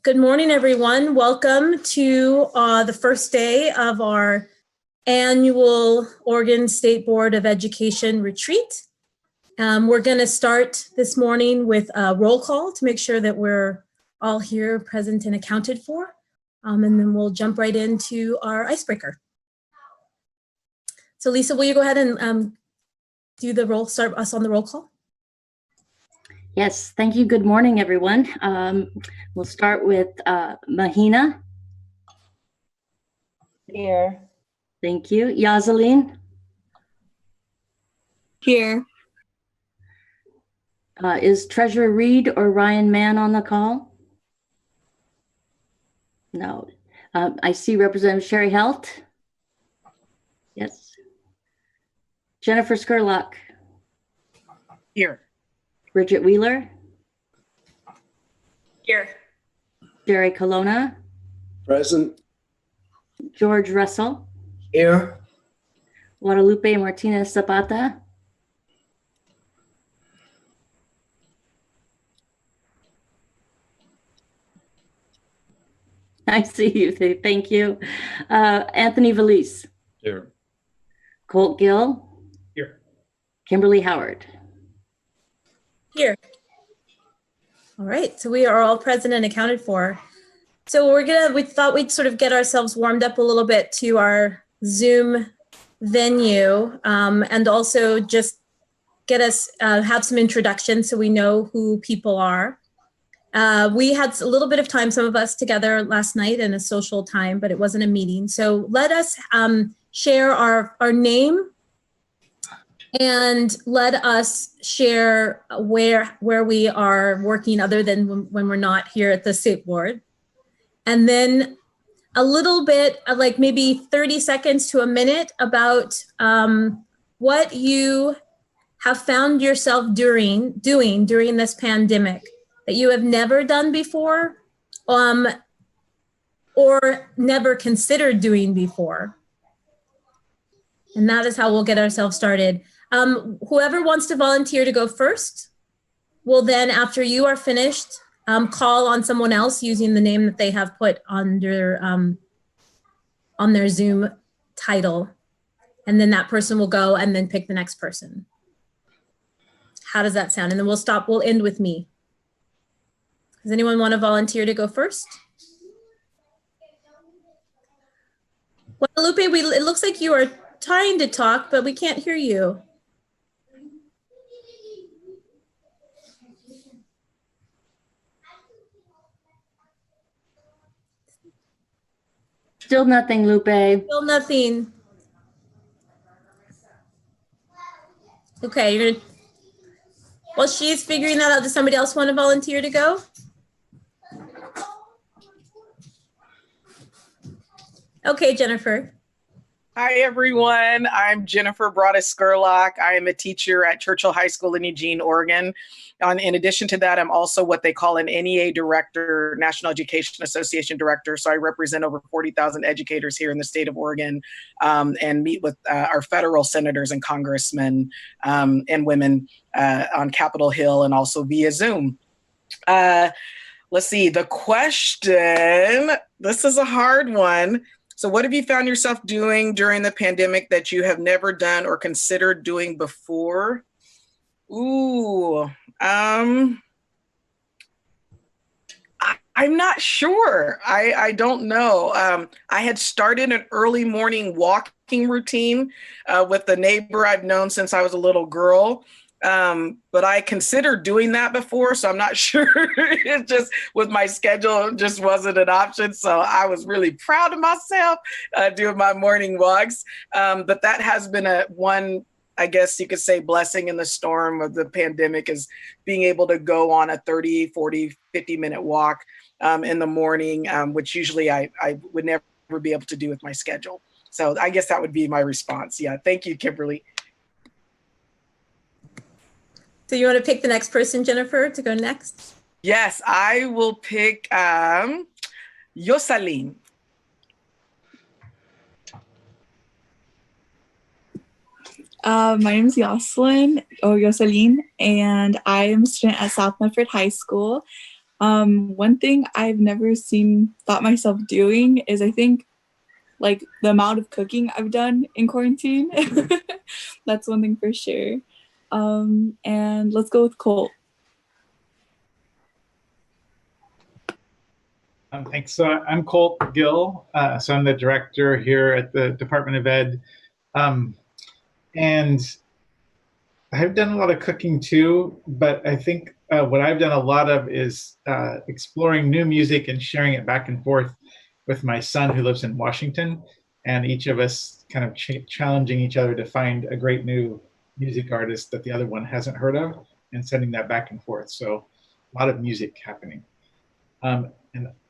Good morning, everyone. Welcome to the first day of our annual Oregon State Board of Education retreat. We're going to start this morning with a roll call to make sure that we're all here, present and accounted for. And then we'll jump right into our icebreaker. So Lisa, will you go ahead and start us on the roll call? Yes, thank you. Good morning, everyone. We'll start with Mahina. Here. Thank you. Yazeline. Here. Is Treasurer Reed or Ryan Mann on the call? No. I see Representative Sherry Helt. Yes. Jennifer Skurlock. Here. Bridget Wheeler. Here. Jerry Colonna. Present. George Russell. Here. Guadalupe Martinez Zapata. I see you. Thank you. Anthony Valise. Here. Colt Gill. Here. Kimberly Howard. Here. All right, so we are all present and accounted for. So we thought we'd sort of get ourselves warmed up a little bit to our Zoom venue, and also just get us, have some introductions so we know who people are. We had a little bit of time, some of us together last night in a social time, but it wasn't a meeting. So let us share our name, and let us share where we are working other than when we're not here at the state board. And then a little bit of like maybe 30 seconds to a minute about what you have found yourself doing during this pandemic that you have never done before, or never considered doing before. And that is how we'll get ourselves started. Whoever wants to volunteer to go first will then, after you are finished, call on someone else using the name that they have put under on their Zoom title. And then that person will go and then pick the next person. How does that sound? And then we'll end with me. Does anyone want to volunteer to go first? Guadalupe, it looks like you are trying to talk, but we can't hear you. Still nothing, Lupe. Still nothing. Okay, you're gonna, well, she's figuring that out. Does somebody else want to volunteer to go? Okay, Jennifer. Hi, everyone. I'm Jennifer Broadus-Skurlock. I am a teacher at Churchill High School in Eugene, Oregon. In addition to that, I'm also what they call an NEA director, National Education Association director. So I represent over 40,000 educators here in the state of Oregon, and meet with our federal senators and congressmen and women on Capitol Hill and also via Zoom. Let's see, the question, this is a hard one. So what have you found yourself doing during the pandemic that you have never done or considered doing before? Ooh, I'm not sure. I don't know. I had started an early morning walking routine with a neighbor I've known since I was a little girl. But I considered doing that before, so I'm not sure. It just, with my schedule, it just wasn't an option. So I was really proud of myself doing my morning walks. But that has been one, I guess you could say, blessing in the storm of the pandemic, is being able to go on a 30, 40, 50-minute walk in the morning, which usually I would never be able to do with my schedule. So I guess that would be my response. Yeah, thank you, Kimberly. So you want to pick the next person, Jennifer, to go next? Yes, I will pick Yosaline. My name is Yosaline, and I am a student at South Medford High School. One thing I've never thought myself doing is I think like the amount of cooking I've done in quarantine. That's one thing for sure. And let's go with Colt. Thanks. So I'm Colt Mcgill. So I'm the director here at the Department of Ed. And I've done a lot of cooking too, but I think what I've done a lot of is exploring new music and sharing it back and forth with my son who lives in Washington, and each of us kind of challenging each other to find a great new music artist that the other one hasn't heard of and sending that back and forth. So a lot of music happening. And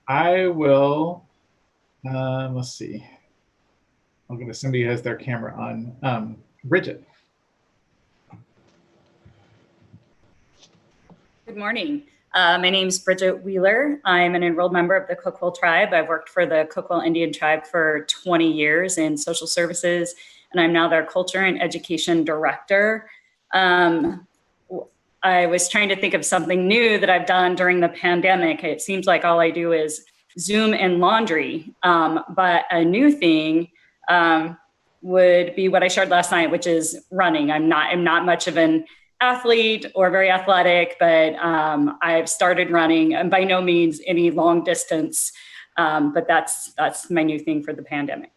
I will, let's see. I'll go to somebody who has their camera on. Bridget. Good morning. My name is Bridget Wheeler. I'm an enrolled member of the Coquille Tribe. I've worked for the Coquille Indian Tribe for 20 years in social services, and I'm now their culture and education director. I was trying to think of something new that I've done during the pandemic. It seems like all I do is Zoom and laundry, but a new thing would be what I shared last night, which is running. I'm not much of an athlete or very athletic, but I've started running, and by no means any long distance, but that's my new thing for the pandemic.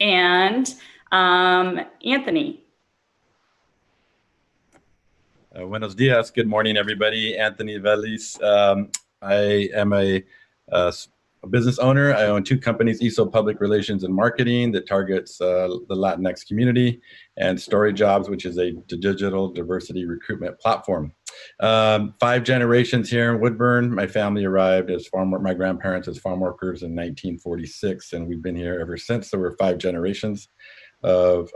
And Anthony. Buenos dias. Good morning, everybody. Anthony Velis. I am a business owner. I own 2 companies, ESO Public Relations and Marketing, that targets the Latinx community, and Story Jobs, which is a digital diversity recruitment platform. 5 generations here in Woodburn. My family arrived as my grandparents as farm workers in 1946, and we've been here ever since. So we're 5 generations of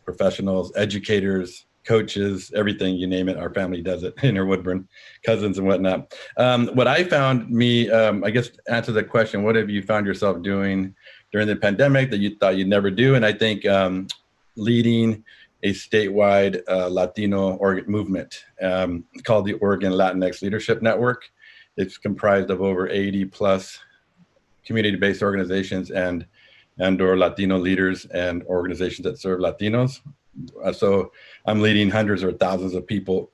professionals, educators, coaches, everything, you name it, our family does it in our Woodburn, cousins and whatnot. What I found I guess to answer the question, what have you found yourself doing during the pandemic that you thought you'd never do? And I think leading a statewide Latino movement called the Oregon Latinx Leadership Network. It's comprised of over 80 plus community-based organizations and or Latino leaders and organizations that serve Latinos. So I'm leading hundreds or thousands of people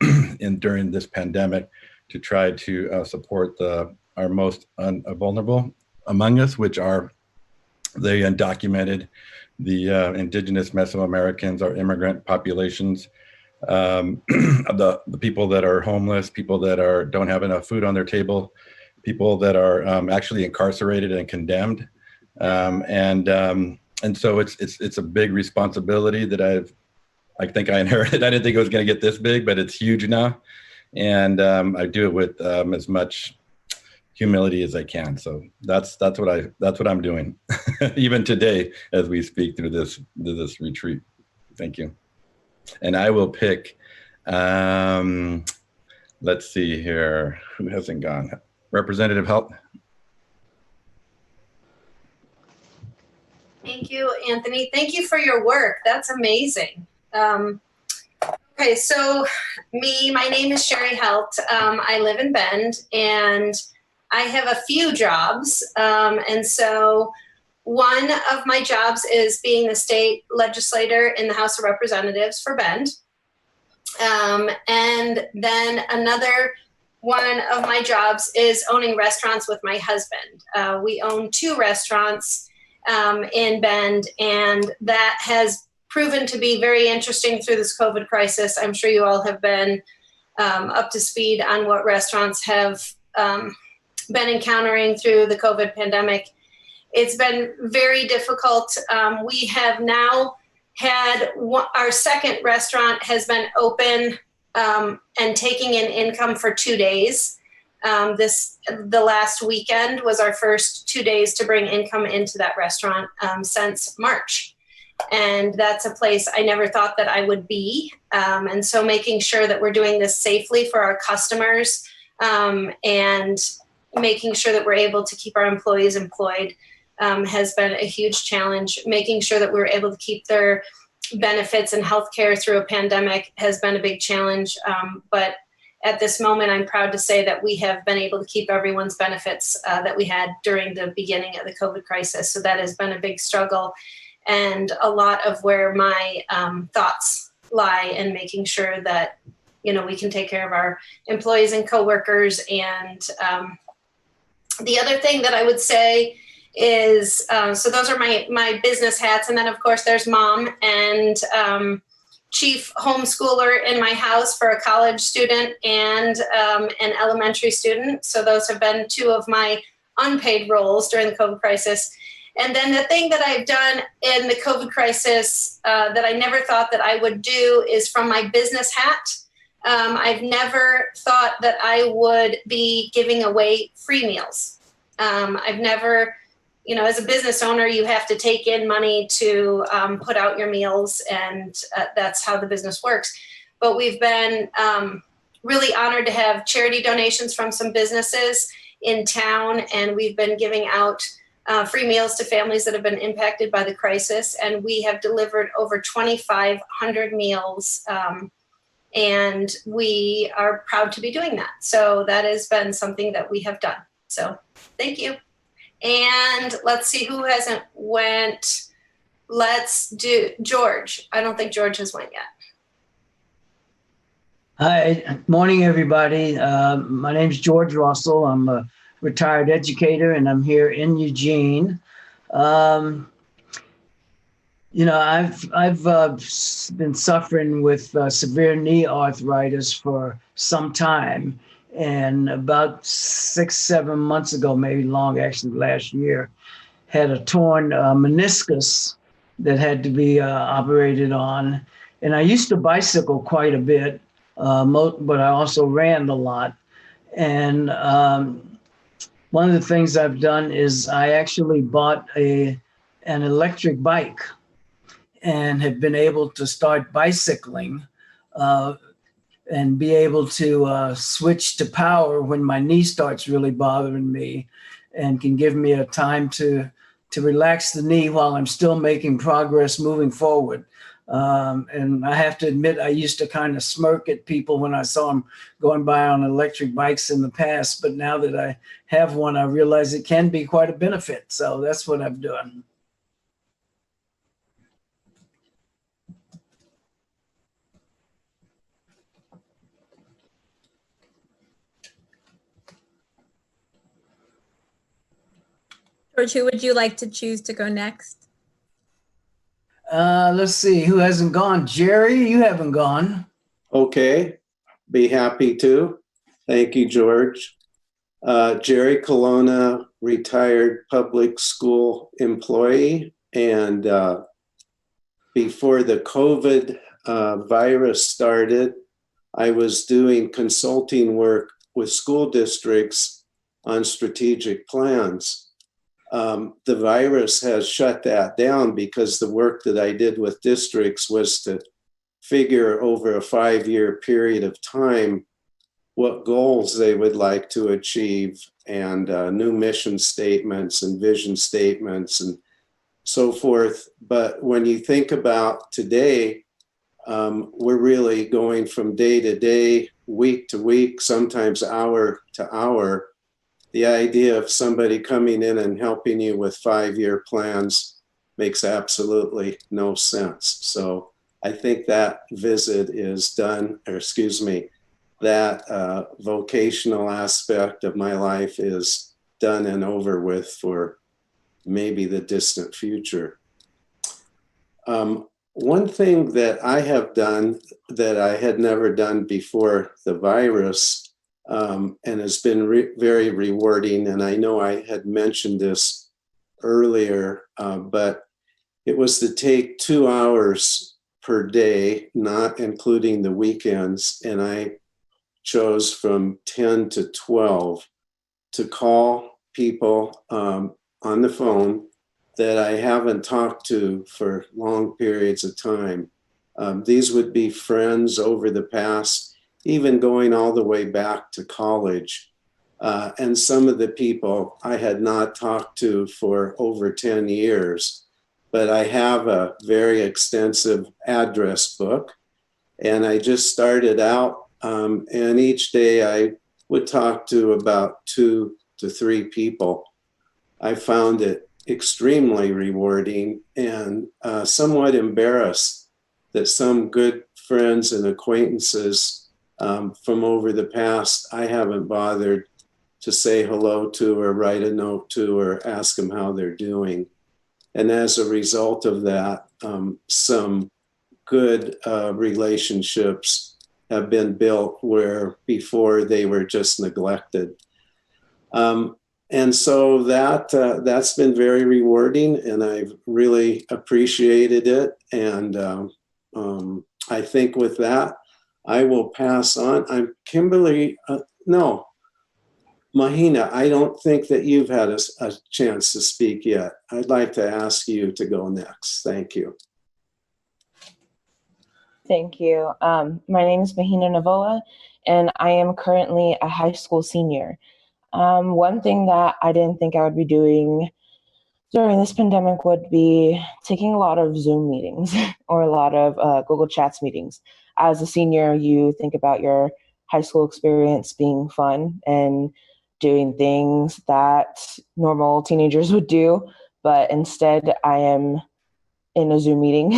during this pandemic to try to support our most vulnerable among us, which are the undocumented, the indigenous Mesoamericans, our immigrant populations, the people that are homeless, people that don't have enough food on their table, people that are actually incarcerated and condemned. And so it's a big responsibility that I think I inherited. I didn't think it was going to get this big, but it's huge now. And I do it with as much humility as I can. So that's what I'm doing, even today as we speak through this retreat. Thank you. And I will pick. Let's see here. Who hasn't gone? Representative Helt. Thank you, Anthony. Thank you for your work. That's amazing. Okay, so my name is Sherry Helt. I live in Bend, and I have a few jobs. And so one of my jobs is being the state legislator in the House of Representatives for Bend. And then another one of my jobs is owning restaurants with my husband. We own 2 restaurants in Bend, and that has proven to be very interesting through this COVID crisis. I'm sure you all have been up to speed on what restaurants have been encountering through the COVID pandemic. It's been very difficult. We have now had our second restaurant has been open and taking in income for 2 days. The last weekend was our first 2 days to bring income into that restaurant since March. And that's a place I never thought that I would be. And so making sure that we're doing this safely for our customers and making sure that we're able to keep our employees employed has been a huge challenge. Making sure that we're able to keep their benefits and healthcare through a pandemic has been a big challenge. But at this moment, I'm proud to say that we have been able to keep everyone's benefits that we had during the beginning of the COVID crisis. So that has been a big struggle, and a lot of where my thoughts lie in making sure that, you know, we can take care of our employees and coworkers. And the other thing that I would say is, so those are my business hats. And then of course there's mom and chief homeschooler in my house for a college student and an elementary student. So those have been two of my unpaid roles during the COVID crisis. And then the thing that I've done in the COVID crisis that I never thought that I would do is from my business hat. I've never thought that I would be giving away free meals. I've never, you know, as a business owner, you have to take in money to put out your meals, and that's how the business works. But we've been really honored to have charity donations from some businesses in town, and we've been giving out free meals to families that have been impacted by the crisis. And we have delivered over 2,500 meals, and we are proud to be doing that. So that has been something that we have done. So thank you. And let's see who hasn't went. Let's do George. I don't think George has went yet. Hi, morning, everybody. My name's George Russell. I'm a retired educator, and I'm here in Eugene. You know, I've been suffering with severe knee arthritis for some time. And about 6-7 months ago, maybe long, actually last year, had a torn meniscus that had to be operated on. And I used to bicycle quite a bit, but I also ran a lot. And one of the things I've done is I actually bought an electric bike and have been able to start bicycling and be able to switch to power when my knee starts really bothering me, and can give me a time to relax the knee while I'm still making progress moving forward. And I have to admit, I used to kind of smirk at people when I saw them going by on electric bikes in the past, but now that I have one, I realize it can be quite a benefit. So that's what I've done. George, who would you like to choose to go next? Let's see, who hasn't gone? Jerry, you haven't gone. Okay, be happy to. Thank you, George. Jerry Colonna, retired public school employee. And before the COVID virus started, I was doing consulting work with school districts on strategic plans. The virus has shut that down because the work that I did with districts was to figure over a 5-year period of time what goals they would like to achieve, and new mission statements and vision statements and so forth. But when you think about today, we're really going from day to day, week to week, sometimes hour to hour. The idea of somebody coming in and helping you with 5-year plans makes absolutely no sense. So I think that visit is done, or excuse me, that vocational aspect of my life is done and over with for maybe the distant future. One thing that I have done that I had never done before the virus, and has been very rewarding, and I know I had mentioned this earlier, but it was to take 2 hours per day, not including the weekends, and I chose from 10 to 12 to call people on the phone that I haven't talked to for long periods of time. These would be friends over the past, even going all the way back to college. And some of the people I had not talked to for over 10 years, but I have a very extensive address book. And I just started out And each day I would talk to about 2 to 3 people. I found it extremely rewarding and somewhat embarrassed that some good friends and acquaintances from over the past I haven't bothered to say hello to or write a note to or ask them how they're doing. And as a result of that, some good relationships have been built where before they were just neglected. And so that's been very rewarding, and I've really appreciated it. And I think with that, I will pass on. I'm Kimberly, no, Mahina, I don't think that you've had a chance to speak yet. I'd like to ask you to go next. Thank you. Thank you. My name is Mahina Navoa, and I am currently a high school senior. One thing that I didn't think I would be doing during this pandemic would be taking a lot of Zoom meetings or a lot of Google Chats meetings. As a senior, you think about your high school experience being fun and doing things that normal teenagers would do, but instead I am in a Zoom meeting.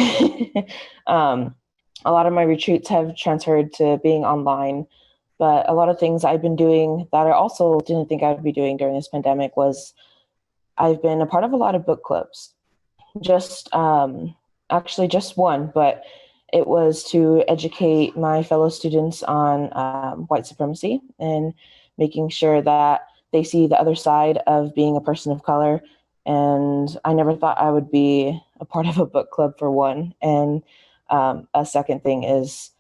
A lot of my retreats have transferred to being online, but a lot of things I've been doing that I also didn't think I would be doing during this pandemic was I've been a part of a lot of book clubs. Just actually just one, but it was to educate my fellow students on white supremacy and making sure that they see the other side of being a person of color. And I never thought I would be a part of a book club, for one. And a second thing is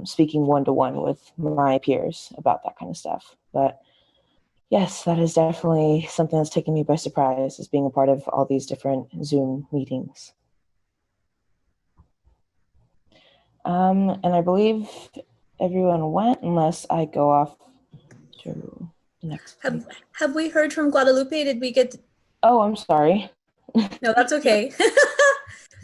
speaking one-to-one with my peers about that kind of stuff. But yes, that is definitely something that's taken me by surprise, is being a part of all these different Zoom meetings. And I believe everyone went, unless I go off to the next. Have we heard from Guadalupe? Did we get? Oh, I'm sorry. No, that's okay.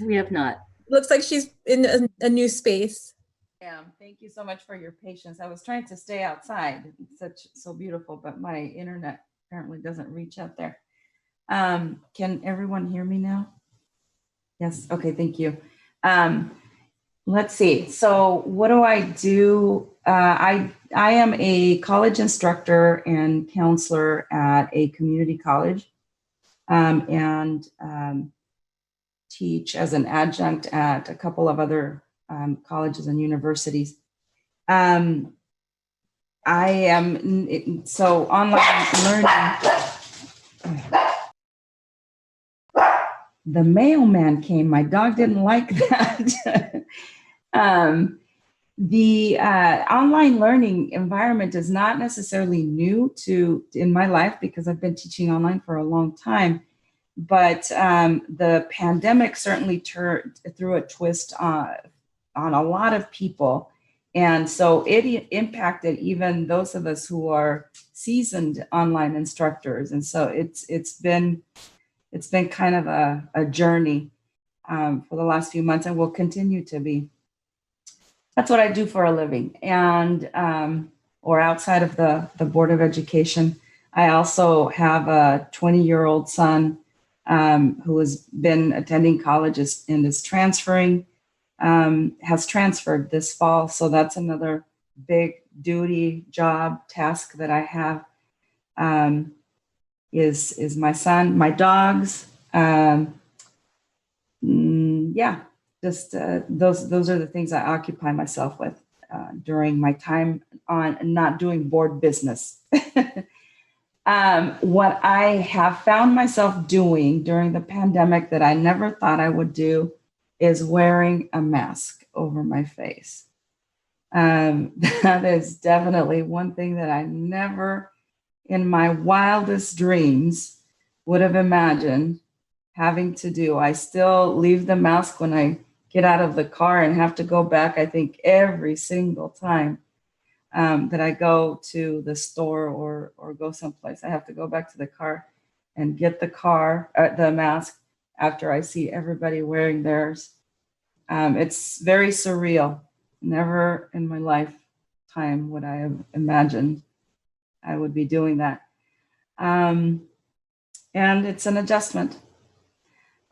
We have not. Looks like she's in a new space. Yeah, thank you so much for your patience. I was trying to stay outside. It's so beautiful, but my internet apparently doesn't reach out there. Can everyone hear me now? Yes. Okay. Thank you. Let's see. So what do I do? I am a college instructor and counselor at a community college, and teach as an adjunct at a couple of other colleges and universities. I am, so online learning. The mailman came, my dog didn't like that. The online learning environment is not necessarily new in my life, because I've been teaching online for a long time. But the pandemic certainly threw a twist on a lot of people. And so it impacted even those of us who are seasoned online instructors. And so it's been kind of a journey for the last few months, and will continue to be. That's what I do for a living. And or outside of the Board of Education, I also have a 20-year-old son who has been attending college and is transferring, has transferred this fall. So that's another big duty, job, task that I have, is my son, my dogs. Yeah, just those are the things I occupy myself with during my time on not doing board business. What I have found myself doing during the pandemic that I never thought I would do is wearing a mask over my face. That is definitely one thing that I never in my wildest dreams would have imagined having to do. I still leave the mask when I get out of the car and have to go back, I think, every single time that I go to the store or go someplace. I have to go back to the car and get the mask after I see everybody wearing theirs. It's very surreal. Never in my life time would I have imagined I would be doing that. And it's an adjustment.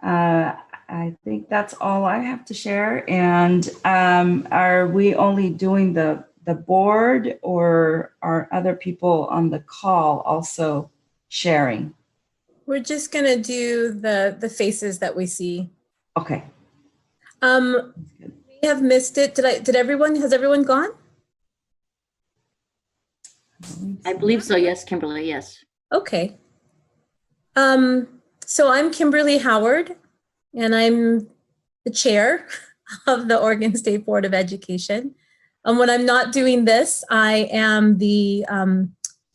I think that's all I have to share. And are we only doing the board, or are other people on the call also sharing? We're just gonna do the faces that we see. Okay. We have missed it. Has everyone gone? I believe so. Yes, Kimberly. Yes. Okay. So I'm Kimberly Howard, and I'm the chair of the Oregon State Board of Education. When I'm not doing this, I am the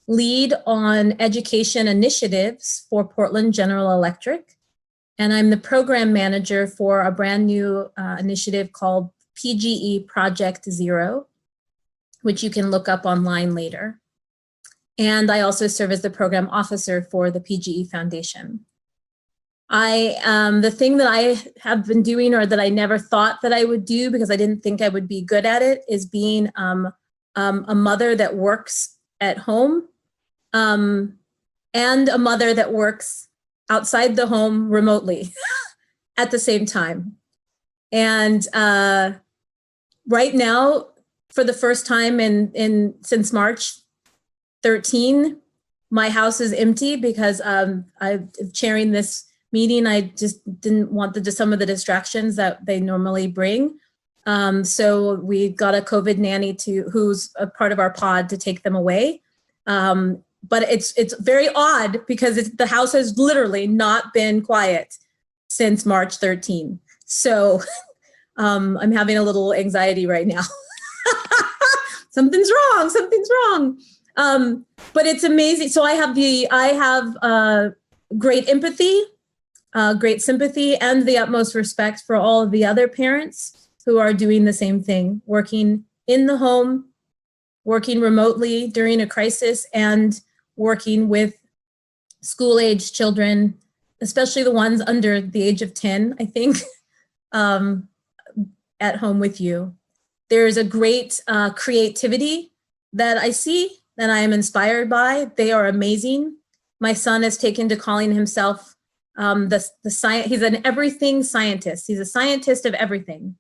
lead on education initiatives for Portland General Electric. And I'm the program manager for a brand new initiative called PGE Project Zero, which you can look up online later. And I also serve as the program officer for the PGE Foundation. The thing that I have been doing, or that I never thought that I would do because I didn't think I would be good at it, is being a mother that works at home and a mother that works outside the home remotely at the same time. And right now, for the first time since March 13, my house is empty because I'm chairing this meeting. I just didn't want some of the distractions that they normally bring. So we got a COVID nanny who's a part of our pod to take them away. But it's very odd because the house has literally not been quiet since March 13. So I'm having a little anxiety right now. Something's wrong. But it's amazing. So I have great empathy, great sympathy, and the utmost respect for all of the other parents who are doing the same thing, working in the home, working remotely during a crisis, and working with school-age children, especially the ones under the age of 10, I think, at home with you. There's a great creativity that I see, that I am inspired by. They are amazing. My son has taken to calling himself he's an everything scientist. He's a scientist of everything.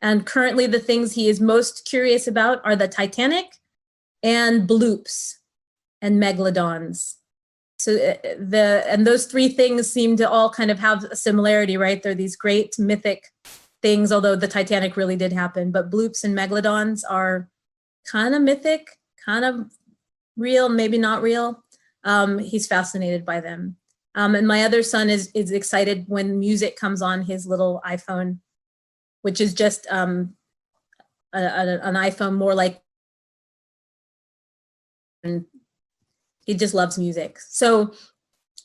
And currently the things he is most curious about are the Titanic and bloops and megalodons. So and those three things seem to all kind of have a similarity, right? They're these great mythic things, although the Titanic really did happen, but bloops and megalodons are kind of mythic, kind of real, maybe not real. He's fascinated by them. And my other son is excited when music comes on his little iPhone, which is just an iPhone more like, and he just loves music. So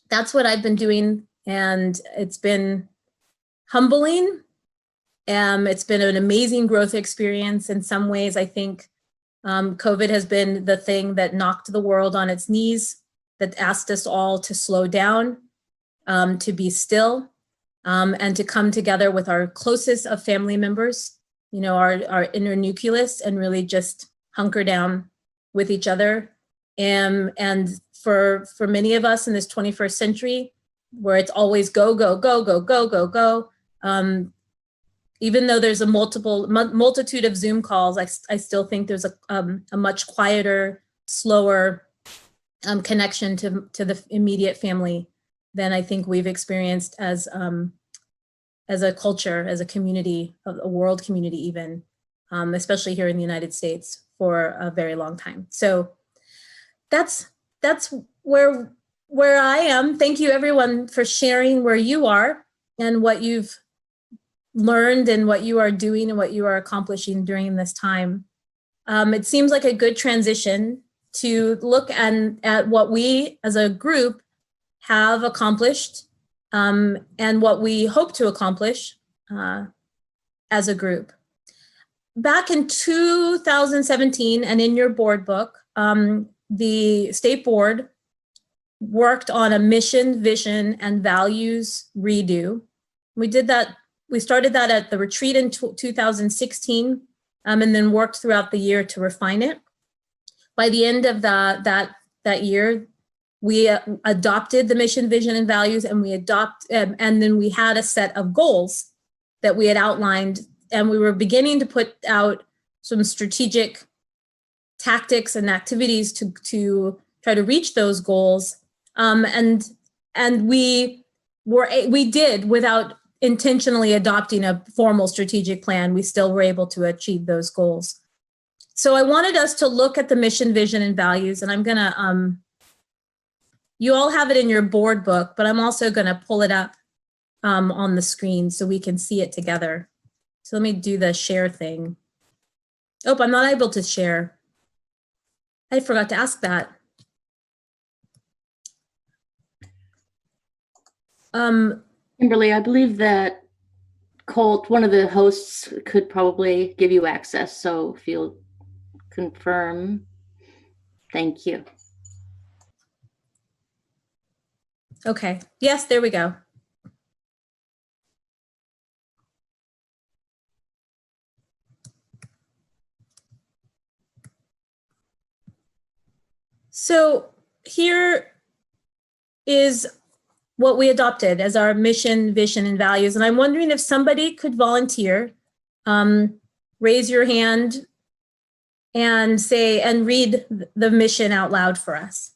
that's what I've been doing, and it's been humbling. It's been an amazing growth experience. In some ways, I think COVID has been the thing that knocked the world on its knees, that asked us all to slow down, to be still, and to come together with our closest of family members, our inner nucleus, and really just hunker down with each other. And for many of us in this 21st century, where it's always go, go, go, go, go, go, go, even though there's a multitude of Zoom calls, I still think there's a much quieter, slower connection to the immediate family than I think we've experienced as a culture, as a community, a world community even, especially here in the United States, for a very long time. So that's where I am. Thank you everyone for sharing where you are and what you've learned and what you are doing and what you are accomplishing during this time. It seems like a good transition to look at what we as a group have accomplished and what we hope to accomplish as a group. Back in 2017, and in your board book, the state board worked on a mission, vision, and values redo. We started that at the retreat in 2016, and then worked throughout the year to refine it. by the end of that year, we adopted the mission, vision, and values, and and then we had a set of goals that we had outlined, and we were beginning to put out some strategic tactics and activities to try to reach those goals. And we did, without intentionally adopting a formal strategic plan, we still were able to achieve those goals. So I wanted us to look at the mission, vision, and values, and I'm gonna, you all have it in your board book, but I'm also gonna pull it up on the screen so we can see it together. So let me do the share thing. Oh, I'm not able to share. I forgot to ask that. Kimberly, I believe that Colt, one of the hosts, could probably give you access. So if you'll confirm, thank you. Okay, yes, there we go. So here is what we adopted as our mission, vision, and values. And I'm wondering if somebody could volunteer, raise your hand and say, and read the mission out loud for us.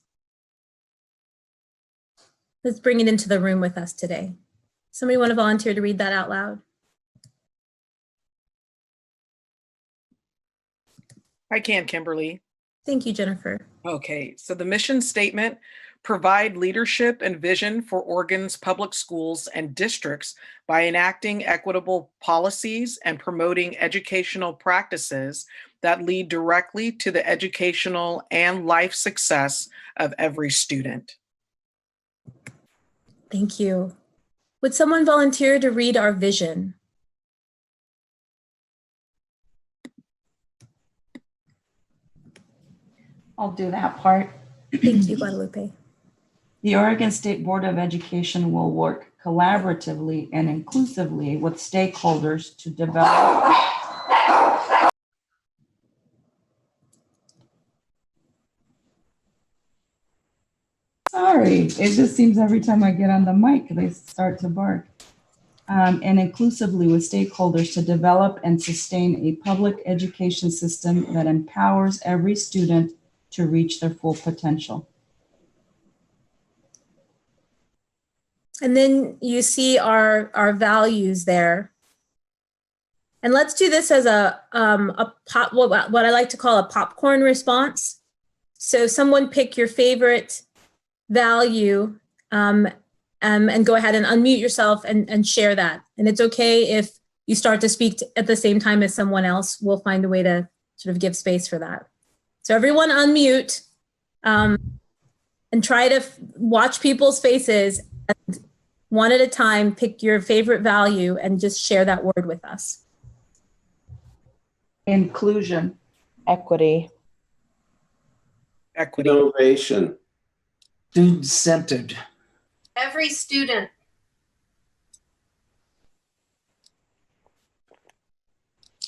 Let's bring it into the room with us today. Somebody want to volunteer to read that out loud? I can, Kimberly. Thank you, Jennifer. Okay, so the mission statement: provide leadership and vision for Oregon's public schools and districts by enacting equitable policies and promoting educational practices that lead directly to the educational and life success of every student. Thank you. Would someone volunteer to read our vision? I'll do that part. Thank you, Guadalupe. The Oregon State Board of Education will work collaboratively and inclusively with stakeholders to develop Sorry, it just seems every time I get on the mic, they start to bark. And inclusively with stakeholders to develop and sustain a public education system that empowers every student to reach their full potential. And then you see our values there. And let's do this as what I like to call a popcorn response. So someone pick your favorite value and go ahead and unmute yourself and share that. And it's okay if you start to speak at the same time as someone else. We'll find a way to sort of give space for that. So everyone unmute and try to watch people's faces, and one at a time, pick your favorite value and just share that word with us. Inclusion. Equity. Equity. Innovation. Student-centered. Every student.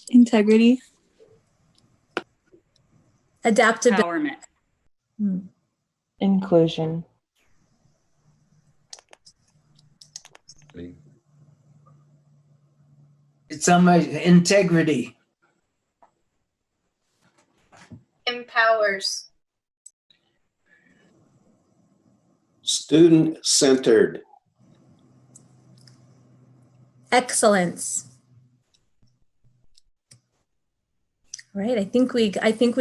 Integrity. Adaptability. Empowerment. Inclusion. It's on my integrity. Empowers. Student-centered. Excellence. All right, I think we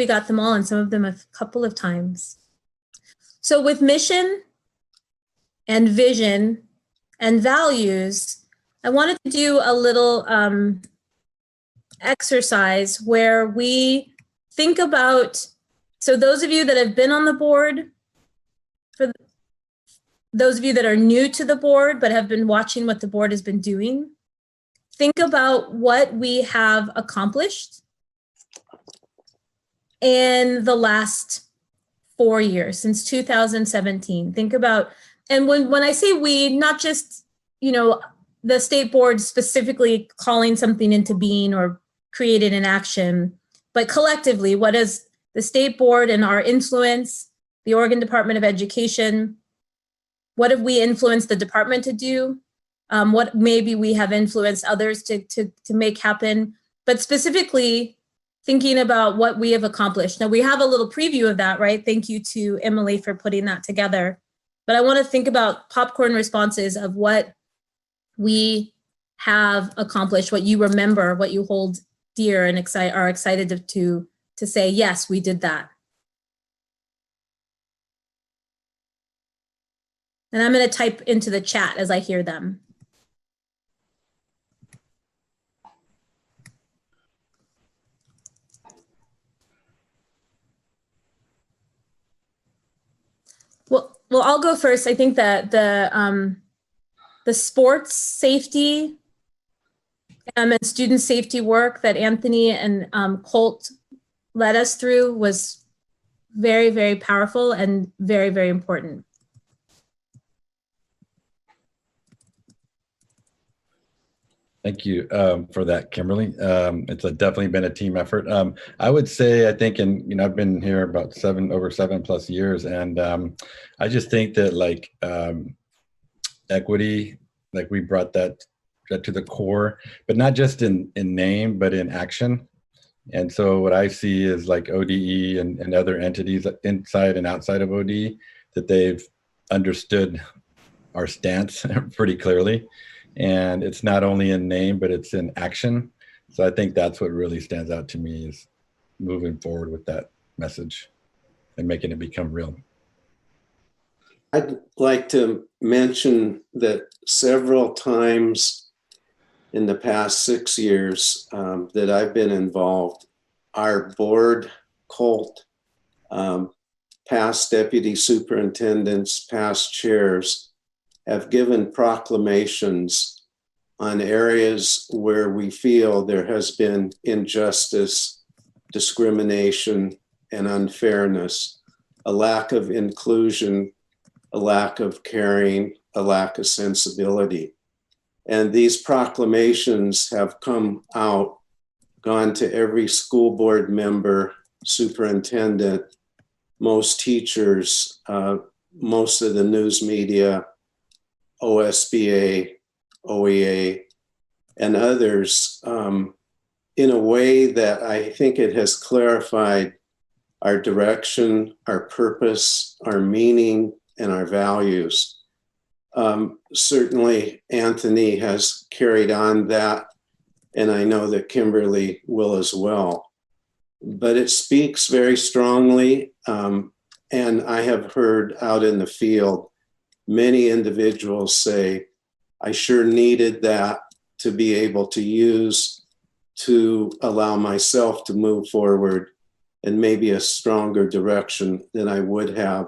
got them all, and some of them a couple of times. So with mission and vision and values, I wanted to do a little exercise where we think about, so those of you that have been on the board, for those of you that are new to the board but have been watching what the board has been doing, think about what we have accomplished in the last 4 years, since 2017. Think about, and when I say we, not just, the state board specifically calling something into being or created an action, but collectively, what has the state board and our influence, the Oregon Department of Education. What have we influenced the department to do? What maybe we have influenced others to make happen, but specifically thinking about what we have accomplished. Now we have a little preview of that, right? Thank you to Emily for putting that together. But I want to think about popcorn responses of what we have accomplished, what you remember, what you hold dear and are excited to say, yes, we did that. And I'm going to type into the chat as I hear them. Well, I'll go first. I think that the sports safety and student safety work that Anthony and Colt led us through was very, very powerful and very, very important. Thank you for that, Kimberly. It's definitely been a team effort. I would say, I think, and I've been here about over 7+ years, and I just think that like equity, like we brought that to the core, but not just in name, but in action. And so what I see is like ODE and other entities inside and outside of ODE, that they've understood our stance pretty clearly. And it's not only in name, but it's in action. So I think that's what really stands out to me, is moving forward with that message and making it become real. I'd like to mention that several times in the past 6 years that I've been involved, our board, Colt, past deputy superintendents, past chairs, have given proclamations on areas where we feel there has been injustice, discrimination, and unfairness, a lack of inclusion, a lack of caring, a lack of sensibility. And these proclamations have come out, gone to every school board member, superintendent, most teachers, most of the news media, OSBA, OEA, and others, in a way that I think it has clarified our direction, our purpose, our meaning, and our values. Certainly, Anthony has carried on that, and I know that Kimberly will as well. But it speaks very strongly, and I have heard out in the field many individuals say, I sure needed that to be able to use to allow myself to move forward in maybe a stronger direction than I would have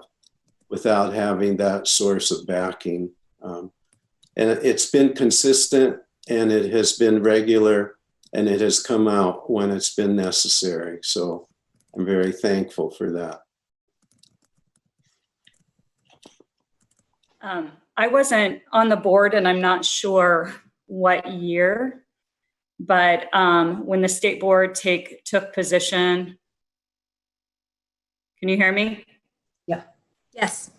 without having that source of backing. And it's been consistent, and it has been regular, and it has come out when it's been necessary. So I'm very thankful for that. I wasn't on the board, and I'm not sure what year, but when the state board took position, can you hear me? Yeah. Yes.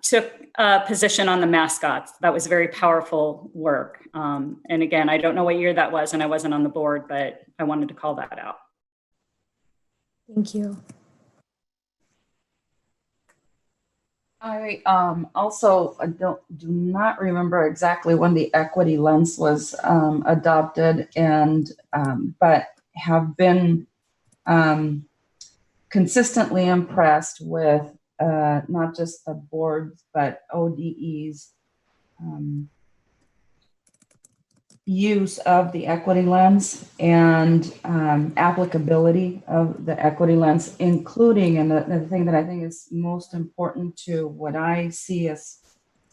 Took a position on the mascots. That was very powerful work. And again, I don't know what year that was, and I wasn't on the board, but I wanted to call that out. Thank you. I also do not remember exactly when the equity lens was adopted, and but have been consistently impressed with not just the boards but ODE's use of the equity lens and applicability of the equity lens, including, and the thing that I think is most important to what I see as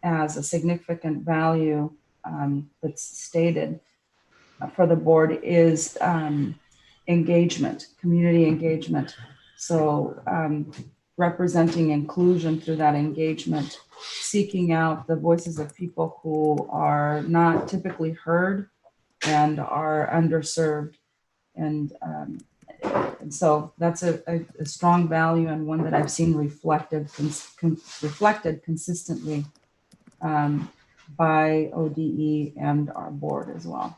a significant value that's stated for the board is engagement, community engagement. So representing inclusion through that engagement, seeking out the voices of people who are not typically heard and are underserved, and And so that's a strong value and one that I've seen reflected consistently by ODE and our board as well.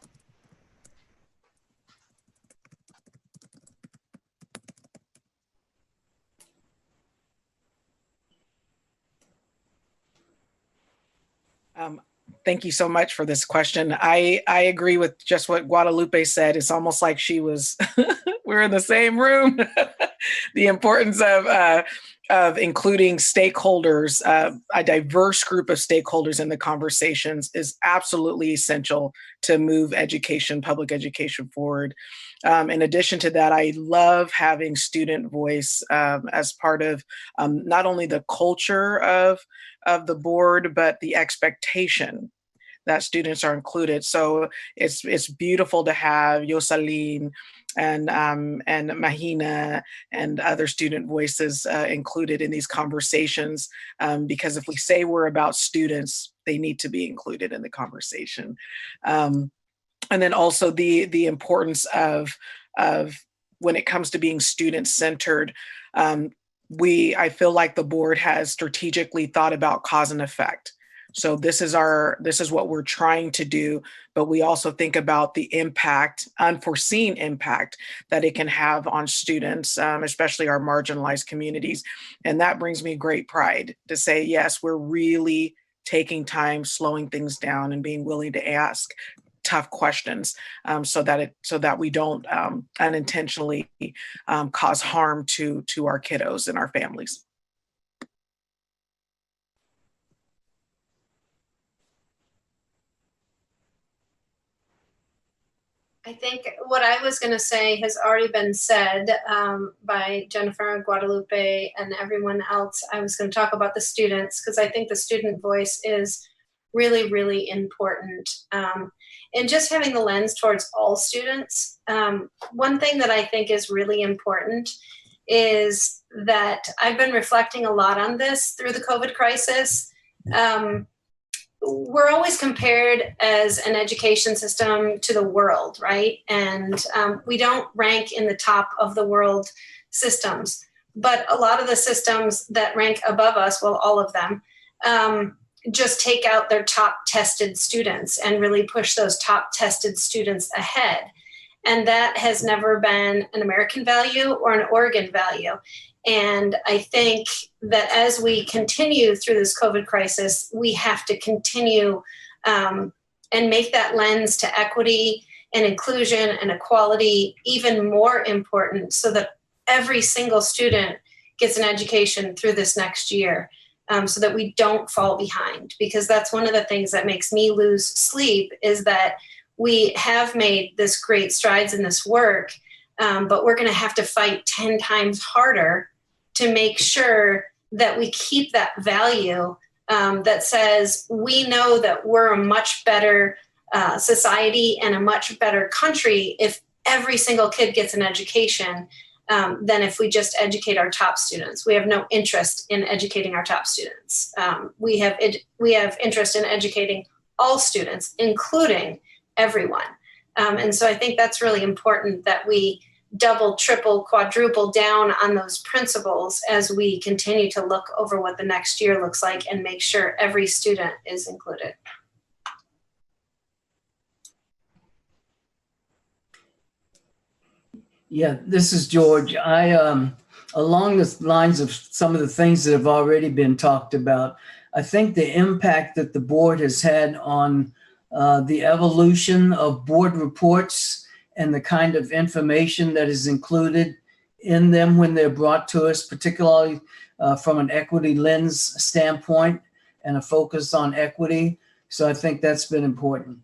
Thank you so much for this question. I agree with just what Guadalupe said. It's almost like she was, we're in the same room. The importance of including stakeholders, a diverse group of stakeholders in the conversations is absolutely essential to move education, public education forward. In addition to that, I love having student voice as part of not only the culture of the board, but the expectation that students are included. So it's beautiful to have Yosalin and Mahina and other student voices included in these conversations, because if we say we're about students, they need to be included in the conversation. And then also the importance of when it comes to being student-centered, I feel like the board has strategically thought about cause and effect. So this is what we're trying to do, but we also think about the impact, unforeseen impact that it can have on students, especially our marginalized communities. And that brings me great pride to say, yes, we're really taking time, slowing things down and being willing to ask tough questions so that we don't unintentionally cause harm to our kiddos and our families. I think what I was going to say has already been said by Jennifer, Guadalupe, and everyone else. I was going to talk about the students because I think the student voice is really, really important. And just having the lens towards all students. One thing that I think is really important is that I've been reflecting a lot on this through the COVID crisis. We're always compared as an education system to the world, right? And we don't rank in the top of the world systems, but a lot of the systems that rank above us, well, all of them, just take out their top tested students and really push those top tested students ahead. And that has never been an American value or an Oregon value. And I think that as we continue through this COVID crisis, we have to continue and make that lens to equity and inclusion and equality even more important so that every single student gets an education through this next year, so that we don't fall behind. Because that's one of the things that makes me lose sleep is that we have made this great strides in this work, but we're going to have to fight 10 times harder to make sure that we keep that value that says we know that we're a much better society and a much better country if every single kid gets an education than if we just educate our top students. We have no interest in educating our top students. We have interest in educating all students, including everyone. And so I think that's really important that we double, triple, quadruple down on those principles as we continue to look over what the next year looks like and make sure every student is included. Yeah, this is George. Along the lines of some of the things that have already been talked about, I think the impact that the board has had on the evolution of board reports and the kind of information that is included in them when they're brought to us, particularly from an equity lens standpoint and a focus on equity. So I think that's been important.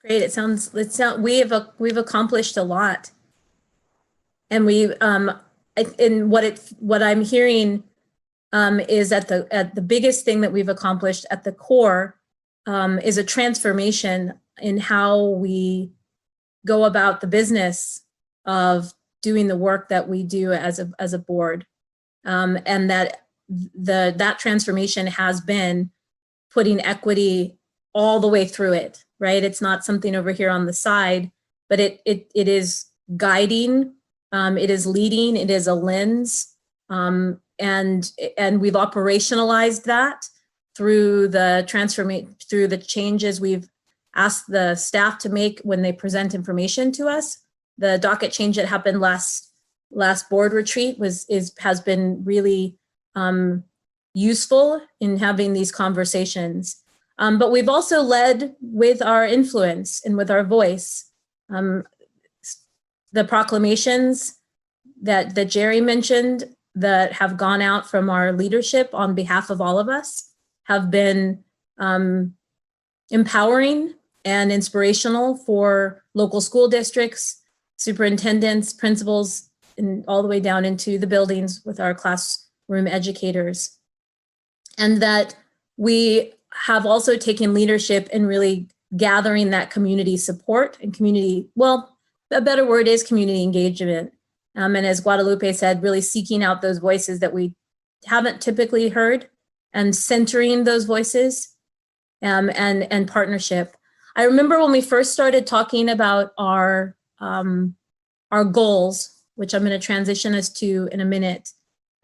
Great. It sounds we've accomplished a lot. And what I'm hearing is at the biggest thing that we've accomplished at the core is a transformation in how we go about the business of doing the work that we do as a board. And that that transformation has been putting equity all the way through it, right? It's not something over here on the side, but it is guiding, it is leading, it is a lens, and we've operationalized that through through the changes we've asked the staff to make when they present information to us. The docket change that happened last board retreat has been really useful in having these conversations. But we've also led with our influence and with our voice. The proclamations that Jerry mentioned that have gone out from our leadership on behalf of all of us have been empowering and inspirational for local school districts, superintendents, principals, and all the way down into the buildings with our classroom educators. And that we have also taken leadership in really gathering that community support and community, well, a better word is community engagement. And as Guadalupe said, really seeking out those voices that we haven't typically heard and centering those voices and partnership. I remember when we first started talking about our goals, which I'm going to transition us to in a minute.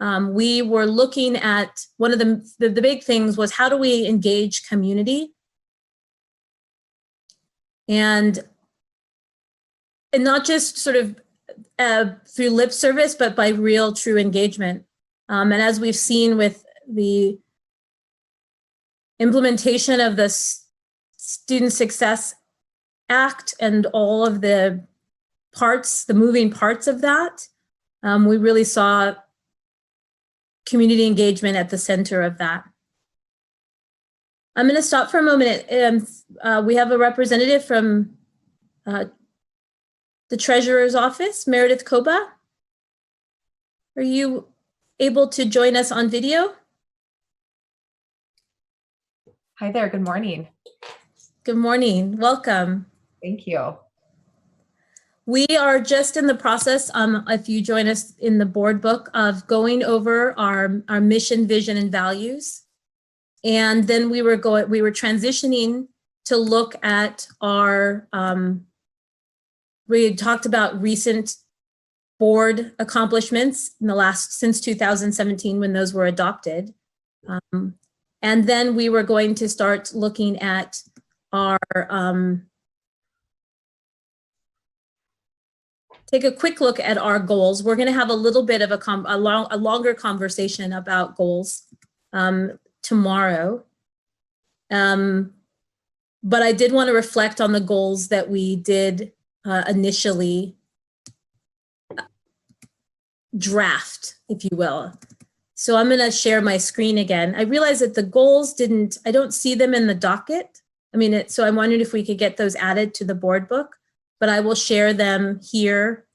We were looking at one of the big things was how do we engage community? And not just sort of through lip service, but by real true engagement. And as we've seen with the implementation of the Student Success Act and all of the parts, the moving parts of that, we really saw community engagement at the center of that. I'm going to stop for a moment. We have a representative from the Treasurer's Office, Meredith Koba. Are you able to join us on video? Hi there, good morning. Good morning, welcome. Thank you. We are just in the process, if you join us in the board book, of going over our mission, vision, and values. And then we were transitioning to look at our, we had talked about recent board accomplishments in since 2017 when those were adopted. And then we were going to start looking at our, take a quick look at our goals. We're going to have a little bit of a longer conversation about goals tomorrow. But I did want to reflect on the goals that we did initially draft, if you will. So I'm going to share my screen again. I realize that the goals I don't see them in the docket. I mean, so I wondered if we could get those added to the board book, but I will share them here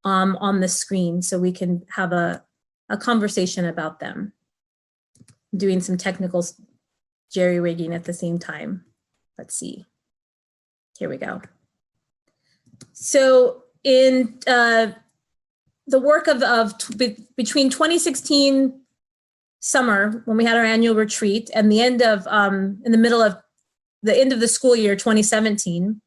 on the screen so we can have a conversation about them. I'm doing some technical jerry-rigging at the same time. Let's see. Here we go. So in the work between 2016 summer, when we had our annual retreat, and the end of, in the middle of the end of the school year, 2017,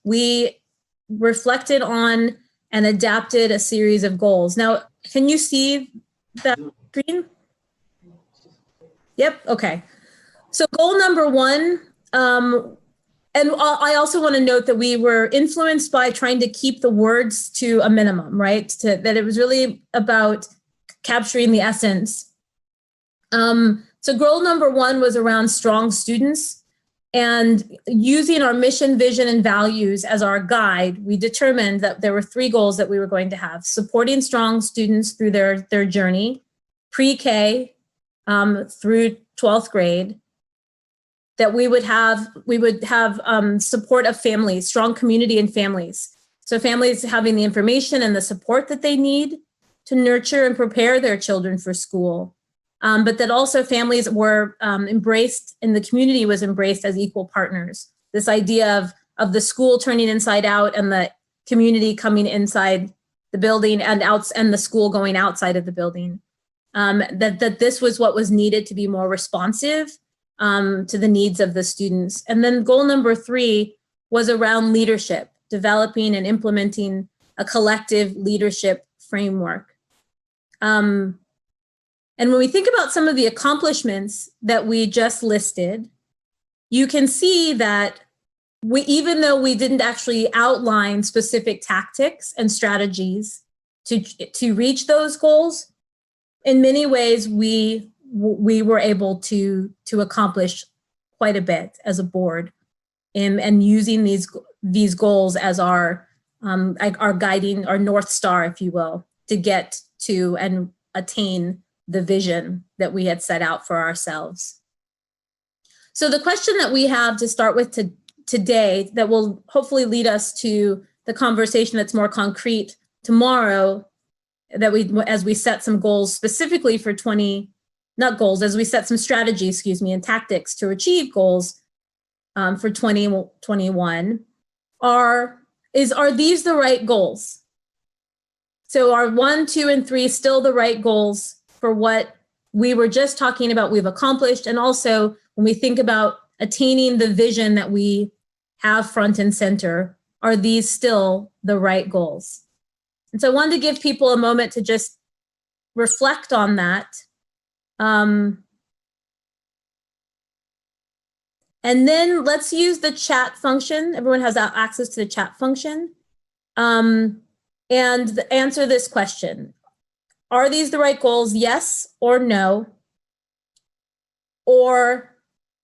we reflected on and adapted a series of goals. Now, can you see that screen? Yep, okay. So goal number one, and I also want to note that we were influenced by trying to keep the words to a minimum, right? That it was really about capturing the essence. So goal number one was around strong students. And using our mission, vision, and values as our guide, we determined that there were 3 goals that we were going to have: supporting strong students through their journey, pre-K through 12th grade, that we would have support of families, strong community and families. So families having the information and the support that they need to nurture and prepare their children for school. But that also families were embraced and the community was embraced as equal partners. This idea of the school turning inside out and the community coming inside the building and the school going outside of the building. That this was what was needed to be more responsive to the needs of the students. And then goal number 3 was around leadership, developing and implementing a collective leadership framework. And when we think about some of the accomplishments that we just listed, you can see that even though we didn't actually outline specific tactics and strategies to reach those goals, in many ways we were able to accomplish quite a bit as a board, and using these goals as our guiding, our North Star, if you will, to get to and attain the vision that we had set out for ourselves. So the question that we have to start with today that will hopefully lead us to the conversation that's more concrete tomorrow, as we set some goals specifically for as we set some strategies, and tactics to achieve goals for 2021 are these the right goals? So are 1, 2, and 3 still the right goals for what we were just talking about we've accomplished? And also when we think about attaining the vision that we have front and center, are these still the right goals? And so I wanted to give people a moment to just reflect on that. And then let's use the chat function. Everyone has access to the chat function. And answer this question. Are these the right goals? Yes or no? Or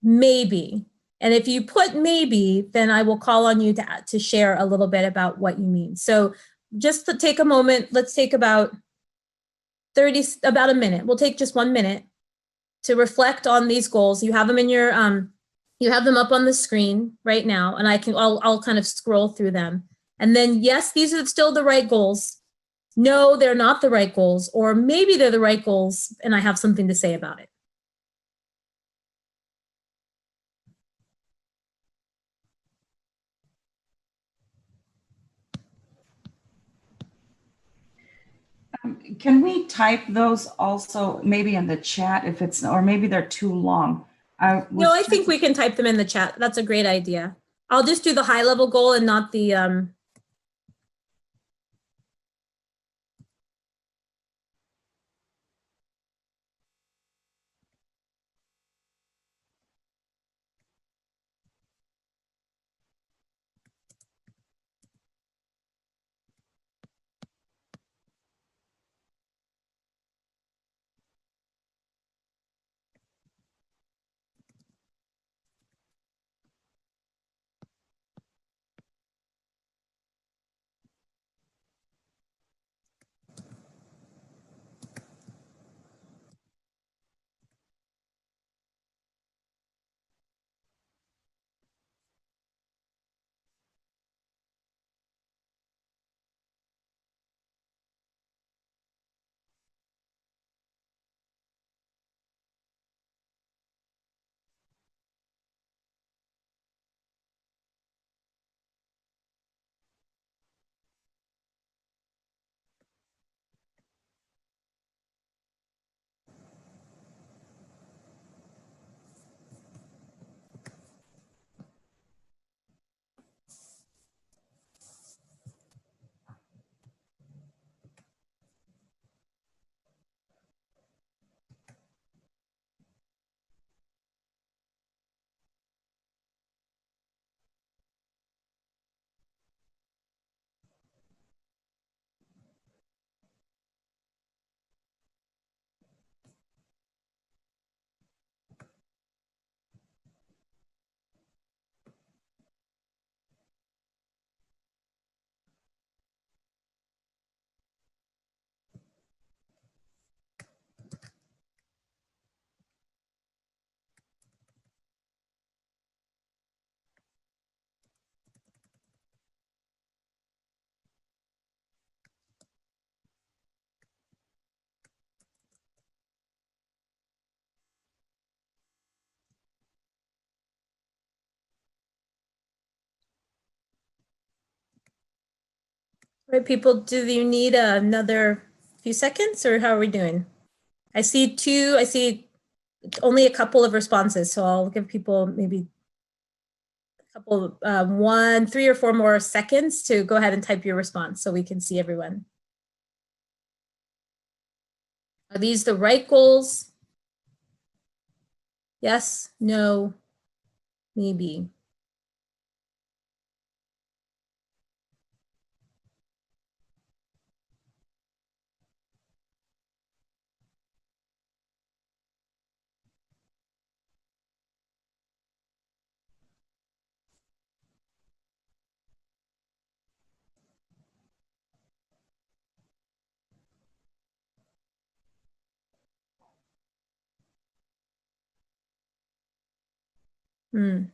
maybe. And if you put maybe, then I will call on you to share a little bit about what you mean. So just to take a moment, let's take about a minute. We'll take just 1 minute to reflect on these goals. You have them in your, you have them up on the screen right now, and I'll kind of scroll through them. And then, yes, these are still the right goals. No, they're not the right goals, or maybe they're the right goals, and I have something to say about it. Can we type those also maybe in the chat if it's, or maybe they're too long? No, I think we can type them in the chat. That's a great idea. I'll just do the high level goal and not the, Right, people, do you need another few seconds or how are we doing? I see only a couple of responses, so I'll give people maybe a couple, 1, 3 or 4 more seconds to go ahead and type your response so we can see everyone. Are these the right goals? Yes, no, maybe. Hmm.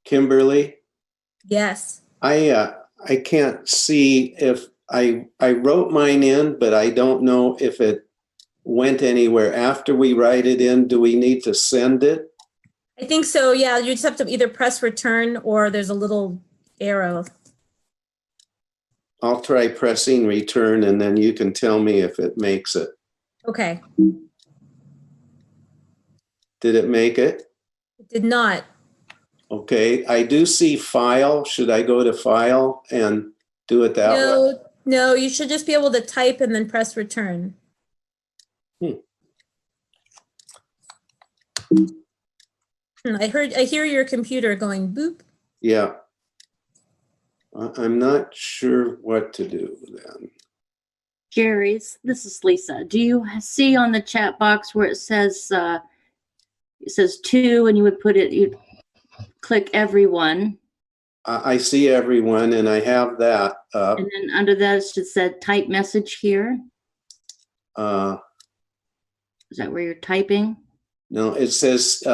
Kimberly, Yes. I can't see if I wrote mine in, but I don't know if it went anywhere after we write it in. Do we need to send it? I think so, yeah. You just have to either press return or there's a little arrow. I'll try pressing return and then you can tell me if it makes it. Okay. Did it make it? It did not. Okay, I do see file. Should I go to file and do it that way? No, you should just be able to type and then press return. I hear your computer going boop. Yeah. I'm not sure what to do then. Jerry's, this is Lisa. Do you see on the chat box where it says 2 and you'd click everyone? I see everyone and I have that up. And then under that it should say type message here. Is that where you're typing? No, it says,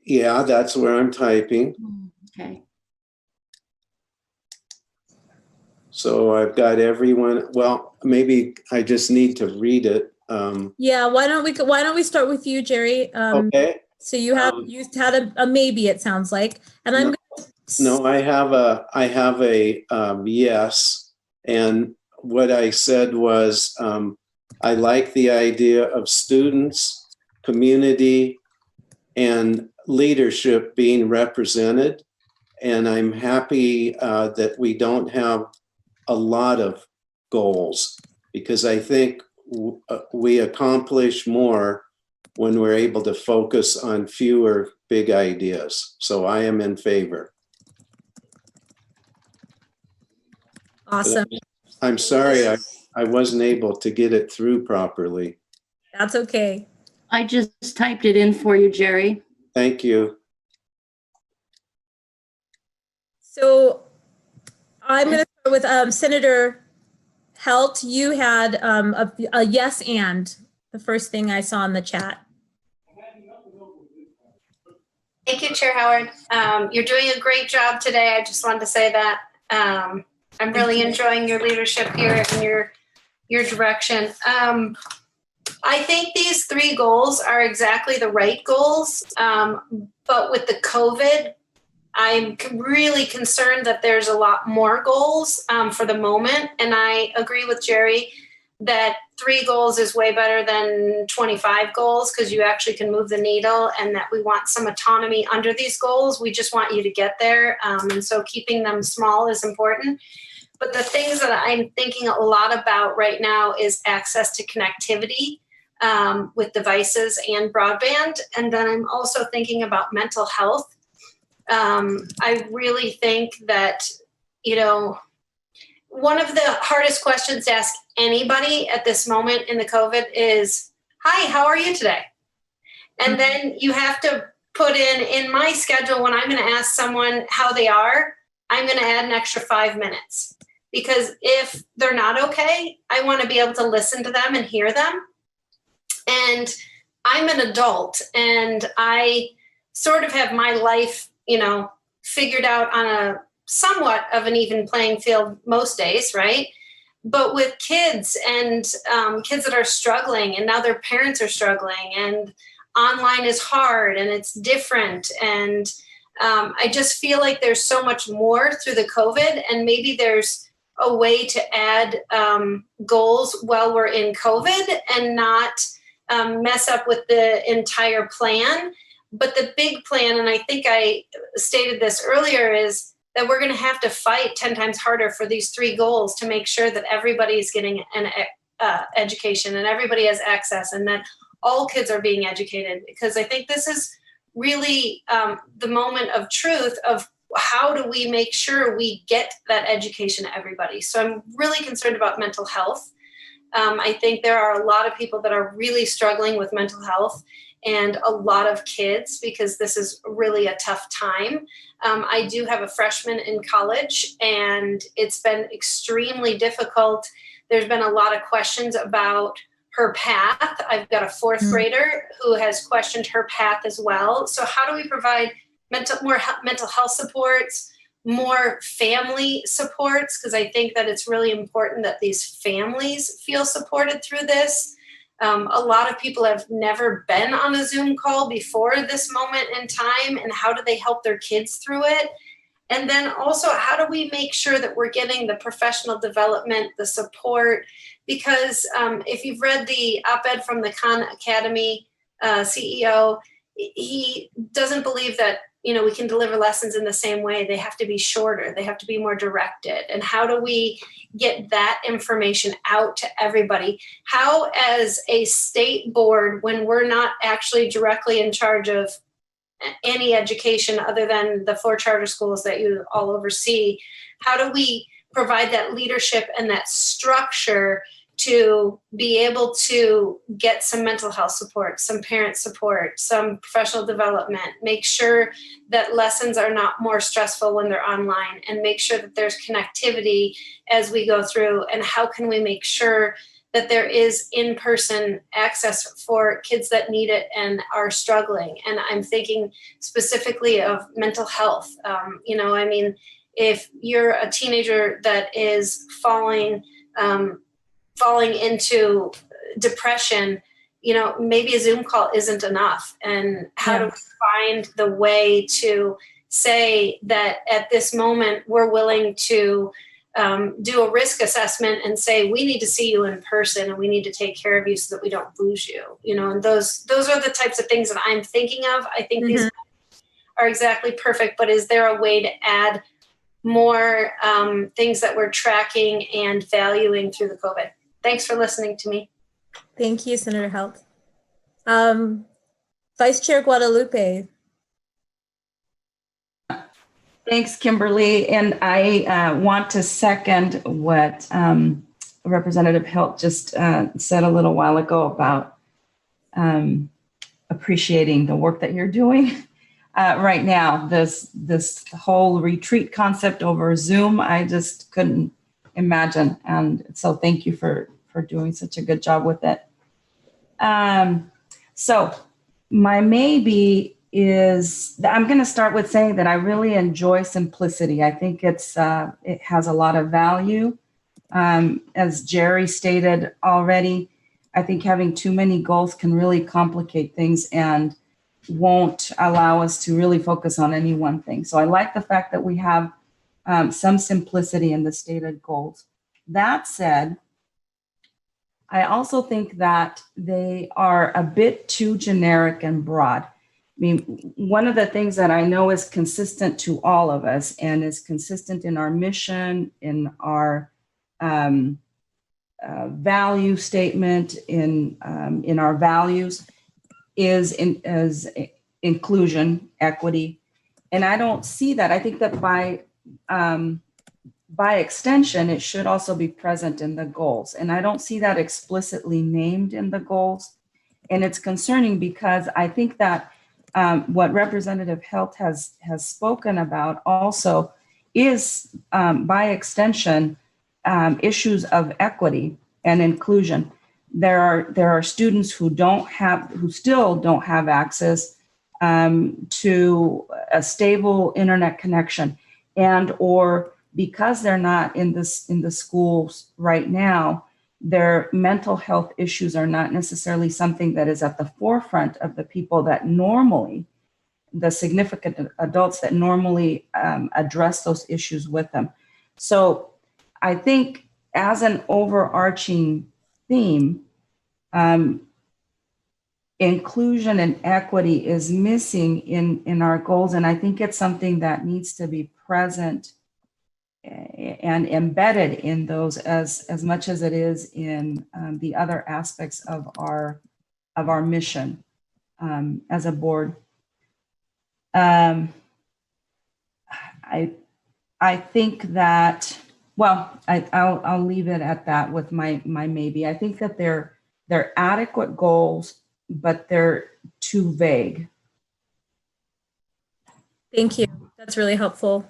yeah, that's where I'm typing. Okay. So I've got everyone. Well, maybe I just need to read it. Yeah, why don't we start with you, Jerry? Okay. So you had a maybe, it sounds like, and I'm No, I have a yes, and what I said was I like the idea of students, community, and leadership being represented, and I'm happy that we don't have a lot of goals because I think we accomplish more when we're able to focus on fewer big ideas. So I am in favor. awesome. I'm sorry I wasn't able to get it through properly. That's okay. I just typed it in for you, Jerry. Thank you. So I'm going to start with Senator Helt. You had a yes and the first thing I saw in the chat. Thank you, Chair Howard. You're doing a great job today. I just wanted to say that. I'm really enjoying your leadership here and your direction. I think these 3 goals are exactly the right goals, but with the COVID, I'm really concerned that there's a lot more goals for the moment, and I agree with Jerry that 3 goals is way better than 25 goals because you actually can move the needle, and that we want some autonomy under these goals. We just want you to get there, and so keeping them small is important. But the things that I'm thinking a lot about right now is access to connectivity with devices and broadband. And then I'm also thinking about mental health. I really think that, one of the hardest questions to ask anybody at this moment in the COVID is, hi, how are you today? And then you have to put in my schedule when I'm going to ask someone how they are, I'm going to add an extra 5 minutes. Because if they're not okay, I want to be able to listen to them and hear them. And I'm an adult and I sort of have my life, figured out on somewhat of an even playing field most days, right? But with kids and kids that are struggling, and now their parents are struggling, and online is hard and it's different. And I just feel like there's so much more through the COVID, and maybe there's a way to add goals while we're in COVID and not mess up with the entire plan. But the big plan, and I think I stated this earlier, is that we're going to have to fight 10 times harder for these 3 goals to make sure that everybody is getting an education and everybody has access, and that all kids are being educated. Because I think this is really the moment of truth of how do we make sure we get that education to everybody. So I'm really concerned about mental health. I think there are a lot of people that are really struggling with mental health, and a lot of kids, because this is really a tough time. I do have a freshman in college, and it's been extremely difficult. There's been a lot of questions about her path. I've got a 4th grader who has questioned her path as well. So how do we provide more mental health supports, more family supports? Because I think that it's really important that these families feel supported through this. A lot of people have never been on a Zoom call before this moment in time, and how do they help their kids through it? And then also, how do we make sure that we're getting the professional development, the support? Because if you've read the op-ed from the Khan Academy CEO, he doesn't believe that we can deliver lessons in the same way. They have to be shorter. They have to be more directed. And how do we get that information out to everybody? How, as a state board, when we're not actually directly in charge of any education other than the 4 charter schools that you all oversee, how do we provide that leadership and that structure to be able to get some mental health support, some parent support, some professional development, make sure that lessons are not more stressful when they're online, and make sure that there's connectivity as we go through? And how can we make sure that there is in-person access for kids that need it and are struggling? And I'm thinking specifically of mental health. If you're a teenager that is falling into depression, maybe a Zoom call isn't enough. And how do we find the way to say that at this moment we're willing to do a risk assessment and say, we need to see you in person and we need to take care of you so that we don't lose you. And those are the types of things that I'm thinking of. I think these are exactly perfect, but is there a way to add more things that we're tracking and valuing through the COVID? Thanks for listening to me. Thank you, Senator Helt. Vice Chair Guadalupe. Thanks, Kimberly. And I want to second what Representative Helt just said a little while ago about appreciating the work that you're doing right now. This whole retreat concept over Zoom, I just couldn't imagine. And so thank you for doing such a good job with it. So my maybe is, I'm going to start with saying that I really enjoy simplicity. I think it has a lot of value. As Jerry stated already, I think having too many goals can really complicate things and won't allow us to really focus on any one thing. So I like the fact that we have some simplicity in the stated goals. That said, I also think that they are a bit too generic and broad. I mean, one of the things that I know is consistent to all of us and is consistent in our mission, in our value statement, in our values, is inclusion, equity. And I don't see that. I think that by extension, it should also be present in the goals. And I don't see that explicitly named in the goals. And it's concerning because I think that what Representative Helt has spoken about also is, by extension, issues of equity and inclusion. There are students who still don't have access to a stable internet connection. and or because they're not in the schools right now, their mental health issues are not necessarily something that is at the forefront of the people that normally, the significant adults that normally address those issues with them. So I think as an overarching theme, inclusion and equity is missing in our goals. And I think it's something that needs to be present and embedded in those as much as it is in the other aspects of our mission as a board. I think that, well, I'll leave it at that with my maybe. I think that they're adequate goals, but they're too vague. Thank you. That's really helpful.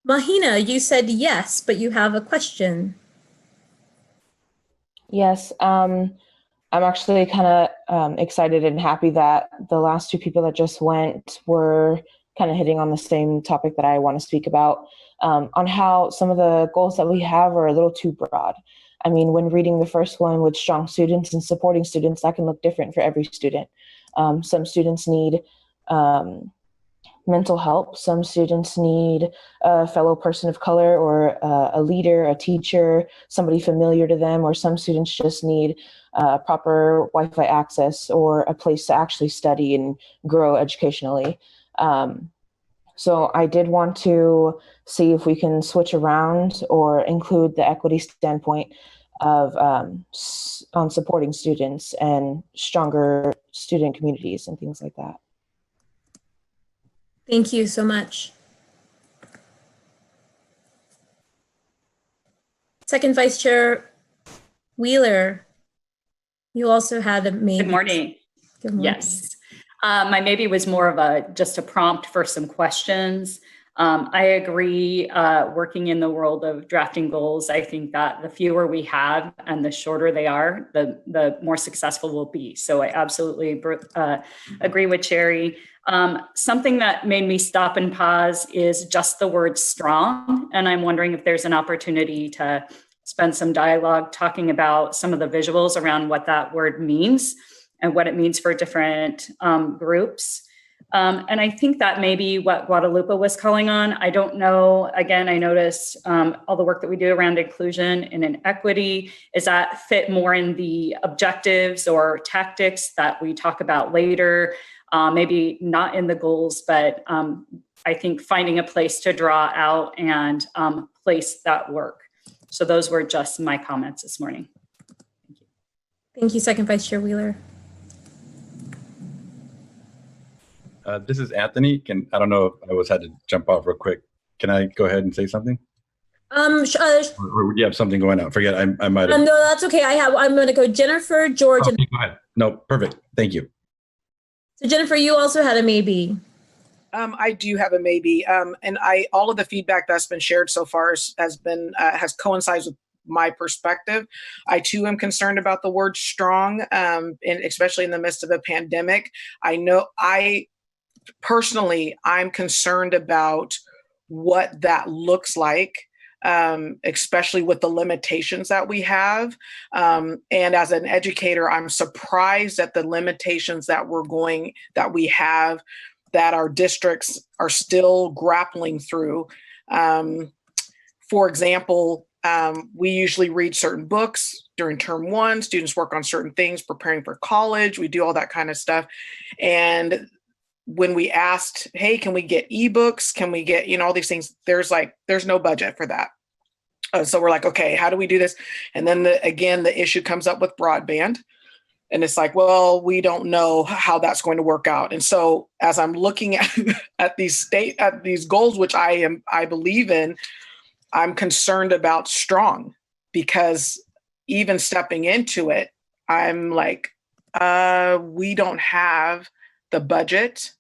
Mahina, you said yes, but you have a question. Yes, I'm actually kind of excited and happy that the last two people that just went were kind of hitting on the same topic that I want to speak about, on how some of the goals that we have are a little too broad. I mean, when reading the first one with strong students and supporting students, that can look different for every student. Some students need mental help. Some students need a fellow person of color or a leader, a teacher, somebody familiar to them, or some students just need proper Wi-Fi access or a place to actually study and grow educationally. So I did want to see if we can switch around or include the equity standpoint of on supporting students and stronger student communities and things like that. Thank you so much. Second Vice Chair Wheeler, you also had a maybe. Good morning. Good morning. Yes. My maybe was more of just a prompt for some questions. I agree, working in the world of drafting goals, I think that the fewer we have and the shorter they are, the more successful we'll be. So I absolutely agree with Cherry. Something that made me stop and pause is just the word strong. And I'm wondering if there's an opportunity to spend some dialogue talking about some of the visuals around what that word means and what it means for different groups. And I think that may be what Guadalupe was calling on. I don't know. Again, I noticed all the work that we do around inclusion and inequity, is that fit more in the objectives or tactics that we talk about later, maybe not in the goals, but I think finding a place to draw out and place that work. So those were just my comments this morning. Thank you. Thank you, Second Vice Chair Wheeler. This is Anthony. I don't know if I had to jump off real quick. Can I go ahead and say something? Or you have something going on? Forget, I might have. No, that's okay. I'm going to go Jennifer, George. Okay, go ahead. No, perfect. Thank you. So Jennifer, you also had a maybe. I do have a maybe, and all of the feedback that's been shared so far has coincided with my perspective. I too am concerned about the word strong, and especially in the midst of a pandemic. I know personally, I'm concerned about what that looks like, especially with the limitations that we have. And as an educator, I'm surprised at the limitations that we have, that our districts are still grappling through. For example, we usually read certain books during term one. Students work on certain things, preparing for college. We do all that kind of stuff. And when we asked, hey, can we get ebooks? Can we get, all these things? There's no budget for that. So we're like, okay, how do we do this? And then the issue comes up with broadband. And it's like, well, we don't know how that's going to work out. And so as I'm looking at these goals, which I believe in, I'm concerned about strong, because even stepping into it, I'm like, we don't have the budget,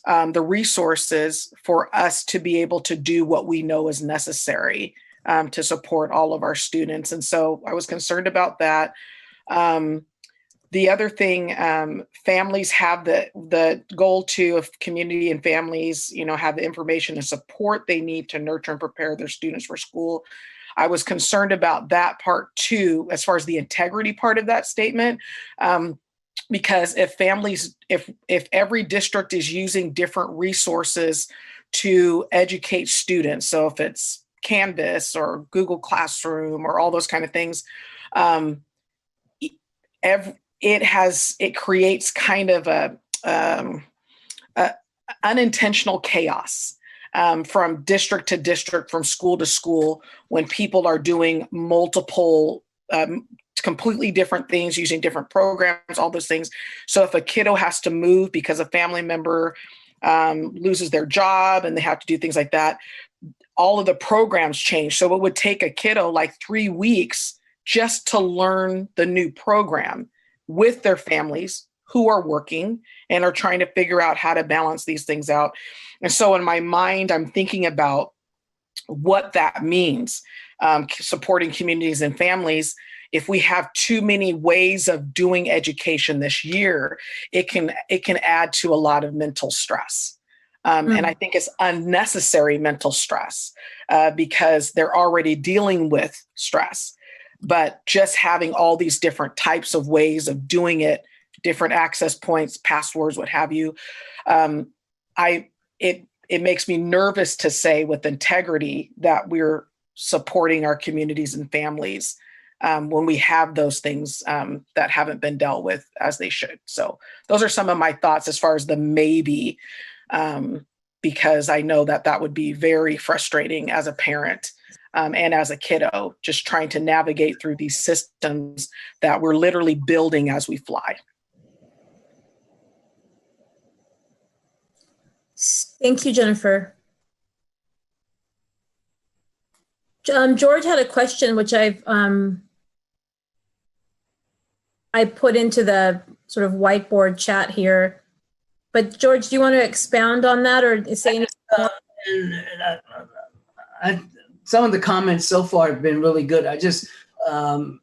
the resources for us to be able to do what we know is necessary to support all of our students. And so I was concerned about that. The other thing, families have the goal too of community and families, have the information and support they need to nurture and prepare their students for school. I was concerned about that part too, as far as the integrity part of that statement. Because if every district is using different resources to educate students, so if it's Canvas or Google Classroom or all those kind of things, it creates kind of a unintentional chaos from district to district, from school to school, when people are doing multiple completely different things, using different programs, all those things. So if a kiddo has to move because a family member loses their job and they have to do things like that, all of the programs change. So it would take a kiddo like 3 weeks just to learn the new program with their families who are working and are trying to figure out how to balance these things out. And so in my mind, I'm thinking about what that means, supporting communities and families. If we have too many ways of doing education this year, it can add to a lot of mental stress. And I think it's unnecessary mental stress because they're already dealing with stress. But just having all these different types of ways of doing it, different access points, passwords, what have you, it makes me nervous to say with integrity that we're supporting our communities and families when we have those things that haven't been dealt with as they should. So those are some of my thoughts as far as the maybe, because I know that would be very frustrating as a parent and as a kiddo, just trying to navigate through these systems that we're literally building as we fly. Thank you, Jennifer. George had a question, which I put into the sort of whiteboard chat here. But George, do you want to expound on that or say anything? Some of the comments so far have been really good. I just, on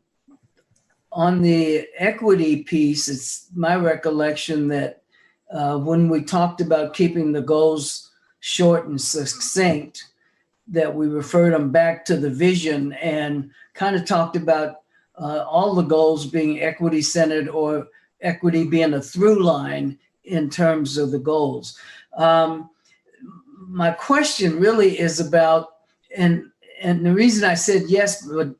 the equity piece, it's my recollection that when we talked about keeping the goals short and succinct, that we referred them back to the vision and kind of talked about all the goals being equity centered or equity being a through line in terms of the goals. My question really is about, and the reason I said yes, but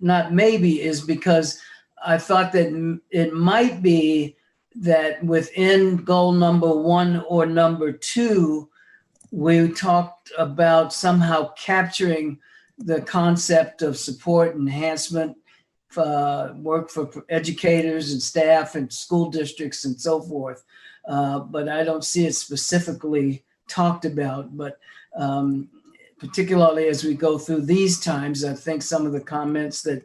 not maybe, is because I thought that it might be that within goal number 1 or number 2, we talked about somehow capturing the concept of support enhancement, work for educators and staff and school districts and so forth. But I don't see it specifically talked about. But particularly as we go through these times, I think some of the comments that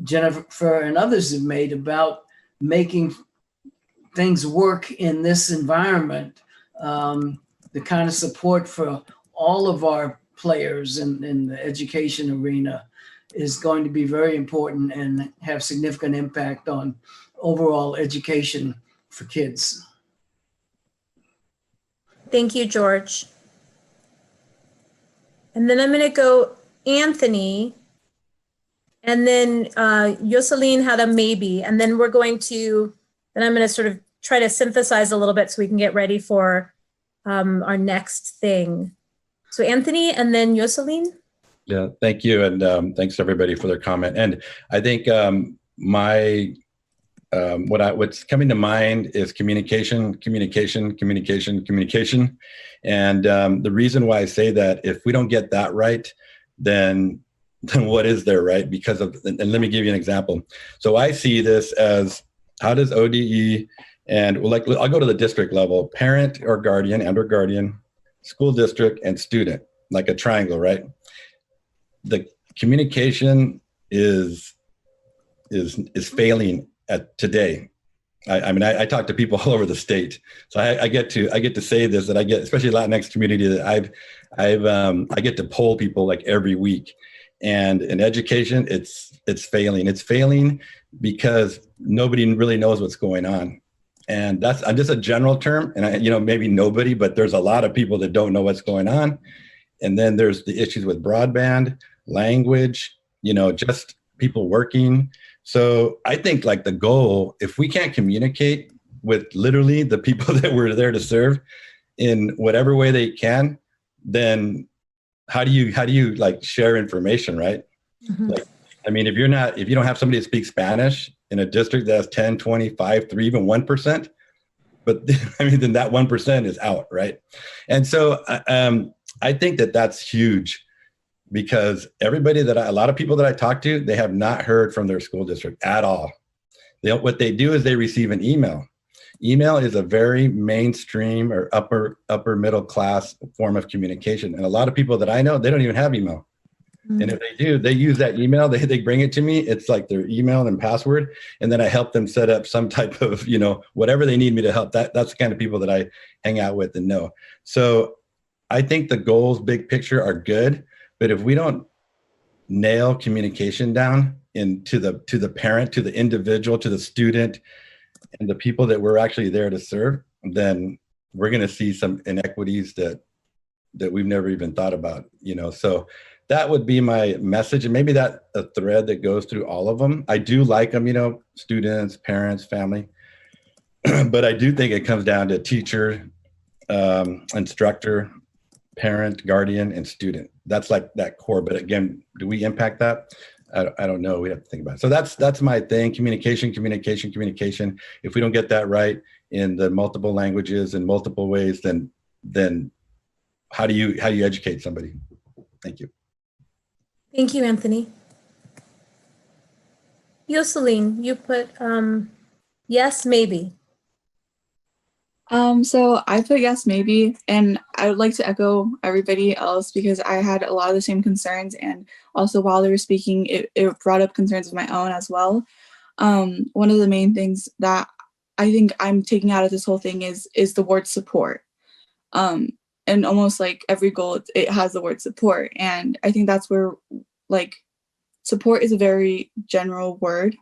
Jennifer and others have made about making things work in this environment, the kind of support for all of our players in the education arena is going to be very important and have significant impact on overall education for kids. Thank you, George. And then I'm going to go Anthony, and then Yoselin had a maybe, and then I'm going to sort of try to synthesize a little bit so we can get ready for our next thing. So Anthony, and then Yoselin. Yeah, thank you. And thanks to everybody for their comment. And I think what's coming to mind is communication. And the reason why I say that, if we don't get that right, then what is there, right? Because of, and let me give you an example. So I see this as, how does ODE, and I'll go to the district level, parent or guardian, school district, and student, like a triangle, right? The communication is failing today. I mean, I talk to people all over the state, so I get to say this, that I get, especially Latinx community, that I get to poll people like every week, And in education, it's failing. It's failing because nobody really knows what's going on. And that's just a general term. And maybe nobody, but there's a lot of people that don't know what's going on. And then there's the issues with broadband, language, just people working. So I think like the goal, if we can't communicate with literally the people that we're there to serve in whatever way they can, then how do you like share information, right? Mm-hmm. Like, I mean, if you don't have somebody that speaks Spanish in a district that has 10, 25, 3, even 1%, but I mean, then that 1% is out, right? And so I think that that's huge, because a lot of people that I talk to, they have not heard from their school district at all. What they do is they receive an email. Email is a very mainstream or upper middle class form of communication. And a lot of people that I know, they don't even have email. Mm-hmm. And if they do, they use that email, they bring it to me. It's like their email and password. And then I help them set up some type of, whatever they need me to help. That's the kind of people that I hang out with and know. So I think the goals, big picture, are good. But if we don't nail communication down to the parent, to the individual, to the student, and the people that we're actually there to serve, then we're going to see some inequities that we've never even thought about, So that would be my message. And maybe that a thread that goes through all of them. I do like them, students, parents, family. But I do think it comes down to teacher, instructor, parent, guardian, and student. That's like that core. But again, do we impact that? I don't know. We have to think about it. So that's my thing. Communication. If we don't get that right in the multiple languages and multiple ways, then how do you educate somebody? Thank you. Thank you, Anthony. Yoselin, you put yes, maybe. So I put yes, maybe, and I would like to echo everybody else because I had a lot of the same concerns, and also while they were speaking, it brought up concerns of my own as well. One of the main things that I think I'm taking out of this whole thing is the word support. And almost like every goal, it has the word support, and I think that's where like support is a very generic word,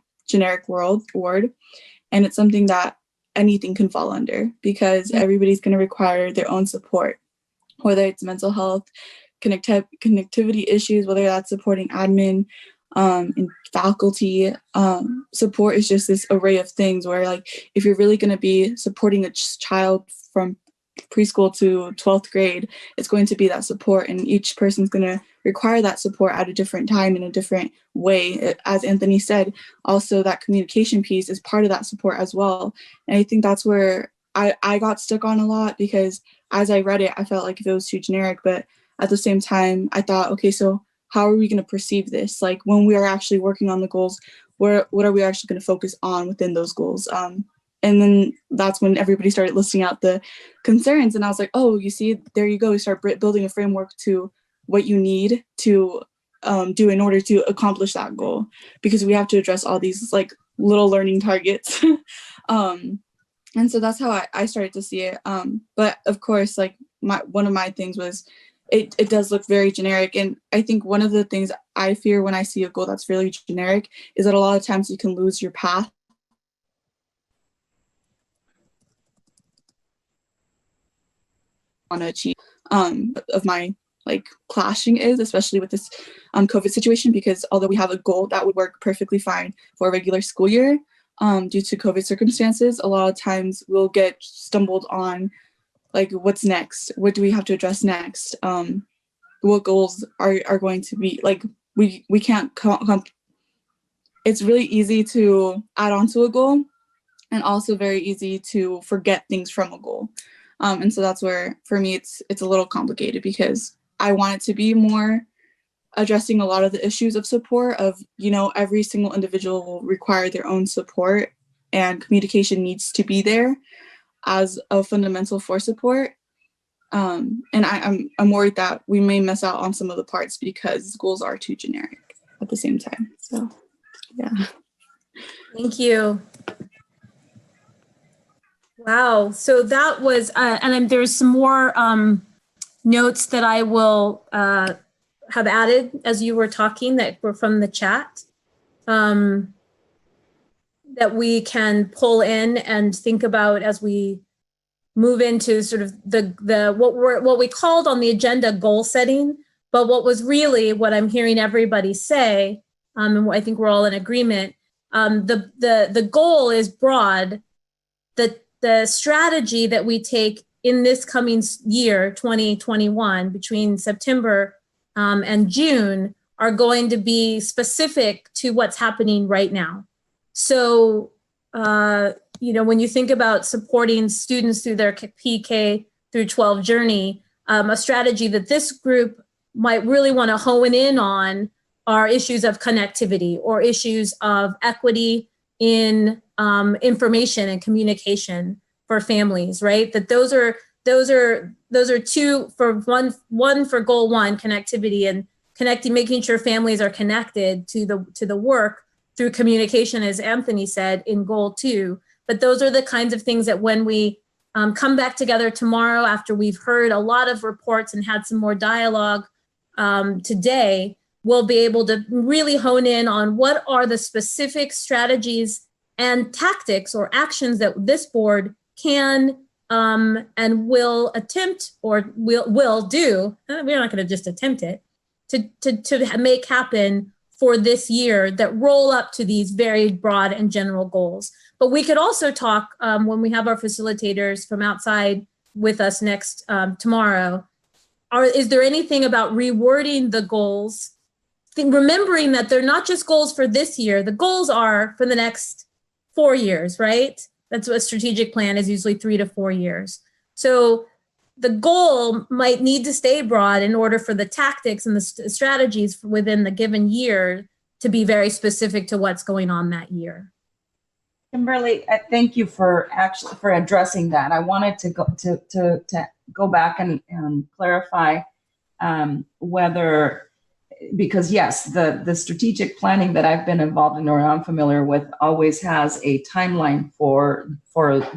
and it's something that anything can fall under because everybody's going to require their own support, whether it's mental health, connectivity issues, whether that's supporting admin, and faculty. Support is just this array of things where, like, if you're really going to be supporting a child from preschool to 12th grade, it's going to be that support, and each person's going to require that support at a different time in a different way. As Anthony said, also that communication piece is part of that support as well. And I think that's where I got stuck on a lot, because as I read it, I felt like it was too generic, but at the same time, I thought, okay, so how are we going to perceive this? Like, when we are actually working on the goals, what are we actually going to focus on within those goals? And then that's when everybody started listing out the concerns. And I was like, oh, you see, there you go. You start building a framework to what you need to do in order to accomplish that goal, because we have to address all these like little learning targets. And so that's how I started to see it. But of course, like one of my things was it does look very generic. And I think one of the things I fear when I see a goal that's really generic is that a lot of times you can lose your path. Want to achieve of my like clashing is, especially with this COVID situation, because although we have a goal that would work perfectly fine for a regular school year, due to COVID circumstances, a lot of times we'll get stumbled on like what's next, what do we have to address next, what goals are going to be like. We can't it's really easy to add on to a goal, and also very easy to forget things from a goal. And so that's where, for me, it's a little complicated, because I want it to be more addressing a lot of the issues of support of, every single individual will require their own support, and communication needs to be there as a fundamental for support. And I'm worried that we may miss out on some of the parts because goals are too generic at the same time. So, yeah. Thank you. Wow. So that was, and then there's some more notes that I will have added as you were talking that were from the chat, that we can pull in and think about as we move into sort of what we called on the agenda goal setting, but what was really what I'm hearing everybody say, and I think we're all in agreement. The goal is broad. The strategy that we take in this coming year, 2021, between September and June, are going to be specific to what's happening right now. So, when you think about supporting students through their PK through 12 journey, a strategy that this group might really want to hone in on are issues of connectivity or issues of equity in information and communication for families, right? That those are two for one for goal one, connectivity, and connecting, making sure families are connected to the work through communication, as Anthony said, in goal 2. But those are the kinds of things that when we come back together tomorrow, after we've heard a lot of reports and had some more dialogue today, we'll be able to really hone in on what are the specific strategies and tactics or actions that this board can and will attempt or will do. We're not going to just attempt it to make happen for this year that roll up to these very broad and general goals. But we could also talk when we have our facilitators from outside with us next tomorrow. Is there anything about rewording the goals, remembering that they're not just goals for this year, the goals are for the next 4 years, right? That's what a strategic plan is, usually 3 to 4 years. So the goal might need to stay broad in order for the tactics and the strategies within the given year to be very specific to what's going on that year. Kimberly, thank you for addressing that. I wanted to go back and clarify whether, because yes, the strategic planning that I've been involved in or I'm familiar with always has a timeline for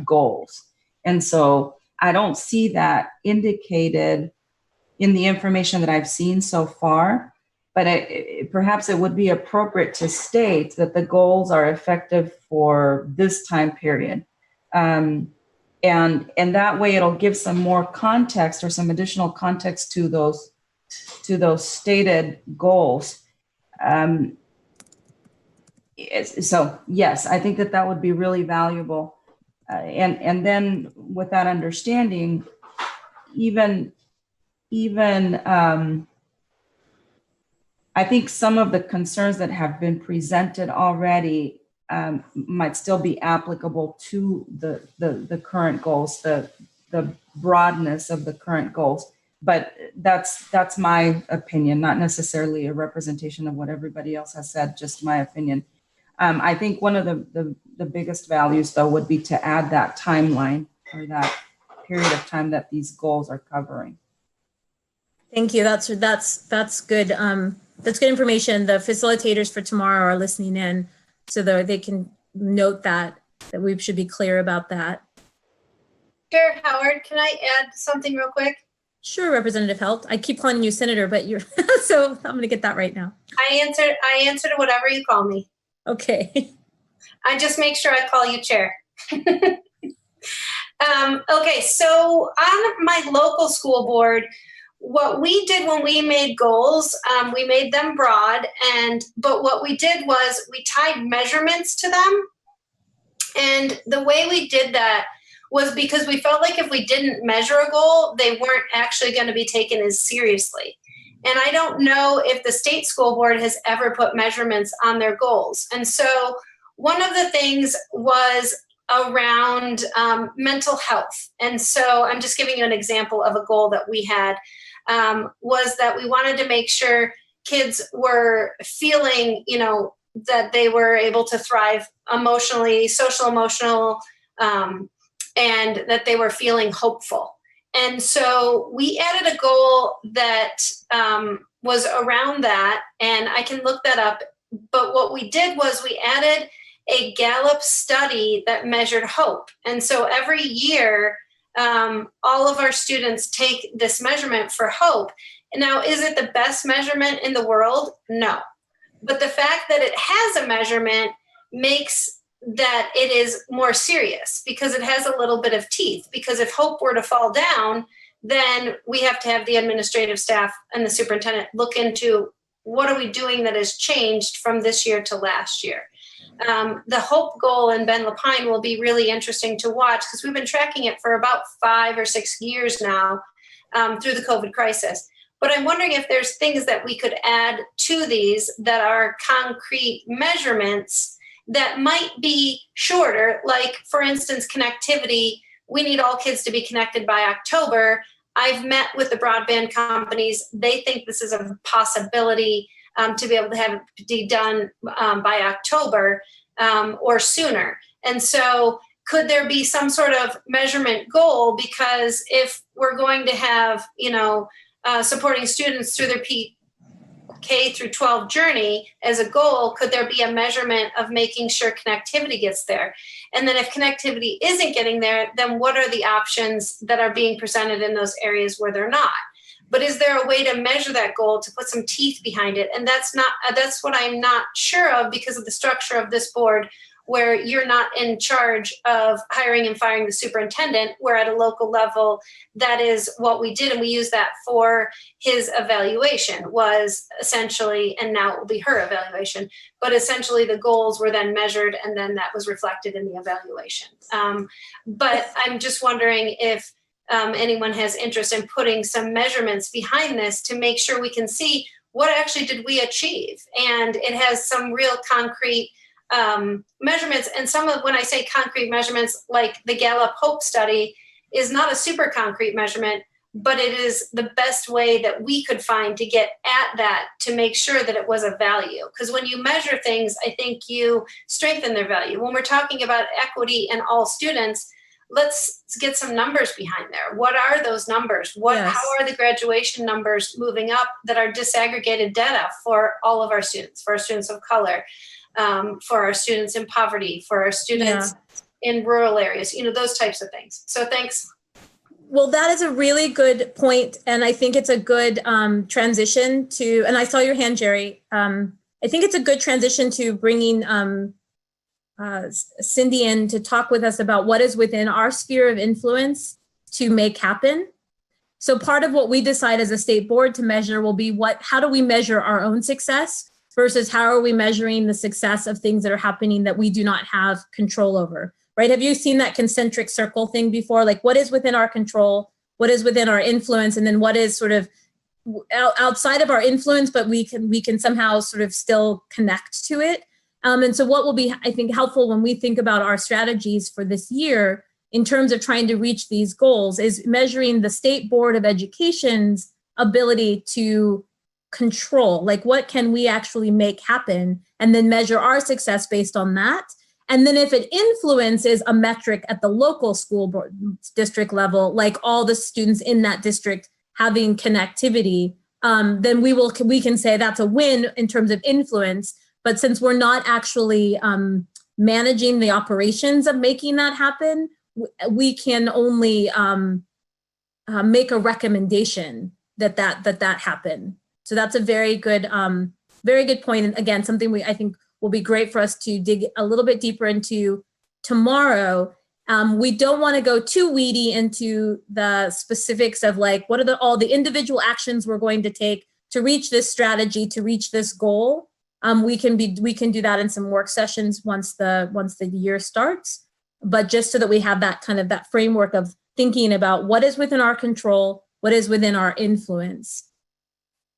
goals. And so I don't see that indicated in the information that I've seen so far, but perhaps it would be appropriate to state that the goals are effective for this time period. And that way it'll give some more context or some additional context to those stated goals. So yes, I think that would be really valuable. And then with that understanding, even I think some of the concerns that have been presented already might still be applicable to the current goals, the broadness of the current goals. But that's my opinion, not necessarily a representation of what everybody else has said, just my opinion. I think one of the biggest values, though, would be to add that timeline or that period of time that these goals are covering. Thank you. That's good. That's good information. The facilitators for tomorrow are listening in, so that they can note that we should be clear about that. Chair Howard, can I add something real quick? Sure, Representative Helt. I keep calling you Senator, but you're so I'm going to get that right now. I answer to whatever you call me. Okay. I just make sure I call you Chair. Okay, so on my local school board, what we did when we made goals, we made them broad, but what we did was we tied measurements to them. And the way we did that was because we felt like if we didn't measure a goal, they weren't actually going to be taken as seriously. And I don't know if the state school board has ever put measurements on their goals. And so one of the things was around mental health. And so I'm just giving you an example of a goal that we had, was that we wanted to make sure kids were feeling, that they were able to thrive emotionally, social, emotional, and that they were feeling hopeful. And so we added a goal that was around that, and I can look that up. But what we did was we added a Gallup study that measured hope. And so every year, all of our students take this measurement for hope. Now, is it the best measurement in the world? No. But the fact that it has a measurement makes that it is more serious because it has a little bit of teeth. Because if hope were to fall down, then we have to have the administrative staff and the superintendent look into what are we doing that has changed from this year to last year. The hope goal in Ben Lapine will be really interesting to watch because we've been tracking it for about 5 or 6 years now through the COVID crisis. But I'm wondering if there's things that we could add to these that are concrete measurements that might be shorter, like, for instance, connectivity. We need all kids to be connected by October. I've met with the broadband companies. They think this is a possibility to be able to have it be done by October or sooner. And so could there be some sort of measurement goal? Because if we're going to have, supporting students through their K through 12 journey as a goal, could there be a measurement of making sure connectivity gets there? And then if connectivity isn't getting there, then what are the options that are being presented in those areas where they're not? But is there a way to measure that goal, to put some teeth behind it? And that's what I'm not sure of because of the structure of this board, where you're not in charge of hiring and firing the superintendent. We're at a local level. That is what we did. And we used that for his evaluation was essentially, and now it will be her evaluation, but essentially the goals were then measured and then that was reflected in the evaluation. But I'm just wondering if anyone has interest in putting some measurements behind this to make sure we can see what actually did we achieve. And it has some real concrete measurements. And some of, when I say concrete measurements, like the Gallup Hope study is not a super concrete measurement, but it is the best way that we could find to get at that, to make sure that it was a value. Because when you measure things, I think you strengthen their value. When we're talking about equity in all students, let's get some numbers behind there. What are those numbers? Yes. How are the graduation numbers moving up that are disaggregated data for all of our students, for our students of color, for our students in poverty, for our students in rural areas, those types of things. So thanks. Well, that is a really good point, and I think it's a good transition to, and I saw your hand, Jerry. I think it's a good transition to bringing Cindy in to talk with us about what is within our sphere of influence to make happen. So part of what we decide as a state board to measure will be how do we measure our own success versus how are we measuring the success of things that are happening that we do not have control over, right? Have you seen that concentric circle thing before? Like, what is within our control, what is within our influence, and then what is sort of outside of our influence, but we can somehow sort of still connect to it. And so what will be, I think, helpful when we think about our strategies for this year in terms of trying to reach these goals is measuring the State Board of Education's ability to control, like what can we actually make happen, and then measure our success based on that. And then if it influences a metric at the local school board district level, like all the students in that district having connectivity, then we can say that's a win in terms of influence. But since we're not actually managing the operations of making that happen, we can only make a recommendation that happen. So that's a very good point. And again, something I think will be great for us to dig a little bit deeper into tomorrow. We don't want to go too weedy into the specifics of like, what are all the individual actions we're going to take to reach this strategy, to reach this goal. We can do that in some work sessions once the year starts, but just so that we have that kind of that framework of thinking about what is within our control, what is within our influence.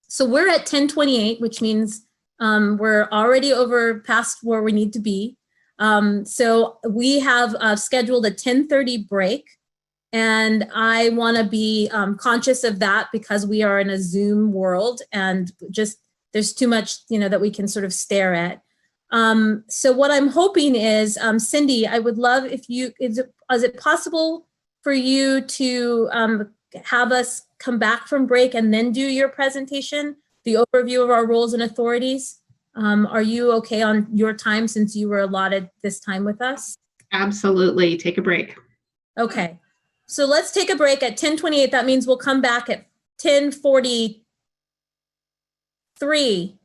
So we're at 10:28, which means we're already over past where we need to be. So we have scheduled a 10:30 break, and I want to be conscious of that because we are in a Zoom world and just there's too much, that we can sort of stare at. So what I'm hoping is, Cindy, I would love if is it possible for you to have us come back from break and then do your presentation, the overview of our roles and authorities? Are you okay on your time since you were allotted this time with us? Absolutely. Take a break. Okay. So let's take a break at 10:28. That means we'll come back at 10:42. 10:43.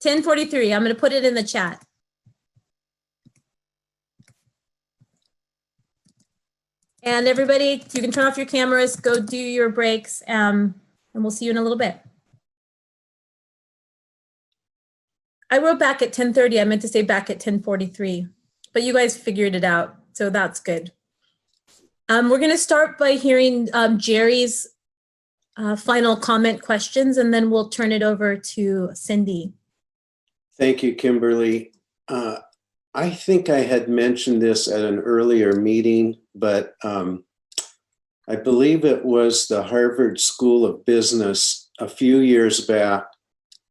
10:43. I'm going to put it in the chat. And everybody, you can turn off your cameras, go do your breaks, and we'll see you in a little bit. I wrote back at 10:30. I meant to say back at 10:43, but you guys figured it out, so that's good. We're going to start by hearing Jerry's final comment questions, and then we'll turn it over to Cindy. Thank you, Kimberly. I think I had mentioned this at an earlier meeting, but I believe it was the Harvard School of Business a few years back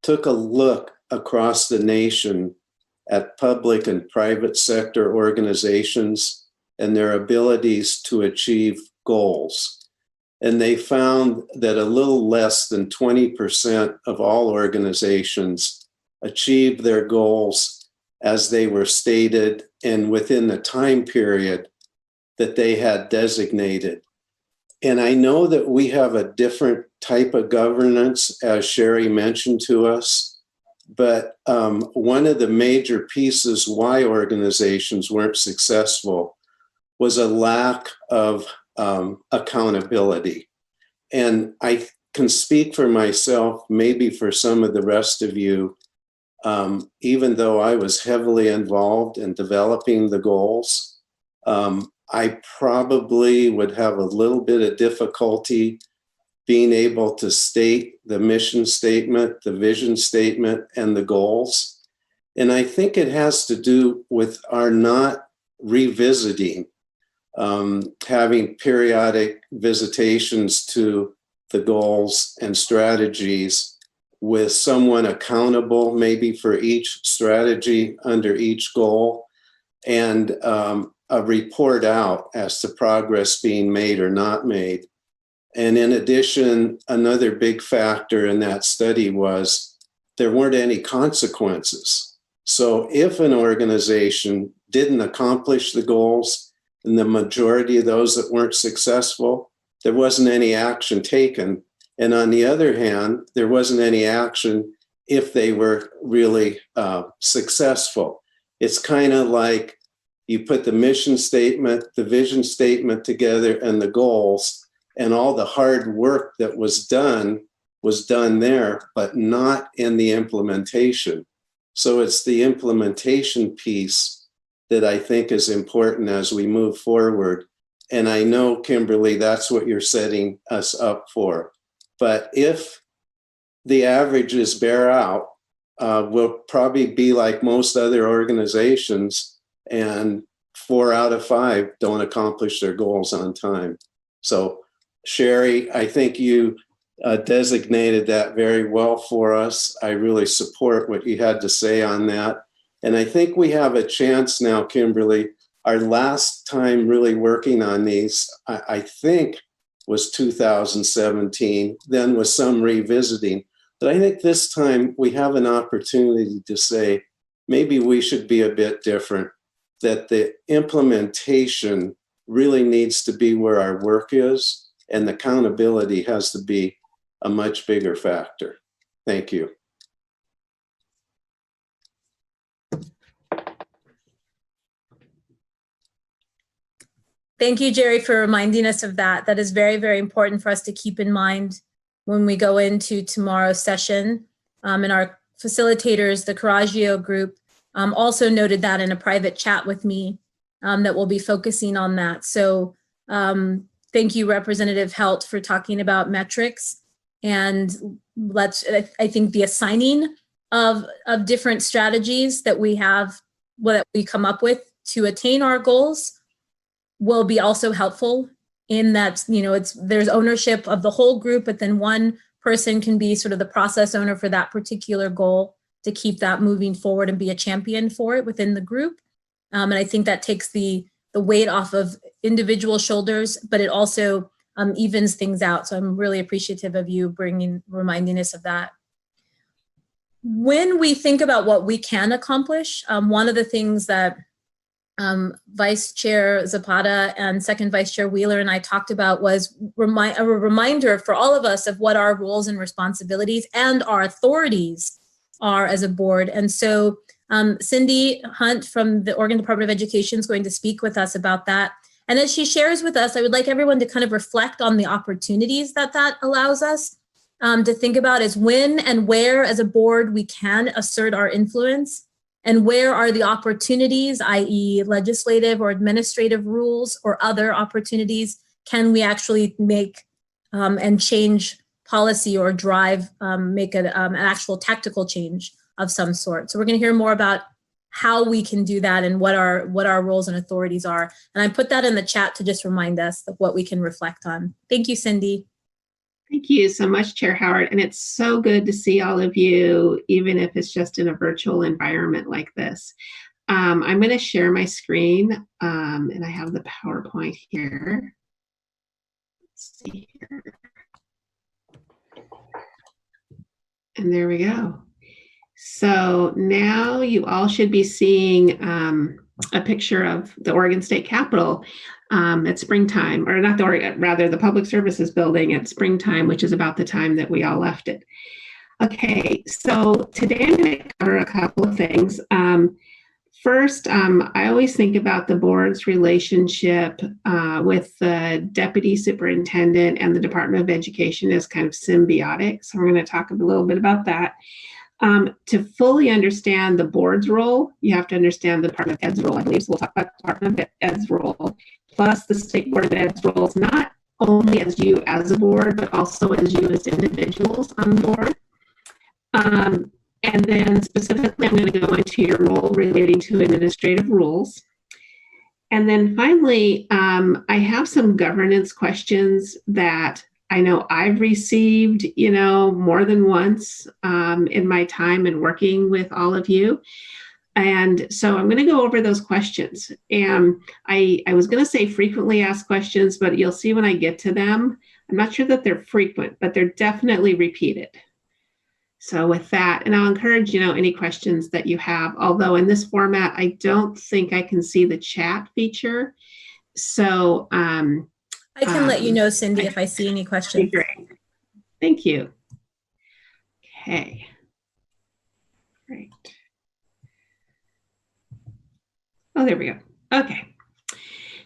took a look across the nation at public and private sector organizations and their abilities to achieve goals. And they found that a little less than 20% of all organizations achieved their goals as they were stated and within the time period that they had designated. And I know that we have a different type of governance, as Sherry mentioned to us, but one of the major pieces why organizations weren't successful was a lack of accountability. And I can speak for myself, maybe for some of the rest of you, even though I was heavily involved in developing the goals, I probably would have a little bit of difficulty being able to state the mission statement, the vision statement, and the goals. And I think it has to do with our not revisiting, having periodic visitations to the goals and strategies with someone accountable maybe for each strategy under each goal, and a report out as to progress being made or not made. And in addition, another big factor in that study was there weren't any consequences. So if an organization didn't accomplish the goals, and the majority of those that weren't successful, there wasn't any action taken. And on the other hand, there wasn't any action if they were really successful. It's kind of like you put the mission statement, the vision statement together, and the goals, and all the hard work that was done there, but not in the implementation. So it's the implementation piece that I think is important as we move forward. And I know, Kimberly, that's what you're setting us up for. But if the averages bear out, we'll probably be like most other organizations, and 4 out of 5 don't accomplish their goals on time. So Sherry, I think you designated that very well for us. I really support what you had to say on that. And I think we have a chance now, Kimberly. Our last time really working on these, I think, was 2017, then with some revisiting. But I think this time we have an opportunity to say, maybe we should be a bit different, that the implementation really needs to be where our work is, and the accountability has to be a much bigger factor. Thank you. Thank you, Jerry, for reminding us of that. That is very, very important for us to keep in mind when we go into tomorrow's session. And our facilitators, the Coraggio group, also noted that in a private chat with me, that we'll be focusing on that. So thank you, Representative Helt, for talking about metrics. And I think the assigning of different strategies that we have, that we come up with to attain our goals will be also helpful in that, there's ownership of the whole group, but then one person can be sort of the process owner for that particular goal to keep that moving forward and be a champion for it within the group. And I think that takes the weight off of individual shoulders, but it also evens things out. So I'm really appreciative of you reminding us of that. When we think about what we can accomplish, one of the things that Vice Chair Zapata and Second Vice Chair Wheeler and I talked about was a reminder for all of us of what our roles and responsibilities and our authorities are as a board. And so Cindy Hunt from the Oregon Department of Education is going to speak with us about that. And as she shares with us, I would like everyone to kind of reflect on the opportunities that allows us to think about as when and where as a board we can assert our influence. And where are the opportunities, i.e. legislative or administrative rules or other opportunities, can we actually make and change policy or drive, make an actual tactical change of some sort. So we're gonna hear more about how we can do that and what our roles and authorities are. And I put that in the chat to just remind us of what we can reflect on. Thank you, Cindy. Thank you so much, Chair Howard. And it's so good to see all of you, even if it's just in a virtual environment like this. I'm going to share my screen, and I have the PowerPoint here. Let's see here. And there we go. So now you all should be seeing a picture of the Oregon State Capitol at springtime, or not the Oregon, rather the Public Services Building at springtime, which is about the time that we all left it. Okay, so today I'm going to cover a couple of things. First, I always think about the board's relationship with the deputy superintendent and the Department of Education as kind of symbiotic. So we're going to talk a little bit about that. To fully understand the board's role, you have to understand the Department of Ed's role, I believe. So we'll talk about the Department of Ed's role, plus the State Board of Ed's roles, not only as you as a board, but also as you as individuals on the board. And then specifically, I'm going to go into your role relating to administrative rules. And then finally, I have some governance questions that I know I've received, more than once in my time and working with all of you. And so I'm going to go over those questions. And I was going to say frequently asked questions, but you'll see when I get to them, I'm not sure that they're frequent, but they're definitely repeated. So with that, and I'll encourage, any questions that you have, although in this format, I don't think I can see the chat feature. So I can let you know, Cindy, if I see any questions. Great. Thank you. Okay. Great. Oh, there we go. Okay.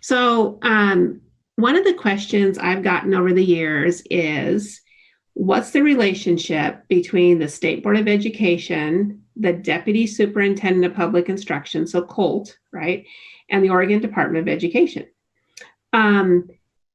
So one of the questions I've gotten over the years is, what's the relationship between the State Board of Education, the Deputy Superintendent of Public Instruction, so Colt, right, and the Oregon Department of Education?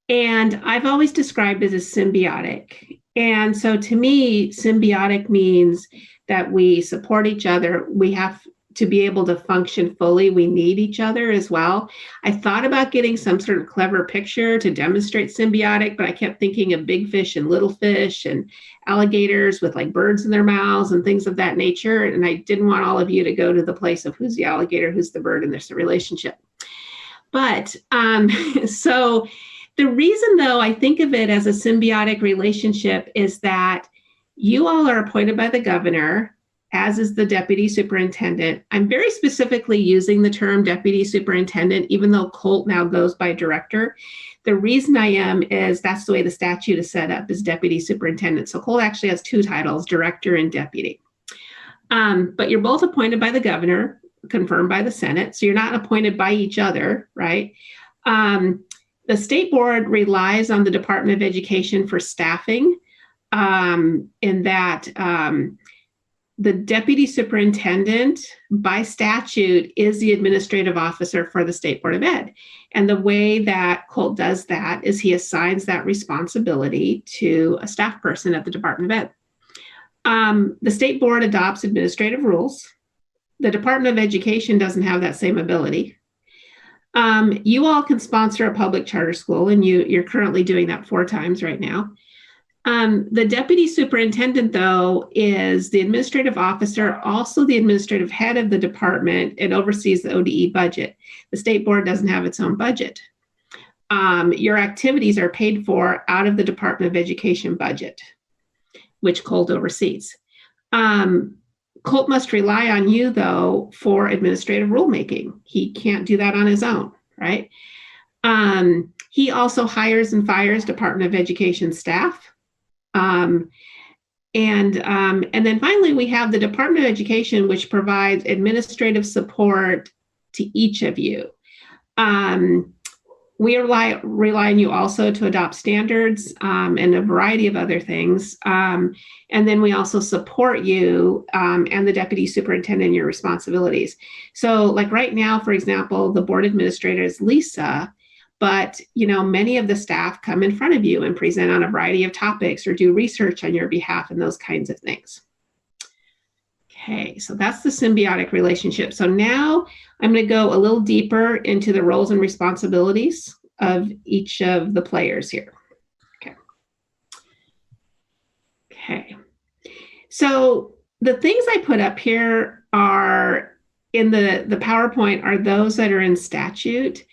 And I've always described it as symbiotic. And so to me, symbiotic means that we support each other. We have to be able to function fully. We need each other as well. I thought about getting some sort of clever picture to demonstrate symbiotic, but I kept thinking of big fish and little fish and alligators with like birds in their mouths and things of that nature. And I didn't want all of you to go to the place of who's the alligator, who's the bird, and there's a relationship. But so the reason, though, I think of it as a symbiotic relationship is that you all are appointed by the governor, as is the deputy superintendent. I'm very specifically using the term deputy superintendent, even though Colt now goes by director. The reason I am is that's the way the statute is set up, is deputy superintendent. So Colt actually has two titles, director and deputy. But you're both appointed by the governor, confirmed by the Senate. So you're not appointed by each other, right? The state board relies on the Department of Education for staffing, in that the deputy superintendent by statute is the administrative officer for the State Board of Ed. And the way that Colt does that is he assigns that responsibility to a staff person at the Department of Ed. The state board adopts administrative rules. The Department of Education doesn't have that same ability. You all can sponsor a public charter school, and you're currently doing that 4 times right now. The deputy superintendent, though, is the administrative officer, also the administrative head of the department, and oversees the ODE budget. The state board doesn't have its own budget. Your activities are paid for out of the Department of Education budget, which Colt oversees. Colt must rely on you, though, for administrative rulemaking. He can't do that on his own, right? He also hires and fires Department of Education staff. And then finally, we have the Department of Education, which provides administrative support to each of you. We rely on you also to adopt standards and a variety of other things. And then we also support you and the deputy superintendent in your responsibilities. So like right now, for example, the board administrator is Lisa, but many of the staff come in front of you and present on a variety of topics or do research on your behalf and those kinds of things. Okay, so that's the symbiotic relationship. So now I'm going to go a little deeper into the roles and responsibilities of each of the players here. Okay. So the things I put up here are in the PowerPoint are those that are in statute.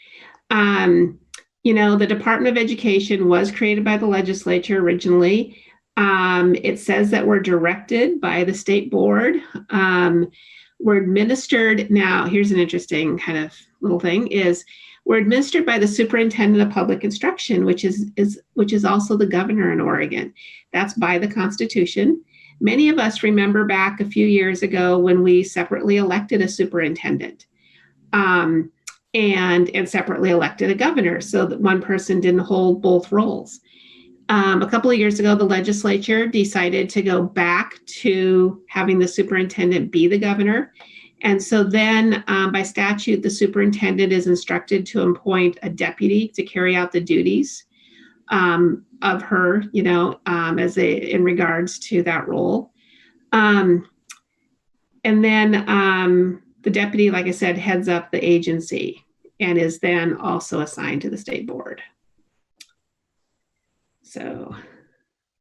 The Department of Education was created by the legislature originally. It says that we're directed by the state board. We're administered, now here's an interesting kind of little thing, is we're administered by the Superintendent of Public Instruction, which is also the governor in Oregon. That's by the Constitution. Many of us remember back a few years ago when we separately elected a superintendent and separately elected a governor so that one person didn't hold both roles. A couple of years ago, the legislature decided to go back to having the superintendent be the governor. And so then by statute, the superintendent is instructed to appoint a deputy to carry out the duties of her, in regards to that role. And then the deputy, like I said, heads up the agency and is then also assigned to the state board. So,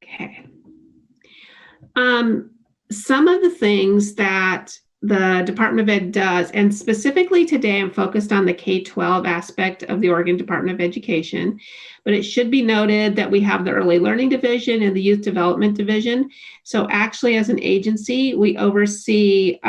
okay. Some of the things that the Department of Ed does, and specifically today I'm focused on the K-12 aspect of the Oregon Department of Education, but it should be noted that we have the Early Learning Division and the Youth Development Division. So actually as an agency, we oversee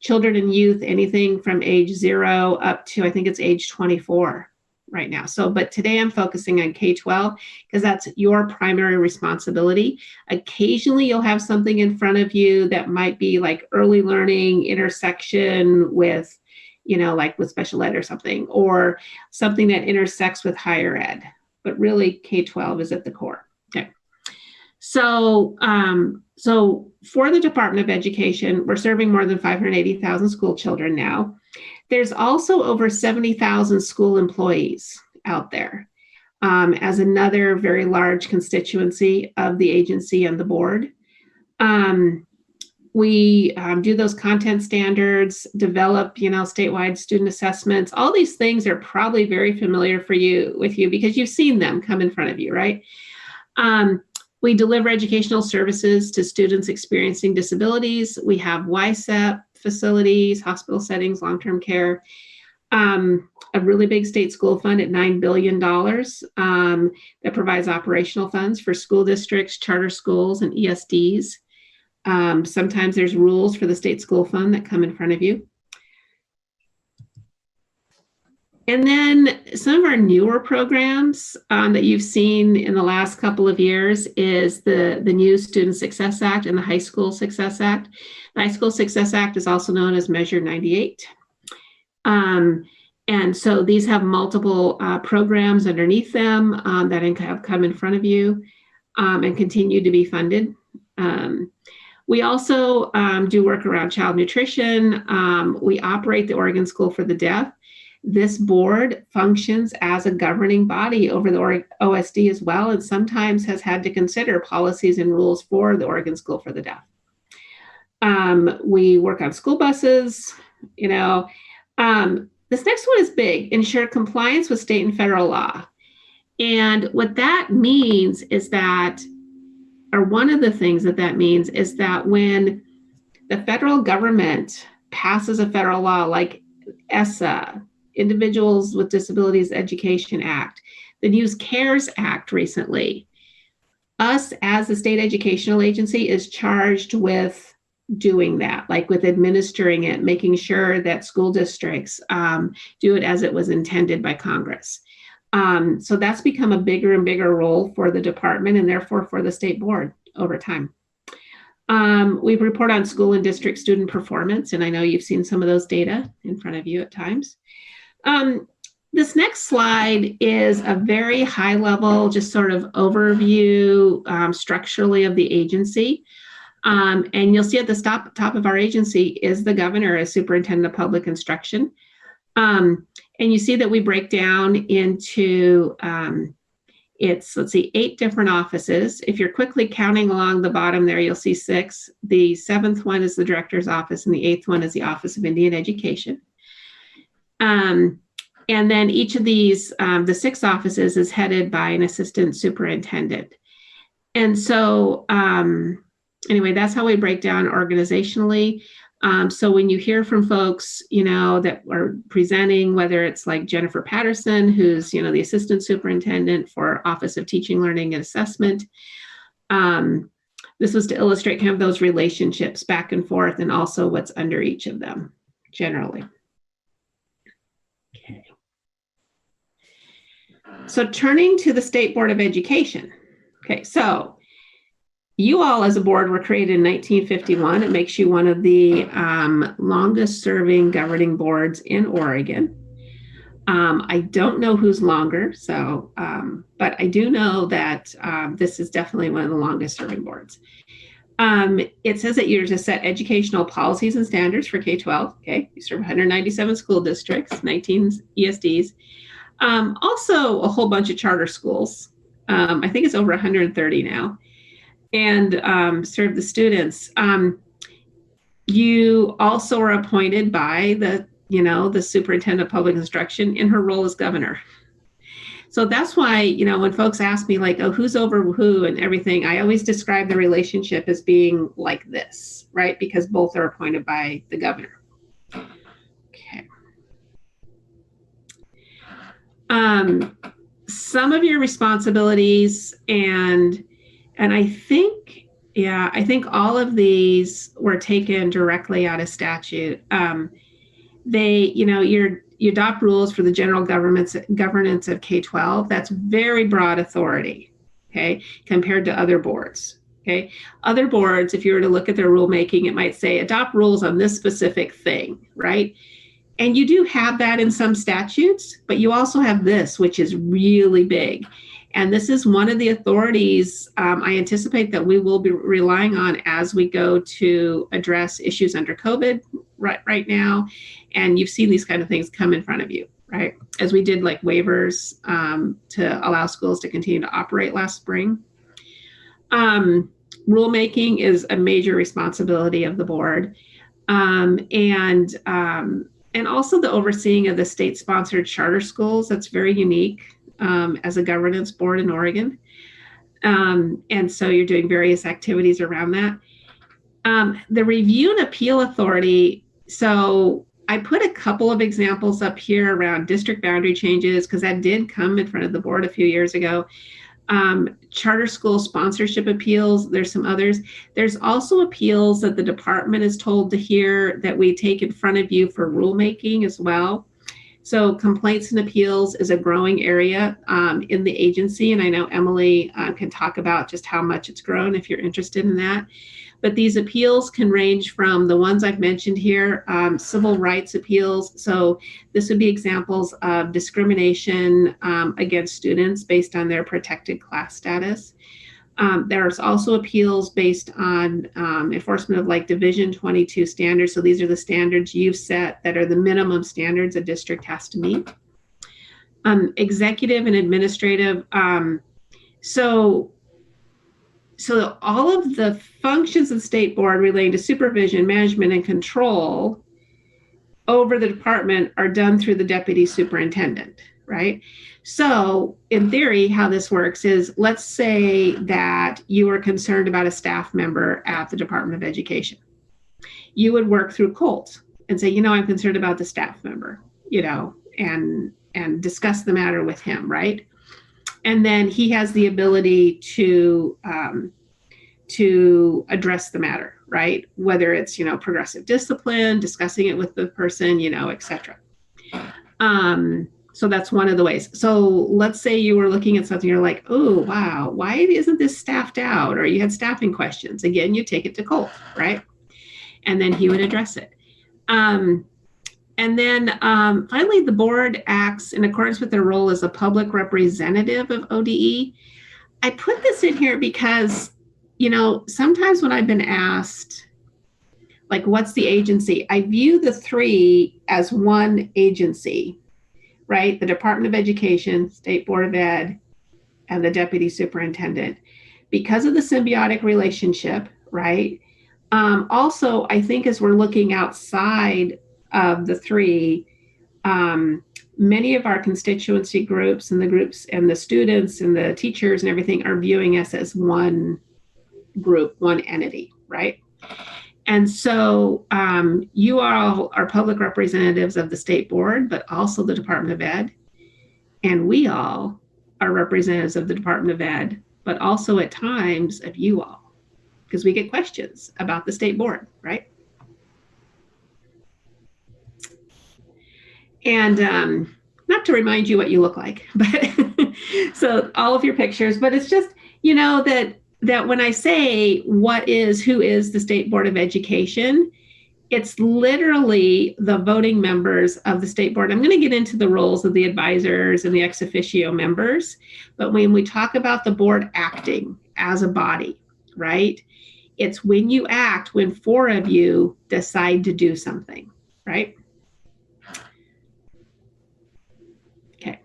children and youth, anything from age 0 up to, I think it's age 24. Right now. But today I'm focusing on K-12 because that's your primary responsibility. Occasionally you'll have something in front of you that might be like early learning intersection with, like with special ed or something that intersects with higher ed, but really K-12 is at the core. Okay. So for the Department of Education, we're serving more than 580,000 school children now. There's also over 70,000 school employees out there as another very large constituency of the agency and the board. We do those content standards, develop, statewide student assessments. All these things are probably very familiar with you because you've seen them come in front of you, right? We deliver educational services to students experiencing disabilities. We have YSEP facilities, hospital settings, long-term care, a really big state school fund at $9 billion that provides operational funds for school districts, charter schools, and ESDs. Sometimes there's rules for the state school fund that come in front of you. And then some of our newer programs that you've seen in the last couple of years is the new Student Success Act and the High School Success Act. The High School Success Act is also known as Measure 98. And so these have multiple programs underneath them that have come in front of you and continue to be funded. We also do work around child nutrition. We operate the Oregon School for the Deaf. This board functions as a governing body over the OSD as well, and sometimes has had to consider policies and rules for the Oregon School for the Deaf. We work on school buses, this next one is big, ensure compliance with state and federal law. And what that means is that, or one of the things that means is that when the federal government passes a federal law like ESSA, Individuals with Disabilities Education Act, the new CARES Act recently, us as the state educational agency is charged with doing that, like with administering it, making sure that school districts do it as it was intended by Congress. So that's become a bigger and bigger role for the department and therefore for the state board over time. We report on school and district student performance, and I know you've seen some of those data in front of you at times. This next slide is a very high level, just sort of overview structurally of the agency. And you'll see at the top of our agency is the governor as superintendent of public instruction. And you see that we break down into, let's see, 8 different offices. If you're quickly counting along the bottom there, you'll see 6. The 7th one is the director's office, and the 8th one is the Office of Indian Education. And then each of these, the 6 offices is headed by an assistant superintendent. And so anyway, that's how we break down organizationally. So when you hear from folks, that are presenting, whether it's like Jennifer Patterson, who's, the assistant superintendent for Office of Teaching, Learning, and Assessment, this was to illustrate kind of those relationships back and forth and also what's under each of them generally. Okay. So turning to the State Board of Education. Okay, so you all as a board were created in 1951. It makes you one of the longest serving governing boards in Oregon. I don't know who's longer, so, but I do know that this is definitely one of the longest serving boards. It says that you're to set educational policies and standards for K-12. Okay, you serve 197 school districts, 19 ESDs. Also a whole bunch of charter schools. I think it's over 130 now, and serve the students. You also are appointed by the superintendent of public instruction in her role as governor. So that's why, when folks ask me like, oh, who's over who and everything, I always describe the relationship as being like this, right? Because both are appointed by the governor. Okay. Some of your responsibilities and I think all of these were taken directly out of statute. You adopt rules for the general governance of K-12. That's very broad authority, okay, compared to other boards. Okay, other boards, if you were to look at their rulemaking, it might say adopt rules on this specific thing, right? And you do have that in some statutes, but you also have this, which is really big. And this is one of the authorities I anticipate that we will be relying on as we go to address issues under COVID right now. And you've seen these kind of things come in front of you, right? As we did like waivers to allow schools to continue to operate last spring. Rulemaking is a major responsibility of the board. And also the overseeing of the state-sponsored charter schools. That's very unique as a governance board in Oregon. And so you're doing various activities around that. The review and appeal authority. So I put a couple of examples up here around district boundary changes, because that did come in front of the board a few years ago. Charter school sponsorship appeals, there's some others. There's also appeals that the department is told to hear that we take in front of you for rulemaking as well. So complaints and appeals is a growing area in the agency. And I know Emily can talk about just how much it's grown if you're interested in that. But these appeals can range from the ones I've mentioned here, civil rights appeals. So this would be examples of discrimination against students based on their protected class status. There's also appeals based on enforcement of like Division 22 standards. So these are the standards you've set that are the minimum standards a district has to meet. Executive and administrative. So all of the functions of the state board relating to supervision, management, and control over the department are done through the deputy superintendent, right? So in theory, how this works is, let's say that you are concerned about a staff member at the Department of Education. You would work through Colt and say, I'm concerned about the staff member, and discuss the matter with him, right? And then he has the ability to address the matter, right? Whether it's, progressive discipline, discussing it with the person, et cetera. So that's one of the ways. So let's say you were looking at something, you're like, oh, wow, why isn't this staffed out? Or you had staffing questions. Again, you take it to Colt, right? And then he would address it. And then finally, the board acts in accordance with their role as a public representative of ODE. I put this in here because, sometimes when I've been asked, like, what's the agency? I view the three as one agency, right? The Department of Education, State Board of Ed, and the Deputy Superintendent, because of the symbiotic relationship, right? Also, I think as we're looking outside of the three, many of our constituency groups and the students and the teachers and everything are viewing us as one group, one entity, right? And so you all are public representatives of the state board, but also the Department of Ed. And we all are representatives of the Department of Ed, but also at times of you all, because we get questions about the state board, right? And not to remind you what you look like, but so all of your pictures, but it's just, that when I say who is the State Board of Education, it's literally the voting members of the state board. I'm going to get into the roles of the advisors and the ex officio members, but when we talk about the board acting as a body, right? It's when you act, when four of you decide to do something, right? Okay.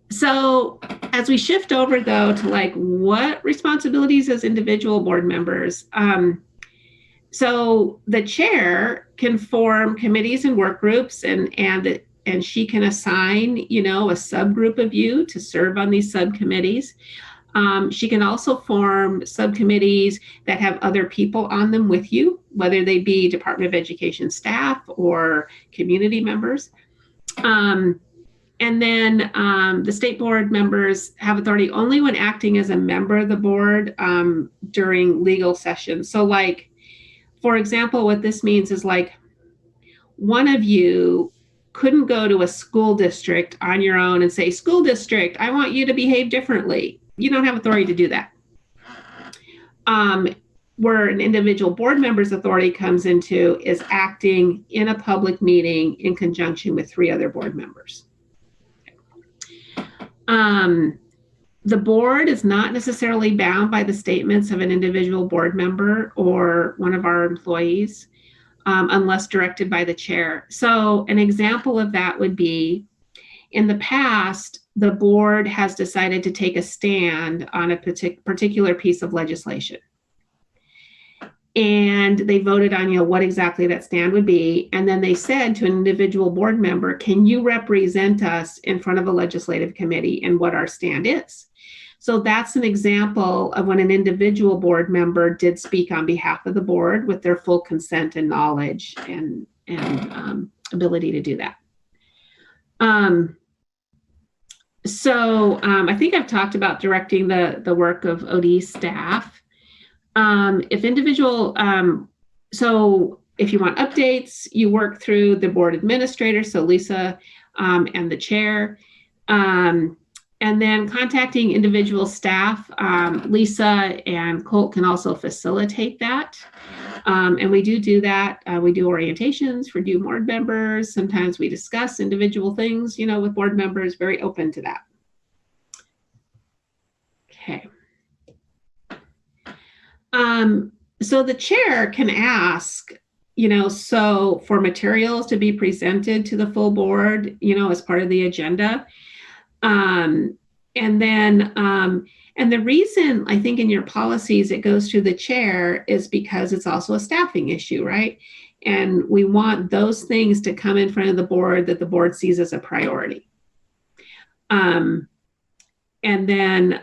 So as we shift over though to like what responsibilities as individual board members, so the chair can form committees and work groups and she can assign, a subgroup of you to serve on these subcommittees. She can also form subcommittees that have other people on them with you, whether they be Department of Education staff or community members. And then the state board members have authority only when acting as a member of the board during legal sessions. So like, for example, what this means is like one of you couldn't go to a school district on your own and say, school district, I want you to behave differently. You don't have authority to do that. Where an individual board member's authority comes into is acting in a public meeting in conjunction with three other board members. The board is not necessarily bound by the statements of an individual board member or one of our employees unless directed by the chair. So an example of that would be, in the past, the board has decided to take a stand on a particular piece of legislation. And they voted on, what exactly that stand would be. And then they said to an individual board member, can you represent us in front of a legislative committee and what our stand is? So that's an example of when an individual board member did speak on behalf of the board with their full consent and knowledge and ability to do that. So I think I've talked about directing the work of OD staff. If individual, so if you want updates, you work through the board administrator, so Lisa and the chair, and then contacting individual staff, Lisa and Colt can also facilitate that. And we do that. We do orientations for new board members. Sometimes we discuss individual things, with board members, very open to that. Okay. So the chair can ask, so for materials to be presented to the full board, as part of the agenda. And the reason I think in your policies it goes to the chair is because it's also a staffing issue, right? And we want those things to come in front of the board that the board sees as a priority. And then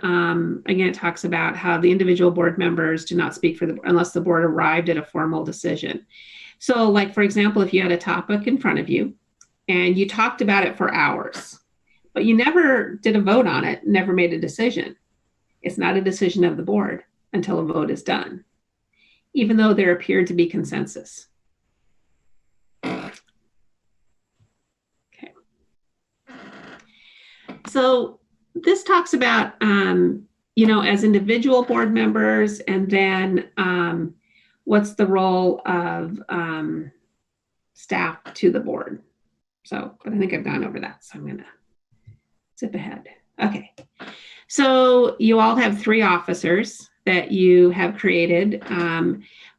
again, it talks about how the individual board members do not speak unless the board arrived at a formal decision. So like, for example, if you had a topic in front of you and you talked about it for hours, but you never did a vote on it, never made a decision. It's not a decision of the board until a vote is done. even though there appeared to be consensus. Okay. So this talks about, as individual board members, and then what's the role of staff to the board. So, but I think I've gone over that, so I'm gonna zip ahead. Okay, so you all have 3 officers that you have created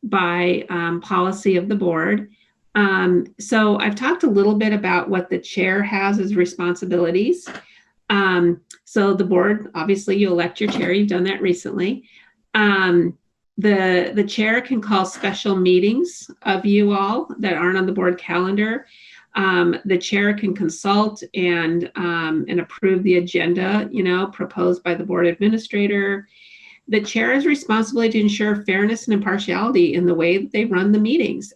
by policy of the board. So I've talked a little bit about what the chair has as responsibilities. So the board, obviously you elect your chair, you've done that recently. The chair can call special meetings of you all that aren't on the board calendar. The chair can consult and approve the agenda, proposed by the board administrator. The chair is responsible to ensure fairness and impartiality in the way that they run the meetings.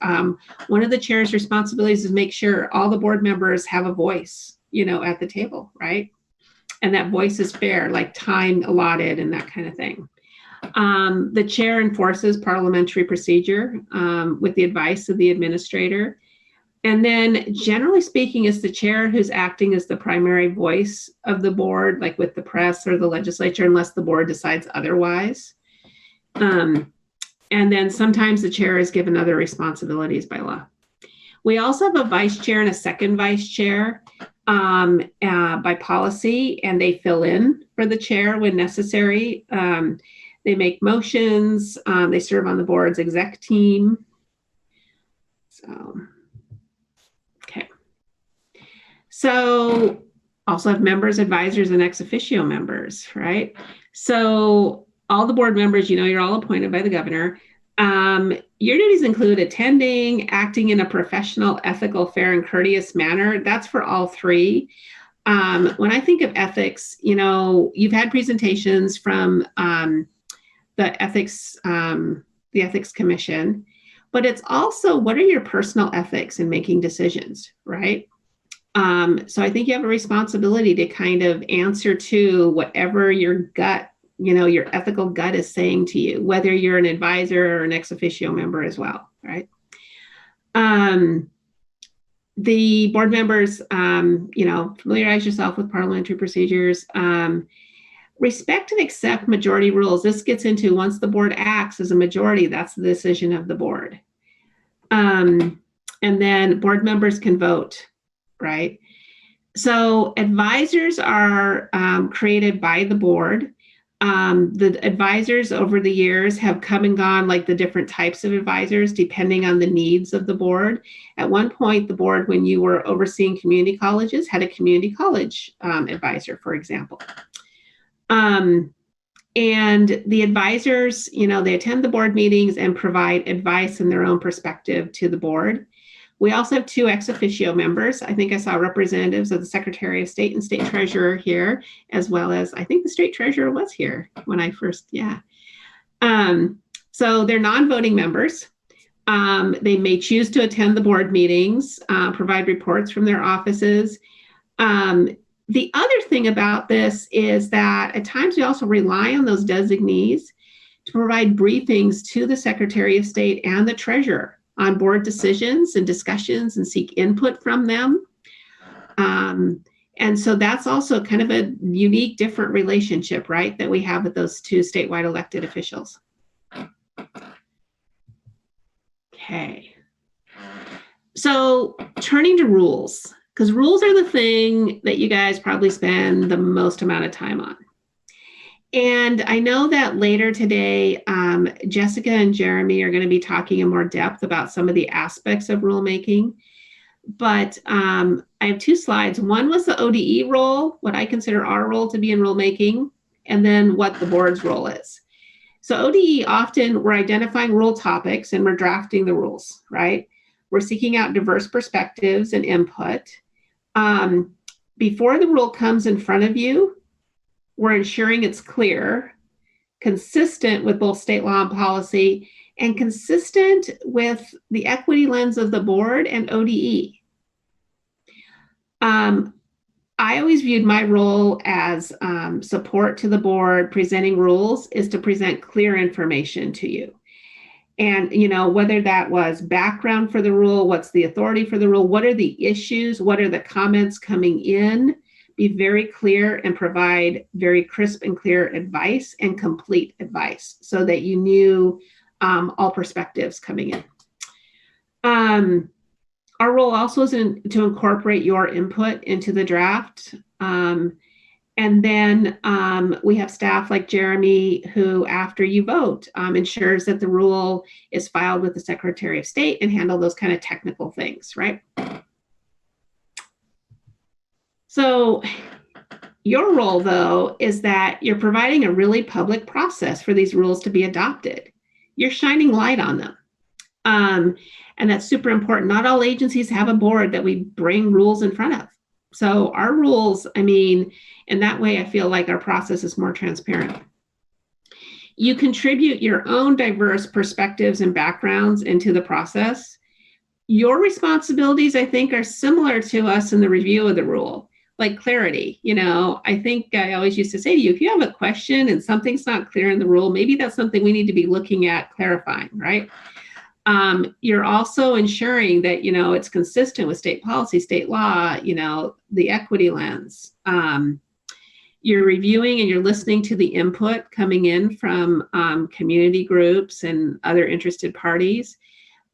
One of the chair's responsibilities is make sure all the board members have a voice, at the table, right? And that voice is fair, like time allotted and that kind of thing. The chair enforces parliamentary procedure with the advice of the administrator. And then generally speaking, it's the chair who's acting as the primary voice of the board, like with the press or the legislature, unless the board decides otherwise. And then sometimes the chair is given other responsibilities by law. We also have a vice chair and a second vice chair by policy, and they fill in for the chair when necessary. They make motions, they serve on the board's exec team. So, okay. So also have members, advisors, and ex officio members, right? So all the board members, you're all appointed by the governor. Your duties include attending, acting in a professional, ethical, fair, and courteous manner. That's for all 3. When I think of ethics, you've had presentations from the ethics commission, but it's also, what are your personal ethics in making decisions, right? So I think you have a responsibility to kind of answer to whatever your gut, your ethical gut is saying to you, whether you're an advisor or an ex officio member as well, right? The board members, familiarize yourself with parliamentary procedures. Respect and accept majority rules. This gets into, once the board acts as a majority, that's the decision of the board. And then board members can vote, right? So advisors are created by the board. The advisors over the years have come and gone, like the different types of advisors, depending on the needs of the board. At one point, the board, when you were overseeing community colleges, had a community college advisor, for example. And the advisors, they attend the board meetings and provide advice in their own perspective to the board. We also have 2 ex officio members. I think I saw representatives of the Secretary of State and State Treasurer here, as well as, I think the State Treasurer was here when I first, So they're non-voting members. They may choose to attend the board meetings, provide reports from their offices. The other thing about this is that at times we also rely on those designees to provide briefings to the Secretary of State and the Treasurer on board decisions and discussions and seek input from them. And so that's also kind of a unique, different relationship, right, that we have with those 2 statewide elected officials. Okay. So turning to rules, because rules are the thing that you guys probably spend the most amount of time on. And I know that later today, Jessica and Jeremy are going to be talking in more depth about some of the aspects of rulemaking. But I have 2 slides. One was the ODE role, what I consider our role to be in rulemaking, and then what the board's role is. So ODE, often we're identifying rule topics and we're drafting the rules, right? We're seeking out diverse perspectives and input. Before the rule comes in front of you, we're ensuring it's clear, consistent with both state law and policy, and consistent with the equity lens of the board and ODE. I always viewed my role as support to the board. Presenting rules is to present clear information to you. And, whether that was background for the rule, what's the authority for the rule, what are the issues, what are the comments coming in, be very clear and provide very crisp and clear advice and complete advice so that you knew all perspectives coming in. Our role also is to incorporate your input into the draft. And then we have staff like Jeremy who, after you vote, ensures that the rule is filed with the Secretary of State and handle those kind of technical things, right? So your role, though, is that you're providing a really public process for these rules to be adopted. You're shining light on them. And that's super important. Not all agencies have a board that we bring rules in front of. So our rules, in that way, I feel like our process is more transparent. You contribute your own diverse perspectives and backgrounds into the process. Your responsibilities, I think, are similar to us in the review of the rule, like clarity. I think I always used to say to you, if you have a question and something's not clear in the rule, maybe that's something we need to be looking at clarifying, right? You're also ensuring that, it's consistent with state policy, state law, the equity lens. You're reviewing and you're listening to the input coming in from community groups and other interested parties.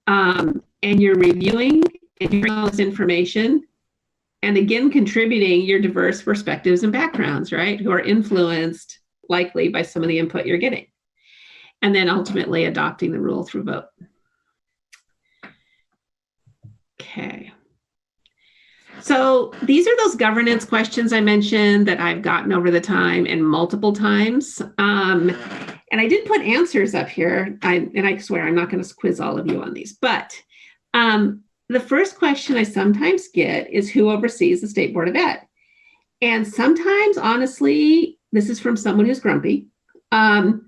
And you're reviewing and hearing all this information and again, contributing your diverse perspectives and backgrounds, right? Who are influenced likely by some of the input you're getting. And then ultimately adopting the rule through vote. Okay. So these are those governance questions I mentioned that I've gotten over the time and multiple times. And I did put answers up here. And I swear I'm not going to quiz all of you on these. But the first question I sometimes get is who oversees the State Board of Ed? And sometimes, honestly, this is from someone who's grumpy. And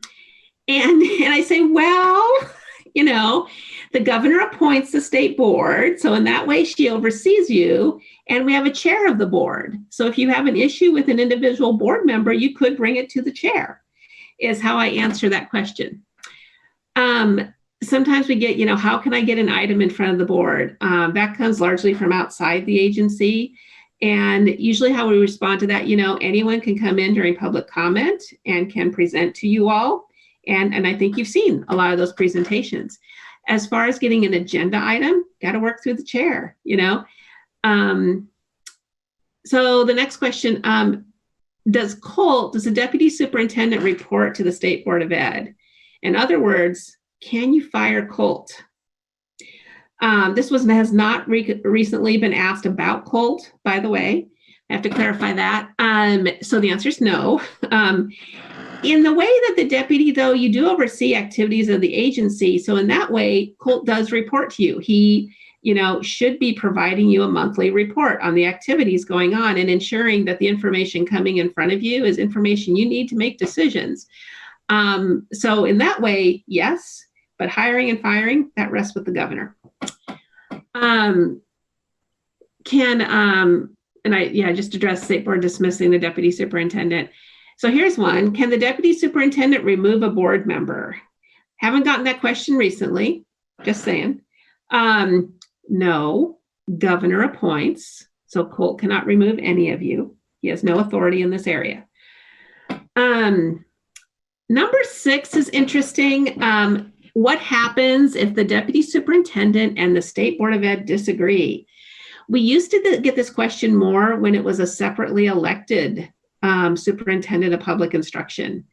I say, well, the governor appoints the state board. So in that way, she oversees you. And we have a chair of the board. So if you have an issue with an individual board member, you could bring it to the chair, is how I answer that question. Sometimes we get, how can I get an item in front of the board? That comes largely from outside the agency. And usually how we respond to that, anyone can come in during public comment and can present to you all. And I think you've seen a lot of those presentations. As far as getting an agenda item, got to work through the chair, So the next question, does the deputy superintendent report to the State Board of Ed? In other words, can you fire Colt? This has not recently been asked about Colt, by the way. I have to clarify that. So the answer is no. In the way that the deputy, though, you do oversee activities of the agency. So in that way, Colt does report to you. He, should be providing you a monthly report on the activities going on and ensuring that the information coming in front of you is information you need to make decisions. So in that way, yes, but hiring and firing, that rests with the governor. I just addressed State Board dismissing the deputy superintendent. So here's one. Can the deputy superintendent remove a board member? Haven't gotten that question recently, just saying. No, governor appoints. So Colt cannot remove any of you. He has no authority in this area. Number 6 is interesting. What happens if the deputy superintendent and the State Board of Ed disagree? We used to get this question more when it was a separately elected superintendent of public instruction,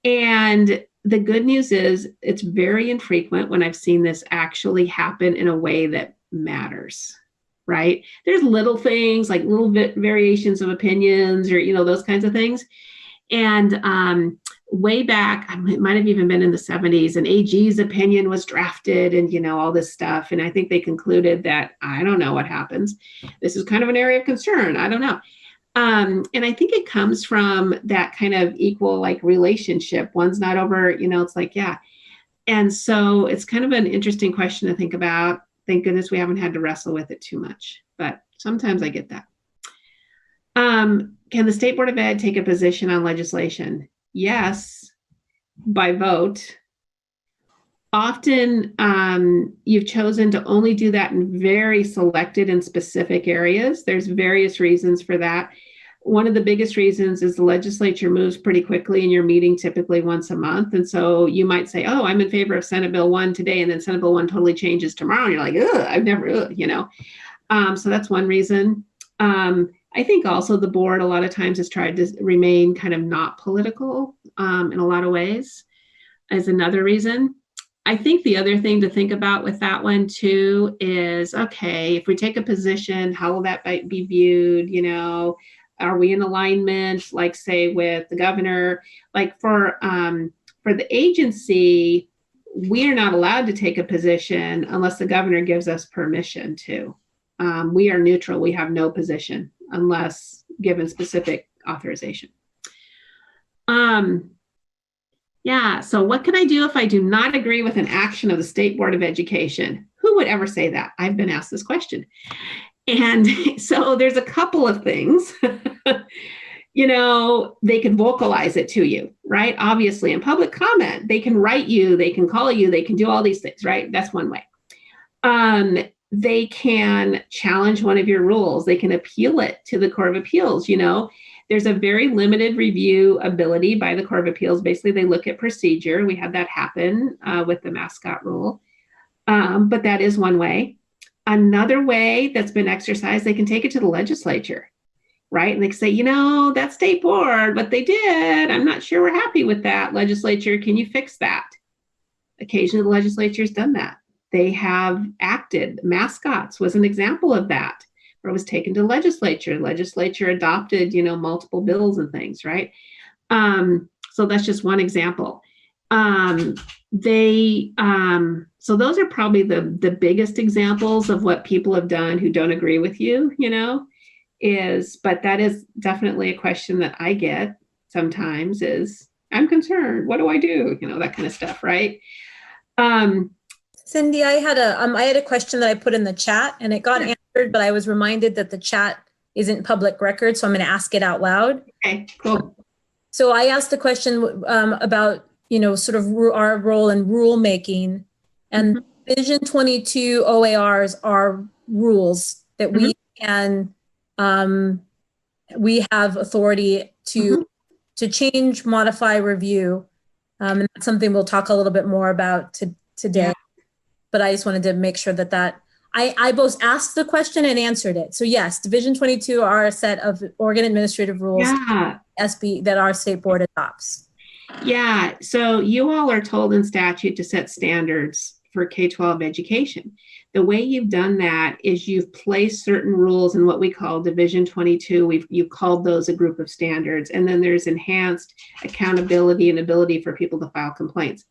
and the good news is it's very infrequent when I've seen this actually happen in a way that matters, right? There's little things like little variations of opinions or, those kinds of things. And way back, it might have even been in the 70s, an AG's opinion was drafted and, all this stuff. And I think they concluded that, I don't know what happens. This is kind of an area of concern. I don't know. And I think it comes from that kind of equal relationship. One's not over, it's like, yeah. And so it's kind of an interesting question to think about. Thank goodness we haven't had to wrestle with it too much, but sometimes I get that. Can the State Board of Ed take a position on legislation? Yes, by vote. Often you've chosen to only do that in very selected and specific areas. There's various reasons for that. One of the biggest reasons is the legislature moves pretty quickly and you're meeting typically once a month. And so you might say, oh, I'm in favor of Senate Bill 1 today, and then Senate Bill 1 totally changes tomorrow. And you're like, ugh, I've never, you know. So that's one reason. I think also the board a lot of times has tried to remain kind of not political in a lot of ways as another reason. I think the other thing to think about with that one too is, okay, if we take a position, how will that be viewed? You know, are we in alignment, like say with the governor? Like for the agency, we are not allowed to take a position unless the governor gives us permission to. We are neutral. We have no position unless given specific authorization. Yeah, so what can I do if I do not agree with an action of the State Board of Education? Who would ever say that? I've been asked this question. And so there's a couple of things. You know, they can vocalize it to you, right? Obviously, in public comment, they can write you, they can call you, they can do all these things, right? That's one way. They can challenge one of your rules. They can appeal it to the Court of Appeals. You know, there's a very limited review ability by the Court of Appeals. Basically, they look at procedure. We had that happen with the mascot rule. But that is one way. Another way that's been exercised, they can take it to the legislature, right? And they can say, you know, that state board, what they did, I'm not sure we're happy with that. Legislature, can you fix that? Occasionally, the legislature's done that. They have acted. Mascots was an example of that, where it was taken to legislature. Legislature adopted, you know, multiple bills and things, right? So that's just one example. So those are probably the biggest examples of what people have done who don't agree with you, you know, but that is definitely a question that I get sometimes is, I'm concerned, what do I do? You know, that kind of stuff, right? Cindy, I had a question that I put in the chat and it got answered, but I was reminded that the chat isn't public record, so I'm going to ask it out loud. Okay, cool. So I asked a question about, you know, sort of our role in rule making, and Vision 22 OARs are rules that we can, we have authority to change, modify, review, and that's something we'll talk a little bit more about today. Yeah. But I just wanted to make sure that I both asked the question and answered it. So yes, Division 22 are a set of Oregon administrative rules SB that our state board adopts. Yeah, so you all are told in statute to set standards for K-12 education. The way you've done that is you've placed certain rules in what we call Division 22. You've called those a group of standards, and then there's enhanced accountability and ability for people to file complaints.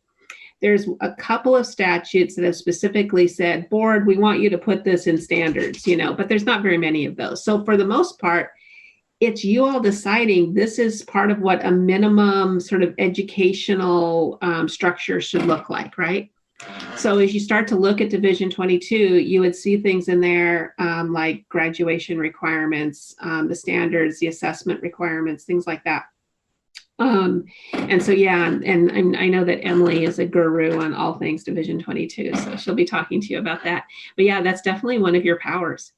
There's a couple of statutes that have specifically said, board, we want you to put this in standards, you know, but there's not very many of those. So for the most part, it's you all deciding this is part of what a minimum sort of educational structure should look like, right? So as you start to look at Division 22, you would see things in there like graduation requirements, the standards, the assessment requirements, things like that. And so, yeah, and I know that Emily is a guru on all things Division 22, so she'll be talking to you about that. But yeah, that's definitely one of your powers,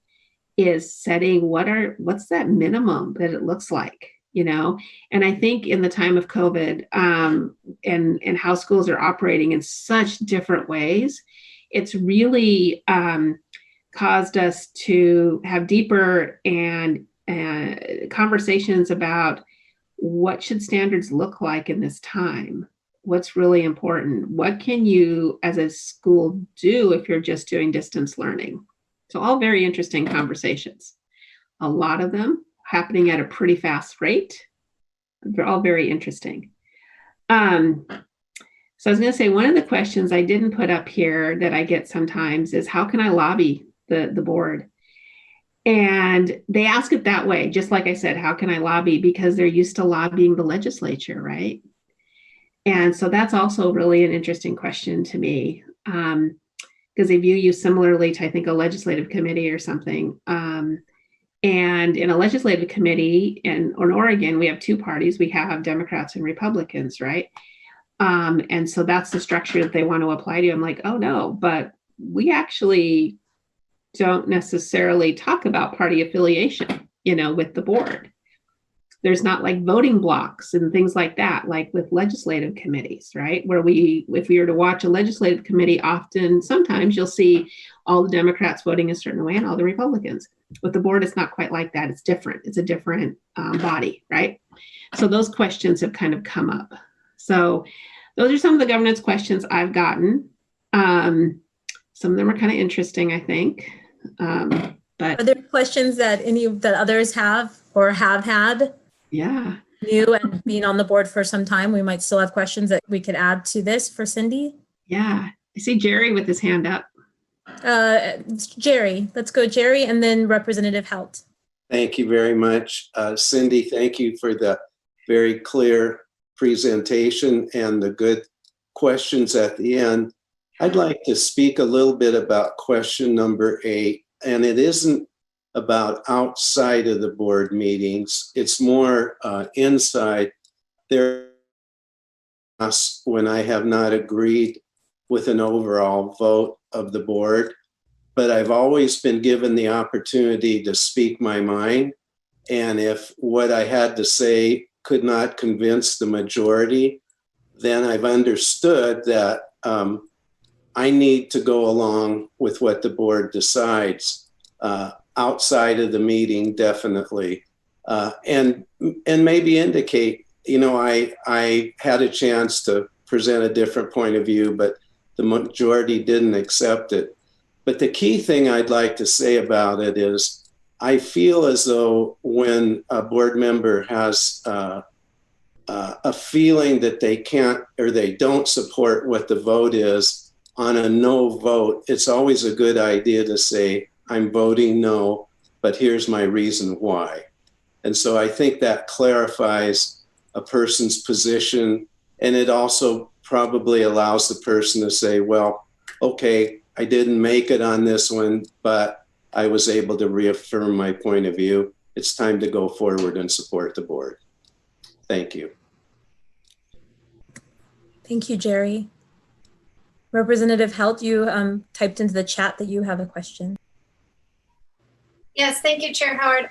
is setting what's that minimum that it looks like, you know? And I think in the time of COVID and how schools are operating in such different ways, it's really caused us to have deeper and conversations about what should standards look like in this time? What's really important? What can you as a school do if you're just doing distance learning? So all very interesting conversations. A lot of them happening at a pretty fast rate. They're all very interesting. So I was going to say, one of the questions I didn't put up here that I get sometimes is, how can I lobby the board? And they ask it that way, just like I said, how can I lobby? Because they're used to lobbying the legislature, right? And so that's also really an interesting question to me, because they view you similarly to, I think, a legislative committee or something. And in a legislative committee in Oregon, we have two parties. We have Democrats and Republicans, right? And so that's the structure that they want to apply to. I'm like, oh no, but we actually don't necessarily talk about party affiliation, with the board. There's not like voting blocks and things like that, like with legislative committees, right? Where if we were to watch a legislative committee, sometimes you'll see all the Democrats voting a certain way and all the Republicans. With the board, it's not quite like that. It's different. It's a different body, right? So those questions have kind of come up. So those are some of the governance questions I've gotten. Some of them are kind of interesting, I think. But are there questions that that others have or have had? Yeah. New and being on the board for some time, we might still have questions that we could add to this for Cindy. Yeah. I see Jerry with his hand up. Jerry, let's go Jerry and then Representative Helt. Thank you very much. Cindy, thank you for the very clear presentation and the good questions at the end. I'd like to speak a little bit about question number 8, and it isn't about outside of the board meetings. It's more inside. There, when I have not agreed with an overall vote of the board, but I've always been given the opportunity to speak my mind. And if what I had to say could not convince the majority, then I've understood that I need to go along with what the board decides. Outside of the meeting, definitely. And maybe indicate, I had a chance to present a different point of view, but the majority didn't accept it. But the key thing I'd like to say about it is I feel as though when a board member has a feeling that they can't or they don't support what the vote is on a no vote, it's always a good idea to say, I'm voting no, but here's my reason why. And so I think that clarifies a person's position, and it also probably allows the person to say, well, okay, I didn't make it on this one, but I was able to reaffirm my point of view. It's time to go forward and support the board. Thank you. Thank you, Jerry. Representative Helt, you typed into the chat that you have a question. Yes, thank you, Chair Howard.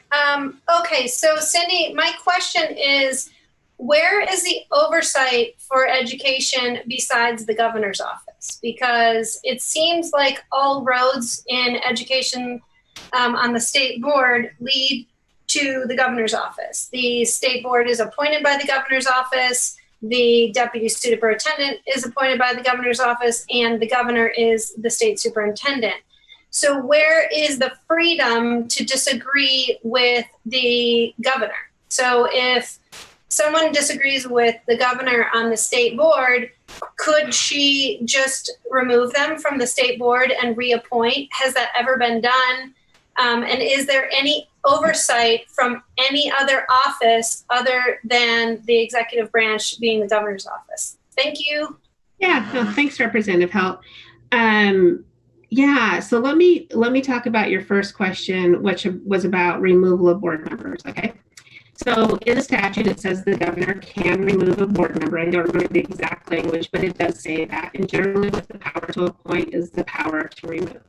Okay, so Cindy, my question is, where is the oversight for education besides the governor's office? Because it seems like all roads in education on the state board lead to the governor's office. The state board is appointed by the governor's office. The deputy superintendent is appointed by the governor's office, and the governor is the state superintendent. So where is the freedom to disagree with the governor? So if someone disagrees with the governor on the state board, could she just remove them from the state board and reappoint? Has that ever been done? And is there any oversight from any other office other than the executive branch being the governor's office? Thank you. Yeah, no, thanks, Representative Helt. Yeah, so let me talk about your first question, which was about removal of board members, okay? So in the statute, it says the governor can remove a board member. I don't remember the exact language, but it does say that. And generally what the power to appoint is the power to remove.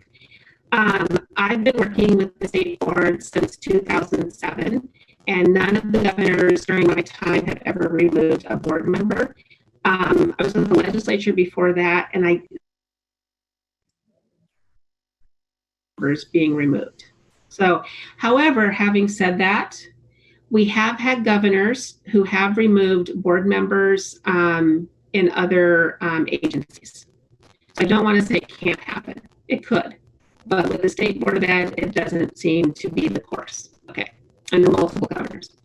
I've been working with the state board since 2007, and none of the governors during my time have ever removed a board member. I was in the legislature before that, and being removed. So, however, having said that, we have had governors who have removed board members in other agencies. So I don't want to say it can't happen. It could, but with the State Board of Ed, it doesn't seem to be the course. Okay, under multiple governors.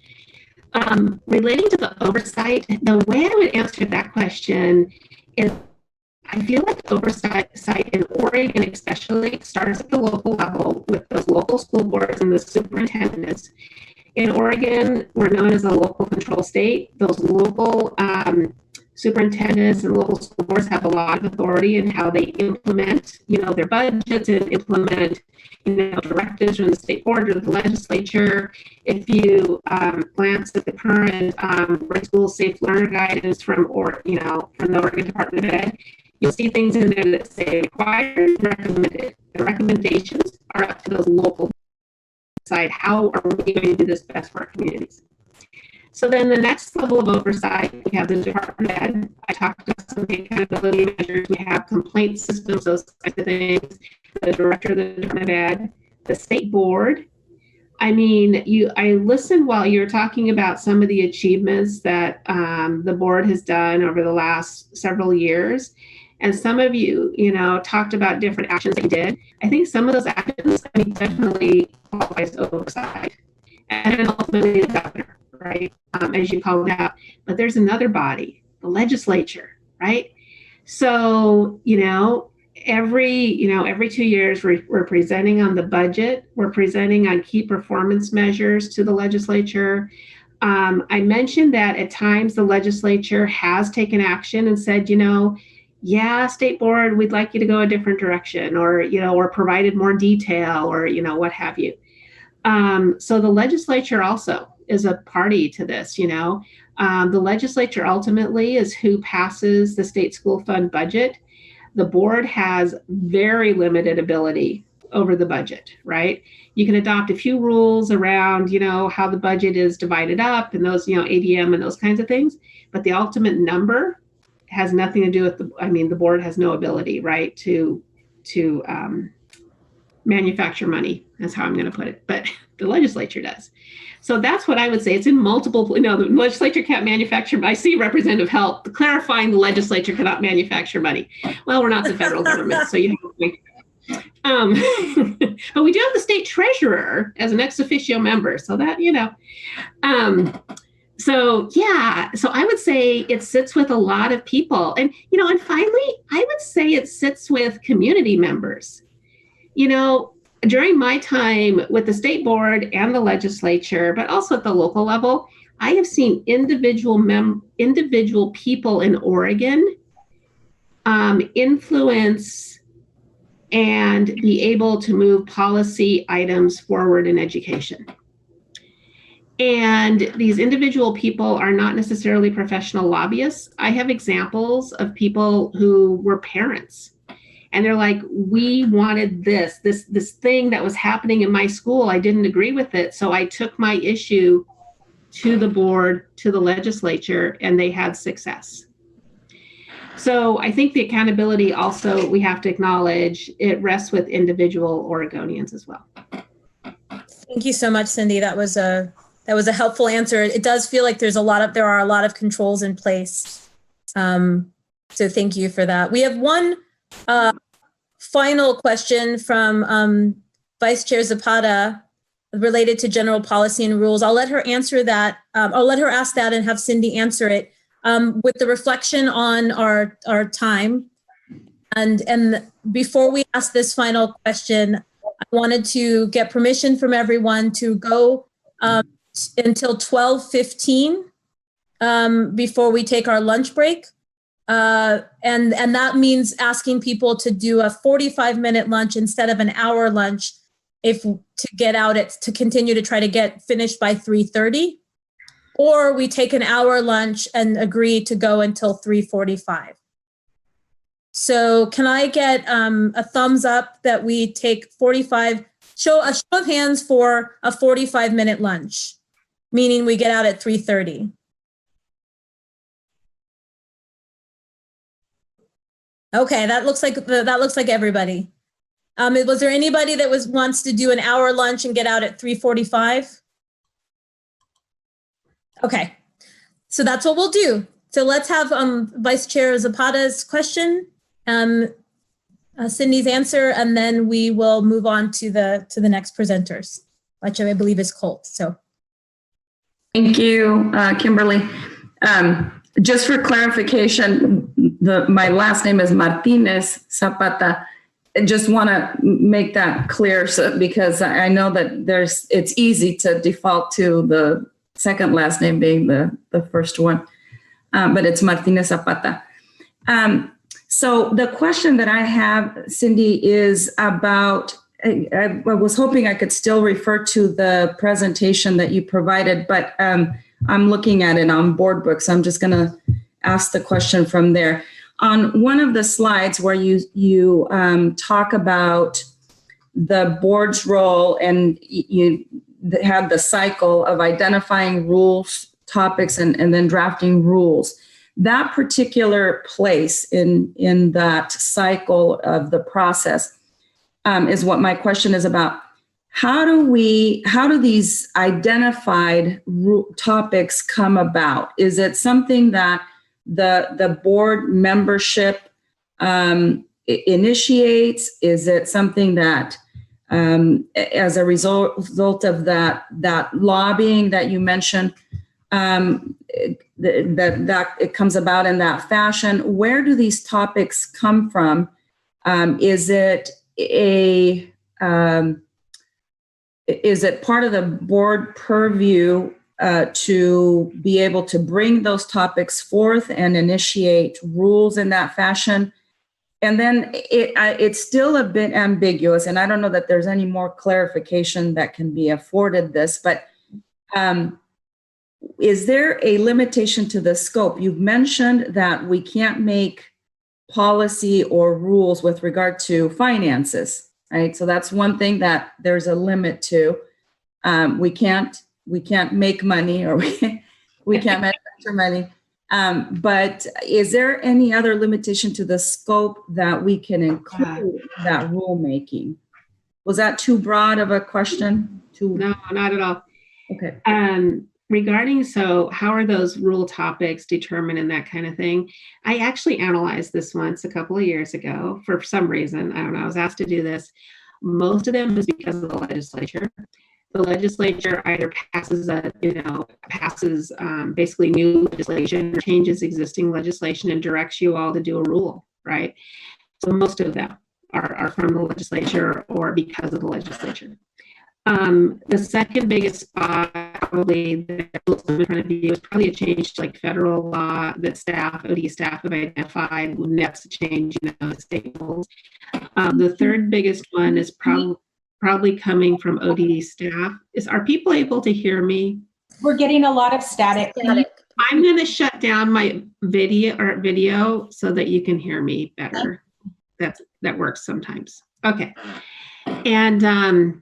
Relating to the oversight, the way I would answer that question is I feel like oversight in Oregon especially starts at the local level with those local school boards and the superintendents. In Oregon, we're known as a local control state. Those local superintendents and local school boards have a lot of authority in how they implement, their budgets and implement, directives from the state board or the legislature. If you glance at the current school safe learner guidance from the Oregon Department of Ed, you'll see things in there that say required, recommended. The recommendations are up to those local decide how are we going to do this best for our communities. So then the next level of oversight, we have the Department of Ed. I talked about some of the accountability measures. We have complaint systems, those kinds of things. The director of the Department of Ed, the state board. I listened while you were talking about some of the achievements that the board has done over the last several years. And some of you, talked about different actions that you did. I think some of those actions, definitely qualifies oversight. And ultimately the governor, right? As you called out. But there's another body, the legislature, right? So, every 2 years we're presenting on the budget. We're presenting on key performance measures to the legislature. I mentioned that at times the legislature has taken action and said, yeah, state board, we'd like you to go a different direction, or provided more detail, or, what have you. So the legislature also is a party to this, the legislature ultimately is who passes the state school fund budget. The board has very limited ability over the budget, right? You can adopt a few rules around, how the budget is divided up and those, ADM and those kinds of things, but the ultimate number has nothing to do with the board has no ability, right, to manufacture money. That's how I'm going to put it, but the legislature does. So that's what I would say. It's in multiple, the legislature can't manufacture. I see Representative Helt clarifying the legislature cannot manufacture money. Well, we're not the federal government, so you have to think. But we do have the state treasurer as an ex officio member, so that, so yeah, so I would say it sits with a lot of people. And, and finally, I would say it sits with community members. During my time with the state board and the legislature, but also at the local level, I have seen individual people in Oregon influence and be able to move policy items forward in education. And these individual people are not necessarily professional lobbyists. I have examples of people who were parents. And they're like, we wanted this thing that was happening in my school. I didn't agree with it. So I took my issue to the board, to the legislature, and they had success. So I think the accountability also, we have to acknowledge, it rests with individual Oregonians as well. Thank you so much, Cindy. That was a helpful answer. It does feel like there are a lot of controls in place. So thank you for that. We have one final question from Vice Chair Zapata related to general policy and rules. I'll let her answer that. I'll let her ask that and have Cindy answer it with the reflection on our time. And before we ask this final question, I wanted to get permission from everyone to go until 12:15 before we take our lunch break. And that means asking people to do a 45-minute lunch instead of an hour lunch to continue to try to get finished by 3:30, or we take an hour lunch and agree to go until 3:45. So can I get a thumbs up that we take a show of hands for a 45-minute lunch, meaning we get out at 3:30. Okay, that looks like everybody. Was there anybody that wants to do an hour lunch and get out at 3:45? Okay, so that's what we'll do. So let's have Vice Chair Zapata's question, Cindy's answer, and then we will move on to the next presenters, which I believe is Colt. So, thank you, Kimberly. Just for clarification, my last name is Martinez Zapata. I just want to make that clear, because I know that it's easy to default to the second last name being the first one. but it's Martinez Zapata. So the question that I have, Cindy, is about, I was hoping I could still refer to the presentation that you provided, but I'm looking at it on board books. I'm just going to ask the question from there. On one of the slides where you talk about the board's role, and you have the cycle of identifying rules, topics, and then drafting rules. That particular place in that cycle of the process is what my question is about. How do these identified topics come about? Is it something that the board membership initiates? Is it something that as a result of that lobbying that you mentioned, that it comes about in that fashion? Where do these topics come from? Is it part of the board purview to be able to bring those topics forth and initiate rules in that fashion? And then it's still a bit ambiguous, and I don't know that there's any more clarification that can be afforded this, but is there a limitation to the scope? You've mentioned that we can't make policy or rules with regard to finances, right? So that's one thing that there's a limit to. We can't make money, or we can't manufacture money. But is there any other limitation to the scope that we can include in that rulemaking? Was that too broad of a question? No, not at all. Okay. Regarding, so how are those rule topics determined and that kind of thing? I actually analyzed this once a couple of years ago for some reason. I don't know, I was asked to do this. Most of them is because of the legislature. The legislature either passes basically new legislation, or changes existing legislation and directs you all to do a rule, right? So most of them are from the legislature or because of the legislature. The second biggest spot probably that in front of you is probably a change to like federal law that OD staff have identified next to change, the state rules. The third biggest one is probably coming from OD staff. Are people able to hear me? We're getting a lot of static. I'm going to shut down my video so that you can hear me better. That works sometimes. Okay. And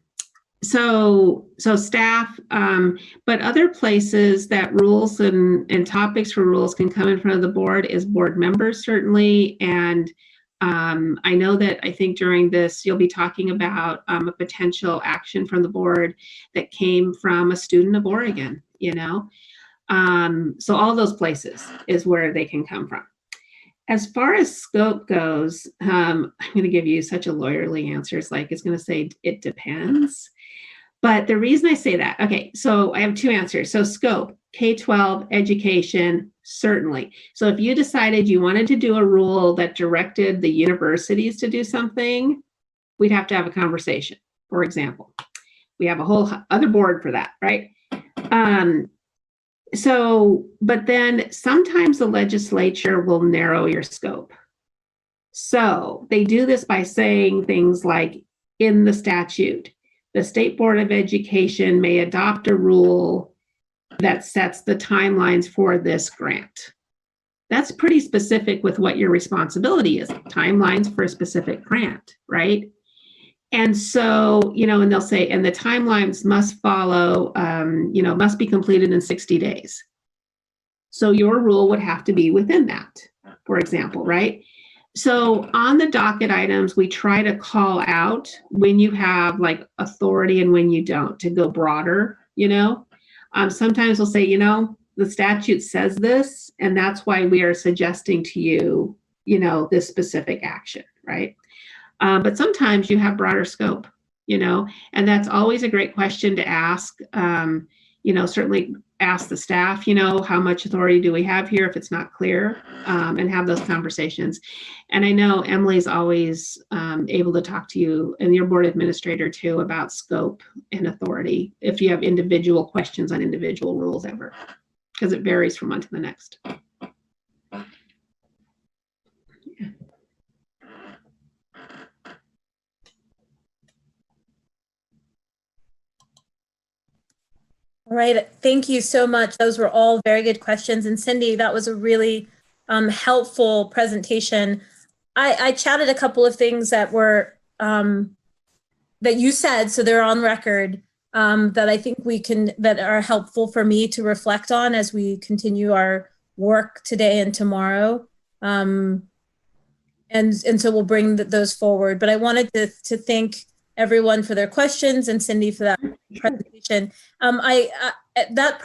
so staff, but other places that rules and topics for rules can come in front of the board is board members, certainly. And I know that I think during this, you'll be talking about a potential action from the board that came from a student of Oregon, so all those places is where they can come from. As far as scope goes, I'm going to give you such a lawyerly answer. It's going to say it depends. But the reason I say that, okay, so I have two answers. So scope, K-12 education, certainly. So if you decided you wanted to do a rule that directed the universities to do something, we'd have to have a conversation, for example. We have a whole other board for that, right? But then sometimes the legislature will narrow your scope. So they do this by saying things like, in the statute, the State Board of Education may adopt a rule that sets the timelines for this grant. That's pretty specific with what your responsibility is, timelines for a specific grant, right? And so, and they'll say, and the timelines must follow, must be completed in 60 days. So your rule would have to be within that, for example, right? So on the docket items, we try to call out when you have like authority and when you don't, to go broader, Sometimes we'll say, the statute says this, and that's why we are suggesting to you, this specific action, right? But sometimes you have broader scope, and that's always a great question to ask. Certainly ask the staff, how much authority do we have here if it's not clear, and have those conversations. And I know Emily's always able to talk to you and your board administrator too about scope and authority if you have individual questions on individual rules ever, because it varies from one to the next. right. Thank you so much. Those were all very good questions. And Cindy, that was a really helpful presentation. I chatted a couple of things that were that you said, so they're on record, that I think that are helpful for me to reflect on as we continue our work today and tomorrow. And so we'll bring those forward. But I wanted to thank everyone for their questions and Cindy for that presentation. That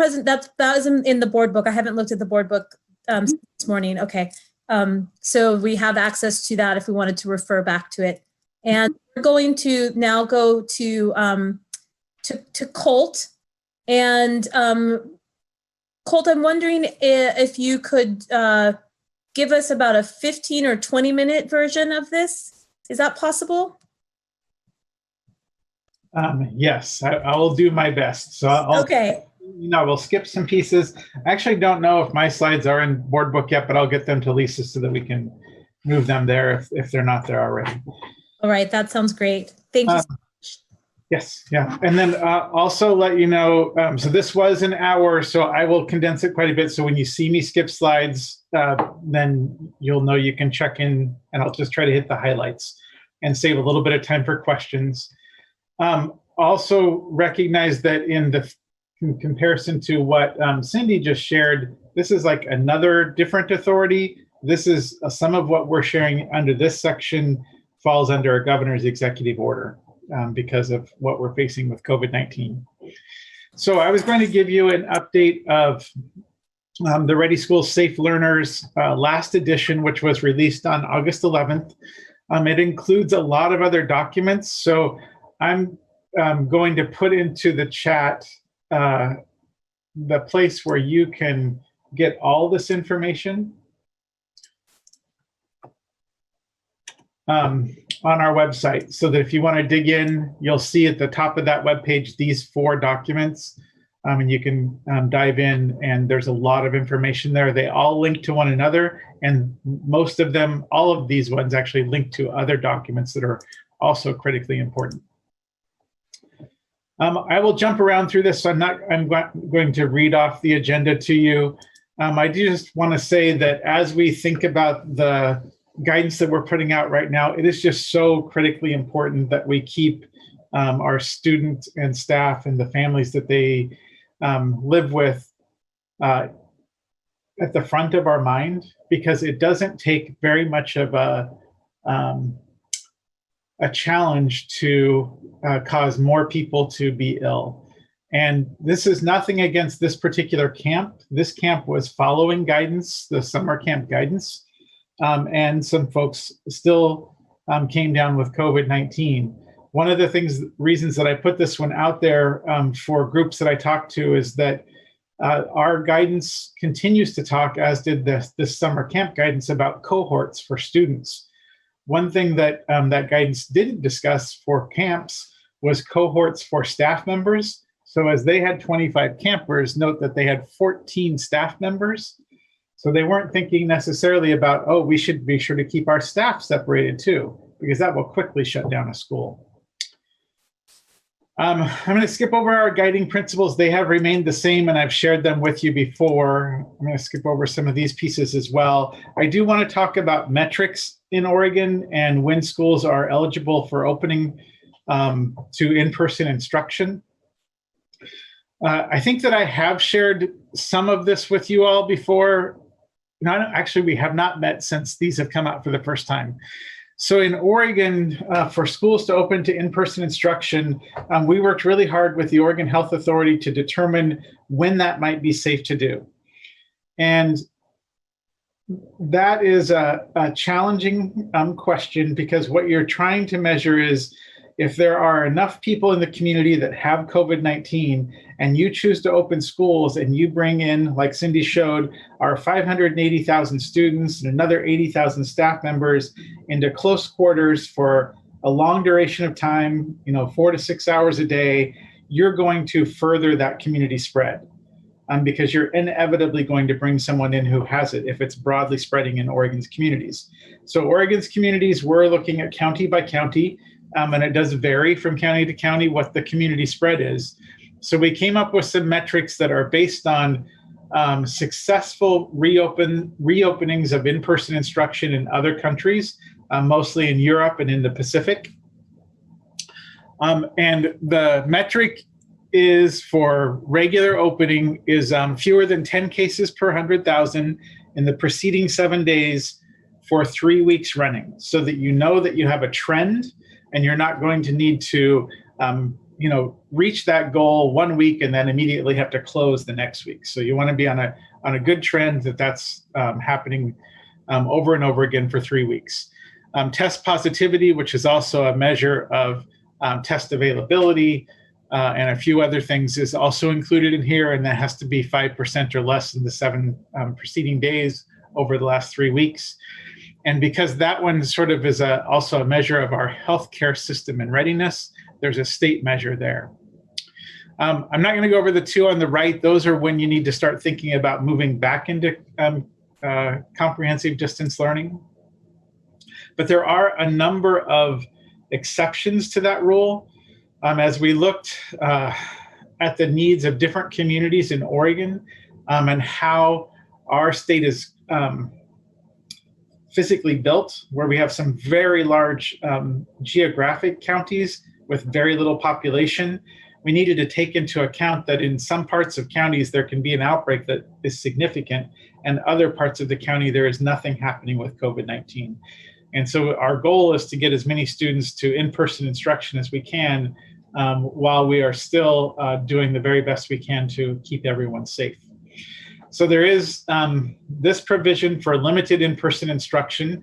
was in the board book. I haven't looked at the board book this morning. Okay. So we have access to that if we wanted to refer back to it. And we're going to now go to Colt. And Colt, I'm wondering if you could give us about a 15 or 20-minute version of this. Is that possible? Yes, I will do my best. So Okay. We'll skip some pieces. I actually don't know if my slides are in board book yet, but I'll get them to Lisa so that we can move them there if they're not there already. All right, that sounds great. Thank you so much. Yes, yeah. And then also let you know, so this was an hour, so I will condense it quite a bit. So when you see me skip slides, then you'll know you can check in, and I'll just try to hit the highlights and save a little bit of time for questions. Also recognize that in comparison to what Cindy just shared, this is like another different authority. This is some of what we're sharing under this section falls under a governor's executive order because of what we're facing with COVID-19. So I was going to give you an update of the Ready Schools Safe Learners last edition, which was released on August 11th. It includes a lot of other documents. So I'm going to put into the chat the place where you can get all this information on our website, so that if you want to dig in, you'll see at the top of that webpage these 4 documents, and you can dive in, and there's a lot of information there. They all link to one another, and most of them, all of these ones actually link to other documents that are also critically important. I will jump around through this, so I'm going to read off the agenda to you. I do just want to say that as we think about the guidance that we're putting out right now, it is just so critically important that we keep our students and staff and the families that they live with at the front of our mind, because it doesn't take very much of a challenge to cause more people to be ill. And this is nothing against this particular camp. This camp was following guidance, the summer camp guidance, and some folks still came down with COVID-19. One of the reasons that I put this one out there for groups that I talk to is that our guidance continues to talk, as did this summer camp guidance, about cohorts for students. One thing that that guidance didn't discuss for camps was cohorts for staff members. So as they had 25 campers, note that they had 14 staff members. So they weren't thinking necessarily about, oh, we should be sure to keep our staff separated too, because that will quickly shut down a school. I'm going to skip over our guiding principles. They have remained the same, and I've shared them with you before. I'm going to skip over some of these pieces as well. I do want to talk about metrics in Oregon and when schools are eligible for opening to in-person instruction. I think that I have shared some of this with you all before. Actually, we have not met since these have come out for the first time. So in Oregon, for schools to open to in-person instruction, we worked really hard with the Oregon Health Authority to determine when that might be safe to do. And that is a challenging question, because what you're trying to measure is if there are enough people in the community that have COVID-19 and you choose to open schools and you bring in, like Cindy showed, our 580,000 students and another 80,000 staff members into close quarters for a long duration of time, 4 to 6 hours a day, you're going to further that community spread. Because you're inevitably going to bring someone in who has it if it's broadly spreading in Oregon's communities. So Oregon's communities, we're looking at county by county, and it does vary from county to county what the community spread is. So we came up with some metrics that are based on successful reopenings of in-person instruction in other countries, mostly in Europe and in the Pacific. And the metric is for regular opening is fewer than 10 cases per 100,000 in the preceding 7 days for 3 weeks running, so that you know that you have a trend and you're not going to need to reach that goal 1 week and then immediately have to close the next week. So you want to be on a good trend that's happening over and over again for 3 weeks. Test positivity, which is also a measure of test availability, and a few other things is also included in here, and that has to be 5% or less in the 7 preceding days over the last 3 weeks. And because that one sort of is also a measure of our healthcare system and readiness, there's a state measure there. I'm not going to go over the two on the right. Those are when you need to start thinking about moving back into comprehensive distance learning. But there are a number of exceptions to that rule. As we looked at the needs of different communities in Oregon and how our state is physically built, where we have some very large geographic counties with very little population, we needed to take into account that in some parts of counties there can be an outbreak that is significant, and other parts of the county there is nothing happening with COVID-19. And so our goal is to get as many students to in-person instruction as we can, while we are still doing the very best we can to keep everyone safe. So there is this provision for limited in-person instruction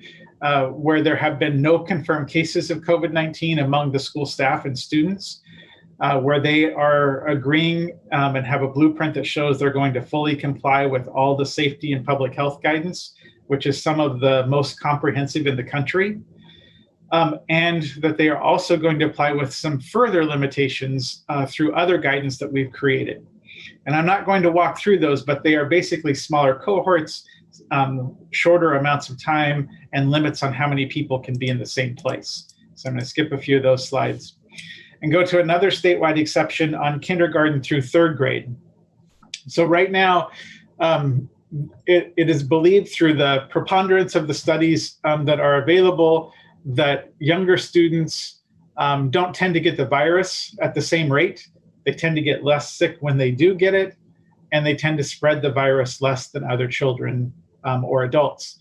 where there have been no confirmed cases of COVID-19 among the school staff and students, where they are agreeing and have a blueprint that shows they're going to fully comply with all the safety and public health guidance, which is some of the most comprehensive in the country. And that they are also going to apply with some further limitations through other guidance that we've created. And I'm not going to walk through those, but they are basically smaller cohorts, shorter amounts of time, and limits on how many people can be in the same place. So I'm going to skip a few of those slides and go to another statewide exception on kindergarten through 3rd grade. So right now, it is believed through the preponderance of the studies that are available that younger students don't tend to get the virus at the same rate. They tend to get less sick when they do get it, and they tend to spread the virus less than other children or adults.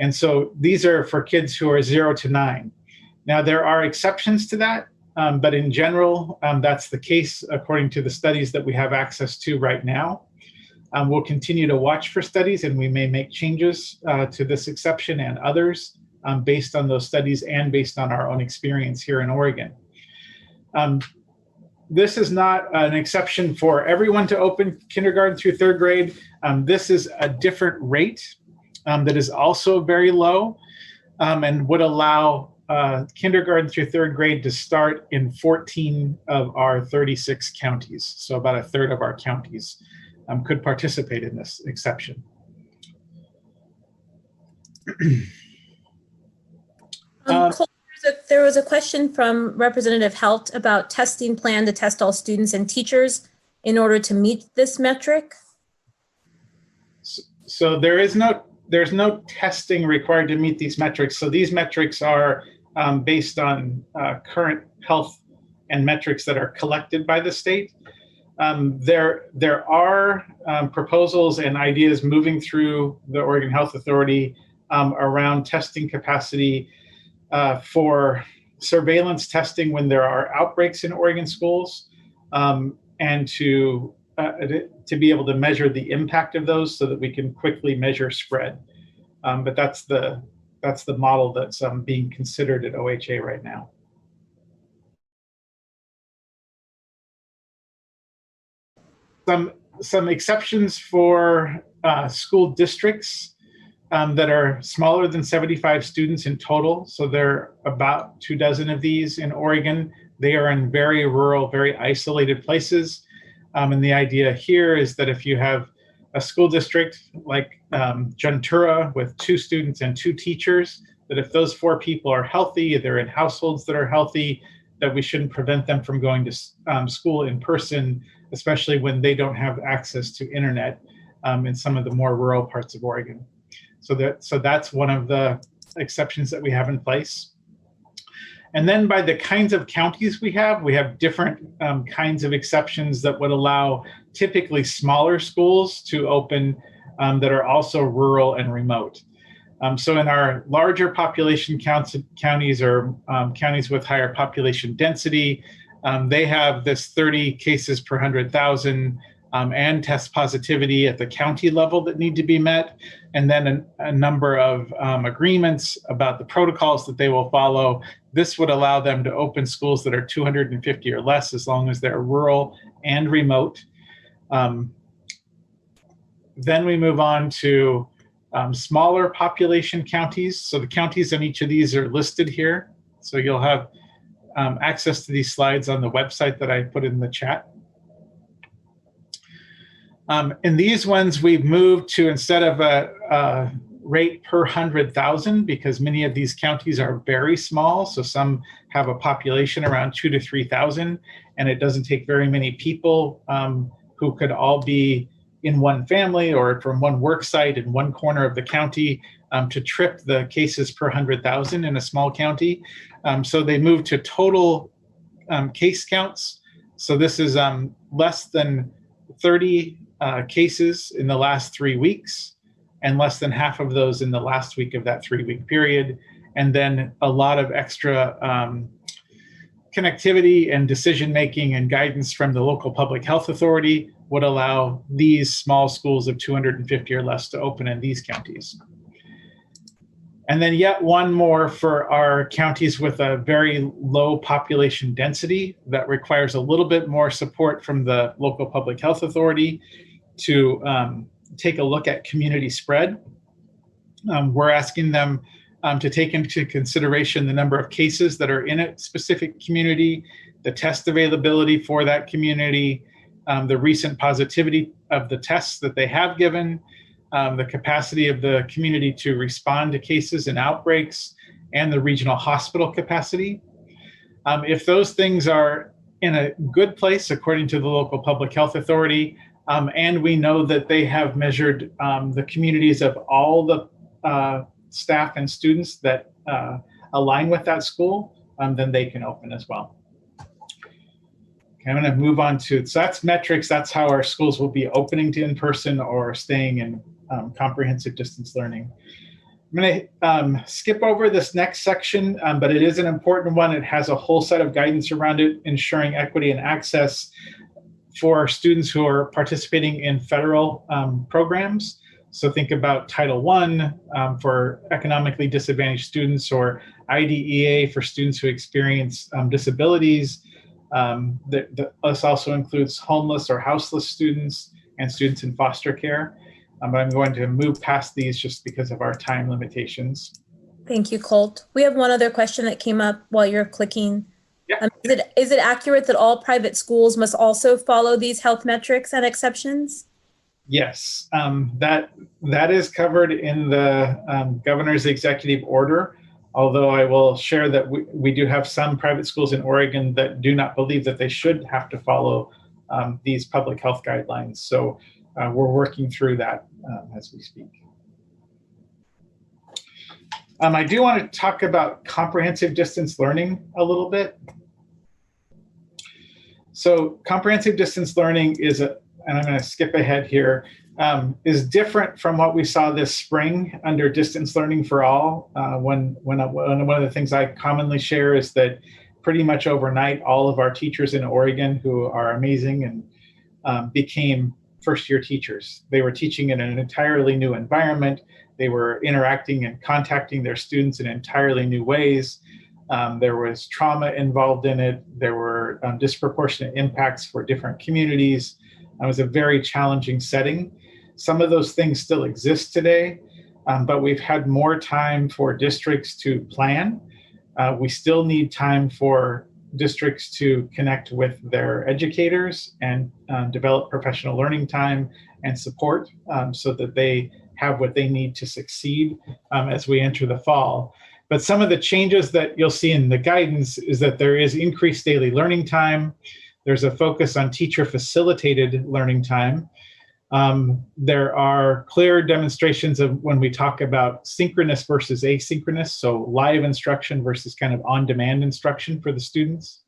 And so these are for kids who are 0 to 9. Now, there are exceptions to that, but in general, that's the case according to the studies that we have access to right now. We'll continue to watch for studies, and we may make changes to this exception and others based on those studies and based on our own experience here in Oregon. This is not an exception for everyone to open kindergarten through 3rd grade. This is a different rate that is also very low and would allow kindergarten through 3rd grade to start in 14 of our 36 counties. So about a third of our counties could participate in this exception. There was a question from Representative Helt about testing plan to test all students and teachers in order to meet this metric. So there's no testing required to meet these metrics. So these metrics are based on current health and metrics that are collected by the state. There are proposals and ideas moving through the Oregon Health Authority around testing capacity for surveillance testing when there are outbreaks in Oregon schools, and to be able to measure the impact of those so that we can quickly measure spread. But that's the model that's being considered at OHA right now. Some exceptions for school districts that are smaller than 75 students in total. So there are about 24 of these in Oregon. They are in very rural, very isolated places. And the idea here is that if you have a school district like Juntura with 2 students and 2 teachers, that if those 4 people are healthy, they're in households that are healthy, that we shouldn't prevent them from going to school in person especially when they don't have access to internet in some of the more rural parts of Oregon. So that's one of the exceptions that we have in place. And then by the kinds of counties we have different kinds of exceptions that would allow typically smaller schools to open that are also rural and remote. So in our larger population counties or counties with higher population density, they have this 30 cases per 100,000 and test positivity at the county level that need to be met, and then a number of agreements about the protocols that they will follow. This would allow them to open schools that are 250 or less as long as they're rural and remote. Then we move on to smaller population counties. So the counties in each of these are listed here. So you'll have access to these slides on the website that I put in the chat. In these ones, we've moved to, instead of a rate per 100,000, because many of these counties are very small. So some have a population around 2,000 to 3,000, and it doesn't take very many people who could all be in one family or from one work site in one corner of the county to trip the cases per 100,000 in a small county. So they moved to total case counts. So this is less than 30 cases in the last 3 weeks, and less than half of those in the last week of that 3-week period. And then a lot of extra connectivity and decision-making and guidance from the local public health authority would allow these small schools of 250 or less to open in these counties. And then yet one more for our counties with a very low population density that requires a little bit more support from the local public health authority to take a look at community spread. We're asking them to take into consideration the number of cases that are in a specific community, the test availability for that community, the recent positivity of the tests that they have given, the capacity of the community to respond to cases and outbreaks, and the regional hospital capacity. If those things are in a good place, according to the local public health authority, and we know that they have measured the communities of all the staff and students that align with that school, then they can open as well. Okay, I'm going to move on to, so that's metrics. That's how our schools will be opening to in-person or staying in comprehensive distance learning. I'm going to skip over this next section, but it is an important one. It has a whole set of guidance around it, ensuring equity and access for students who are participating in federal programs. So think about Title I for economically disadvantaged students, or IDEA for students who experience disabilities. This also includes homeless or houseless students and students in foster care. But I'm going to move past these just because of our time limitations. Thank you, Colt. We have one other question that came up while you're clicking. Yeah. Is it accurate that all private schools must also follow these health metrics and exceptions? Yes, that is covered in the governor's executive order, although I will share that we do have some private schools in Oregon that do not believe that they should have to follow these public health guidelines. So we're working through that as we speak. I do want to talk about comprehensive distance learning a little bit. So comprehensive distance learning is and I'm going to skip ahead here, is different from what we saw this spring under distance learning for all. One of the things I commonly share is that pretty much overnight, all of our teachers in Oregon who are amazing and became first-year teachers. They were teaching in an entirely new environment. They were interacting and contacting their students in entirely new ways. There was trauma involved in it. There were disproportionate impacts for different communities. It was a very challenging setting. Some of those things still exist today, but we've had more time for districts to plan. We still need time for districts to connect with their educators and develop professional learning time and support so that they have what they need to succeed as we enter the fall. But some of the changes that you'll see in the guidance is that there is increased daily learning time. There's a focus on teacher-facilitated learning time. There are clear demonstrations of when we talk about synchronous versus asynchronous, so live instruction versus kind of on-demand instruction for the students.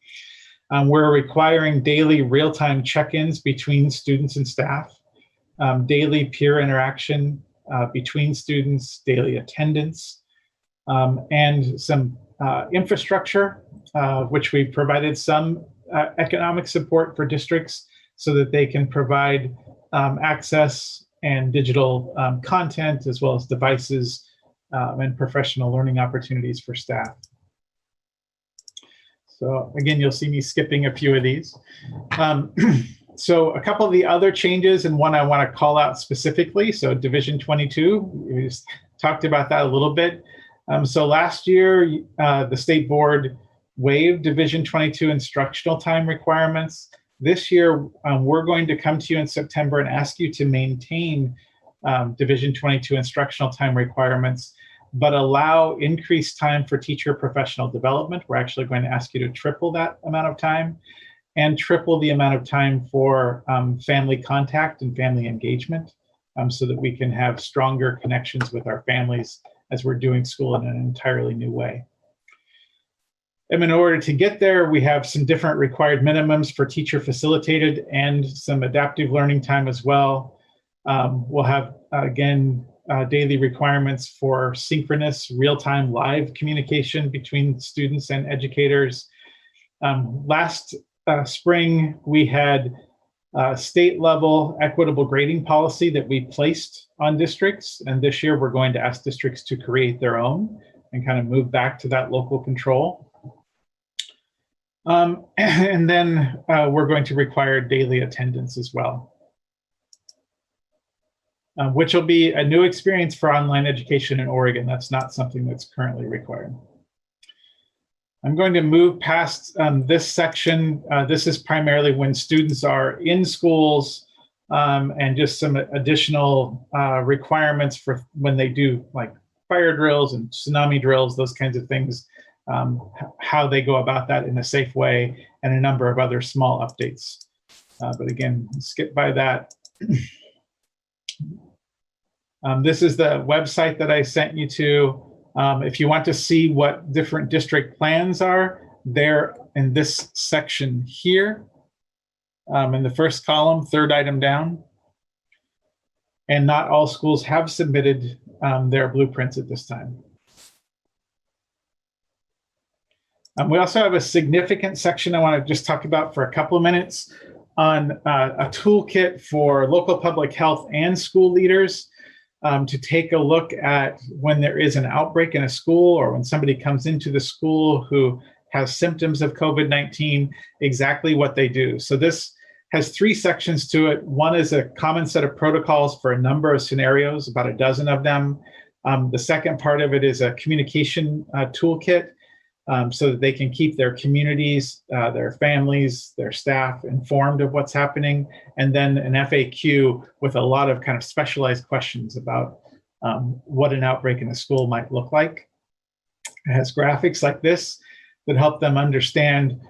We're requiring daily real-time check-ins between students and staff, daily peer interaction between students, daily attendance, and some infrastructure, which we provided some economic support for districts so that they can provide access and digital content, as well as devices and professional learning opportunities for staff. So again, you'll see me skipping a few of these. So a couple of the other changes, and one I want to call out specifically. So Division 22, we just talked about that a little bit. So last year, the state board waived Division 22 instructional time requirements. This year, we're going to come to you in September and ask you to maintain Division 22 instructional time requirements, but allow increased time for teacher professional development. We're actually going to ask you to triple that amount of time and triple the amount of time for family contact and family engagement so that we can have stronger connections with our families as we're doing school in an entirely new way. And in order to get there, we have some different required minimums for teacher facilitated and some adaptive learning time as well. We'll have, again, daily requirements for synchronous real-time live communication between students and educators. Last spring, we had state level equitable grading policy that we placed on districts. And this year, we're going to ask districts to create their own and kind of move back to that local control. And then we're going to require daily attendance as well, which will be a new experience for online education in Oregon. That's not something that's currently required. I'm going to move past this section. This is primarily when students are in schools and just some additional requirements for when they do like fire drills and tsunami drills, those kinds of things. How they go about that in a safe way, and a number of other small updates. But again, skip by that. This is the website that I sent you to. If you want to see what different district plans are, they're in this section here. In the first column, third item down. And not all schools have submitted their blueprints at this time. We also have a significant section I want to just talk about for a couple of minutes on a toolkit for local public health and school leaders to take a look at when there is an outbreak in a school or when somebody comes into the school who has symptoms of COVID-19, exactly what they do. So this has 3 sections to it. One is a common set of protocols for a number of scenarios, about a dozen of them. The second part of it is a communication toolkit. So that they can keep their communities, their families, their staff informed of what's happening, and then an FAQ with a lot of kind of specialized questions about what an outbreak in a school might look like. It has graphics like this that help them understand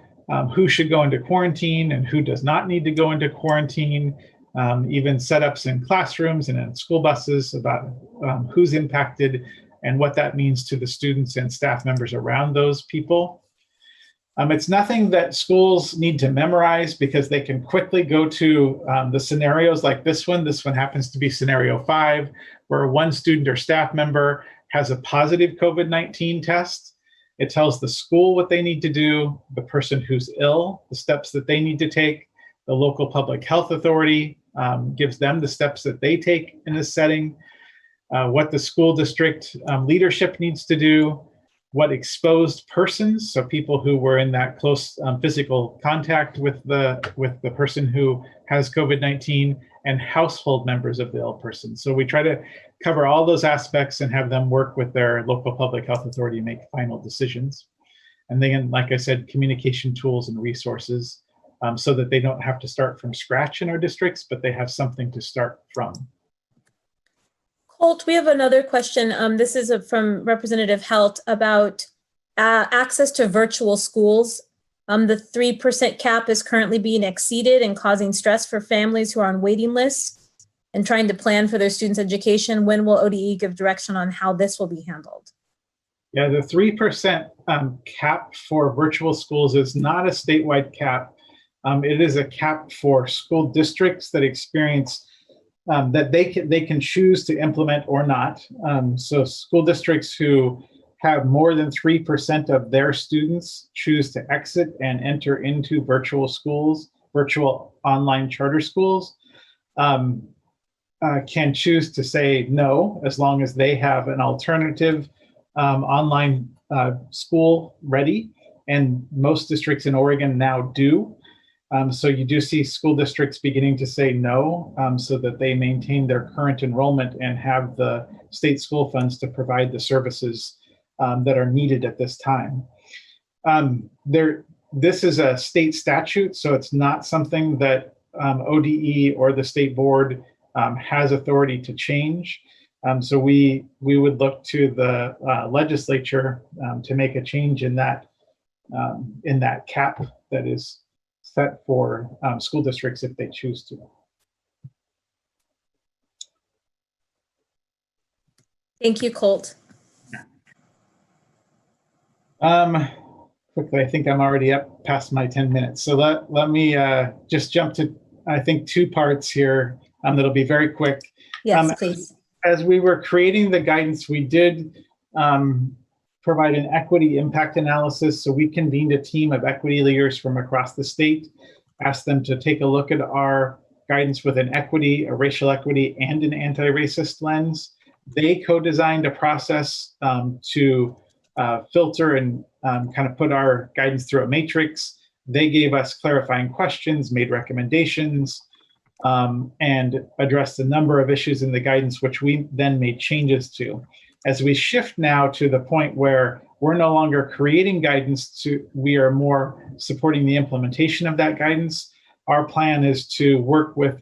who should go into quarantine and who does not need to go into quarantine, even setups in classrooms and in school buses about who's impacted and what that means to the students and staff members around those people. It's nothing that schools need to memorize because they can quickly go to the scenarios like this one. This one happens to be scenario 5, where one student or staff member has a positive COVID-19 test. It tells the school what they need to do, the person who's ill, the steps that they need to take. The local public health authority gives them the steps that they take in this setting. What the school district leadership needs to do, what exposed persons, so people who were in that close physical contact with the person who has COVID-19, and household members of the ill person. So we try to cover all those aspects and have them work with their local public health authority to make final decisions. And then, like I said, communication tools and resources so that they don't have to start from scratch in our districts, but they have something to start from. Colt, we have another question. This is from Representative Helt about access to virtual schools The 3% cap is currently being exceeded and causing stress for families who are on waiting lists and trying to plan for their students' education. When will ODE give direction on how this will be handled? Yeah, the 3% cap for virtual schools is not a statewide cap. It is a cap for school districts that experience that they can choose to implement or not. So school districts who have more than 3% of their students choose to exit and enter into virtual schools, virtual online charter schools, can choose to say no, as long as they have an alternative online school ready. And most districts in Oregon now do. So you do see school districts beginning to say no, so that they maintain their current enrollment and have the state school funds to provide the services that are needed at this time. This is a state statute, so it's not something that ODE or the state board has authority to change. So we would look to the legislature to make a change in that cap that is set for school districts if they choose to. Thank you, Colt. Quickly, I think I'm already up past my 10 minutes. So let me just jump to, I think, 2 parts here that'll be very quick. Yes, please. As we were creating the guidance, we did provide an equity impact analysis. So we convened a team of equity leaders from across the state, asked them to take a look at our guidance with an equity, a racial equity, and an anti-racist lens. They co-designed a process to filter and kind of put our guidance through a matrix. They gave us clarifying questions, made recommendations, and addressed a number of issues in the guidance, which we then made changes to. As we shift now to the point where we're no longer creating guidance, we are more supporting the implementation of that guidance. Our plan is to work with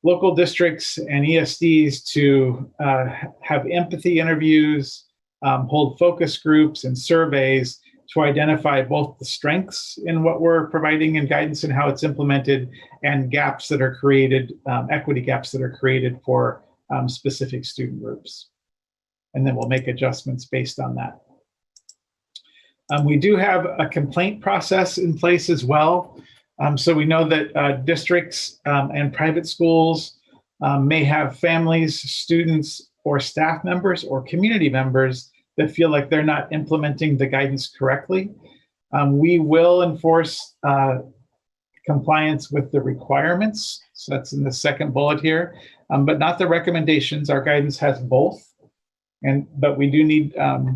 local districts and ESDs to have empathy interviews, hold focus groups and surveys to identify both the strengths in what we're providing in guidance and how it's implemented, and gaps that are created, equity gaps that are created for specific student groups. And then we'll make adjustments based on that. We do have a complaint process in place as well. So we know that districts and private schools may have families, students, or staff members or community members that feel like they're not implementing the guidance correctly. We will enforce compliance with the requirements. So that's in the second bullet here, but not the recommendations. Our guidance has both. But we do need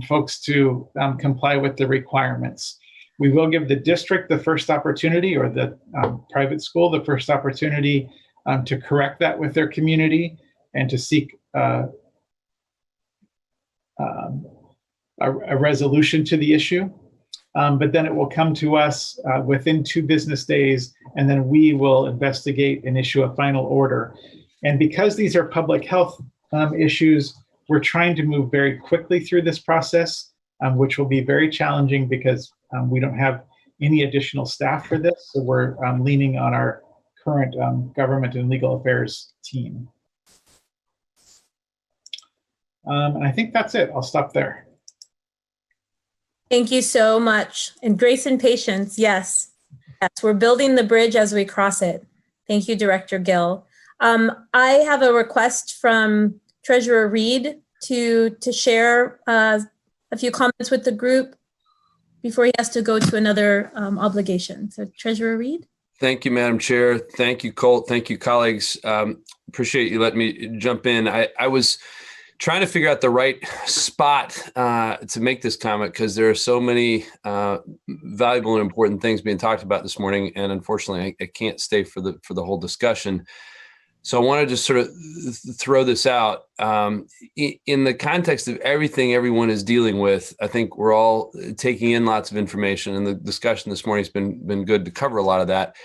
folks to comply with the requirements. We will give the district the first opportunity, or the private school the first opportunity to correct that with their community and to seek a resolution to the issue. But then it will come to us within 2 business days, and then we will investigate and issue a final order. And because these are public health issues, we're trying to move very quickly through this process, which will be very challenging because we don't have any additional staff for this. So we're leaning on our current government and legal affairs team. And I think that's it. I'll stop there. Thank you so much. And grace and patience, yes. Yes, we're building the bridge as we cross it. Thank you, Director Gill. I have a request from Treasurer Reed to share a few comments with the group before he has to go to another obligation. So Treasurer Reed. Thank you, Madam Chair. Thank you, Colt. Thank you, colleagues. Appreciate you letting me jump in. I was trying to figure out the right spot to make this comment because there are so many valuable and important things being talked about this morning, and unfortunately, I can't stay for the whole discussion. So I want to just sort of throw this out. In the context of everything everyone is dealing with, I think we're all taking in lots of information, and the discussion this morning has been good to cover a lot of that.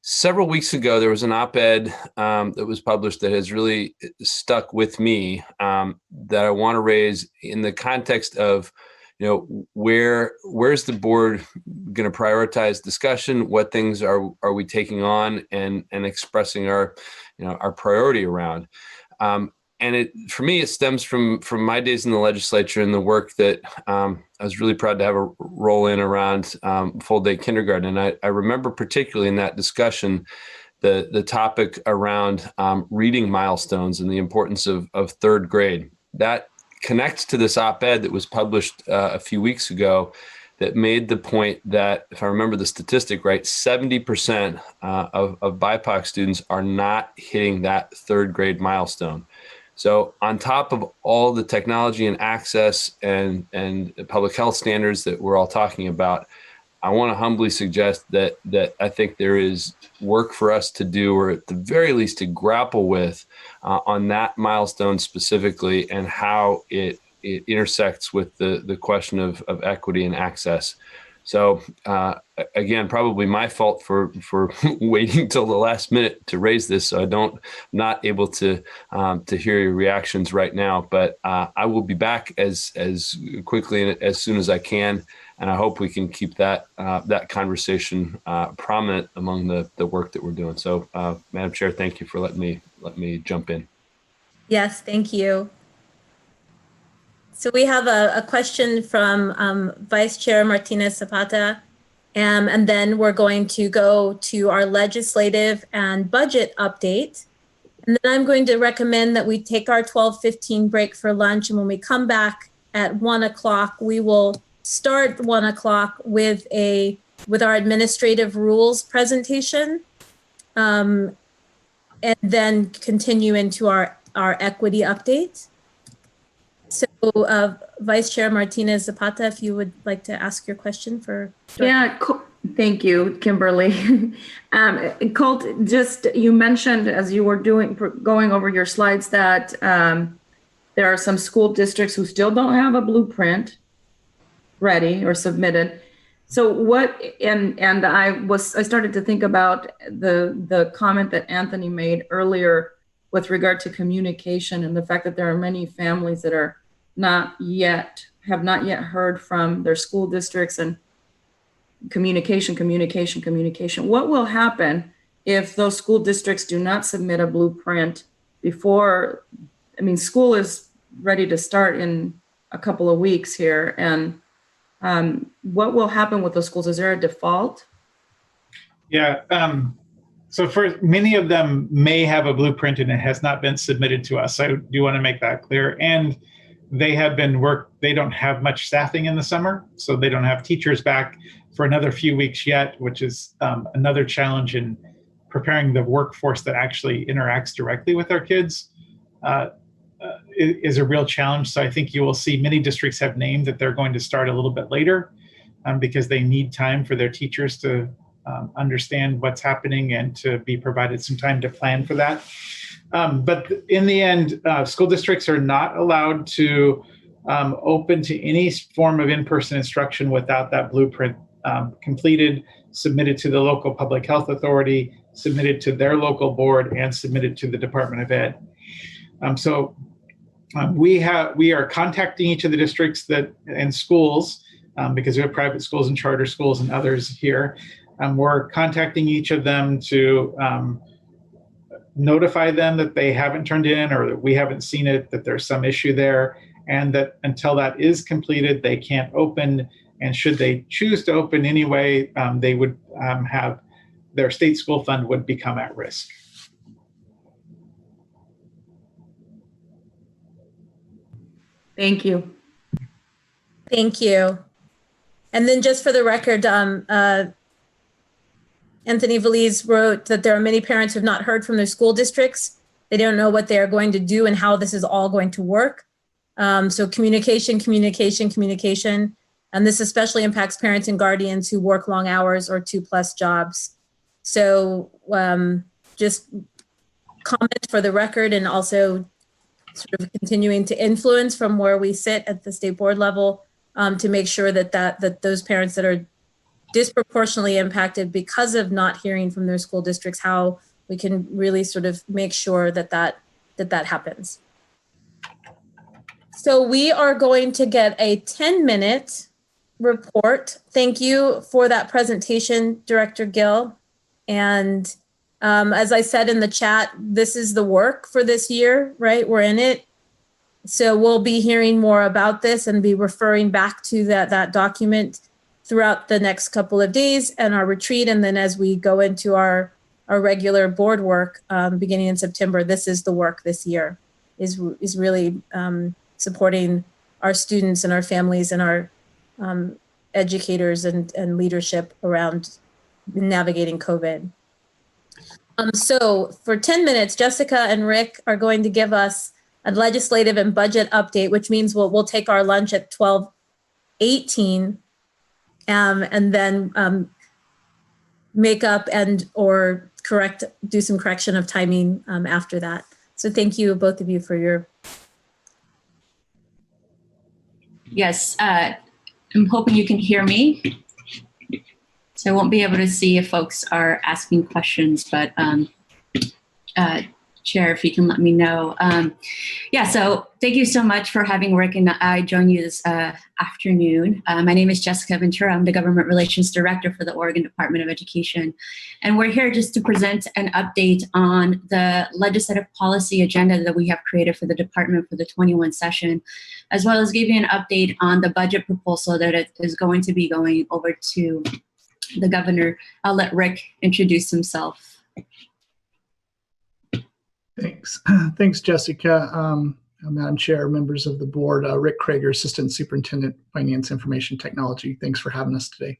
Several weeks ago, there was an op-ed that was published that has really stuck with me that I want to raise in the context of where's the board going to prioritize discussion? What things are we taking on and expressing our priority around? And for me, it stems from my days in the legislature and the work that I was really proud to have a role in around full day kindergarten. And I remember particularly in that discussion, the topic around reading milestones and the importance of third grade. That connects to this op-ed that was published a few weeks ago that made the point that, if I remember the statistic right, 70% of BIPOC students are not hitting that third grade milestone. So on top of all the technology and access and public health standards that we're all talking about, I want to humbly suggest that I think there is work for us to do, or at the very least to grapple with on that milestone specifically, and how it intersects with the question of equity and access. So again, probably my fault for waiting till the last minute to raise this, so not able to hear your reactions right now. But I will be back as quickly and as soon as I can, and I hope we can keep that conversation prominent among the work that we're doing. So, Madam Chair, thank you for letting me jump in. Yes, thank you. So we have a question from Vice Chair Martinez Zapata, and then we're going to go to our legislative and budget update. And then I'm going to recommend that we take our 12:15 break for lunch. And when we come back at 1 o'clock, we will start 1 o'clock with our administrative rules presentation, and then continue into our equity update. So Vice Chair Martinez Zapata, if you would like to ask your question for. Yeah, thank you, Kimberly. Colt, you mentioned as you were going over your slides that there are some school districts who still don't have a blueprint ready or submitted. So I started to think about the comment that Anthony made earlier with regard to communication and the fact that there are many families that have not yet heard from their school districts, and communication. What will happen if those school districts do not submit a blueprint before? I mean, school is ready to start in a couple of weeks here, and what will happen with those schools? Is there a default? Yeah. So for many of them may have a blueprint and it has not been submitted to us. I do want to make that clear. And they don't have much staffing in the summer, so they don't have teachers back for another few weeks yet, which is another challenge in preparing the workforce that actually interacts directly with our kids. Is a real challenge. So I think you will see many districts have named that they're going to start a little bit later because they need time for their teachers to understand what's happening and to be provided some time to plan for that. But in the end, school districts are not allowed to open to any form of in-person instruction without that blueprint completed, submitted to the local public health authority, submitted to their local board, and submitted to the Department of Ed. We are contacting each of the districts and schools because we have private schools and charter schools and others here. We're contacting each of them to notify them that they haven't turned in or that we haven't seen it, that there's some issue there, and that until that is completed, they can't open. And should they choose to open anyway, they would have their state school fund would become at risk. Thank you. Thank you. And then just for the record, Anthony Valise wrote that there are many parents who have not heard from their school districts. They don't know what they are going to do and how this is all going to work. So communication. And this especially impacts parents and guardians who work long hours or 2+ jobs. So just comment for the record, and also sort of continuing to influence from where we sit at the state board level to make sure that those parents that are disproportionately impacted because of not hearing from their school districts, how we can really sort of make sure that happens. So we are going to get a 10-minute report. Thank you for that presentation, Director Gill. And as I said in the chat, this is the work for this year, right? We're in it. So we'll be hearing more about this and be referring back to that document throughout the next couple of days and our retreat. And then as we go into our regular board work beginning in September, this is the work this year, is really supporting our students and our families and our educators and leadership around navigating COVID. So for 10 minutes, Jessica and Rick are going to give us a legislative and budget update, which means we'll take our lunch at 12:18 and then make up or do some correction of timing after that. So thank you, both of you, for your. Yes, I'm hoping you can hear me. So I won't be able to see if folks are asking questions, but Chair, if you can let me know. Yeah, so thank you so much for having Rick and I join you this afternoon. My name is Jessica Ventura. I'm the Government Relations Director for the Oregon Department of Education. And we're here just to present an update on the legislative policy agenda that we have created for the department for the 21 session, as well as give you an update on the budget proposal that it is going to be going over to the governor. I'll let Rick introduce himself. Thanks. Thanks, Jessica. Madam Chair, members of the board, Rick Krager, Assistant Superintendent, Finance Information Technology. Thanks for having us today.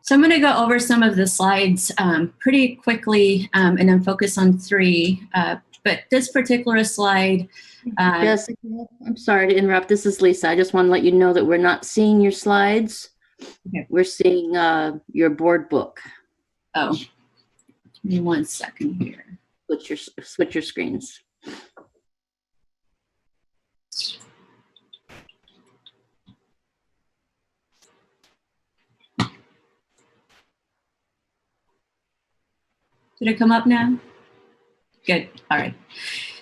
So I'm going to go over some of the slides pretty quickly and then focus on three. But this particular slide. Jessica, I'm sorry to interrupt. This is Lisa. I just want to let you know that we're not seeing your slides. Okay. We're seeing your board book. Oh, give me 1 second here. Switch your screens. Did it come up now? Good. All right.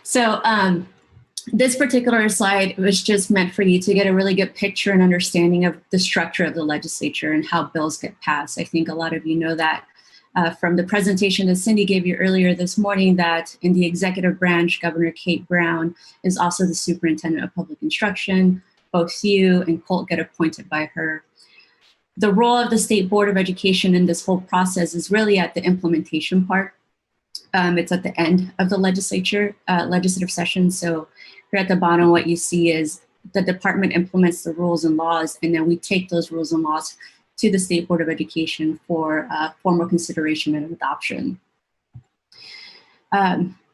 So this particular slide was just meant for you to get a really good picture and understanding of the structure of the legislature and how bills get passed. I think a lot of you know that from the presentation that Cindy gave you earlier this morning, that in the executive branch, Governor Kate Brown is also the superintendent of public instruction. Both you and Colt get appointed by her. The role of the State Board of Education in this whole process is really at the implementation part. It's at the end of the legislative session. So here at the bottom, what you see is the department implements the rules and laws, and then we take those rules and laws to the State Board of Education for formal consideration and adoption.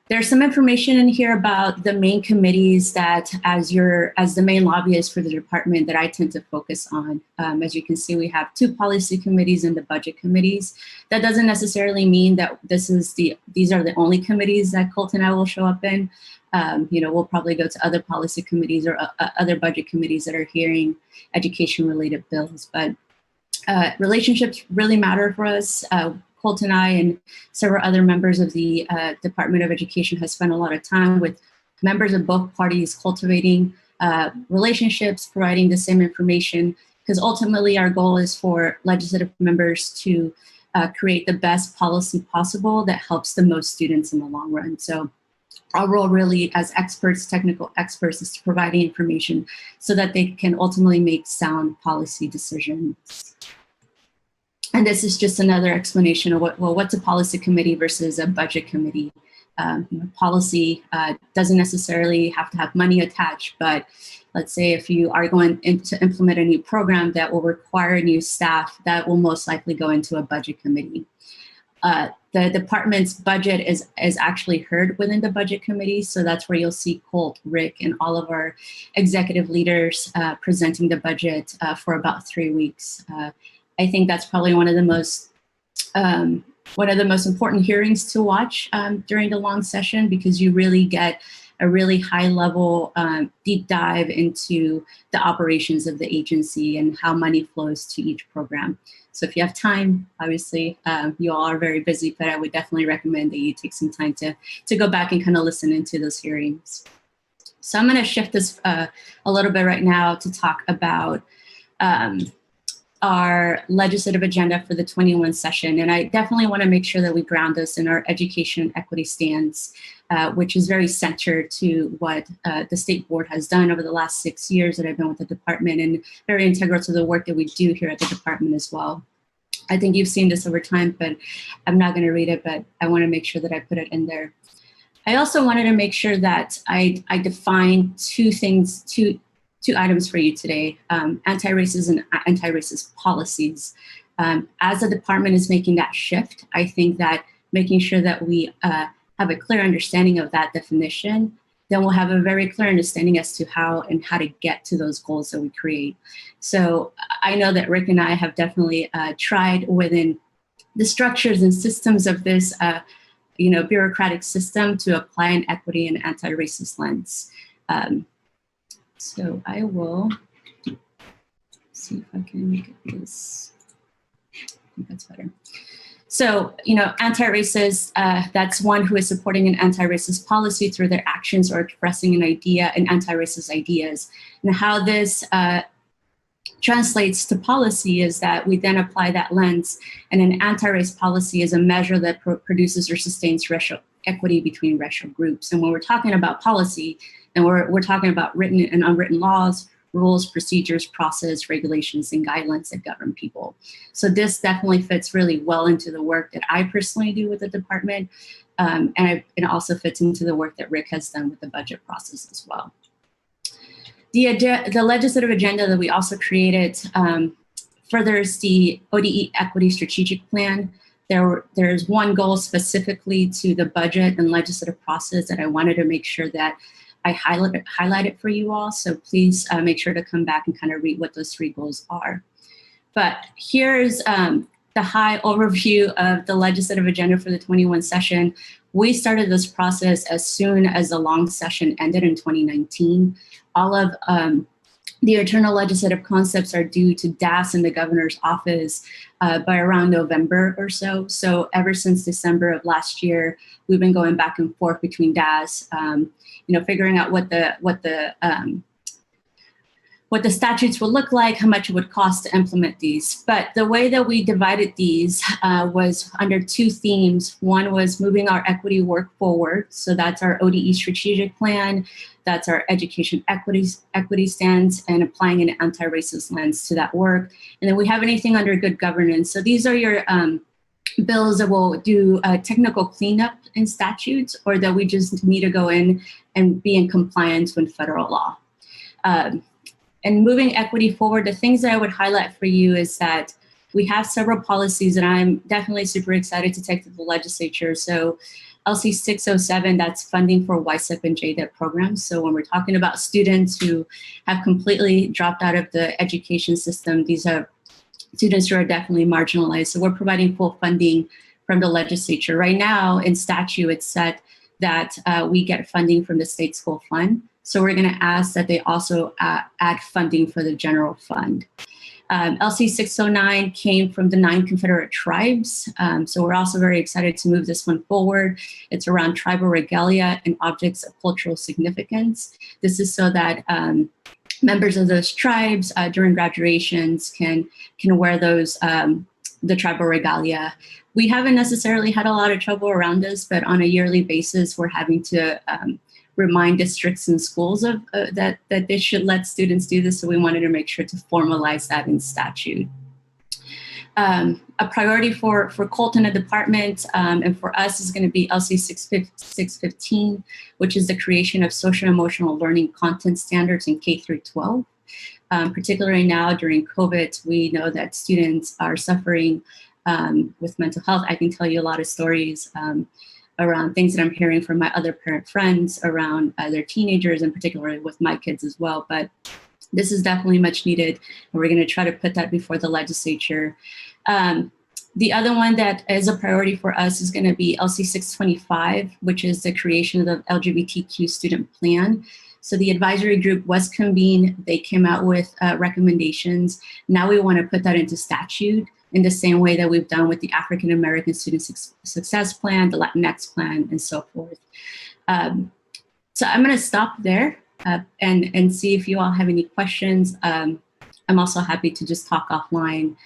There's some information in here about the main committees that, as the main lobbyist for the department, that I tend to focus on. As you can see, we have 2 policy committees and the budget committees. That doesn't necessarily mean that these are the only committees that Colt and I will show up in. We'll probably go to other policy committees or other budget committees that are hearing education-related bills, but relationships really matter for us. Colt and I and several other members of the Department of Education have spent a lot of time with members of both parties cultivating relationships, providing the same information, because ultimately our goal is for legislative members to create the best policy possible that helps the most students in the long run. So our role really as experts, technical experts, is to provide the information so that they can ultimately make sound policy decisions. And this is just another explanation of what's a policy committee versus a budget committee. Policy doesn't necessarily have to have money attached, but let's say if you are going to implement a new program that will require new staff, that will most likely go into a budget committee. The department's budget is actually heard within the budget committee, so that's where you'll see Colt, Rick, and all of our executive leaders presenting the budget for about 3 weeks. I think that's probably one of the most important hearings to watch during the long session, because you really get a really high level deep dive into the operations of the agency and how money flows to each program. So if you have time, obviously you all are very busy, but I would definitely recommend that you take some time to go back and kind of listen into those hearings. So I'm going to shift this a little bit right now to talk about our legislative agenda for the 21 session. And I definitely want to make sure that we ground this in our education equity stance, which is very centered to what the state board has done over the last 6 years that I've been with the department, and very integral to the work that we do here at the department as well. I think you've seen this over time, but I'm not going to read it, but I want to make sure that I put it in there. I also wanted to make sure that I define two items for you today, anti-racist and anti-racist policies. As the department is making that shift, I think that making sure that we have a clear understanding of that definition, then we'll have a very clear understanding as to how to get to those goals that we create. So I know that Rick and I have definitely tried within the structures and systems of this bureaucratic system to apply an equity and anti-racist lens. So I will see if I can make it this. I think that's better. So, anti-racist, that's one who is supporting an anti-racist policy through their actions or expressing an idea and anti-racist ideas. And how this translates to policy is that we then apply that lens, and an anti-race policy is a measure that produces or sustains racial equity between racial groups. And when we're talking about policy, then we're talking about written and unwritten laws, rules, procedures, process, regulations, and guidelines that govern people. So this definitely fits really well into the work that I personally do with the department, and it also fits into the work that Rick has done with the budget process as well. The legislative agenda that we also created furthers the ODE Equity Strategic Plan. There's one goal specifically to the budget and legislative process that I wanted to make sure that I highlight it for you all. So please make sure to come back and kind of read what those 3 goals are. But here's the high overview of the legislative agenda for the 21 session. We started this process as soon as the long session ended in 2019. All of the internal legislative concepts are due to DAS in the governor's office by around November or so. So ever since December of last year, we've been going back and forth between DAS, figuring out what the statutes would look like, how much it would cost to implement these. But the way that we divided these was under 2 themes. One was moving our equity work forward. So that's our ODE strategic plan. That's our education equity stance, and applying an anti-racist lens to that work. And then we have anything under good governance. So these are your bills that will do a technical cleanup in statutes, or that we just need to go in and be in compliance with federal law. And moving equity forward, the things that I would highlight for you is that we have several policies that I'm definitely super excited to take to the legislature. So LC 607, that's funding for YSEP and JDEP programs. So when we're talking about students who have completely dropped out of the education system, these are students who are definitely marginalized. So we're providing full funding from the legislature. Right now in statute, it's set that we get funding from the state school fund. So we're going to ask that they also add funding for the general fund. LC 609 came from the 9 Confederate tribes. So we're also very excited to move this one forward. It's around tribal regalia and objects of cultural significance. This is so that members of those tribes during graduations can wear those, the tribal regalia. We haven't necessarily had a lot of trouble around this, but on a yearly basis, we're having to remind districts and schools of that they should let students do this. So we wanted to make sure to formalize that in statute. A priority for Colt in the department and for us is going to be LC 615, which is the creation of social emotional learning content standards in K through 12. Particularly now during COVID, we know that students are suffering with mental health. I can tell you a lot of stories around things that I'm hearing from my other parent friends around their teenagers, and particularly with my kids as well. But this is definitely much needed, and we're going to try to put that before the legislature. The other one that is a priority for us is going to be LC 625, which is the creation of the LGBTQ student plan. So the advisory group was convened. They came out with recommendations. Now we want to put that into statute in the same way that we've done with the African American Student Success Plan, the Latinx Plan, and so forth. So I'm going to stop there. and see if you all have any questions. I'm also happy to just talk offline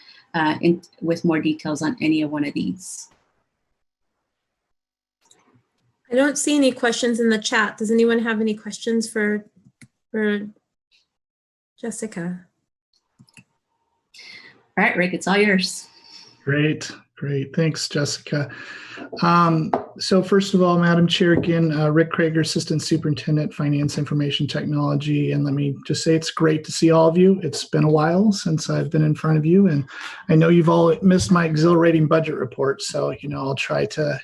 with more details on any of one of these. I don't see any questions in the chat. Does anyone have any questions for Jessica? All right, Rick, it's all yours. Great. Thanks, Jessica. So first of all, Madam Chair, again, Rick Krager, Assistant Superintendent, Finance Information Technology. And let me just say it's great to see all of you. It's been a while since I've been in front of you. And I know you've all missed my exhilarating budget report. So, I'll try to,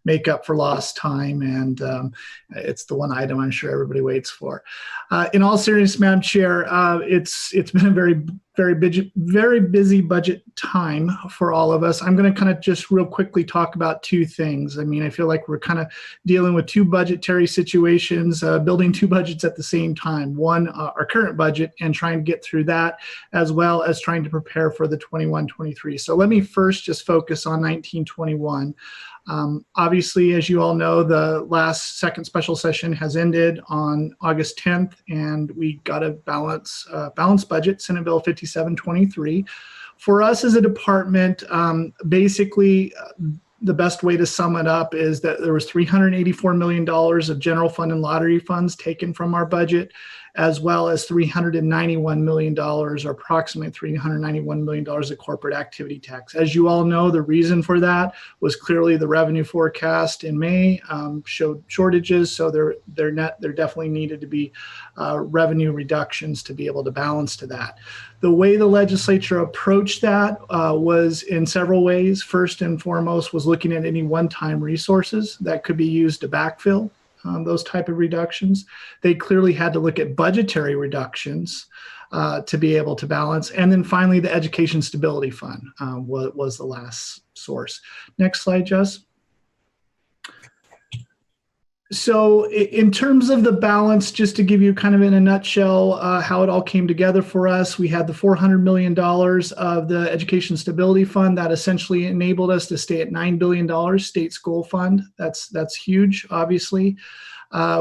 make up for lost time. And it's the one item I'm sure everybody waits for. In all seriousness, Madam Chair, it's been a very busy budget time for all of us. I'm going to kind of just real quickly talk about two things. I mean, I feel like we're kind of dealing with two budgetary situations, building two budgets at the same time. One, our current budget and trying to get through that, as well as trying to prepare for the 21-23. So let me first just focus on 19-21. Obviously, as you all know, the second special session has ended on August 10th, and we got a balanced budget, Senate Bill 5723. For us as a department, basically, the best way to sum it up is that there was $384 million of general fund and lottery funds taken from our budget, as well as $391 million, or approximately $391 million of corporate activity tax. As you all know, the reason for that was clearly the revenue forecast in May showed shortages, so there definitely needed to be revenue reductions to be able to balance to that. The way the legislature approached that was in several ways. First and foremost was looking at any one-time resources that could be used to backfill those type of reductions. They clearly had to look at budgetary reductions to be able to balance. And then finally, the Education Stability Fund was the last source. Next slide, Jess. So in terms of the balance, just to give you kind of in a nutshell how it all came together for us, we had the $400 million of the Education Stability Fund that essentially enabled us to stay at $9 billion state school fund. That's huge, obviously.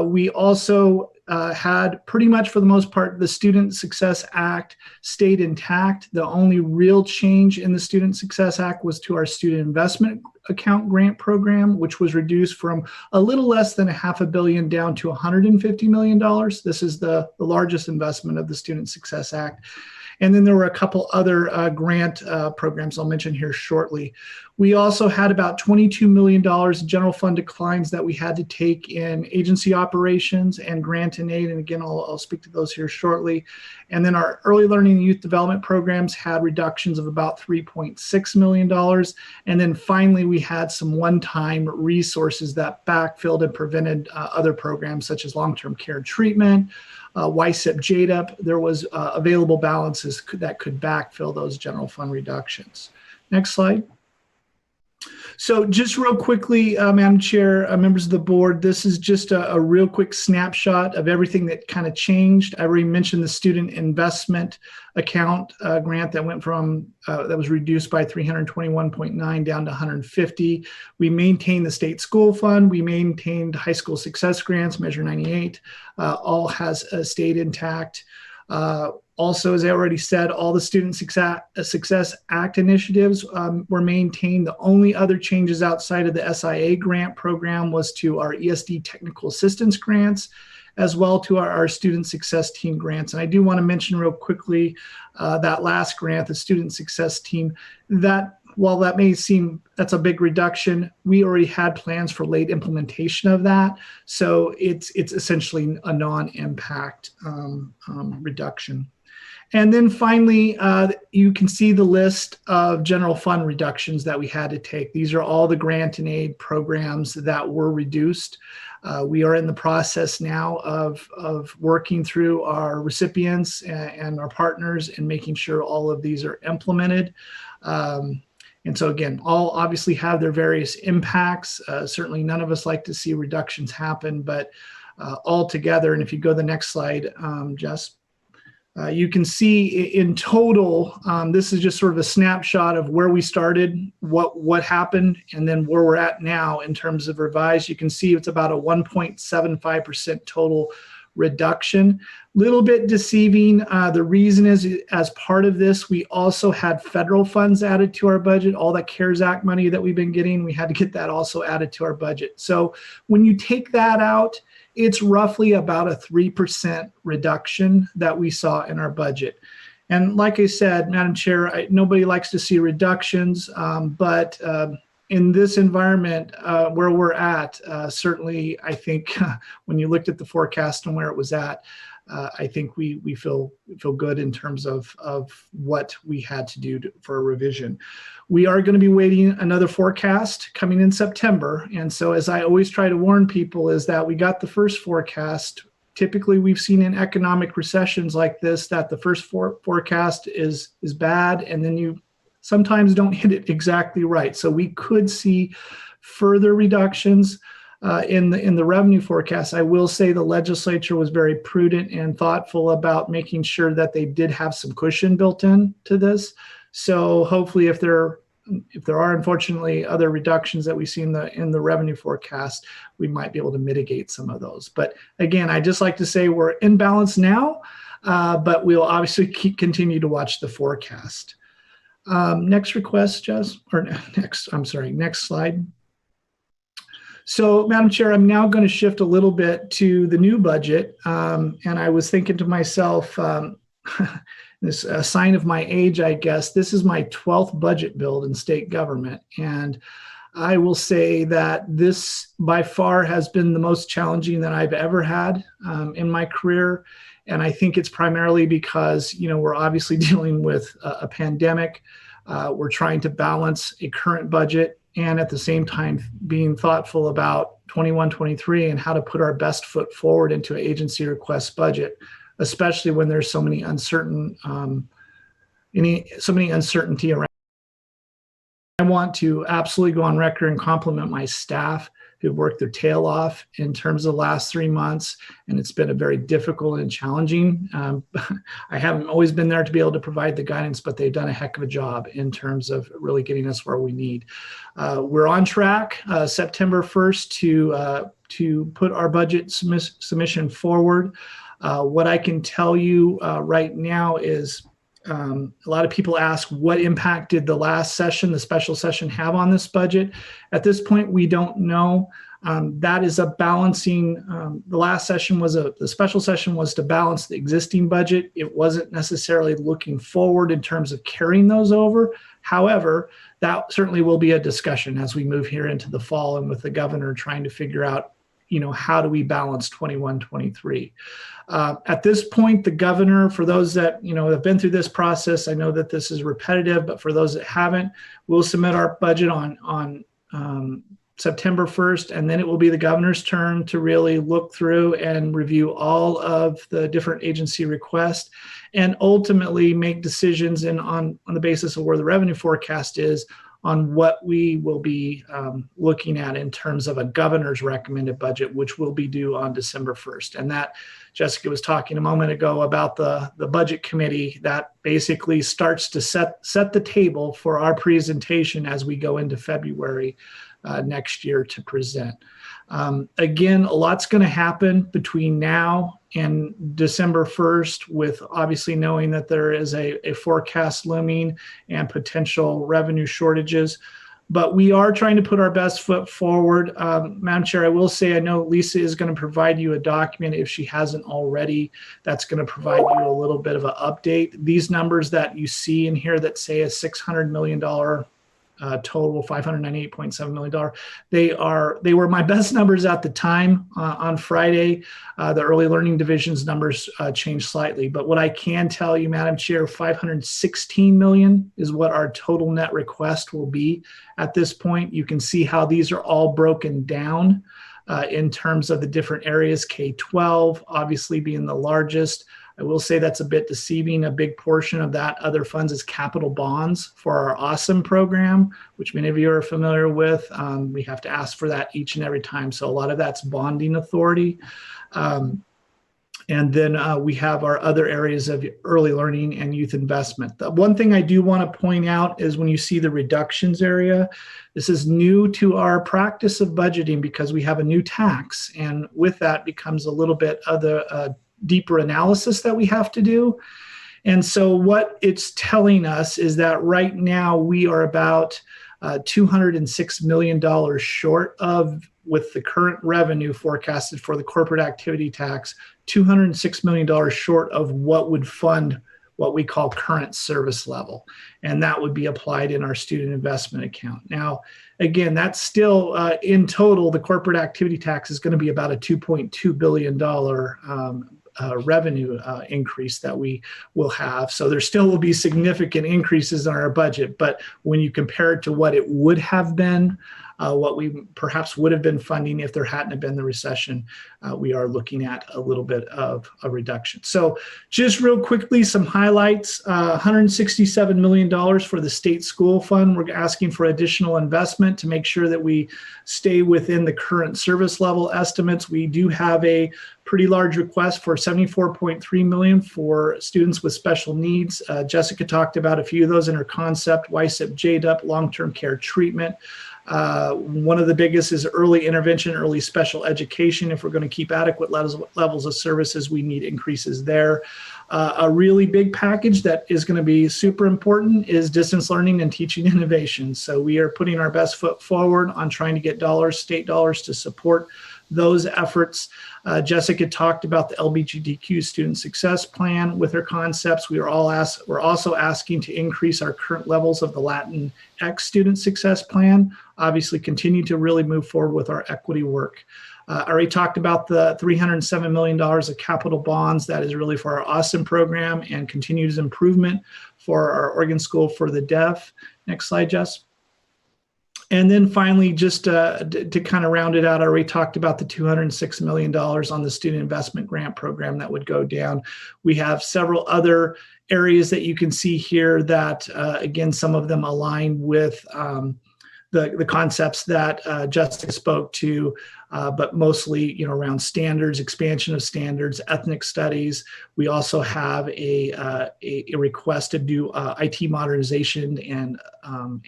We also had pretty much for the most part, the Student Success Act stayed intact. The only real change in the Student Success Act was to our Student Investment Account grant program, which was reduced from a little less than $500 million down to $150 million. This is the largest investment of the Student Success Act. And then there were a couple other grant programs I'll mention here shortly. We also had about $22 million in general fund declines that we had to take in agency operations and grant and aid. And again, I'll speak to those here shortly. And then our early learning and youth development programs had reductions of about $3.6 million. And then finally, we had some one-time resources that backfilled and prevented other programs such as long-term care treatment, YSIP, JDUP. There was available balances that could backfill those general fund reductions. Next slide. So just real quickly, Madam Chair, members of the board, this is just a real quick snapshot of everything that kind of changed. I already mentioned the Student Investment Account grant that went from, that was reduced by 321.9 down to 150. We maintained the state school fund. We maintained high school success grants, Measure 98, all has stayed intact. Also, as I already said, all the Student Success Act initiatives were maintained. The only other changes outside of the SIA grant program was to our ESD technical assistance grants, as well to our student success team grants. And I do want to mention real quickly that last grant, the student success team, that while that may seem that's a big reduction, we already had plans for late implementation of that. So it's essentially a non-impact reduction. And then finally, you can see the list of general fund reductions that we had to take. These are all the grant and aid programs that were reduced. We are in the process now of working through our recipients and our partners and making sure all of these are implemented. And so again, all obviously have their various impacts. Certainly none of us like to see reductions happen, but all together, and if you go to the next slide, Jess, you can see in total, this is just sort of a snapshot of where we started, what happened, and then where we're at now in terms of revised. You can see it's about a 1.75% total reduction. Little bit deceiving. The reason is, as part of this, we also had federal funds added to our budget. All that CARES Act money that we've been getting, we had to get that also added to our budget. So when you take that out, it's roughly about a 3% reduction that we saw in our budget. And like I said, Madam Chair, nobody likes to see reductions, but in this environment where we're at, certainly I think when you looked at the forecast and where it was at, I think we feel good in terms of what we had to do for a revision. We are going to be waiting another forecast coming in September. And so as I always try to warn people is that we got the first forecast. Typically we've seen in economic recessions like this that the first forecast is bad, and then you sometimes don't hit it exactly right. So we could see further reductions in the revenue forecast. I will say the legislature was very prudent and thoughtful about making sure that they did have some cushion built in to this. So hopefully if there are unfortunately other reductions that we see in the revenue forecast, we might be able to mitigate some of those. But again, I just like to say we're in balance now, but we'll obviously continue to watch the forecast. Next request, Jess, or next slide. So, Madam Chair, I'm now going to shift a little bit to the new budget. And I was thinking to myself, this a sign of my age, I guess, this is my 12th budget build in state government. And I will say that this by far has been the most challenging that I've ever had in my career. And I think it's primarily because, we're obviously dealing with a pandemic. We're trying to balance a current budget and at the same time being thoughtful about 21-23 and how to put our best foot forward into an agency request budget, especially when there's so many uncertainty around. I want to absolutely go on record and compliment my staff who've worked their tail off in terms of the last 3 months, and it's been a very difficult and challenging. I haven't always been there to be able to provide the guidance, but they've done a heck of a job in terms of really getting us where we need. We're on track September 1st to put our budget submission forward. What I can tell you right now is a lot of people ask what impact did the last session, the special session, have on this budget. At this point, we don't know. That is a balancing. The last session was the special session was to balance the existing budget. It wasn't necessarily looking forward in terms of carrying those over. However, that certainly will be a discussion as we move here into the fall and with the governor trying to figure out, how do we balance 21-23? At this point, the governor, for those that, have been through this process, I know that this is repetitive, but for those that haven't, we'll submit our budget on September 1st, and then it will be the governor's turn to really look through and review all of the different agency requests and ultimately make decisions on the basis of where the revenue forecast is on what we will be looking at in terms of a governor's recommended budget, which will be due on December 1st. And that Jessica was talking a moment ago about the budget committee that basically starts to set the table for our presentation as we go into February next year to present. Again, a lot's going to happen between now and December 1st, with obviously knowing that there is a forecast looming and potential revenue shortages. But we are trying to put our best foot forward. Madam Chair, I will say I know Lisa is going to provide you a document if she hasn't already. That's going to provide you a little bit of an update. These numbers that you see in here that say a $600 million total, $598.7 million. They were my best numbers at the time on Friday. The early learning division's numbers changed slightly, but what I can tell you, Madam Chair, $516 million is what our total net request will be at this point. You can see how these are all broken down in terms of the different areas, K-12 obviously being the largest. I will say that's a bit deceiving. A big portion of that other funds is capital bonds for our Awesome program, which many of you are familiar with. We have to ask for that each and every time. So a lot of that's bonding authority. And then we have our other areas of early learning and youth investment. The one thing I do want to point out is when you see the reductions area, this is new to our practice of budgeting because we have a new tax. And with that becomes a little bit of the deeper analysis that we have to do. And so what it's telling us is that right now we are about $206 million short of, with the current revenue forecasted for the corporate activity tax, $206 million short of what would fund what we call current service level. And that would be applied in our student investment account. Now, again, that's still in total, the corporate activity tax is going to be about a $2.2 billion revenue increase that we will have. So there still will be significant increases in our budget, but when you compare it to what it would have been, what we perhaps would have been funding if there hadn't been the recession, we are looking at a little bit of a reduction. So just real quickly, some highlights, $167 million for the state school fund. We're asking for additional investment to make sure that we stay within the current service level estimates. We do have a pretty large request for $74.3 million for students with special needs. Jessica talked about a few of those in her concept, YSIP, JDUP, long-term care treatment. One of the biggest is early intervention, early special education. If we're going to keep adequate levels of services, we need increases there. A really big package that is going to be super important is distance learning and teaching innovation. So we are putting our best foot forward on trying to get state dollars to support those efforts. Jessica talked about the LGBTQ student success plan with her concepts. We're also asking to increase our current levels of the Latinx student success plan. Obviously, continue to really move forward with our equity work. I already talked about the $307 million of capital bonds. That is really for our Austin program and continuous improvement for our Oregon School for the Deaf. Next slide, Jess. And then finally, just to kind of round it out, I already talked about the $206 million on the student investment grant program that would go down. We have several other areas that you can see here that, again, some of them align with the concepts that Jessica spoke to, but mostly, around standards, expansion of standards, ethnic studies. We also have a request to do IT modernization and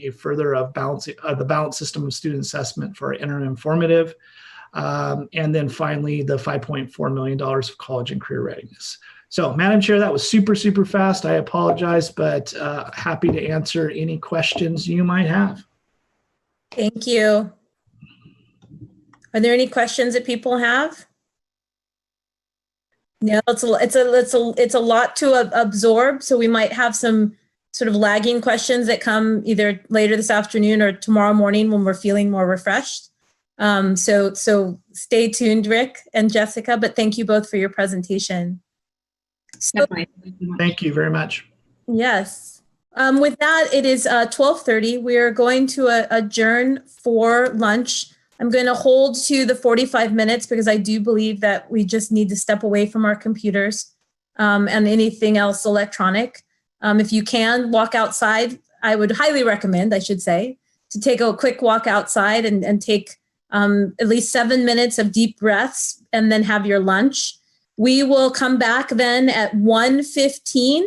a further of the balanced system of student assessment for interim informative. And then finally, the $5.4 million of college and career readiness. So, Madam Chair, that was super, super fast. I apologize, but happy to answer any questions you might have. Thank you. Are there any questions that people have? No, it's a lot to absorb. So we might have some sort of lagging questions that come either later this afternoon or tomorrow morning when we're feeling more refreshed. So stay tuned, Rick and Jessica, but thank you both for your presentation. So, thank you very much. Yes. With that, it is 12:30. We are going to adjourn for lunch. I'm going to hold to the 45 minutes because I do believe that we just need to step away from our computers and anything else electronic. If you can walk outside, I would highly recommend, I should say, to take a quick walk outside and take at least 7 minutes of deep breaths and then have your lunch. We will come back then at 1:15.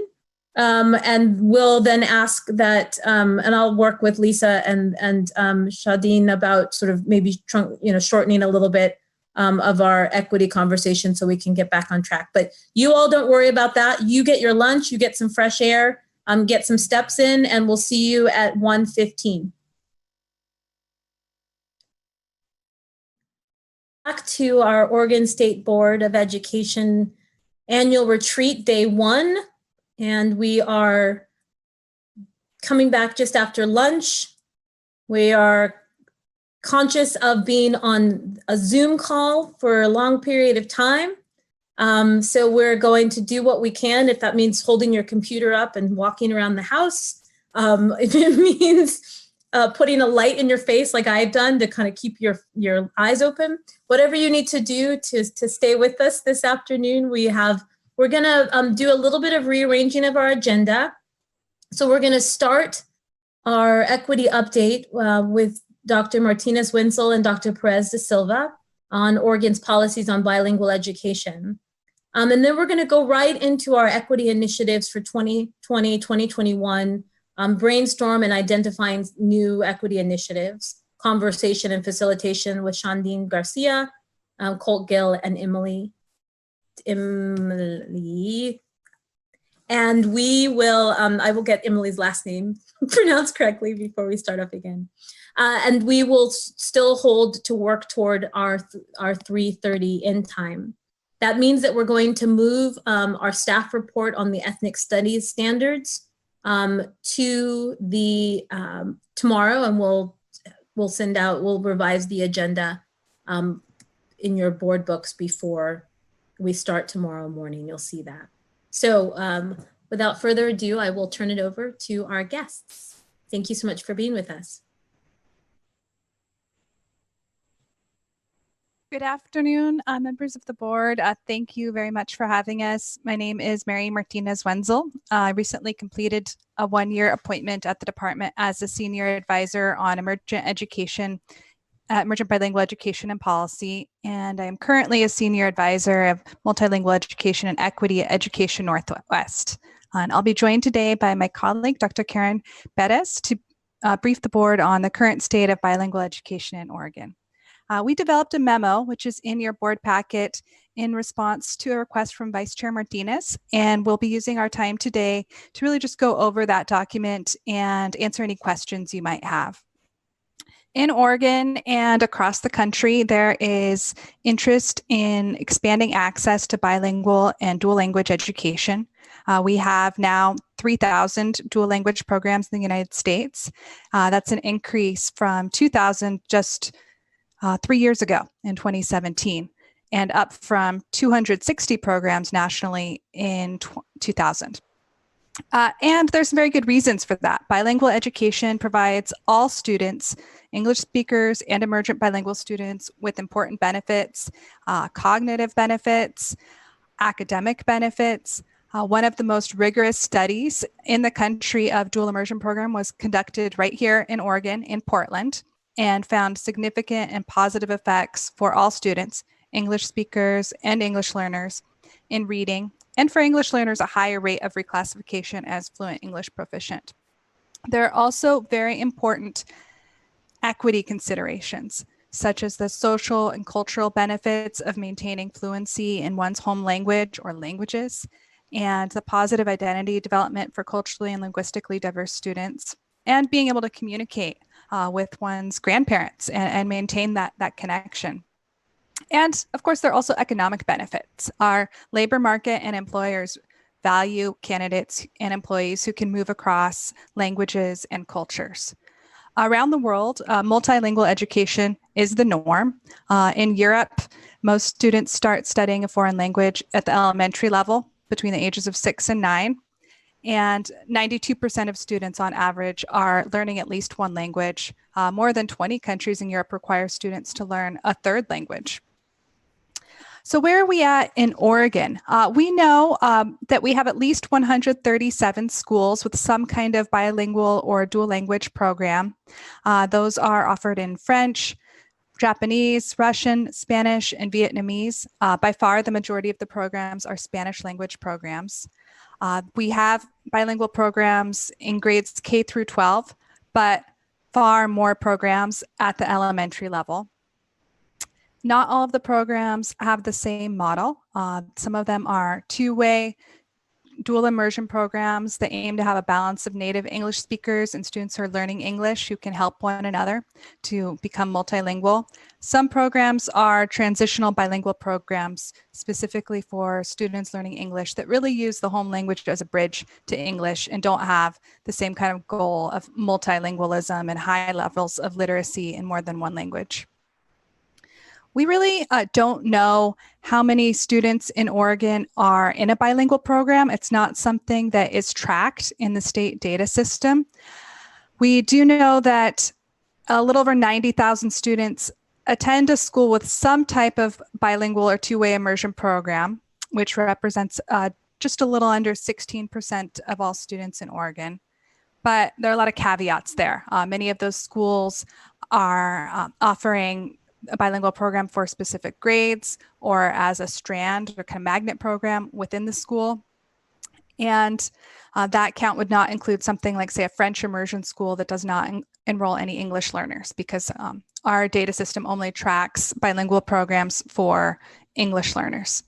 And we'll then ask that, and I'll work with Lisa and Shadeen about sort of maybe shortening a little bit of our equity conversation so we can get back on track. But you all don't worry about that. You get your lunch, you get some fresh air, get some steps in, and we'll see you at 1:15. Back to our Oregon State Board of Education annual retreat, day 1. And we are coming back just after lunch. We are conscious of being on a Zoom call for a long period of time. So we're going to do what we can. If that means holding your computer up and walking around the house, if it means putting a light in your face like I've done to kind of keep your eyes open, whatever you need to do to stay with us this afternoon, we're going to do a little bit of rearranging of our agenda. So we're going to start our equity update with Dr. Martinez-Winsel and Dr. Perez de Silva on Oregon's policies on bilingual education. And then we're going to go right into our equity initiatives for 2020, 2021, brainstorm and identifying new equity initiatives, conversation and facilitation with Shandine Garcia, Colt Gill, and Emily. And we will, I will get Emily's last name pronounced correctly before we start up again. And we will still hold to work toward our 3:30 end time. That means that we're going to move our staff report on the ethnic studies standards to the tomorrow, and we'll revise the agenda in your board books before we start tomorrow morning. You'll see that. So without further ado, I will turn it over to our guests. Thank you so much for being with us. Good afternoon, members of the board. Thank you very much for having us. My name is Mary Martinez Wenzel. I recently completed a one-year appointment at the department as a senior advisor on emergent bilingual education and policy, and I am currently a senior advisor of multilingual education and equity at Education Northwest. And I'll be joined today by my colleague, Dr. Karen Perez, to brief the board on the current state of bilingual education in Oregon. We developed a memo, which is in your board packet, in response to a request from Vice Chair Martinez, and we'll be using our time today to really just go over that document and answer any questions you might have. In Oregon and across the country, there is interest in expanding access to bilingual and dual language education. We have now 3,000 dual language programs in the United States. That's an increase from 2,000 just 3 years ago in 2017, and up from 260 programs nationally in 2000. And there's some very good reasons for that. Bilingual education provides all students, English speakers and emergent bilingual students, with important benefits, cognitive benefits, academic benefits. One of the most rigorous studies in the country of dual immersion program was conducted right here in Oregon, in Portland, and found significant and positive effects for all students, English speakers and English learners, in reading, and for English learners, a higher rate of reclassification as fluent English proficient. There are also very important equity considerations, such as the social and cultural benefits of maintaining fluency in one's home language or languages, and the positive identity development for culturally and linguistically diverse students, and being able to communicate with one's grandparents and maintain that connection. And of course, there are also economic benefits. Our labor market and employers value candidates and employees who can move across languages and cultures. Around the world, multilingual education is the norm. In Europe, most students start studying a foreign language at the elementary level between the ages of 6 and 9. And 92% of students on average are learning at least one language. More than 20 countries in Europe require students to learn a third language. So where are we at in Oregon? We know that we have at least 137 schools with some kind of bilingual or dual language program. Those are offered in French, Japanese, Russian, Spanish, and Vietnamese. By far, the majority of the programs are Spanish language programs. We have bilingual programs in grades K through 12, but far more programs at the elementary level. Not all of the programs have the same model. Some of them are two-way dual immersion programs that aim to have a balance of native English speakers and students who are learning English who can help one another to become multilingual. Some programs are transitional bilingual programs specifically for students learning English that really use the home language as a bridge to English and don't have the same kind of goal of multilingualism and high levels of literacy in more than one language. We really don't know how many students in Oregon are in a bilingual program. It's not something that is tracked in the state data system. We do know that a little over 90,000 students attend a school with some type of bilingual or two-way immersion program, which represents just a little under 16% of all students in Oregon. But there are a lot of caveats there. Many of those schools are offering a bilingual program for specific grades or as a strand or kind of magnet program within the school. And that count would not include something like, say, a French immersion school that does not enroll any English learners, because our data system only tracks bilingual programs for English learners.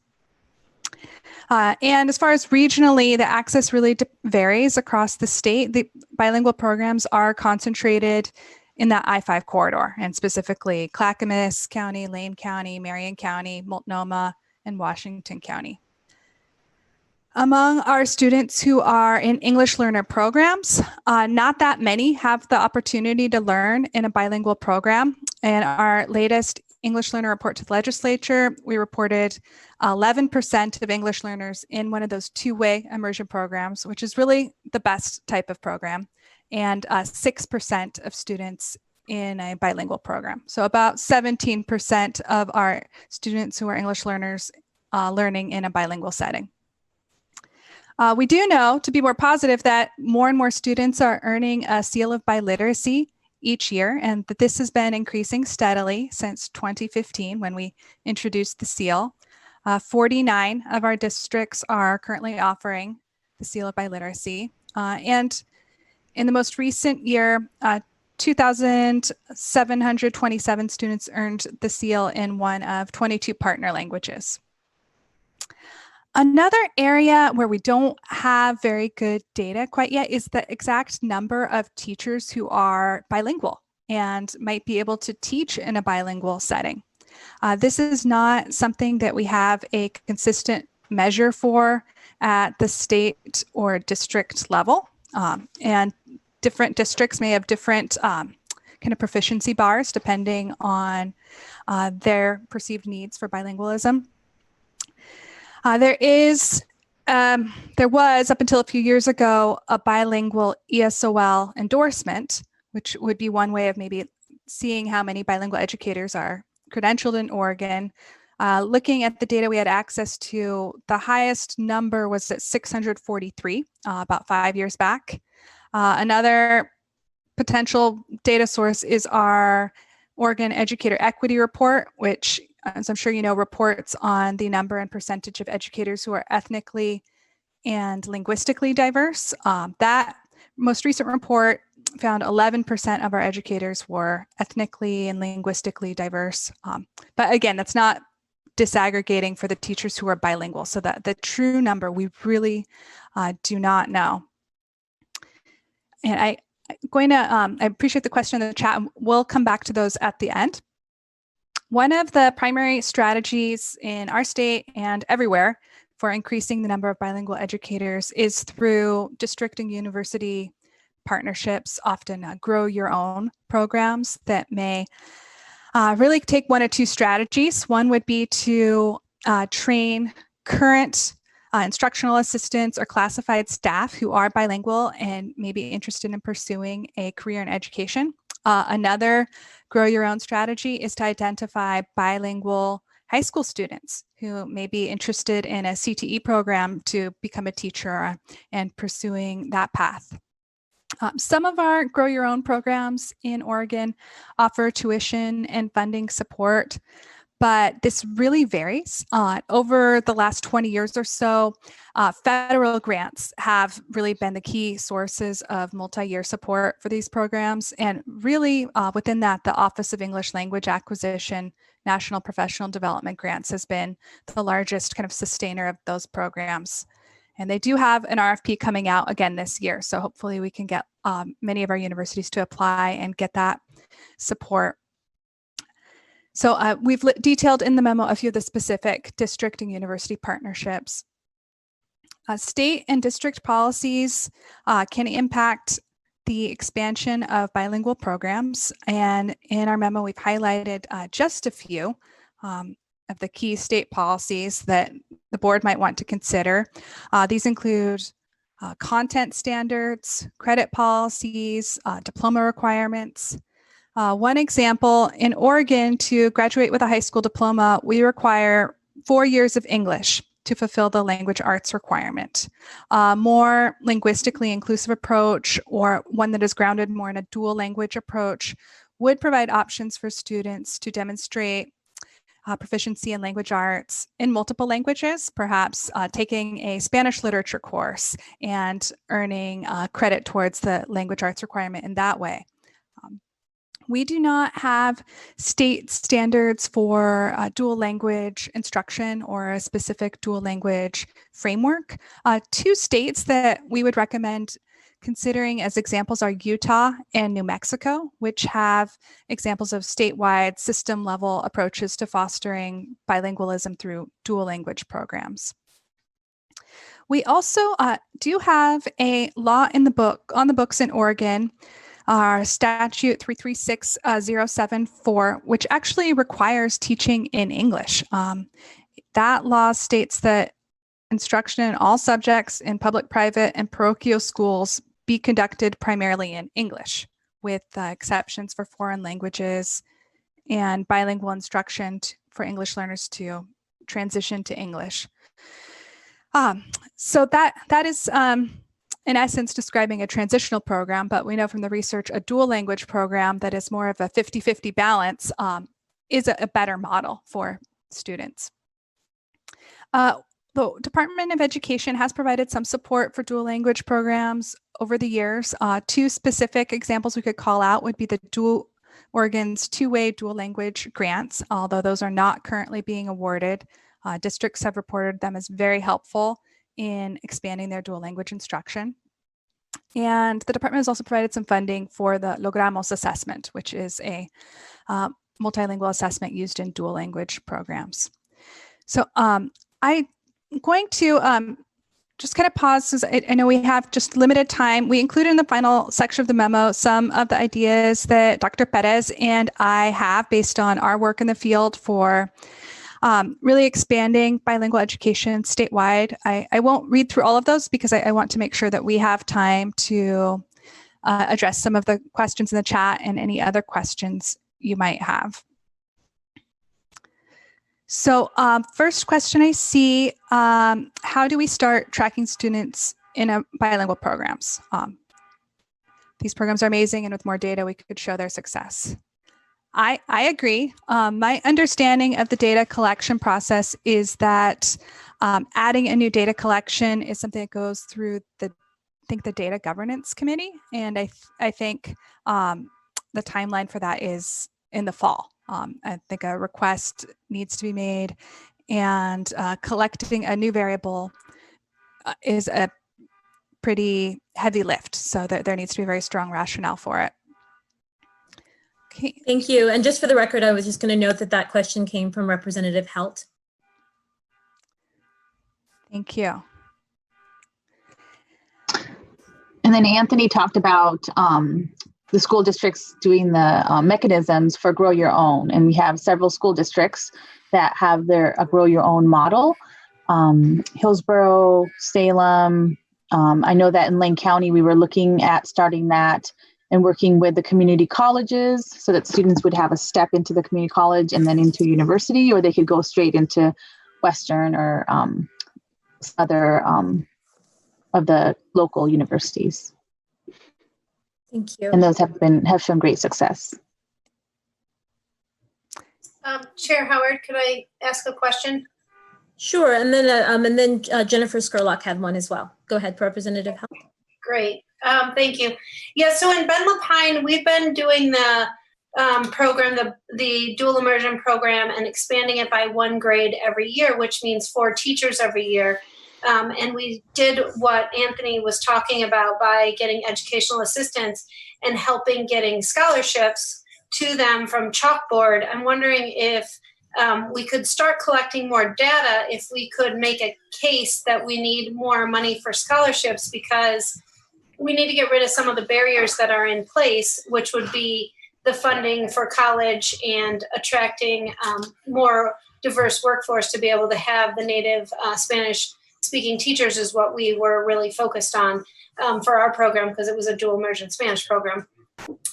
And as far as regionally, the access really varies across the state. The bilingual programs are concentrated in that I-5 corridor, and specifically Clackamas County, Lane County, Marion County, Multnomah, and Washington County. Among our students who are in English learner programs, not that many have the opportunity to learn in a bilingual program. And our latest English learner report to the legislature, we reported 11% of English learners in one of those two-way immersion programs, which is really the best type of program, and 6% of students in a bilingual program. So about 17% of our students who are English learners learning in a bilingual setting. We do know, to be more positive, that more and more students are earning a seal of biliteracy each year, and that this has been increasing steadily since 2015 when we introduced the seal. 49 of our districts are currently offering the seal of biliteracy. And in the most recent year, 2,727 students earned the seal in one of 22 partner languages. Another area where we don't have very good data quite yet is the exact number of teachers who are bilingual and might be able to teach in a bilingual setting. This is not something that we have a consistent measure for at the state or district level. And different districts may have different kind of proficiency bars depending on their perceived needs for bilingualism. There was, up until a few years ago, a bilingual ESOL endorsement, which would be one way of maybe seeing how many bilingual educators are credentialed in Oregon. Looking at the data we had access to, the highest number was at 643 about 5 years back. Another potential data source is our Oregon Educator Equity Report, which, as I'm sure you know, reports on the number and percentage of educators who are ethnically and linguistically diverse. That most recent report found 11% of our educators were ethnically and linguistically diverse. But again, that's not disaggregating for the teachers who are bilingual, so that the true number we really do not know. And I appreciate the question in the chat. We'll come back to those at the end. One of the primary strategies in our state and everywhere for increasing the number of bilingual educators is through district and university partnerships, often grow your own programs that may really take one or two strategies. One would be to train current instructional assistants or classified staff who are bilingual and may be interested in pursuing a career in education. Another grow your own strategy is to identify bilingual high school students who may be interested in a CTE program to become a teacher and pursuing that path. Some of our grow your own programs in Oregon offer tuition and funding support, but this really varies. Over the last 20 years or so, federal grants have really been the key sources of multi-year support for these programs. And really within that, the Office of English Language Acquisition National Professional Development Grants has been the largest kind of sustainer of those programs. And they do have an RFP coming out again this year. So hopefully we can get many of our universities to apply and get that support. So we've detailed in the memo a few of the specific district and university partnerships. State and district policies can impact the expansion of bilingual programs. And in our memo, we've highlighted just a few of the key state policies that the board might want to consider. These include content standards, credit policies, diploma requirements. One example, in Oregon, to graduate with a high school diploma, we require 4 years of English to fulfill the language arts requirement. More linguistically inclusive approach, or one that is grounded more in a dual language approach, would provide options for students to demonstrate proficiency in language arts in multiple languages, perhaps taking a Spanish literature course and earning credit towards the language arts requirement in that way. We do not have state standards for dual language instruction or a specific dual language framework. Two states that we would recommend considering as examples are Utah and New Mexico, which have examples of statewide system level approaches to fostering bilingualism through dual language programs. We also do have a law on the books in Oregon, our statute 336074, which actually requires teaching in English. That law states that instruction in all subjects in public, private, and parochial schools be conducted primarily in English, with exceptions for foreign languages and bilingual instruction for English learners to transition to English. So that is in essence describing a transitional program, but we know from the research a dual language program that is more of a 50-50 balance is a better model for students. The Department of Education has provided some support for dual language programs over the years. Two specific examples we could call out would be the Oregon's two-way dual language grants, although those are not currently being awarded. Districts have reported them as very helpful in expanding their dual language instruction. And the department has also provided some funding for the Logramos assessment, which is a multilingual assessment used in dual language programs. So I'm going to just kind of pause, since I know we have just limited time. We included in the final section of the memo some of the ideas that Dr. Perez and I have based on our work in the field for really expanding bilingual education statewide. I won't read through all of those because I want to make sure that we have time to address some of the questions in the chat and any other questions you might have. So first question I see, how do we start tracking students in bilingual programs? These programs are amazing, and with more data, we could show their success. I agree. My understanding of the data collection process is that adding a new data collection is something that goes through the data governance committee. And I think the timeline for that is in the fall. I think a request needs to be made, and collecting a new variable is a pretty heavy lift. So there needs to be a very strong rationale for it. Okay. Thank you. And just for the record, I was just going to note that that question came from Representative Helt. Thank you. And then Anthony talked about the school districts doing the mechanisms for Grow Your Own. And we have several school districts that have their Grow Your Own model. Hillsborough, Salem. I know that in Lane County, we were looking at starting that and working with the community colleges so that students would have a step into the community college and then into university, or they could go straight into Western or other of the local universities. Thank you. And those have shown great success. Chair Howard, could I ask a question? Sure, and then Jennifer Scurlock had one as well. Go ahead, Representative Helt. Great. Thank you. Yeah, so in Ben Lapine, we've been doing the program, the dual immersion program, and expanding it by 1 grade every year, which means 4 teachers every year. And we did what Anthony was talking about by getting educational assistance and helping getting scholarships to them from Chalkboard. I'm wondering if we could start collecting more data, if we could make a case that we need more money for scholarships, because we need to get rid of some of the barriers that are in place, which would be the funding for college and attracting more diverse workforce to be able to have the native Spanish speaking teachers is what we were really focused on for our program, because it was a dual immersion Spanish program.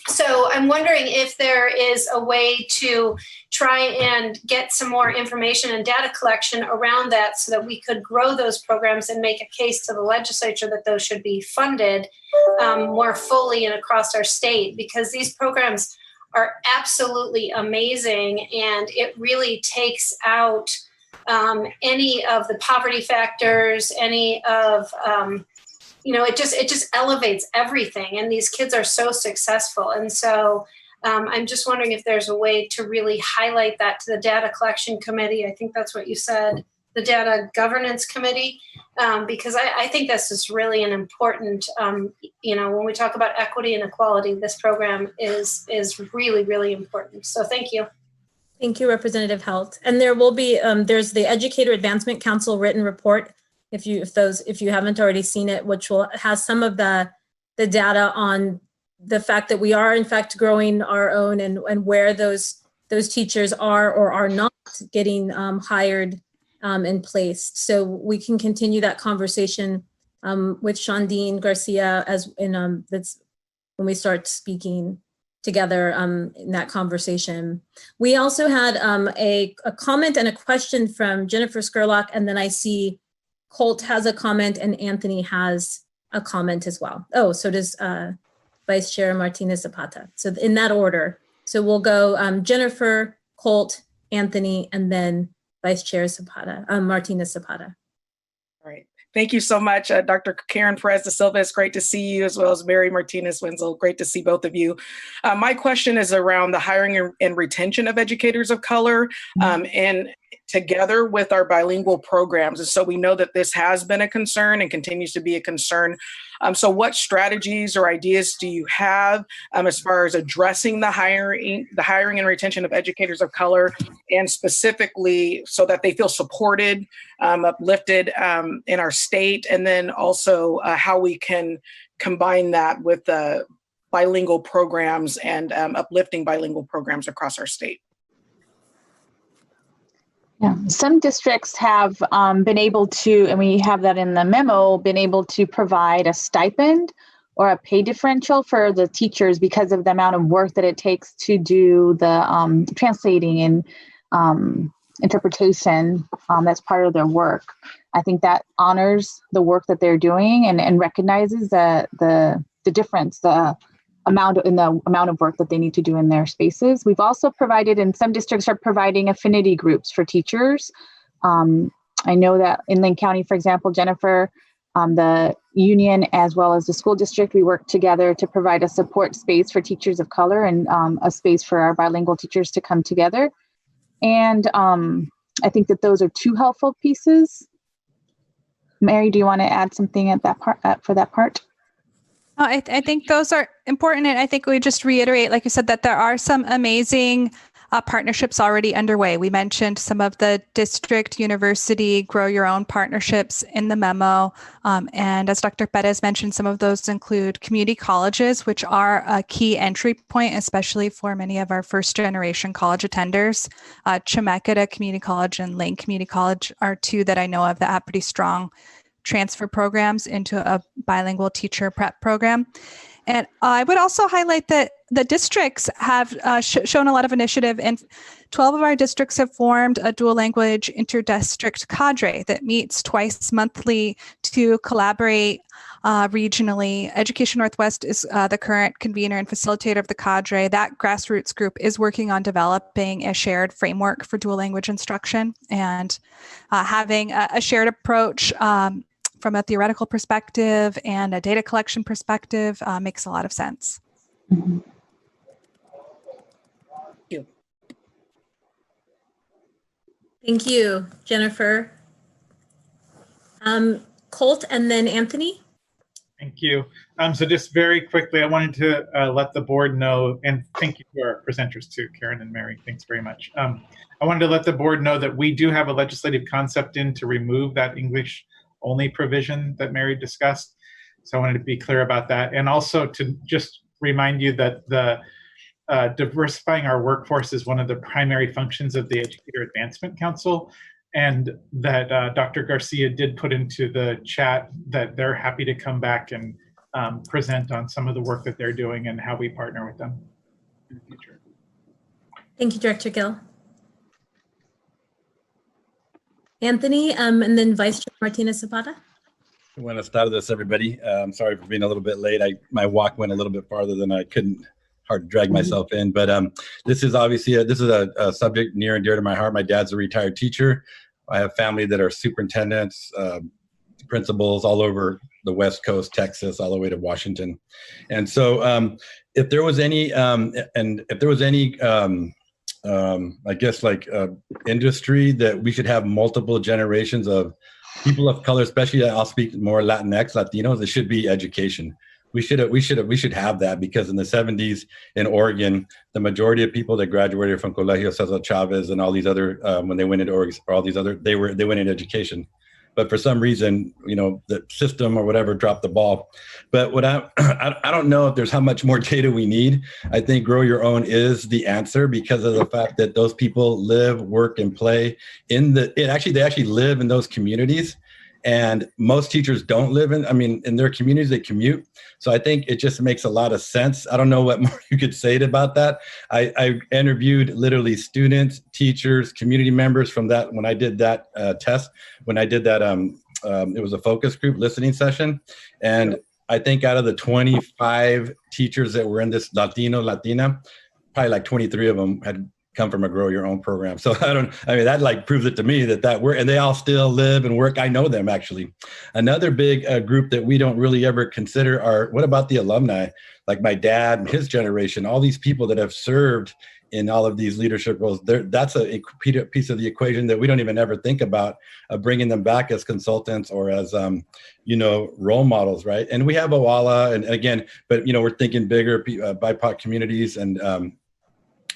So I'm wondering if there is a way to try and get some more information and data collection around that so that we could grow those programs and make a case to the legislature that those should be funded more fully and across our state, because these programs are absolutely amazing. And it really takes out any of the poverty factors, any of, it just elevates everything. And these kids are so successful. And so I'm just wondering if there's a way to really highlight that to the data collection committee. I think that's what you said, the data governance committee, because I think this is really an important, when we talk about equity and equality, this program is really, really important. So thank you. Thank you, Representative Helt. And there will be, there's the Educator Advancement Council written report, if you haven't already seen it, which has some of the data on the fact that we are in fact growing our own and where those teachers are or are not getting hired and placed. So we can continue that conversation with Shondine Garcia that's when we start speaking together in that conversation. We also had a comment and a question from Jennifer Skurlock, and then I see Colt has a comment and Anthony has a comment as well. Oh, so does Vice Chair Martinez Zapata. So in that order. So we'll go Jennifer, Colt, Anthony, and then Vice Chair Zapata, Martinez Zapata. All right. Thank you so much, Dr. Karen Perez de Silva. It's great to see you, as well as Mary Martinez Wenzel. Great to see both of you. My question is around the hiring and retention of educators of color, and together with our bilingual programs. And so we know that this has been a concern and continues to be a concern. So what strategies or ideas do you have as far as addressing the hiring and retention of educators of color, and specifically so that they feel supported, uplifted in our state, and then also how we can combine that with the bilingual programs and uplifting bilingual programs across our state? Yeah, some districts have been able to, and we have that in the memo, been able to provide a stipend or a pay differential for the teachers because of the amount of work that it takes to do the translating and interpretation that's part of their work. I think that honors the work that they're doing and recognizes the difference, the amount of work that they need to do in their spaces. We've also provided, and some districts are providing affinity groups for teachers. I know that in Lane County, for example, Jennifer, the union as well as the school district, we work together to provide a support space for teachers of color and a space for our bilingual teachers to come together. And I think that those are two helpful pieces. Mary, do you want to add something at that part for that part? I think those are important. And I think we just reiterate, like you said, that there are some amazing partnerships already underway. We mentioned some of the district, university, grow your own partnerships in the memo. And as Dr. Perez mentioned, some of those include community colleges, which are a key entry point, especially for many of our first generation college attenders. Chemeketa Community College and Lane Community College are two that I know of that have pretty strong transfer programs into a bilingual teacher prep program. And I would also highlight that the districts have shown a lot of initiative, and 12 of our districts have formed a dual language interdistrict cadre that meets twice monthly to collaborate regionally. Education Northwest is the current convener and facilitator of the cadre. That grassroots group is working on developing a shared framework for dual language instruction, and having a shared approach from a theoretical perspective and a data collection perspective makes a lot of sense. Mm-hmm. Thank you, Jennifer. Colt and then Anthony. Thank you. So just very quickly, I wanted to let the board know, and thank you to our presenters too, Karen and Mary, thanks very much. I wanted to let the board know that we do have a legislative concept in to remove that English only provision that Mary discussed. So I wanted to be clear about that. And also to just remind you that the diversifying our workforce is one of the primary functions of the Educator Advancement Council, and that Dr. Garcia did put into the chat that they're happy to come back and present on some of the work that they're doing and how we partner with them in the future. Thank you, Director Gill. Anthony, and then Vice Chair Martinez Zapata. Buenas tardes, everybody. I'm sorry for being a little bit late. My walk went a little bit farther than I couldn't hard to drag myself in. But this is obviously a subject near and dear to my heart. My dad's a retired teacher. I have family that are superintendents, principals all over the West Coast, Texas, all the way to Washington. And so if there was any, I guess like industry that we should have multiple generations of people of color, especially I'll speak more Latinx, Latinos, it should be education. We should have that, because in the 70s in Oregon, the majority of people that graduated from Colegio Cesar Chavez and all these other, when they went into Oregon, or all these other, they went into education. But for some reason, the system or whatever dropped the ball. But what I don't know if there's how much more data we need. I think Grow Your Own is the answer, because of the fact that those people live, work, and play they actually live in those communities. And most teachers don't live in their communities, they commute. So I think it just makes a lot of sense. I don't know what more you could say about that. I interviewed literally students, teachers, community members from that when I did that test, when I did that, it was a focus group listening session. And I think out of the 25 teachers that were in this Latina, probably like 23 of them had come from a Grow Your Own program. So that like proves it to me that and they all still live and work. I know them actually. Another big group that we don't really ever consider what about the alumni? Like my dad and his generation, all these people that have served in all of these leadership roles. That's a piece of the equation that we don't even ever think about, bringing them back as consultants or as, role models, right? And we have Awala, and again, but we're thinking bigger BIPOC communities, and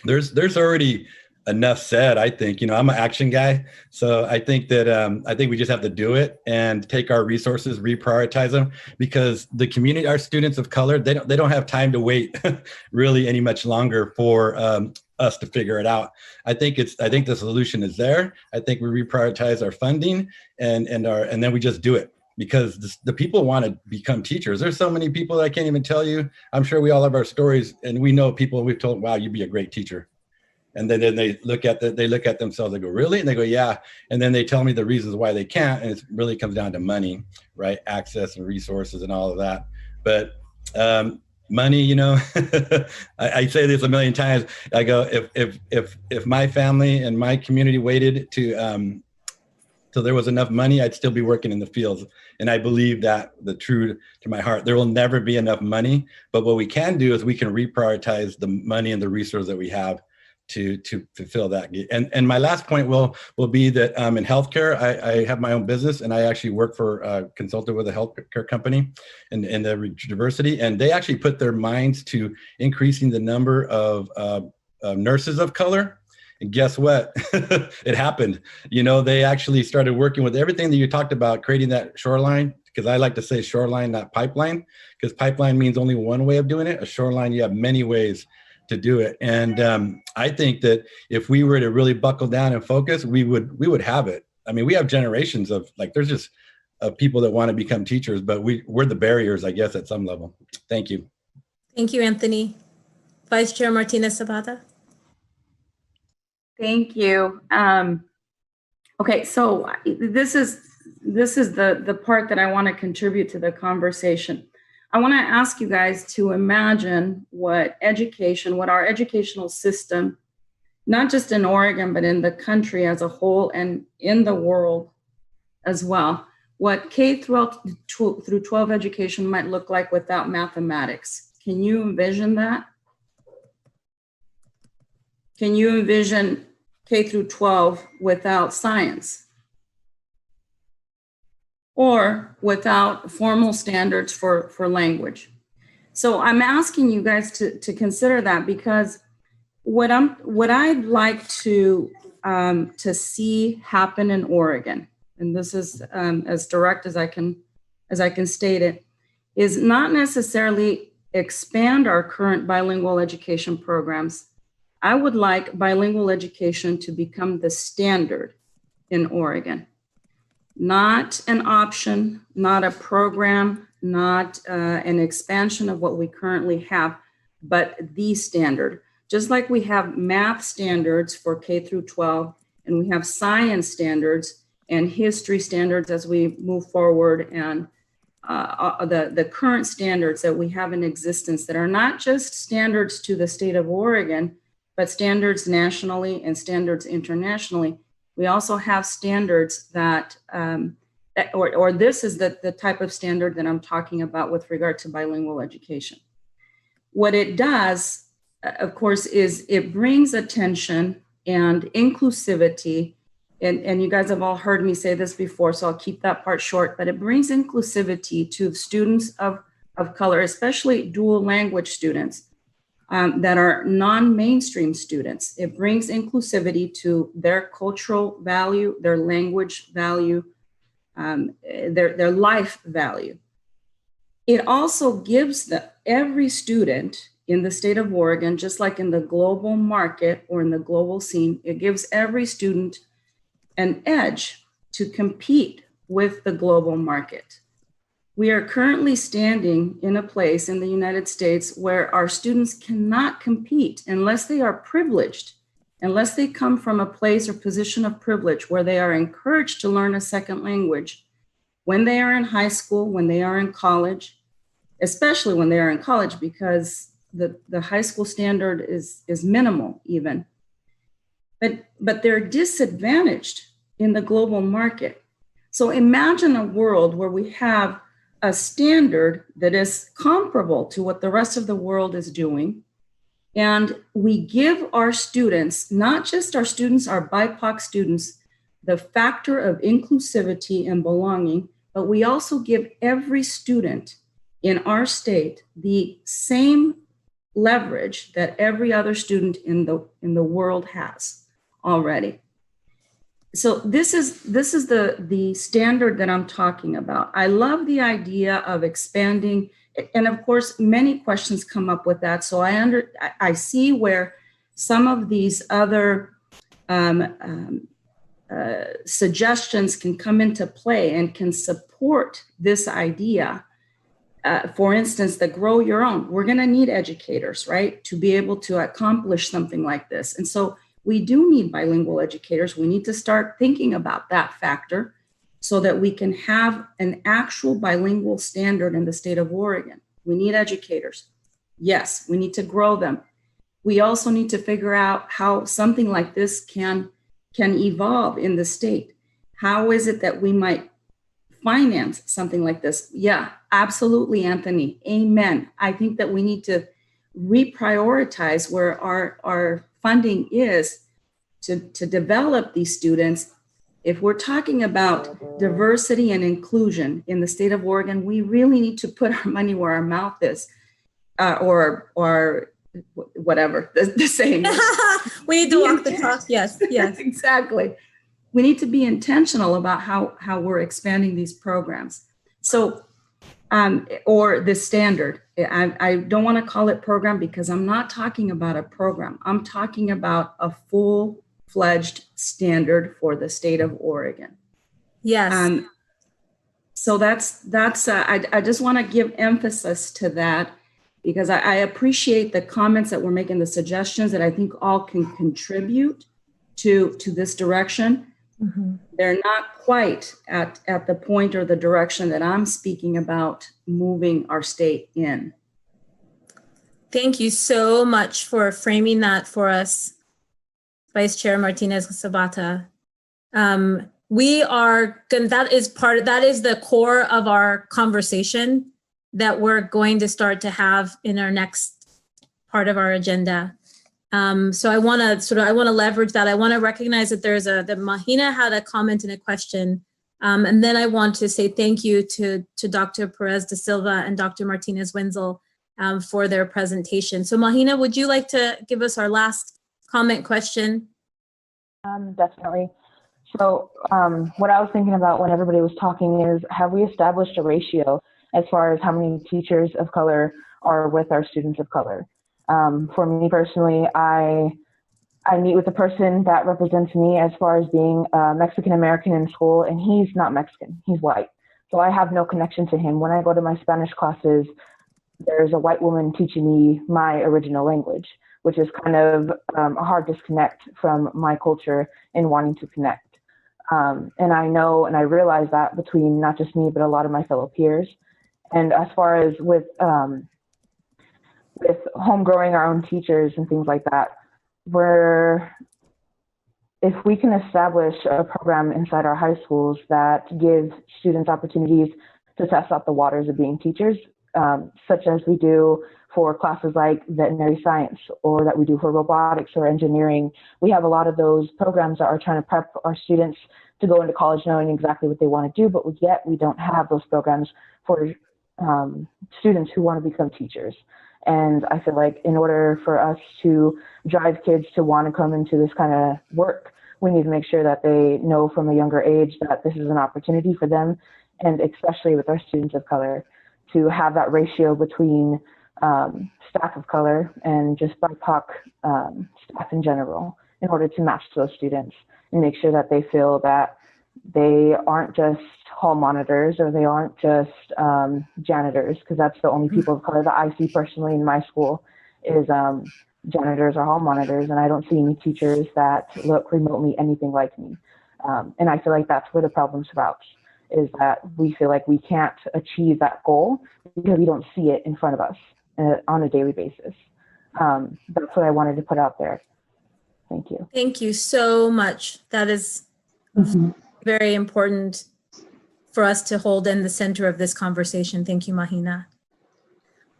there's already enough said. I think, I'm an action guy. So I think that, I think we just have to do it and take our resources, reprioritize them, because the community, our students of color, they don't have time to wait really any much longer for us to figure it out. I think the solution is there. I think we reprioritize our funding and then we just do it. Because the people want to become teachers. There's so many people that I can't even tell you. I'm sure we all have our stories, and we know people we've told, wow, you'd be a great teacher. And then they look at themselves, they go, really? And they go, yeah. And then they tell me the reasons why they can't. And it really comes down to money, right? Access and resources and all of that. But money, I say this a million times. I go, if my family and my community waited till there was enough money, I'd still be working in the fields. And I believe that true to my heart. There will never be enough money, but what we can do is we can reprioritize the money and the resources that we have to fulfill that. And my last point will be that in healthcare, I have my own business, and I actually work for consulted with a healthcare company in the diversity, and they actually put their minds to increasing the number of nurses of color. And guess what? It happened. They actually started working with everything that you talked about, creating that shoreline, because I like to say shoreline, not pipeline, because pipeline means only one way of doing it. A shoreline, you have many ways to do it. And I think that if we were to really buckle down and focus, we would have it. I mean, we have generations of there's just people that want to become teachers, but we're the barriers, I guess, at some level. Thank you. Thank you, Anthony. Vice Chair Martinez Zapata. Thank you. Okay, so this is the part that I want to contribute to the conversation. I want to ask you guys to imagine what our educational system, not just in Oregon, but in the country as a whole and in the world as well, what K through 12 education might look like without mathematics. Can you envision that? Can you envision K through 12 without science? Or without formal standards for language? So I'm asking you guys to consider that, because what I'd like to see happen in Oregon, and this is as direct as I can state it, is not necessarily expand our current bilingual education programs. I would like bilingual education to become the standard in Oregon, not an option, not a program, not an expansion of what we currently have, but the standard. Just like we have math standards for K through 12, and we have science standards and history standards as we move forward, and the current standards that we have in existence that are not just standards to the state of Oregon, but standards nationally and standards internationally. We also have standards that, or this is the type of standard that I'm talking about with regard to bilingual education. What it does, of course, is it brings attention and inclusivity. And you guys have all heard me say this before, so I'll keep that part short, but it brings inclusivity to students of color, especially dual language students that are non-mainstream students. It brings inclusivity to their cultural value, their language value, their life value. It also gives every student in the state of Oregon, just like in the global market or in the global scene, it gives every student an edge to compete with the global market. We are currently standing in a place in the United States where our students cannot compete unless they are privileged, unless they come from a place or position of privilege where they are encouraged to learn a second language when they are in high school, when they are in college, especially when they are in college, because the high school standard is minimal even. But they're disadvantaged in the global market. So imagine a world where we have a standard that is comparable to what the rest of the world is doing. And we give our students, not just our students, our BIPOC students, the factor of inclusivity and belonging, but we also give every student in our state the same leverage that every other student in the world has already. So this is the standard that I'm talking about. I love the idea of expanding, and of course, many questions come up with that. So I see where some of these other suggestions can come into play and can support this idea. For instance, the grow your own. We're going to need educators, right, to be able to accomplish something like this. And so we do need bilingual educators. We need to start thinking about that factor so that we can have an actual bilingual standard in the state of Oregon. We need educators. Yes, we need to grow them. We also need to figure out how something like this can evolve in the state. How is it that we might finance something like this? Yeah, absolutely, Anthony. Amen. I think that we need to reprioritize where our funding is to develop these students. If we're talking about diversity and inclusion in the state of Oregon, we really need to put our money where our mouth is, or whatever the saying is. We need to walk the talk. Yes, yes. Exactly. We need to be intentional about how we're expanding these programs. So, or the standard. I don't want to call it program because I'm not talking about a program. I'm talking about a full-fledged standard for the state of Oregon. Yes. So that's I just want to give emphasis to that because I appreciate the comments that we're making, the suggestions that I think all can contribute to this direction. Mm-hmm. They're not quite at the point or the direction that I'm speaking about moving our state in. Thank you so much for framing that for us, Vice Chair Martinez-Zapata. That is the core of our conversation that we're going to start to have in our next part of our agenda. So I want to leverage that. I want to recognize that that Mahina had a comment and a question. And then I want to say thank you to Dr. Perez de Silva and Dr. Martinez Wenzel for their presentation. So Mahina, would you like to give us our last comment question? Definitely. So what I was thinking about when everybody was talking is, have we established a ratio as far as how many teachers of color are with our students of color? For me personally, I meet with a person that represents me as far as being Mexican-American in school, and he's not Mexican, he's white. So I have no connection to him. When I go to my Spanish classes, there's a white woman teaching me my original language, which is kind of a hard disconnect from my culture and wanting to connect. And I know and I realize that between not just me, but a lot of my fellow peers. And as far as with home growing our own teachers and things like that, if we can establish a program inside our high schools that gives students opportunities to test out the waters of being teachers, such as we do for classes like veterinary science, or that we do for robotics or engineering. We have a lot of those programs that are trying to prep our students to go into college knowing exactly what they want to do, but yet we don't have those programs for students who want to become teachers. And I feel like in order for us to drive kids to want to come into this kind of work, we need to make sure that they know from a younger age that this is an opportunity for them, and especially with our students of color, to have that ratio between staff of color and just BIPOC staff in general in order to match those students and make sure that they feel that they aren't just hall monitors or they aren't just janitors, because that's the only people of color that I see personally in my school is janitors or hall monitors, and I don't see any teachers that look remotely anything like me. And I feel like that's where the problem sprouts, is that we feel like we can't achieve that goal because we don't see it in front of us on a daily basis. That's what I wanted to put out there. Thank you. Thank you so much. That is very important for us to hold in the center of this conversation. Thank you, Mahina.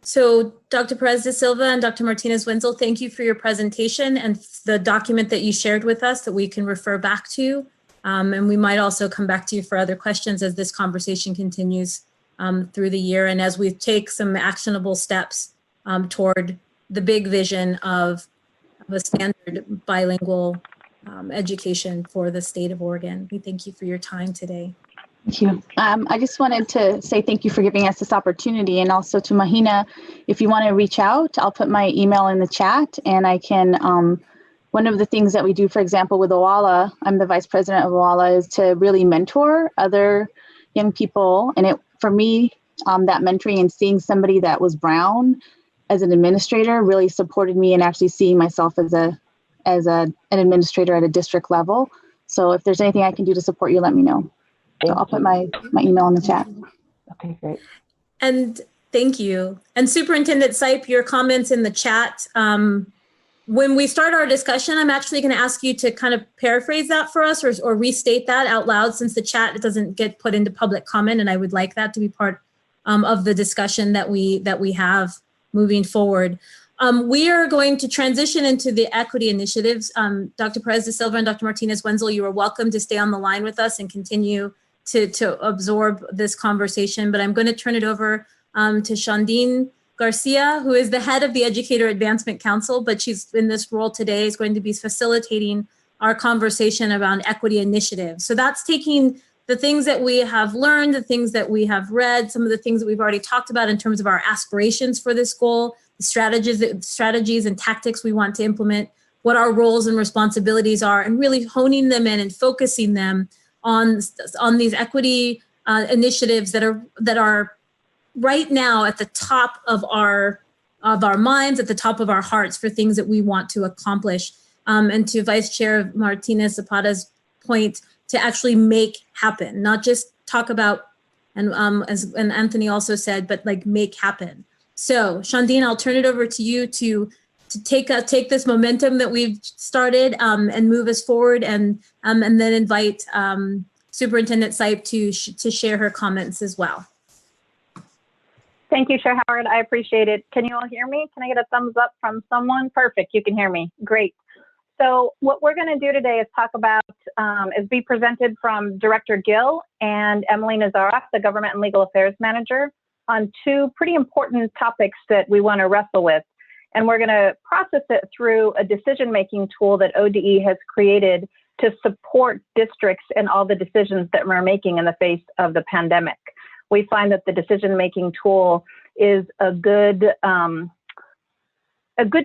So Dr. Perez de Silva and Dr. Martinez Wenzel, thank you for your presentation and the document that you shared with us that we can refer back to. And we might also come back to you for other questions as this conversation continues through the year and as we take some actionable steps toward the big vision of a standard bilingual education for the state of Oregon. We thank you for your time today. Thank you. I just wanted to say thank you for giving us this opportunity, and also to Mahina, if you want to reach out, I'll put my email in the chat, and I can, one of the things that we do, for example, with OALA, I'm the vice president of OALA, is to really mentor other young people. And for me, that mentoring and seeing somebody that was brown as an administrator really supported me in actually seeing myself as an administrator at a district level. So if there's anything I can do to support you, let me know. So I'll put my email in the chat. Okay, great. And thank you. And Superintendent Sipe, your comments in the chat. When we start our discussion, I'm actually going to ask you to kind of paraphrase that for us or restate that out loud, since the chat doesn't get put into public comment, and I would like that to be part of the discussion that we have moving forward. We are going to transition into the equity initiatives. Dr. Perez de Silva and Dr. Martinez Wenzel, you are welcome to stay on the line with us and continue to absorb this conversation, but I'm going to turn it over to Shandine Garcia, who is the head of the Educator Advancement Council, but she's in this role today, is going to be facilitating our conversation around equity initiatives. So that's taking the things that we have learned, the things that we have read, some of the things that we've already talked about in terms of our aspirations for this goal, the strategies and tactics we want to implement, what our roles and responsibilities are, and really honing them in and focusing them on these equity initiatives that are right now at the top of our minds, at the top of our hearts for things that we want to accomplish. And to Vice Chair Martinez Zapata's point, to actually make happen, not just talk about, and Anthony also said, but like make happen. So Shandine, I'll turn it over to you to take this momentum that we've started and move us forward, and then invite Superintendent Sipe to share her comments as well. Thank you, Chair Howard. I appreciate it. Can you all hear me? Can I get a thumbs up from someone? Perfect. You can hear me. Great. So what we're going to do today is talk about, is be presented from Director Gill and Emily Nazarov, the Government and Legal Affairs Manager, on two pretty important topics that we want to wrestle with. And we're going to process it through a decision-making tool that ODE has created to support districts in all the decisions that we're making in the face of the pandemic. We find that the decision-making tool is a good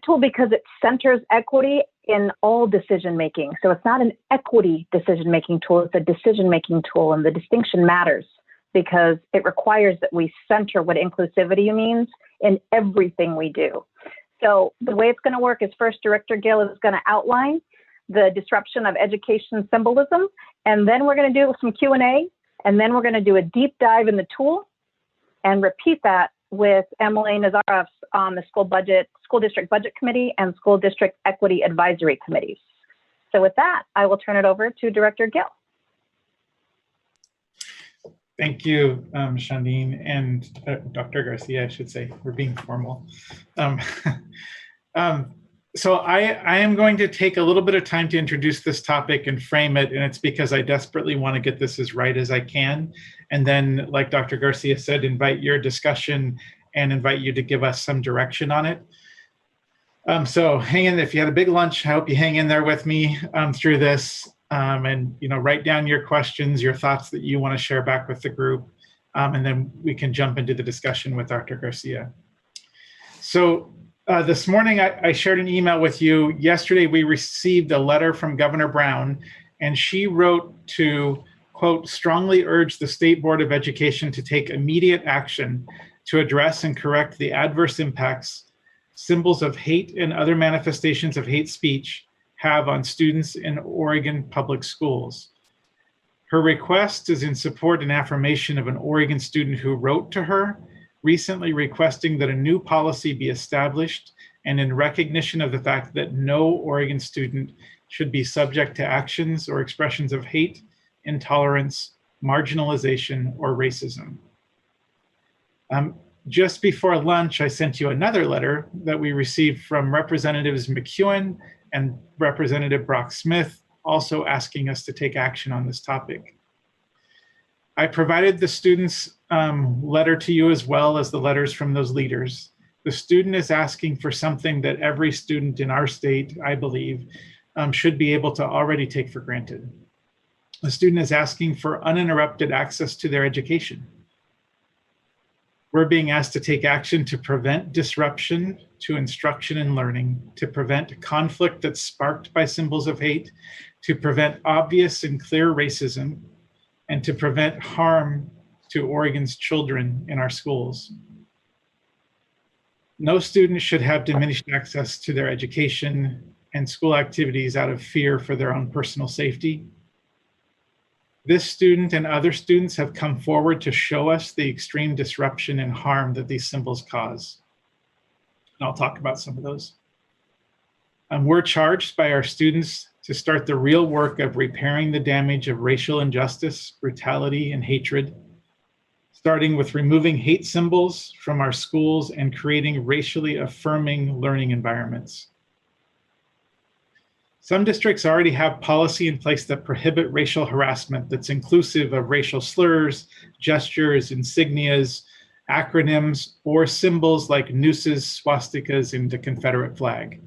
tool because it centers equity in all decision-making. So it's not an equity decision-making tool, it's a decision-making tool, and the distinction matters because it requires that we center what inclusivity means in everything we do. So the way it's going to work is first Director Gill is going to outline the disruption of education symbolism, and then we're going to do some Q&A, and then we're going to do a deep dive in the tool, and repeat that with Emily Nazaroff on the school district budget committee and school district equity advisory committees. So with that, I will turn it over to Director Gill. Thank you, Shandine, and Dr. Garcia, I should say. We're being formal. So I am going to take a little bit of time to introduce this topic and frame it, and it's because I desperately want to get this as right as I can. And then, like Dr. Garcia said, invite your discussion and invite you to give us some direction on it. So hang in, if you had a big lunch, I hope you hang in there with me through this. And write down your questions, your thoughts that you want to share back with the group, and then we can jump into the discussion with Dr. Garcia. So this morning I shared an email with you. Yesterday we received a letter from Governor Brown, and she wrote to, quote, strongly urge the State Board of Education to take immediate action to address and correct the adverse impacts symbols of hate and other manifestations of hate speech have on students in Oregon public schools. Her request is in support and affirmation of an Oregon student who wrote to her recently requesting that a new policy be established, and in recognition of the fact that no Oregon student should be subject to actions or expressions of hate, intolerance, marginalization, or racism. Just before lunch, I sent you another letter that we received from Representatives McEwen and Representative Brock Smith, also asking us to take action on this topic. I provided the students' letter to you as well as the letters from those leaders. The student is asking for something that every student in our state, I believe, should be able to already take for granted. The student is asking for uninterrupted access to their education. We're being asked to take action to prevent disruption to instruction and learning, to prevent conflict that's sparked by symbols of hate, to prevent obvious and clear racism, and to prevent harm to Oregon's children in our schools. No student should have diminished access to their education and school activities out of fear for their own personal safety. This student and other students have come forward to show us the extreme disruption and harm that these symbols cause. And I'll talk about some of those. We're charged by our students to start the real work of repairing the damage of racial injustice, brutality, and hatred, starting with removing hate symbols from our schools and creating racially affirming learning environments. Some districts already have policy in place that prohibit racial harassment that's inclusive of racial slurs, gestures, insignias, acronyms, or symbols like nooses, swastikas, and the Confederate flag.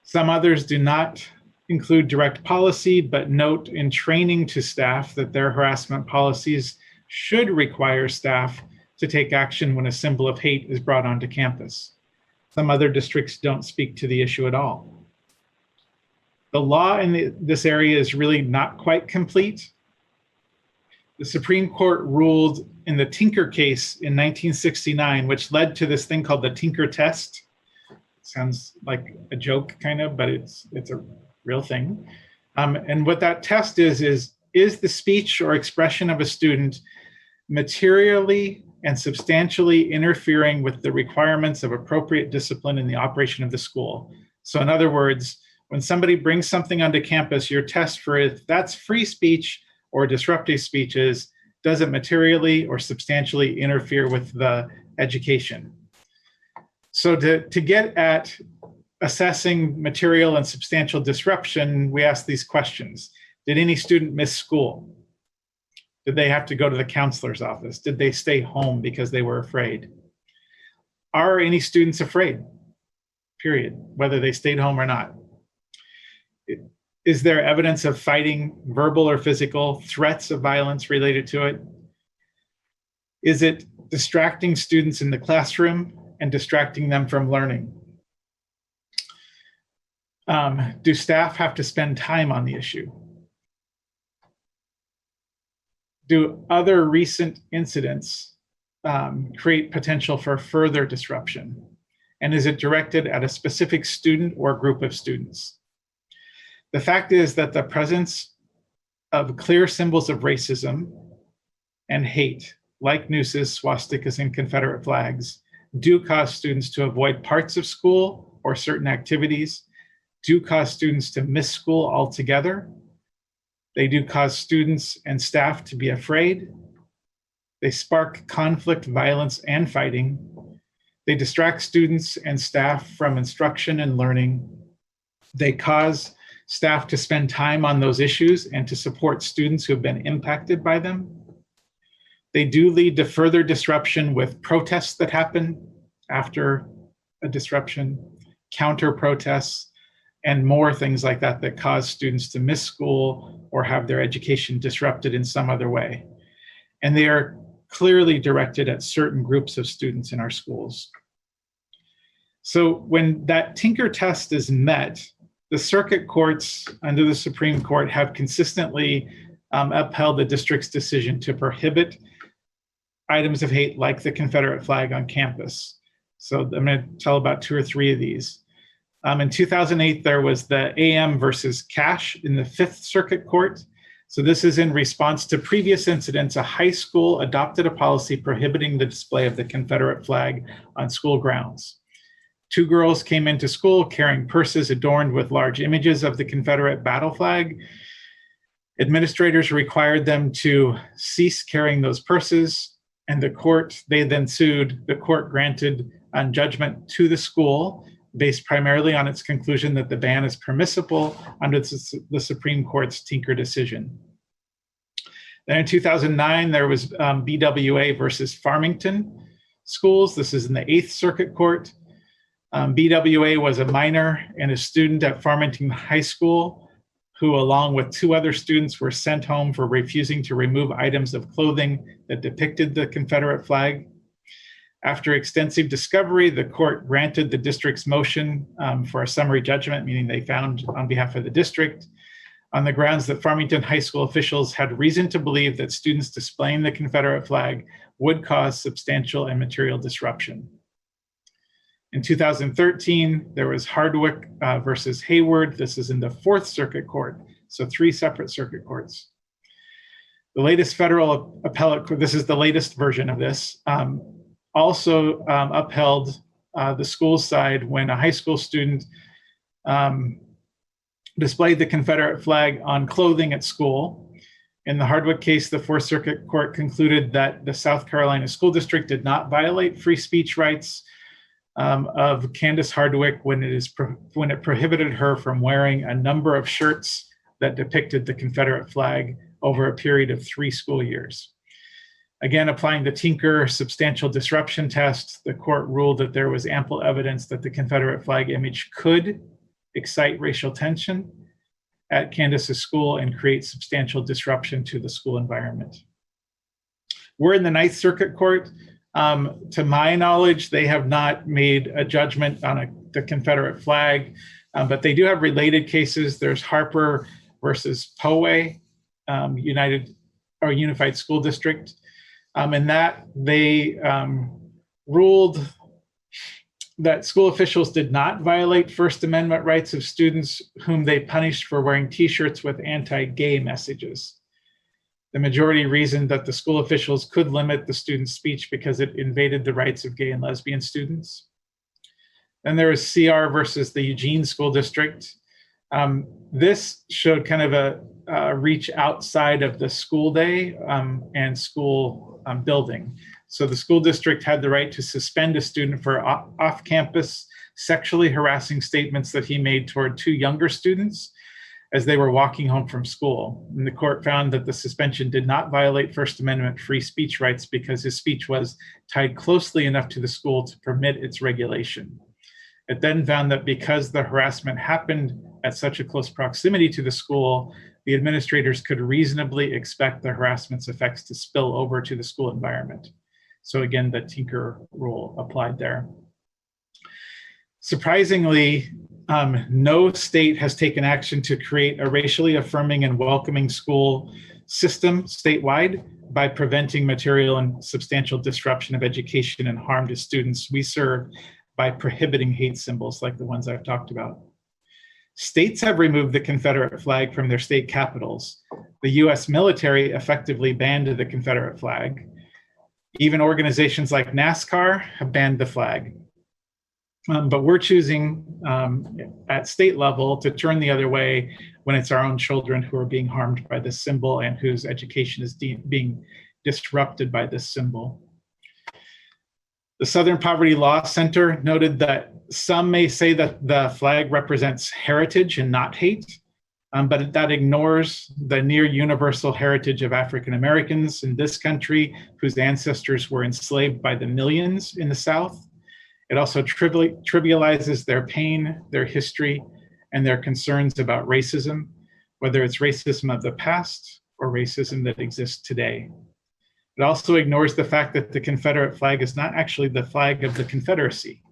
Some others do not include direct policy, but note in training to staff that their harassment policies should require staff to take action when a symbol of hate is brought onto campus. Some other districts don't speak to the issue at all. The law in this area is really not quite complete. The Supreme Court ruled in the Tinker case in 1969, which led to this thing called the Tinker test. It sounds like a joke kind of, but it's a real thing. And what that test is the speech or expression of a student materially and substantially interfering with the requirements of appropriate discipline in the operation of the school. So in other words, when somebody brings something onto campus, your test for if that's free speech or disruptive speech is, does it materially or substantially interfere with the education? So to get at assessing material and substantial disruption, we ask these questions. Did any student miss school? Did they have to go to the counselor's office? Did they stay home because they were afraid? Are any students afraid? Period, whether they stayed home or not. Is there evidence of fighting, verbal or physical, threats of violence related to it? Is it distracting students in the classroom and distracting them from learning? Do staff have to spend time on the issue? Do other recent incidents create potential for further disruption? And is it directed at a specific student or group of students? The fact is that the presence of clear symbols of racism and hate like nooses, swastikas, and Confederate flags, do cause students to avoid parts of school or certain activities, do cause students to miss school altogether. They do cause students and staff to be afraid. They spark conflict, violence, and fighting. They distract students and staff from instruction and learning. They cause staff to spend time on those issues and to support students who have been impacted by them. They do lead to further disruption with protests that happen after a disruption, counter protests, and more things like that that cause students to miss school or have their education disrupted in some other way. And they are clearly directed at certain groups of students in our schools. So when that Tinker test is met, the circuit courts under the Supreme Court have consistently upheld the district's decision to prohibit items of hate like the Confederate flag on campus. So I'm going to tell about 2 or 3 of these. In 2008, there was the AM versus Cash in the Fifth Circuit Court. So this is in response to previous incidents. A high school adopted a policy prohibiting the display of the Confederate flag on school grounds. 2 girls came into school carrying purses adorned with large images of the Confederate battle flag. Administrators required them to cease carrying those purses, and they then sued. The court granted judgment to the school based primarily on its conclusion that the ban is permissible under the Supreme Court's Tinker decision. Then in 2009, there was BWA versus Farmington schools. This is in the Eighth Circuit Court. BWA was a minor and a student at Farmington High School who, along with 2 other students, were sent home for refusing to remove items of clothing that depicted the Confederate flag. After extensive discovery, the court granted the district's motion for a summary judgment, meaning they found on behalf of the district, on the grounds that Farmington High School officials had reason to believe that students displaying the Confederate flag would cause substantial and material disruption. In 2013, there was Hardwick versus Hayward. This is in the Fourth Circuit Court, so 3 separate circuit courts. The latest federal appellate court, this is the latest version of this, also upheld the school side when a high school student displayed the Confederate flag on clothing at school. In the Hardwick case, the Fourth Circuit Court concluded that the South Carolina School District did not violate free speech rights of Candace Hardwick when it prohibited her from wearing a number of shirts that depicted the Confederate flag over a period of 3 school years. Again, applying the Tinker substantial disruption test, the court ruled that there was ample evidence that the Confederate flag image could excite racial tension at Candace's school and create substantial disruption to the school environment. We're in the Ninth Circuit Court. To my knowledge, they have not made a judgment on the Confederate flag, but they do have related cases. There's Harper versus Poway Unified School District. In that, they ruled that school officials did not violate First Amendment rights of students whom they punished for wearing T-shirts with anti-gay messages. The majority reasoned that the school officials could limit the students' speech because it invaded the rights of gay and lesbian students. Then there was CR versus the Eugene School District. This showed kind of a reach outside of the school day and school building. So the school district had the right to suspend a student for off-campus sexually harassing statements that he made toward 2 younger students as they were walking home from school. And the court found that the suspension did not violate First Amendment free speech rights because his speech was tied closely enough to the school to permit its regulation. It then found that because the harassment happened at such a close proximity to the school, the administrators could reasonably expect the harassment's effects to spill over to the school environment. So again, the Tinker rule applied there. Surprisingly, no state has taken action to create a racially affirming and welcoming school system statewide by preventing material and substantial disruption of education and harm to students we serve by prohibiting hate symbols like the ones I've talked about. States have removed the Confederate flag from their state capitals. The US military effectively banned the Confederate flag. Even organizations like NASCAR have banned the flag. But we're choosing at state level to turn the other way when it's our own children who are being harmed by this symbol and whose education is being disrupted by this symbol. The Southern Poverty Law Center noted that some may say that the flag represents heritage and not hate, but that ignores the near universal heritage of African Americans in this country whose ancestors were enslaved by the millions in the South. It also trivializes their pain, their history, and their concerns about racism, whether it's racism of the past or racism that exists today. It also ignores the fact that the Confederate flag is not actually the flag of the Confederacy.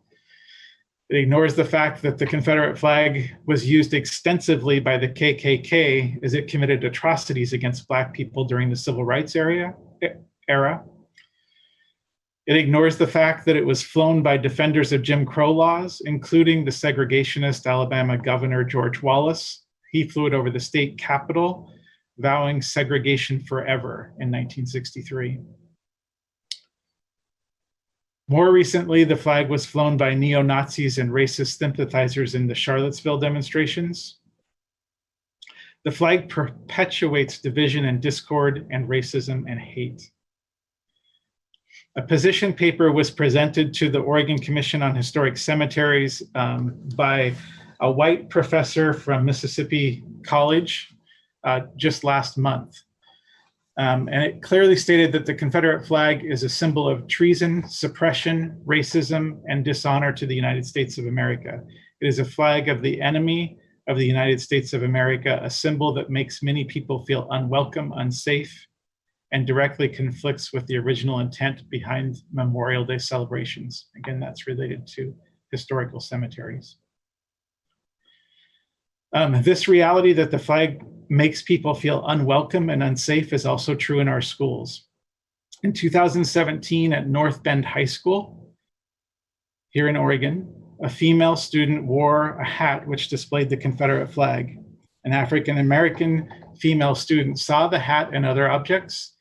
It ignores the fact that the Confederate flag was used extensively by the KKK as it committed atrocities against Black people during the Civil Rights era. It ignores the fact that it was flown by defenders of Jim Crow laws, including the segregationist Alabama Governor George Wallace. He flew it over the state capitol, vowing segregation forever in 1963. More recently, the flag was flown by neo-Nazis and racist sympathizers in the Charlottesville demonstrations. The flag perpetuates division and discord and racism and hate. A position paper was presented to the Oregon Commission on Historic Cemeteries by a white professor from Mississippi College just last month. And it clearly stated that the Confederate flag is a symbol of treason, suppression, racism, and dishonor to the United States of America. It is a flag of the enemy of the United States of America, a symbol that makes many people feel unwelcome, unsafe, and directly conflicts with the original intent behind Memorial Day celebrations. Again, that's related to historical cemeteries. This reality that the flag makes people feel unwelcome and unsafe is also true in our schools. In 2017 at North Bend High School here in Oregon, a female student wore a hat which displayed the Confederate flag. An African-American female student saw the hat and other objects.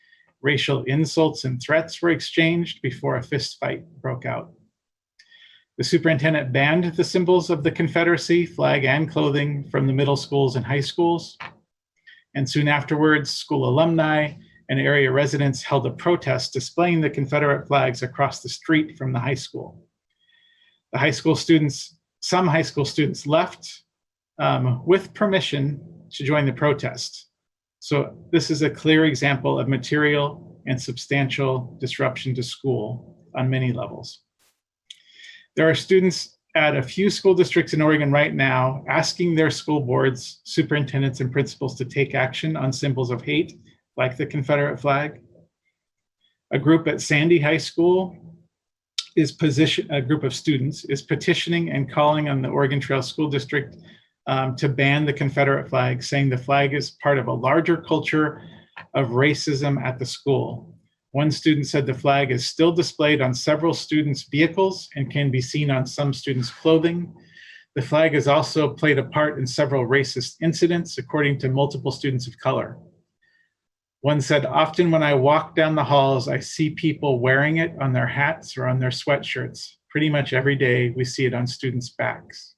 Racial insults and threats were exchanged before a fist fight broke out. The superintendent banned the symbols of the Confederacy, flag and clothing from the middle schools and high schools. And soon afterwards, school alumni and area residents held a protest displaying the Confederate flags across the street from the high school. The high school students, some high school students left with permission to join the protest. So this is a clear example of material and substantial disruption to school on many levels. There are students at a few school districts in Oregon right now asking their school boards, superintendents, and principals to take action on symbols of hate, like the Confederate flag. A group at Sandy High School a group of students is petitioning and calling on the Oregon Trail School District to ban the Confederate flag, saying the flag is part of a larger culture of racism at the school. One student said the flag is still displayed on several students' vehicles and can be seen on some students' clothing. The flag has also played a part in several racist incidents, according to multiple students of color. One said, often when I walk down the halls, I see people wearing it on their hats or on their sweatshirts. Pretty much every day, we see it on students' backs.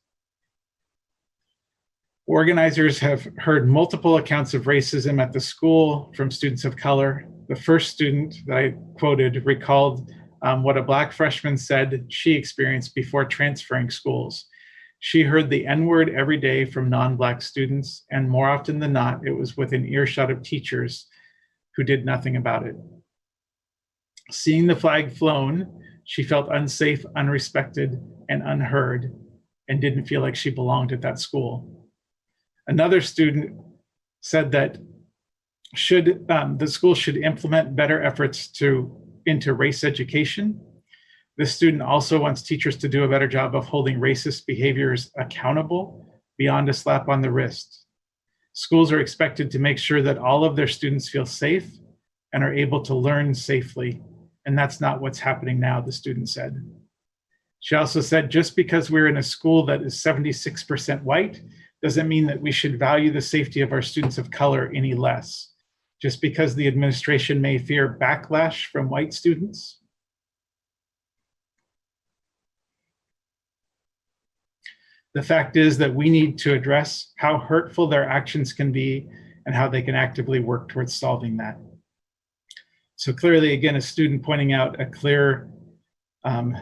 Organizers have heard multiple accounts of racism at the school from students of color. The first student that I quoted recalled what a Black freshman said she experienced before transferring schools. She heard the N-word every day from non-Black students, and more often than not, it was within earshot of teachers who did nothing about it. Seeing the flag flown, she felt unsafe, unrespected, and unheard, and didn't feel like she belonged at that school. Another student said that the school should implement better efforts into race education. This student also wants teachers to do a better job of holding racist behaviors accountable beyond a slap on the wrist. Schools are expected to make sure that all of their students feel safe and are able to learn safely. And that's not what's happening now, the student said. She also said, just because we're in a school that is 76% white, doesn't mean that we should value the safety of our students of color any less. just because the administration may fear backlash from white students? The fact is that we need to address how hurtful their actions can be and how they can actively work towards solving that. So clearly, again, a student pointing out a clear,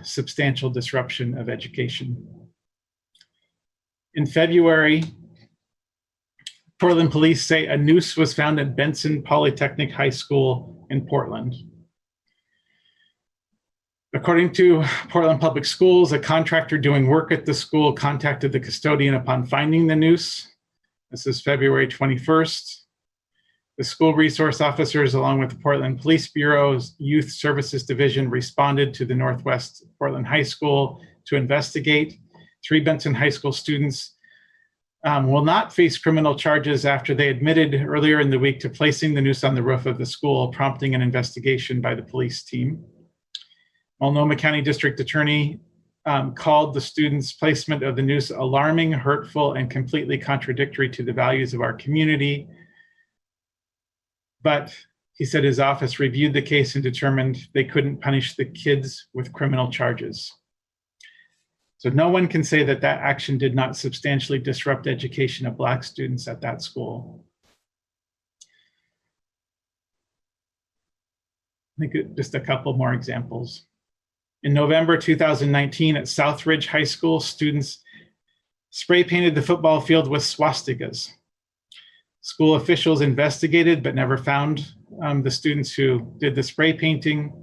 substantial disruption of education. In February, Portland police say a noose was found at Benson Polytechnic High School in Portland. According to Portland Public Schools, a contractor doing work at the school contacted the custodian upon finding the noose. This is February 21st. The school resource officers, along with the Portland Police Bureau's Youth Services Division, responded to the Northwest Portland High School to investigate. 3 Benson High School students will not face criminal charges after they admitted earlier in the week to placing the noose on the roof of the school, prompting an investigation by the police team. Multnomah County District Attorney called the students' placement of the noose alarming, hurtful, and completely contradictory to the values of our community. But he said his office reviewed the case and determined they couldn't punish the kids with criminal charges. So no one can say that that action did not substantially disrupt education of Black students at that school. I think just a couple more examples. In November 2019 at Southridge High School, students spray painted the football field with swastikas. School officials investigated but never found the students who did the spray painting.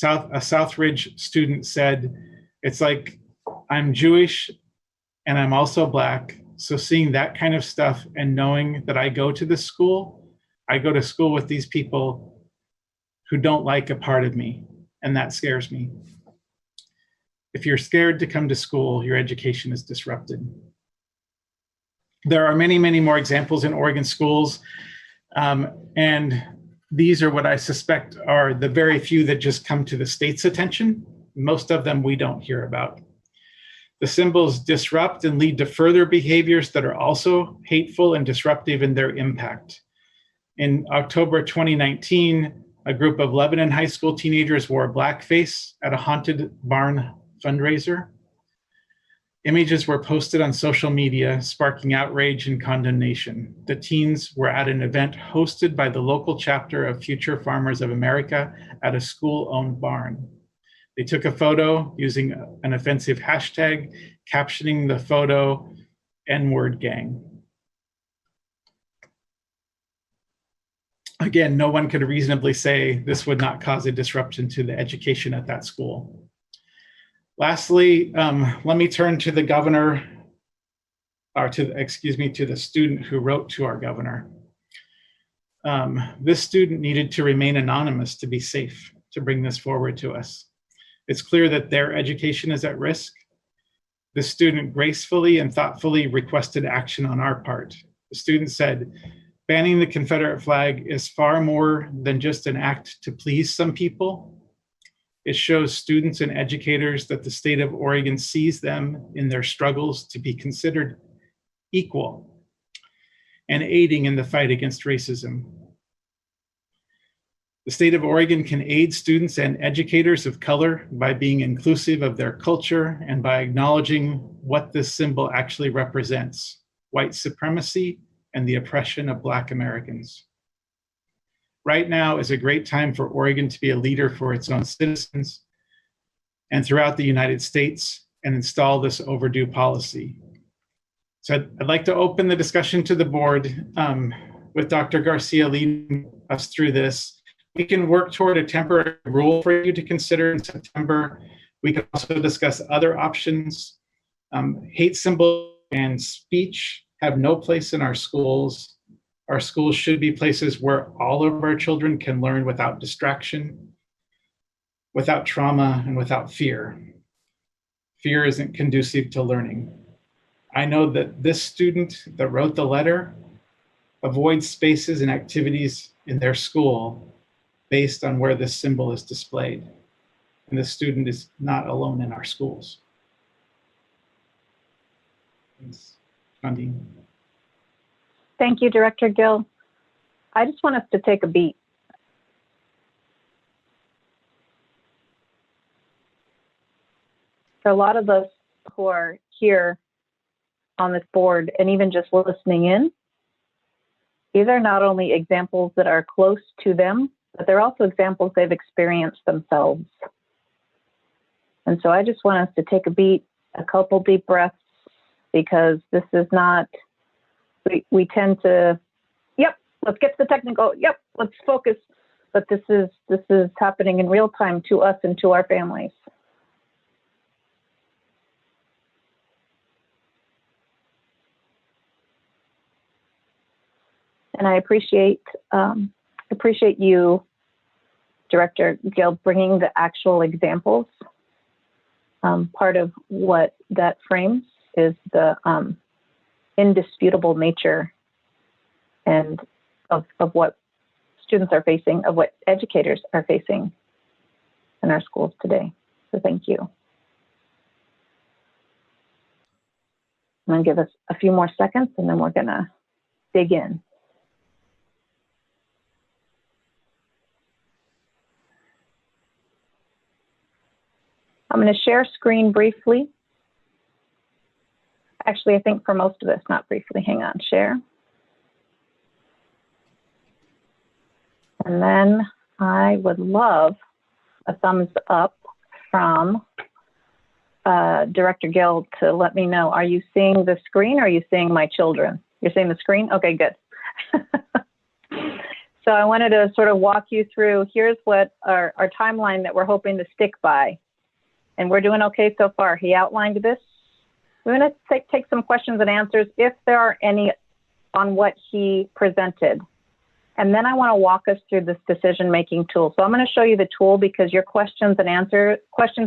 A Southridge student said, "It's like I'm Jewish and I'm also Black. So seeing that kind of stuff and knowing that I go to school with these people who don't like a part of me, and that scares me." If you're scared to come to school, your education is disrupted. There are many, many more examples in Oregon schools, and these are what I suspect are the very few that just come to the state's attention. Most of them we don't hear about. The symbols disrupt and lead to further behaviors that are also hateful and disruptive in their impact. In October 2019, a group of Lebanon high school teenagers wore blackface at a haunted barn fundraiser. Images were posted on social media, sparking outrage and condemnation. The teens were at an event hosted by the local chapter of Future Farmers of America at a school-owned barn. They took a photo using an offensive hashtag, captioning the photo N-word gang. Again, no one could reasonably say this would not cause a disruption to the education at that school. Lastly, let me turn to the governor, or to the student who wrote to our governor. This student needed to remain anonymous to be safe, to bring this forward to us. It's clear that their education is at risk. The student gracefully and thoughtfully requested action on our part. The student said, "Banning the Confederate flag is far more than just an act to please some people. It shows students and educators that the state of Oregon sees them in their struggles to be considered equal and aiding in the fight against racism. The state of Oregon can aid students and educators of color by being inclusive of their culture and by acknowledging what this symbol actually represents: white supremacy and the oppression of Black Americans. Right now is a great time for Oregon to be a leader for its own citizens and throughout the United States and install this overdue policy." So I'd like to open the discussion to the board with Dr. Garcia leading us through this. We can work toward a temporary rule for you to consider in September. We can also discuss other options. Hate symbol and speech have no place in our schools. Our schools should be places where all of our children can learn without distraction, without trauma, and without fear. Fear isn't conducive to learning. I know that this student that wrote the letter avoids spaces and activities in their school based on where this symbol is displayed. And this student is not alone in our schools. Thanks, Fundine. Thank you, Director Gill. I just want us to take a beat. For a lot of us who are here on this board and even just listening in, these are not only examples that are close to them, but they're also examples they've experienced themselves. And so I just want us to take a beat, a couple deep breaths, because this is not, we tend to, yep, let's get to the technical, yep, let's focus. But this is happening in real time to us and to our families. And I appreciate you, Director Gill, bringing the actual examples. Part of what that frames is the indisputable nature and of what students are facing, of what educators are facing in our schools today. So thank you. I'm going to give us a few more seconds and then we're going to dig in. I'm going to share screen briefly. Actually, I think for most of us, not briefly. Hang on, share. And then I would love a thumbs up from Director Gill to let me know, are you seeing the screen or are you seeing my children? You're seeing the screen? Okay, good. So I wanted to sort of walk you through, here's what our timeline that we're hoping to stick by. And we're doing okay so far. He outlined this. We're going to take some questions and answers if there are any on what he presented. And then I want to walk us through this decision-making tool. So I'm going to show you the tool because your questions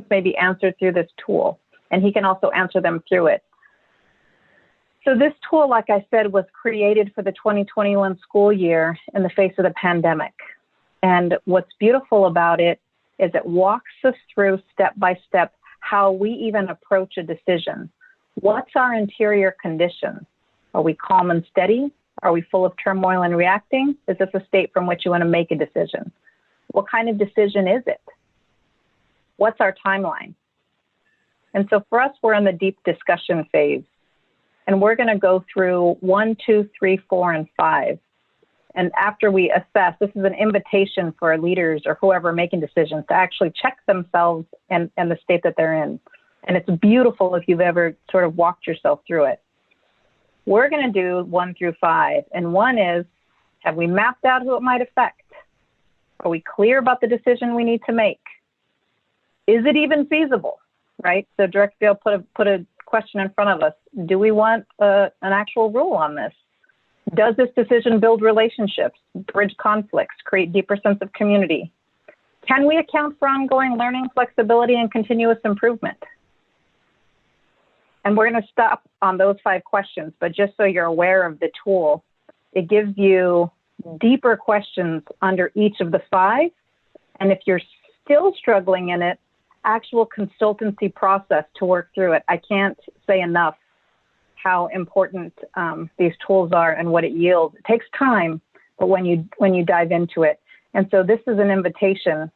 may be answered through this tool, and he can also answer them through it. So this tool, like I said, was created for the 2021 school year in the face of the pandemic. And what's beautiful about it is it walks us through step by step how we even approach a decision. What's our interior condition? Are we calm and steady? Are we full of turmoil and reacting? Is this a state from which you want to make a decision? What kind of decision is it? What's our timeline? And so for us, we're in the deep discussion phase. And we're going to go through 1, 2, 3, 4, and 5. And after we assess, this is an invitation for leaders or whoever making decisions to actually check themselves and the state that they're in. And it's beautiful if you've ever sort of walked yourself through it. We're going to do 1 through 5. And 1 is, have we mapped out who it might affect? Are we clear about the decision we need to make? Is it even feasible, right? So Director Gill put a question in front of us. Do we want an actual rule on this? Does this decision build relationships, bridge conflicts, create deeper sense of community? Can we account for ongoing learning, flexibility, and continuous improvement? And we're going to stop on those 5 questions, but just so you're aware of the tool, it gives you deeper questions under each of the 5. And if you're still struggling in it, actual consultancy process to work through it. I can't say enough how important these tools are and what it yields. It takes time, but when you dive into it. And so this is an invitation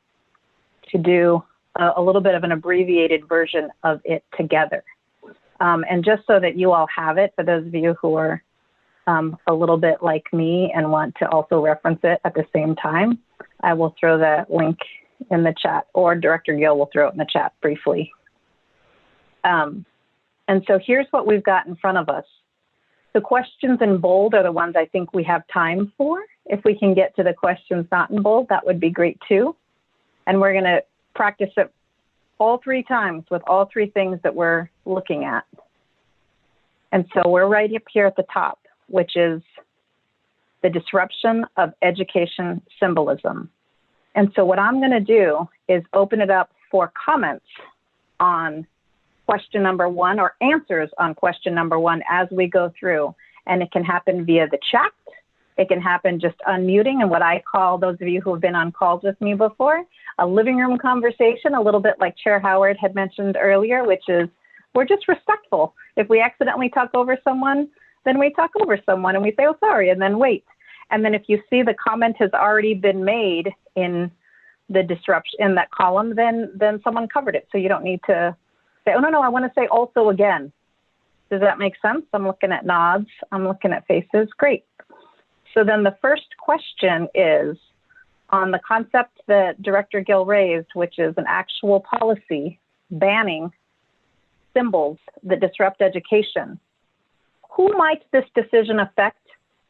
to do a little bit of an abbreviated version of it together. And just so that you all have it, for those of you who are a little bit like me and want to also reference it at the same time, I will throw that link in the chat, or Director Gill will throw it in the chat briefly. And so here's what we've got in front of us. The questions in bold are the ones I think we have time for. If we can get to the questions not in bold, that would be great too. And we're going to practice it all 3 times with all 3 things that we're looking at. And so we're right up here at the top, which is the disruption of education symbolism. And so what I'm going to do is open it up for comments on question number 1 or answers on question number 1 as we go through. And it can happen via the chat. It can happen just unmuting and what I call, those of you who have been on calls with me before, a living room conversation, a little bit like Chair Howard had mentioned earlier, which is we're just respectful. If we accidentally talk over someone, then we talk over someone and we say, oh, sorry, and then wait. And then if you see the comment has already been made in the disruption in that column, then someone covered it. So you don't need to say, oh, no, I want to say also again. Does that make sense? I'm looking at nods. I'm looking at faces. Great. So then the first question is on the concept that Director Gill raised, which is an actual policy banning symbols that disrupt education. Who might this decision affect,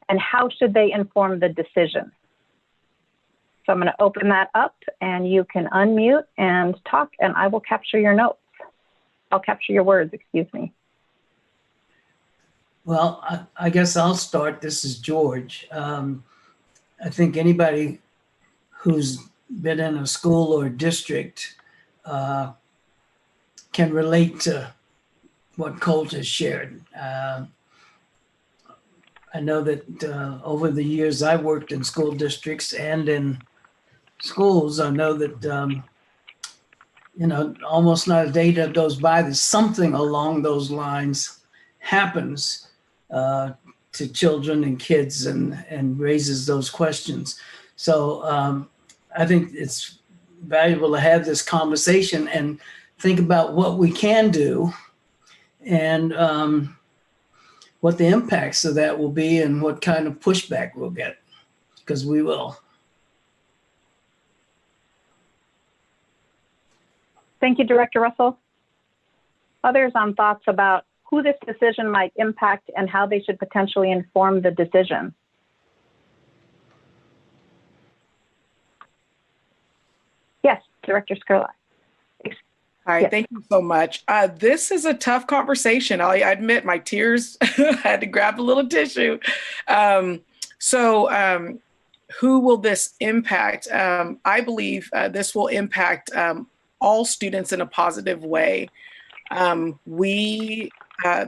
and how should they inform the decision? So I'm going to open that up, and you can unmute and talk, and I will capture your notes. I'll capture your words, excuse me. Well, I guess I'll start. This is George. I think anybody who's been in a school or district can relate to what Colt has shared. I know that over the years I worked in school districts and in schools, I know that almost not a day that goes by that something along those lines happens to children and kids and raises those questions. So I think it's valuable to have this conversation and think about what we can do and what the impacts of that will be and what kind of pushback we'll get, because we will. Thank you, Director Russell. Others on thoughts about who this decision might impact and how they should potentially inform the decision? Yes, Director Skurlock. Hi, Yes. Thank you so much. This is a tough conversation. I admit my tears, I had to grab a little tissue. Who will this impact? I believe this will impact all students in a positive way.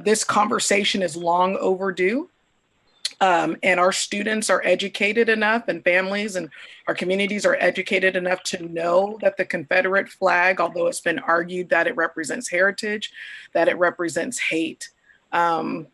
This conversation is long overdue. And our students are educated enough, and families and our communities are educated enough to know that the Confederate flag, although it's been argued that it represents heritage, that it represents hate. And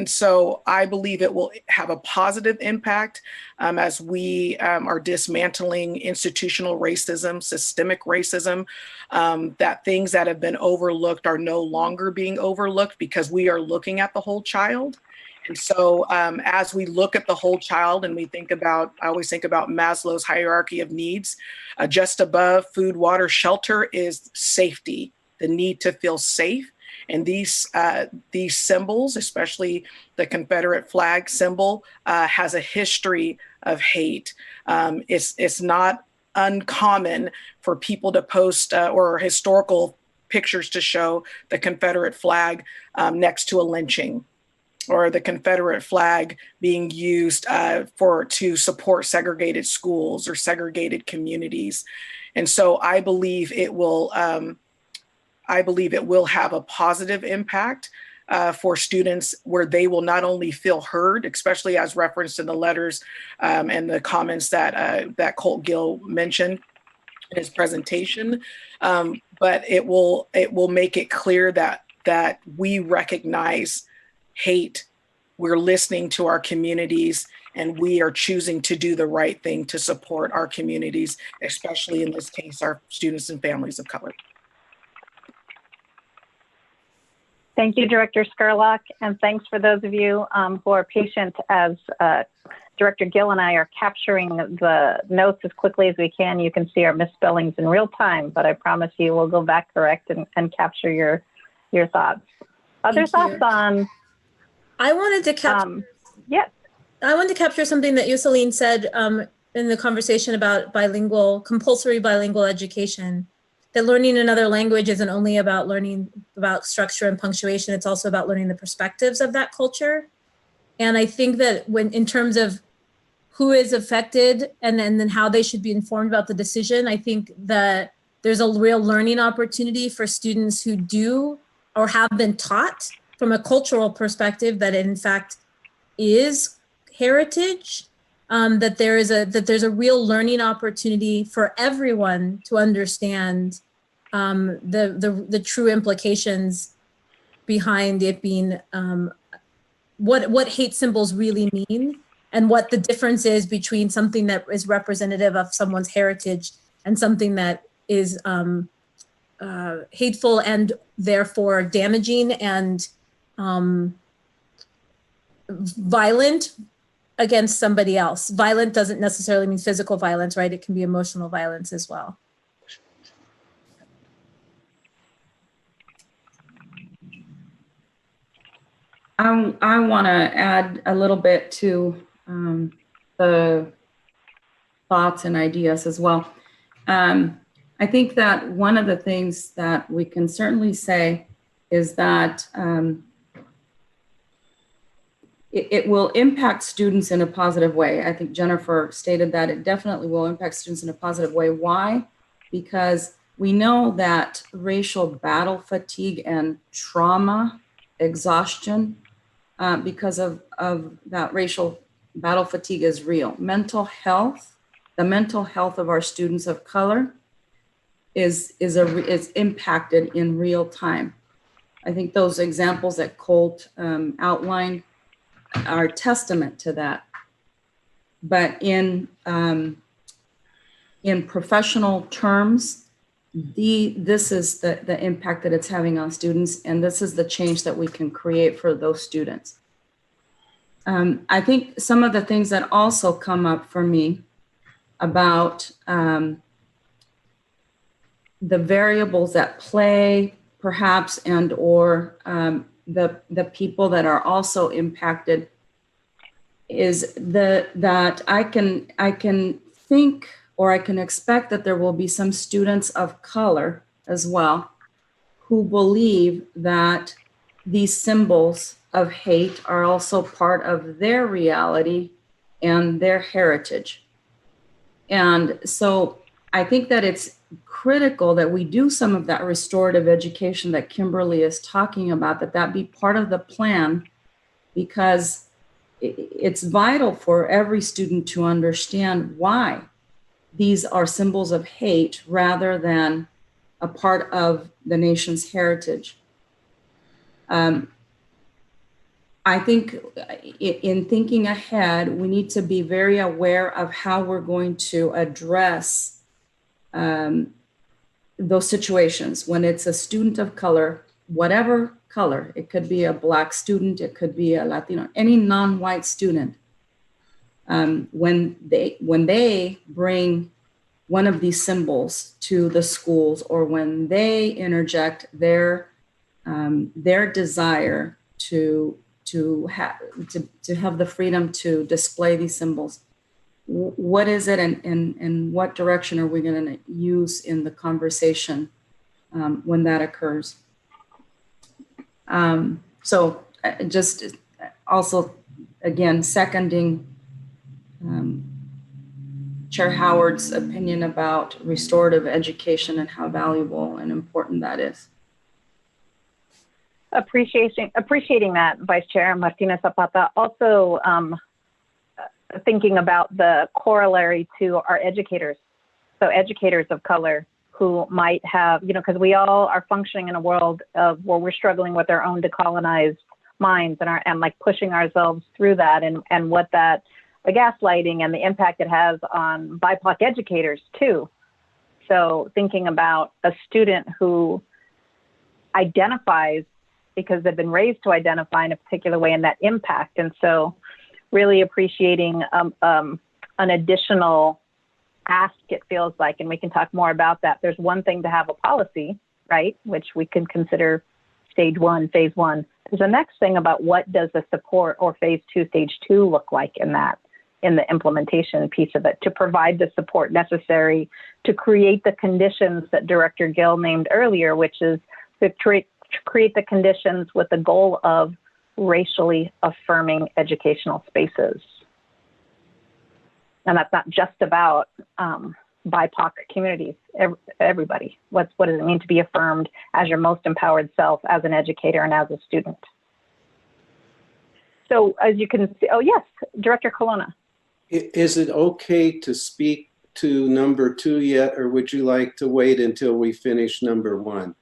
so I believe it will have a positive impact as we are dismantling institutional racism, systemic racism, that things that have been overlooked are no longer being overlooked because we are looking at the whole child. And so as we look at the whole child and we think about, I always think about Maslow's hierarchy of needs, just above food, water, shelter is safety, the need to feel safe. And these symbols, especially the Confederate flag symbol, has a history of hate. It's not uncommon for people to post or historical pictures to show the Confederate flag next to a lynching, or the Confederate flag being used to support segregated schools or segregated communities. And so I believe it will have a positive impact for students, where they will not only feel heard, especially as referenced in the letters and the comments that Colt Mcgill mentioned in his presentation, but it will make it clear that we recognize hate, we're listening to our communities, and we are choosing to do the right thing to support our communities, especially in this case, our students and families of color. Thank you, Director Skurlock, and thanks for those of you who are patient as Director Gill and I are capturing the notes as quickly as we can. You can see our misspellings in real time, but I promise you we'll go back correct and capture your thoughts. Other thoughts on? I wanted to capture. Yes. I wanted to capture something that Yuseline said in the conversation about compulsory bilingual education. That learning another language isn't only about learning about structure and punctuation, it's also about learning the perspectives of that culture. And I think that in terms of who is affected and then how they should be informed about the decision, I think that there's a real learning opportunity for students who do or have been taught from a cultural perspective that it in fact is heritage, that there's a real learning opportunity for everyone to understand the true implications behind it being what hate symbols really mean, and what the difference is between something that is representative of someone's heritage and something that is hateful and therefore damaging and violent against somebody else. Violent doesn't necessarily mean physical violence, right? It can be emotional violence as well. I want to add a little bit to the thoughts and ideas as well. I think that one of the things that we can certainly say is that it will impact students in a positive way. I think Jennifer stated that it definitely will impact students in a positive way. Why? Because we know that racial battle fatigue and trauma, exhaustion, because of that racial battle fatigue is real. Mental health, the mental health of our students of color is impacted in real time. I think those examples that Colt outlined are testament to that. But in professional terms, this is the impact that it's having on students, and this is the change that we can create for those students. I think some of the things that also come up for me about the variables at play, perhaps, and or the people that are also impacted is that I can think, or I can expect that there will be some students of color as well who believe that these symbols of hate are also part of their reality and their heritage. And so I think that it's critical that we do some of that restorative education that Kimberly is talking about, that be part of the plan, because it's vital for every student to understand why these are symbols of hate rather than a part of the nation's heritage. I think in thinking ahead, we need to be very aware of how we're going to address those situations when it's a student of color, whatever color. It could be a Black student, it could be a Latino, any non-white student. When they bring one of these symbols to the schools, or when they interject their desire to have the freedom to display these symbols, what is it, and what direction are we going to use in the conversation when that occurs? So just also, again, seconding Chair Howard's opinion about restorative education and how valuable and important that is. Appreciating that, Vice Chair Martinez Zapata. Also thinking about the corollary to our educators. So educators of color who might have, because we all are functioning in a world of where we're struggling with our own decolonized minds and like pushing ourselves through that, and what that, the gaslighting and the impact it has on BIPOC educators too. So thinking about a student who identifies because they've been raised to identify in a particular way, and that impact. And so really appreciating an additional ask, it feels like, and we can talk more about that. There's one thing to have a policy, right, which we can consider stage one, phase one. There's the next thing about what does the support, or phase two, stage two look like in that, in the implementation piece of it, to provide the support necessary to create the conditions that Director Gill named earlier, which is to create the conditions with the goal of racially affirming educational spaces. And that's not just about BIPOC communities, everybody. What does it mean to be affirmed as your most empowered self, as an educator and as a student? So as you can see, oh yes, Director Colonna. Is it okay to speak to number 2 yet, or would you like to wait until we finish number 1?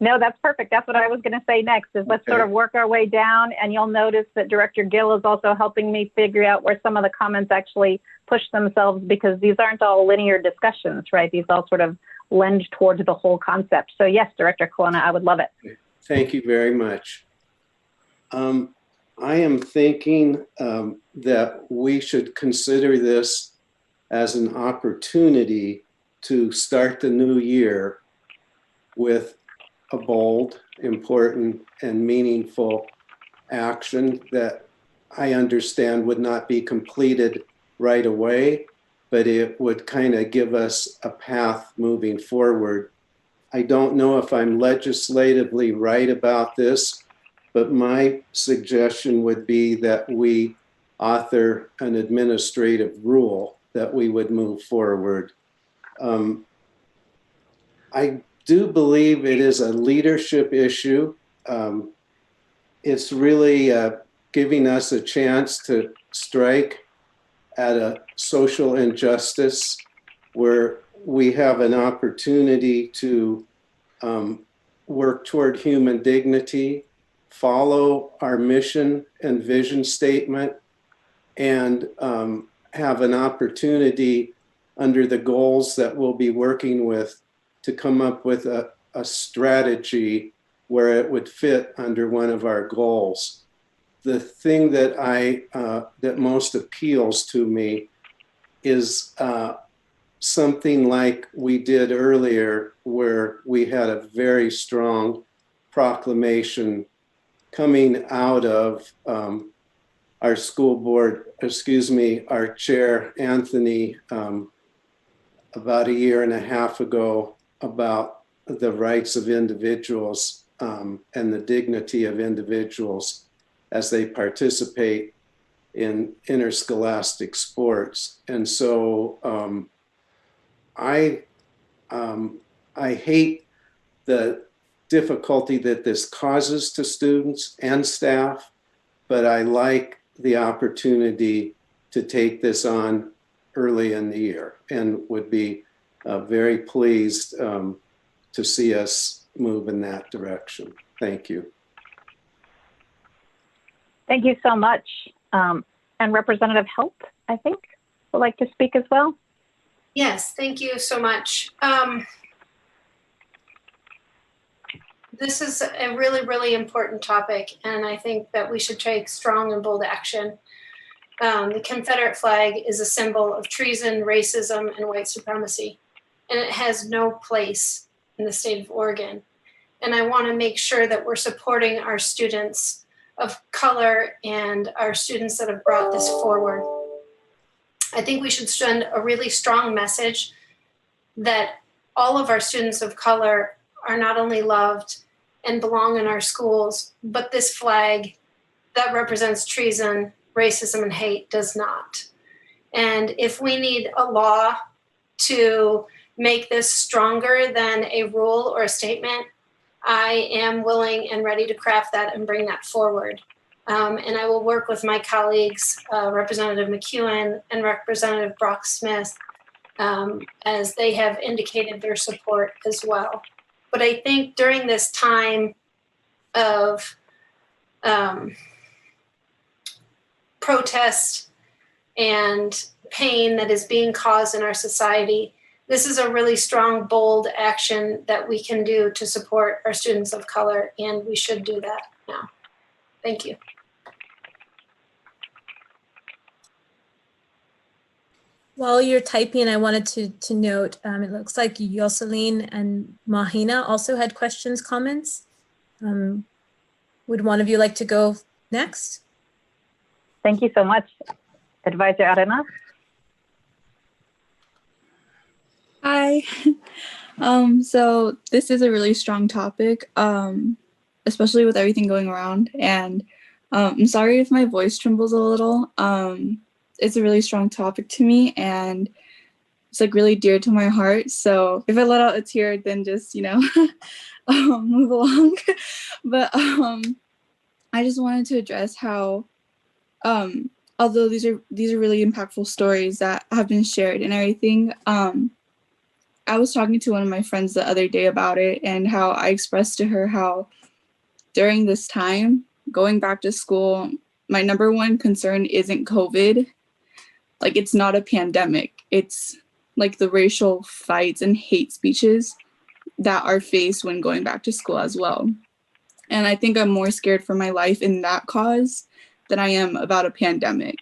No, that's perfect. That's what I was going to say next is let's sort of work our way down, and you'll notice that Director Gill is also helping me figure out where some of the comments actually push themselves, because these aren't all linear discussions, right? These all sort of lend towards the whole concept. So yes, Director Colonna, I would love it. Thank you very much. I am thinking that we should consider this as an opportunity to start the new year with a bold, important, and meaningful action that I understand would not be completed right away, but it would kind of give us a path moving forward. I don't know if I'm legislatively right about this, but my suggestion would be that we author an administrative rule that we would move forward. I do believe it is a leadership issue. It's really giving us a chance to strike at a social injustice where we have an opportunity to work toward human dignity, follow our mission and vision statement, and have an opportunity under the goals that we'll be working with to come up with a strategy where it would fit under one of our goals. The thing that that most appeals to me is something like we did earlier, where we had a very strong proclamation coming out of our school board, our chair, Anthony, about a year and a half ago, about the rights of individuals and the dignity of individuals as they participate in interscholastic sports. And so I hate the difficulty that this causes to students and staff, but I like the opportunity to take this on early in the year and would be very pleased to see us move in that direction. Thank you. Thank you so much. And Representative Helt, I think, would like to speak as well. Yes, thank you so much. This is a really, really important topic, and I think that we should take strong and bold action. The Confederate flag is a symbol of treason, racism, and white supremacy, and it has no place in the state of Oregon. And I want to make sure that we're supporting our students of color and our students that have brought this forward. I think we should send a really strong message that all of our students of color are not only loved and belong in our schools, but this flag that represents treason, racism, and hate does not. And if we need a law to make this stronger than a rule or a statement, I am willing and ready to craft that and bring that forward. And I will work with my colleagues, Representative McEwen and Representative Brock Smith, as they have indicated their support as well. But I think during this time of protest and pain that is being caused in our society, this is a really strong, bold action that we can do to support our students of color, and we should do that now. Thank you. While you're typing, I wanted to note, it looks like Yoselin and Mahina also had questions, comments. Would one of you like to go next? Thank you so much. Advisor Arena. Hi. So this is a really strong topic, especially with everything going around. And I'm sorry if my voice trembles a little. It's a really strong topic to me, and it's like really dear to my heart. So if I let out a tear, then just, you know, move along. But I just wanted to address how, although these are really impactful stories that have been shared and everything, I was talking to one of my friends the other day about it, and how I expressed to her how during this time, going back to school, my number one concern isn't COVID. Like, it's not a pandemic. It's like the racial fights and hate speeches that are faced when going back to school as well. And I think I'm more scared for my life in that cause than I am about a pandemic.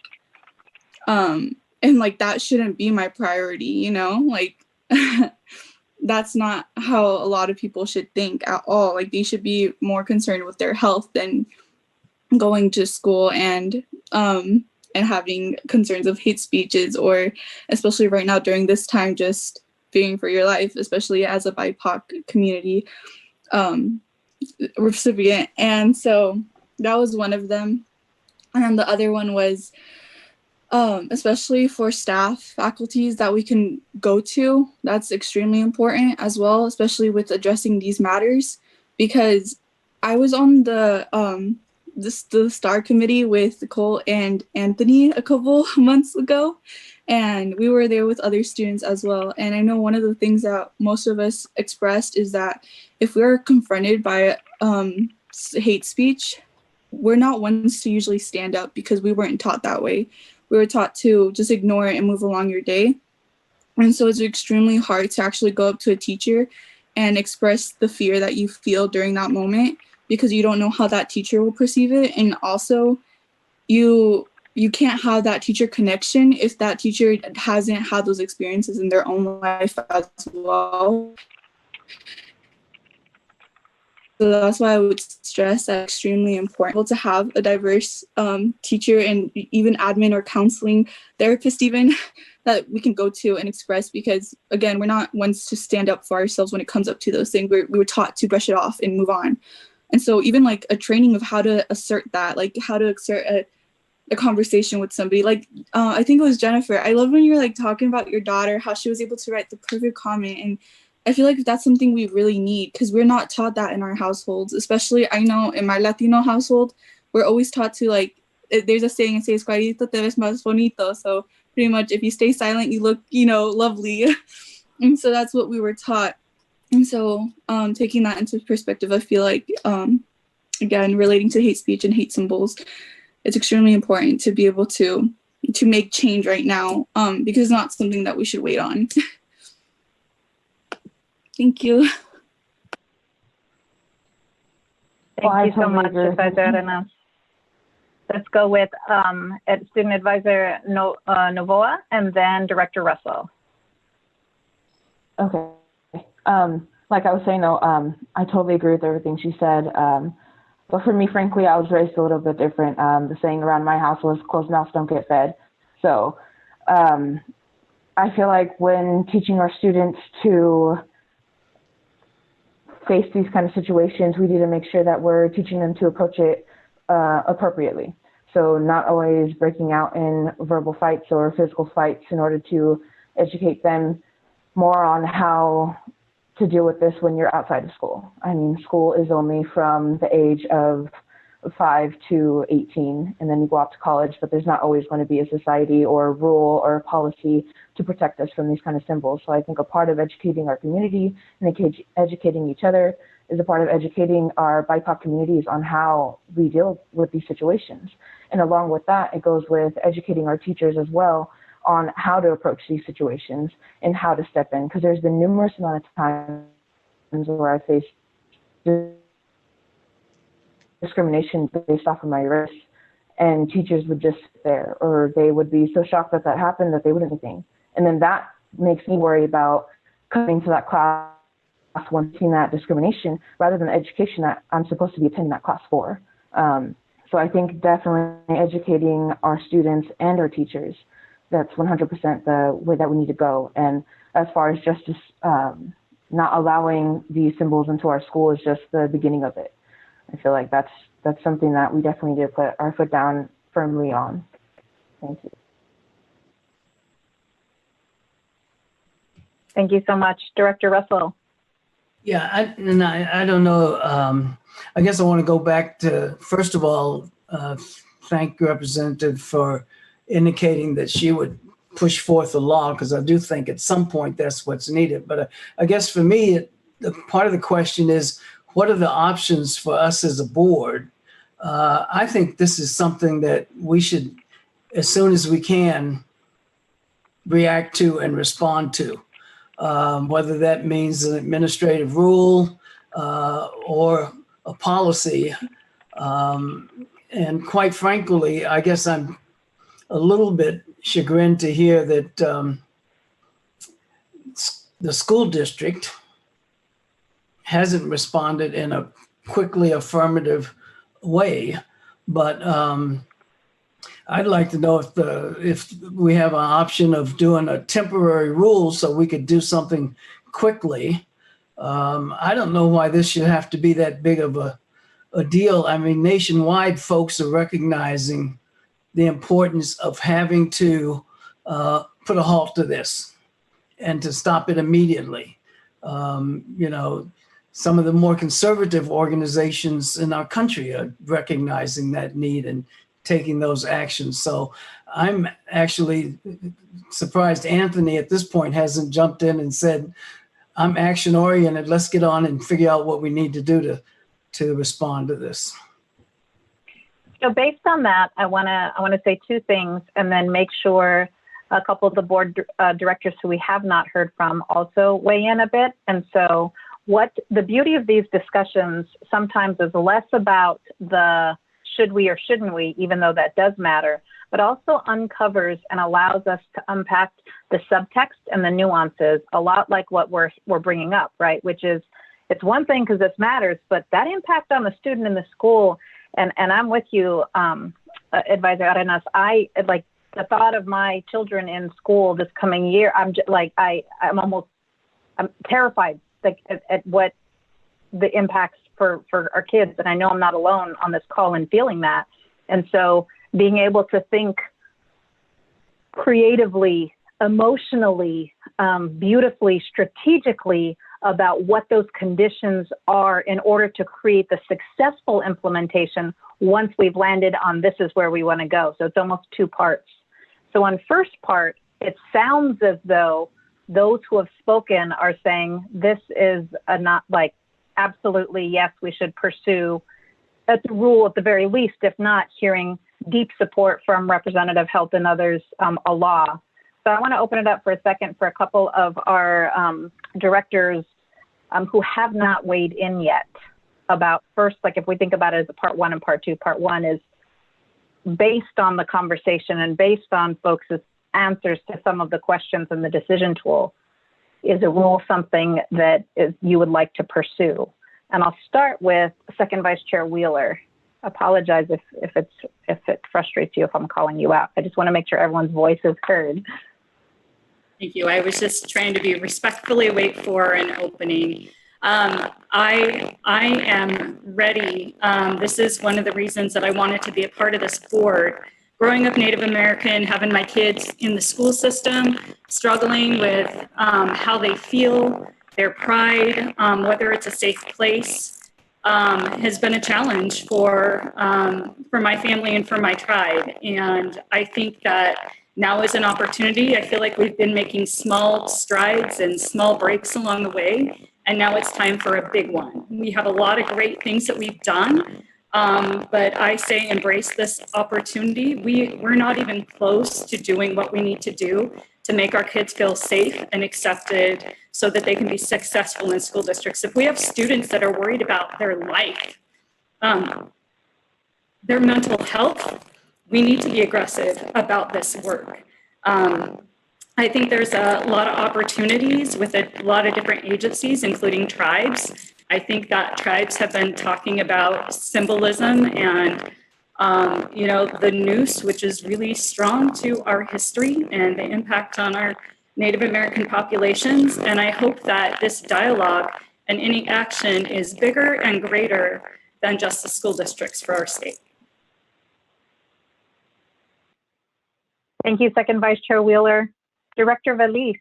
And like, that shouldn't be my priority, you know, like that's not how a lot of people should think at all. Like, they should be more concerned with their health than going to school and having concerns of hate speeches, or especially right now during this time, just fearing for your life, especially as a BIPOC community recipient. And so that was one of them. And then the other one was especially for staff, faculties that we can go to, that's extremely important as well, especially with addressing these matters, because I was on the STAR committee with Colt and Anthony a couple months ago, and we were there with other students as well. And I know one of the things that most of us expressed is that if we're confronted by hate speech, we're not ones to usually stand up, because we weren't taught that way. We were taught to just ignore it and move along your day. And so it's extremely hard to actually go up to a teacher and express the fear that you feel during that moment, because you don't know how that teacher will perceive it. And also you can't have that teacher connection if that teacher hasn't had those experiences in their own life as well. So that's why I would stress that it's extremely important to have a diverse teacher, and even admin or counseling therapist even, that we can go to and express, because again, we're not ones to stand up for ourselves when it comes up to those things. We were taught to brush it off and move on. And so even like a training of how to assert that, like how to assert a conversation with somebody, like I think it was Jennifer. I love when you're like talking about your daughter, how she was able to write the perfect comment. And I feel like that's something we really need, because we're not taught that in our households. Especially, I know in my Latino household, we're always taught to, like, there's a saying, it says, "Cuadrito te ves más bonito." So pretty much if you stay silent, you look, you know, lovely. And so that's what we were taught. And so taking that into perspective, I feel like, again, relating to hate speech and hate symbols, it's extremely important to be able to make change right now, because it's not something that we should wait on. Thank you. Thank you so much, Advisor Arenas. Let's go with Student Advisor Novoa, and then Director Russell. Okay. Like I was saying, though, I totally agree with everything she said. But for me, frankly, I was raised a little bit different. The saying around my house was "closed mouths don't get fed." So I feel like when teaching our students to face these kind of situations, we need to make sure that we're teaching them to approach it appropriately. So not always breaking out in verbal fights or physical fights, in order to educate them more on how to deal with this when you're outside of school. I mean, school is only from the age of 5 to 18, and then you go off to college, but there's not always going to be a society or a rule or a policy to protect us from these kind of symbols. So I think a part of educating our community and educating each other is a part of educating our BIPOC communities on how we deal with these situations. And along with that, it goes with educating our teachers as well on how to approach these situations and how to step in, because there's been numerous amount of times where I faced discrimination based off of my race, and teachers would just sit there, or they would be so shocked that that happened that they wouldn't do anything. And then that makes me worry about coming to that class when seeing that discrimination, rather than the education that I'm supposed to be attending that class for. So I think definitely educating our students and our teachers, that's 100% the way that we need to go. And as far as justice, not allowing these symbols into our school is just the beginning of it. I feel like that's something that we definitely need to put our foot down firmly on. Thank you. Thank you so much. Director Russell. Yeah, I don't know. I guess I want to go back to, first of all, thank Representative for indicating that she would push forth the law, because I do think at some point that's what's needed. But I guess for me, part of the question is, what are the options for us as a board? I think this is something that we should, as soon as we can, react to and respond to, whether that means an administrative rule or a policy. And quite frankly, I guess I'm a little bit chagrined to hear that the school district hasn't responded in a quickly affirmative way. But I'd like to know if we have an option of doing a temporary rule so we could do something quickly. I don't know why this should have to be that big of a deal. I mean, nationwide, folks are recognizing the importance of having to put a halt to this and to stop it immediately. You know, some of the more conservative organizations in our country are recognizing that need and taking those actions. So I'm actually surprised Anthony at this point hasn't jumped in and said, I'm action oriented, let's get on and figure out what we need to do to respond to this. So based on that, I want to say two things and then make sure a couple of the board directors who we have not heard from also weigh in a bit. And so what the beauty of these discussions sometimes is less about the should we or shouldn't we, even though that does matter, but also uncovers and allows us to unpack the subtext and the nuances, a lot like what we're bringing up, right? Which is, it's one thing because this matters, but that impact on the student in the school, and I'm with you, Advisor Arenas, I like the thought of my children in school this coming year. I'm just, like, I'm terrified at what the impacts for our kids. And I know I'm not alone on this call in feeling that. And so being able to think creatively, emotionally, beautifully, strategically about what those conditions are in order to create the successful implementation once we've landed on this is where we want to go. So it's almost two parts. So on first part, it sounds as though those who have spoken are saying this is a not like absolutely yes, we should pursue at the rule at the very least, if not hearing deep support from Representative Helt and others, a law. So I want to open it up for a second for a couple of our directors who have not weighed in yet about first, like if we think about it as a part one and part two, part one is based on the conversation and based on folks' answers to some of the questions in the decision tool. Is a rule something that you would like to pursue? And I'll start with Second Vice Chair Wheeler. Apologize if it frustrates you if I'm calling you out. I just want to make sure everyone's voice is heard. Thank you. I was just trying to be respectfully wait for an opening. I am ready. This is one of the reasons that I wanted to be a part of this board. Growing up Native American, having my kids in the school system, struggling with how they feel, their pride, whether it's a safe place, has been a challenge for my family and for my tribe. And I think that now is an opportunity. I feel like we've been making small strides and small breaks along the way. And now it's time for a big one. We have a lot of great things that we've done. But I say embrace this opportunity. We're not even close to doing what we need to do to make our kids feel safe and accepted so that they can be successful in school districts. If we have students that are worried about their life, their mental health, we need to be aggressive about this work. I think there's a lot of opportunities with a lot of different agencies, including tribes. I think that tribes have been talking about symbolism and, the noose, which is really strong to our history and the impact on our Native American populations. And I hope that this dialogue and any action is bigger and greater than just the school districts for our state. Thank you, Second Vice Chair Wheeler. Director Valise.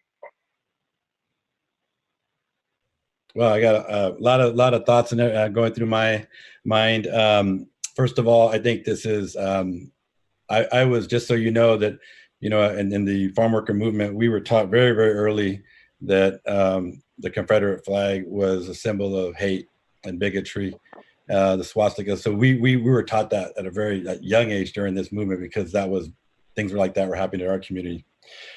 Well, I got a lot of thoughts going through my mind. First of all, I think this is, I was, just so you know, that you know, and in the farm worker movement, we were taught very, very early that the Confederate flag was a symbol of hate and bigotry, the swastika. So we were taught that at a very young age during this movement, because things like that were happening in our community.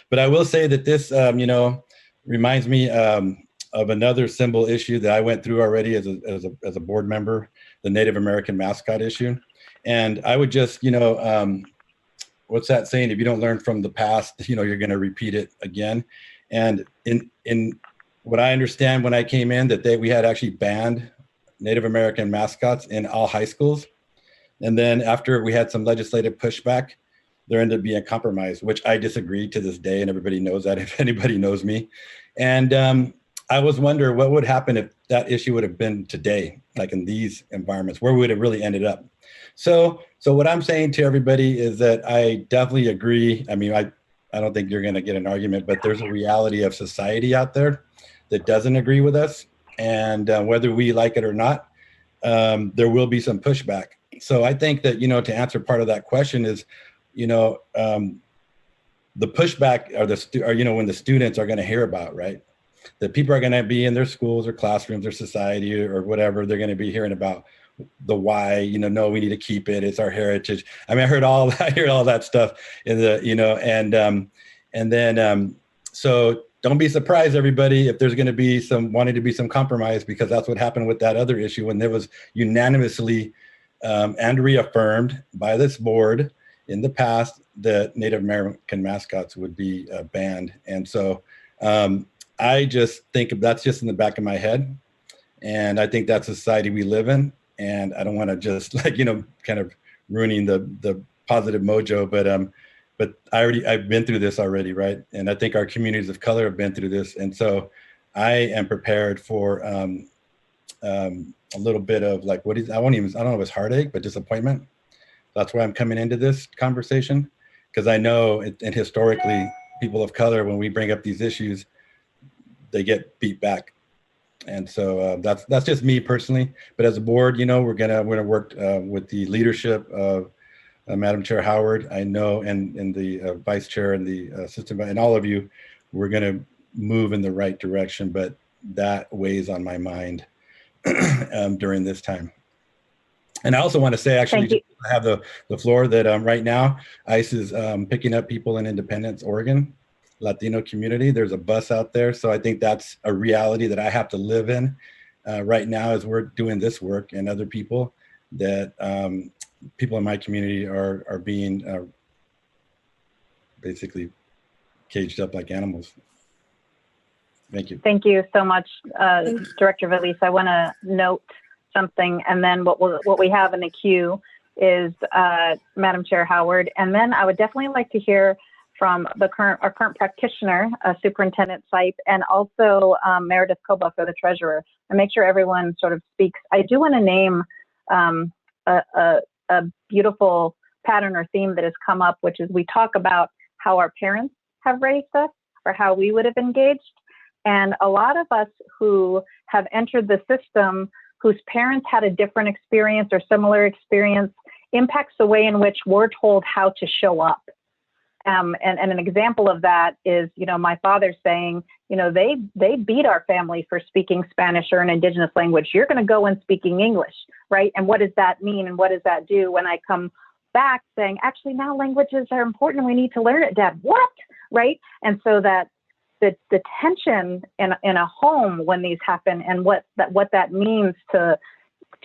But I will say that this, you know, reminds me of another symbol issue that I went through already as a board member, the Native American mascot issue. And I would just, you know, what's that saying? If you don't learn from the past, you know, you're going to repeat it again. And in what I understand, when I came in, that we had actually banned Native American mascots in all high schools. And then after we had some legislative pushback, there ended up being a compromise, which I disagree to this day, and everybody knows that if anybody knows me. And I was wondering what would happen if that issue would have been today, like in these environments, where would it really ended up? So what I'm saying to everybody is that I definitely agree. I mean, I don't think you're going to get an argument, but there's a reality of society out there that doesn't agree with us. And whether we like it or not, there will be some pushback. So I think that, you know, to answer part of that question is, you know, the pushback are you know, when the students are going to hear about, right? That people are going to be in their schools or classrooms or society or whatever, they're going to be hearing about the why, you know, no, we need to keep it. It's our heritage. I mean, I hear all that stuff in the, you know, and then, so don't be surprised, everybody, if there's going to be wanting to be some compromise, because that's what happened with that other issue when there was unanimously and reaffirmed by this board in the past that Native American mascots would be banned. And so I just think that's just in the back of my head. And I think that's the society we live in. And I don't want to just, like, you know, kind of ruining the positive mojo, but I've been through this already, right? And I think our communities of color have been through this. And so I am prepared for a little bit of, like, I don't know if it's heartache, but disappointment. That's why I'm coming into this conversation, because I know, and historically, people of color, when we bring up these issues, they get beat back. And so that's just me personally. But as a board, you know, we're gonna work with the leadership of Madam Chair Howard, I know, and the Vice Chair and the Assistant, and all of you. We're gonna move in the right direction, but that weighs on my mind during this time. And I also want to say, actually, I have the floor, that right now ICE is picking up people in Independence, Oregon, Latino community. There's a bus out there. So I think that's a reality that I have to live in right now as we're doing this work, and other people, that people in my community are being basically caged up like animals. Thank you. Thank you so much, Director Valise. I want to note something, and then what we have in the queue is Madam Chair Howard, and then I would definitely like to hear from our current practitioner, Superintendent Sipe, and also Meredith Koba for the Treasurer, and make sure everyone sort of speaks. I do want to name a beautiful pattern or theme that has come up, which is we talk about how our parents have raised us, or how we would have engaged. And a lot of us who have entered the system, whose parents had a different experience or similar experience, impacts the way in which we're told how to show up. And an example of that is, you know, my father saying, you know, they beat our family for speaking Spanish or an indigenous language. You're going to go in speaking English, right? And what does that mean? And what does that do when I come back saying, actually, now languages are important. We need to learn it, Dad. What? Right? And so that the tension in a home when these happen, and what that means to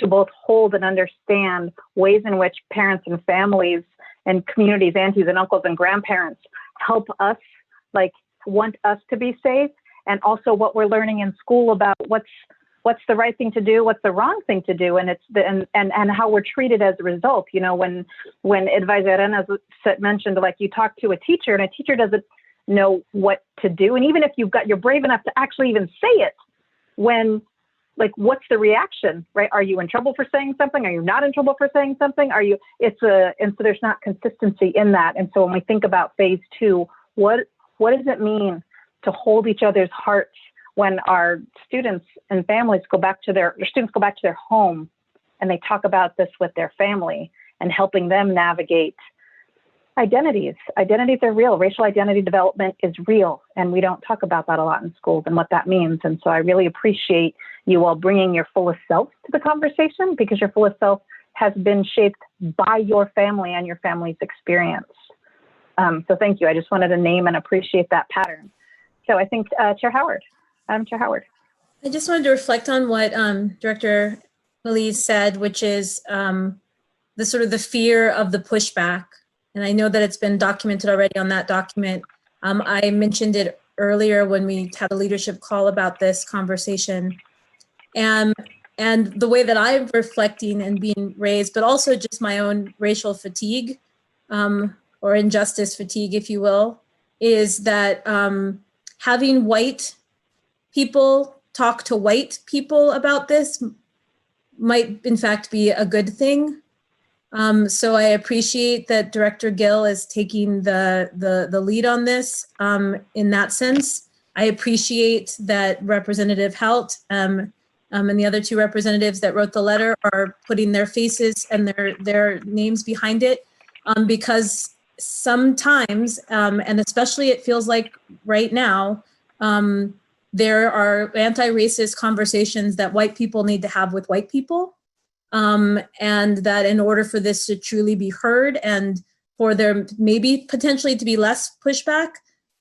both hold and understand ways in which parents and families and communities, aunties and uncles and grandparents help us, like, want us to be safe, and also what we're learning in school about what's the right thing to do, what's the wrong thing to do, and and how we're treated as a result. You know, when Advisor Arenas mentioned, like, you talk to a teacher and a teacher doesn't know what to do, and even if you're brave enough to actually even say it, when, like, what's the reaction, right? Are you in trouble for saying something? Are you not in trouble for saying something? And so there's not consistency in that. And so when we think about phase 2, what does it mean to hold each other's hearts when our students and families go back to their home, and they talk about this with their family, and helping them navigate Identities are real. Racial identity development is real, and we don't talk about that a lot in schools and what that means. And so I really appreciate you all bringing your fullest self to the conversation, because your fullest self has been shaped by your family and your family's experience. So thank you. I just wanted to name and appreciate that pattern. So I think Chair Howard, Madam Chair Howard. I just wanted to reflect on what Director Elise said, which is the sort of the fear of the pushback. And I know that it's been documented already on that document. I mentioned it earlier when we had a leadership call about this conversation. And the way that I'm reflecting and being raised, but also just my own racial fatigue or injustice fatigue, if you will, is that having white people talk to white people about this might in fact be a good thing. So I appreciate that Director Gill is taking the lead on this in that sense. I appreciate that Representative Helt and the other two representatives that wrote the letter are putting their faces and their names behind it, because sometimes, and especially it feels like right now, there are anti-racist conversations that white people need to have with white people. And that in order for this to truly be heard and for there maybe potentially to be less pushback,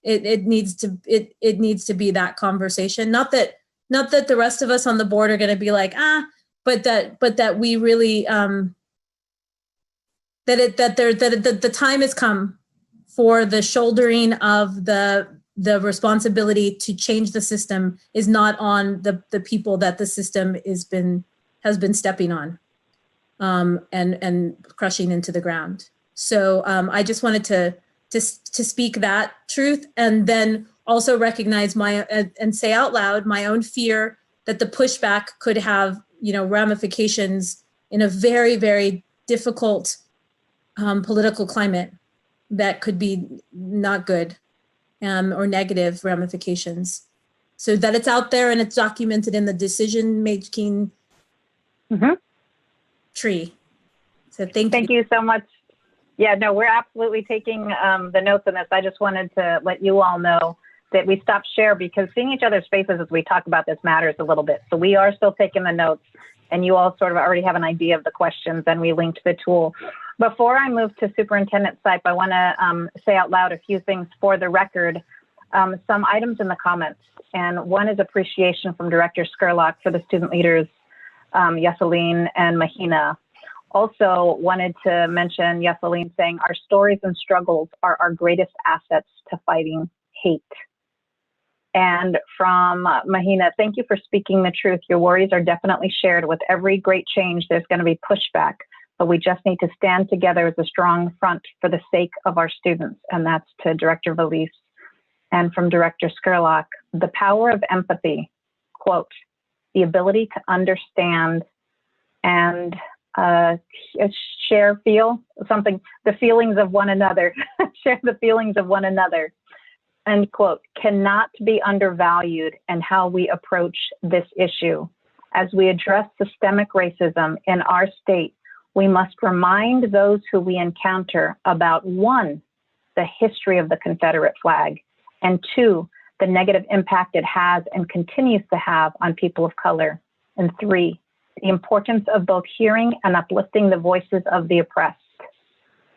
it needs to be that conversation. Not that the rest of us on the board are going to be like, but that we really, the time has come for the shouldering of the responsibility to change the system is not on the people that the system has been stepping on and crushing into the ground. So I just wanted to speak that truth, and then also recognize and say out loud my own fear that the pushback could have, ramifications in a very, very difficult political climate that could be not good or negative ramifications. So that it's out there and it's documented in the decision-making tree. So thank you so much. Yeah, no, we're absolutely taking the notes on this. I just wanted to let you all know that we stopped share because seeing each other's faces as we talk about this matters a little bit. So we are still taking the notes, and you all sort of already have an idea of the questions, and we linked the tool. Before I move to Superintendent Sipe, I want to say out loud a few things for the record. Some items in the comments, and one is appreciation from Director Skurlock for the student leaders, Yeseline and Mahina. Also wanted to mention Yeseline saying our stories and struggles are our greatest assets to fighting hate. And from Mahina, thank you for speaking the truth. Your worries are definitely shared. With every great change, there's going to be pushback, but we just need to stand together as a strong front for the sake of our students. And that's to Director Valise. And from Director Skurlock, the power of empathy, quote, the ability to understand and share the feelings of one another, share the feelings of one another, end quote, cannot be undervalued in how we approach this issue. As we address systemic racism in our state, we must remind those who we encounter about, one, the history of the Confederate flag, and two, the negative impact it has and continues to have on people of color, and three, the importance of both hearing and uplifting the voices of the oppressed.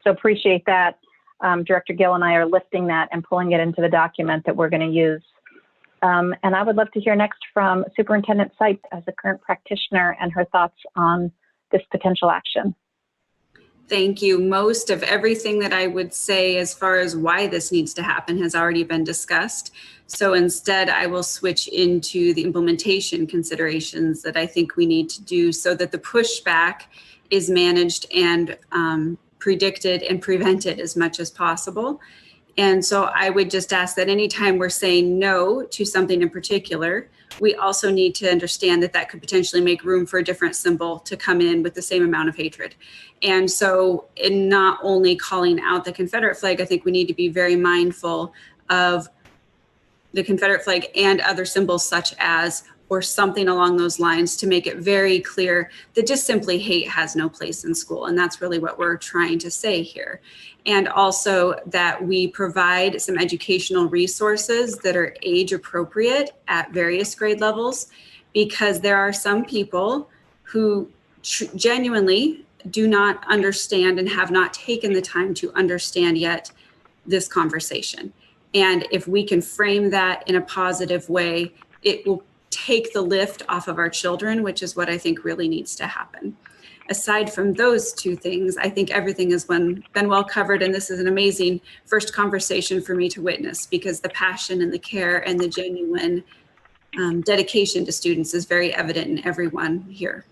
So appreciate that. Director Gill and I are lifting that and pulling it into the document that we're going to use. And I would love to hear next from Superintendent Sipe as a current practitioner and her thoughts on this potential action. Thank you. Most of everything that I would say as far as why this needs to happen has already been discussed. So instead, I will switch into the implementation considerations that I think we need to do so that the pushback is managed and predicted and prevented as much as possible. And so I would just ask that anytime we're saying no to something in particular, we also need to understand that that could potentially make room for a different symbol to come in with the same amount of hatred. And so in not only calling out the Confederate flag, I think we need to be very mindful of the Confederate flag and other symbols such as or something along those lines to make it very clear that just simply hate has no place in school. And that's really what we're trying to say here. And also that we provide some educational resources that are age appropriate at various grade levels, because there are some people who genuinely do not understand and have not taken the time to understand yet this conversation. And if we can frame that in a positive way, it will take the lift off of our children, which is what I think really needs to happen. Aside from those two things, I think everything has been well covered, and this is an amazing first conversation for me to witness, because the passion and the care and the genuine dedication to students is very evident in everyone here.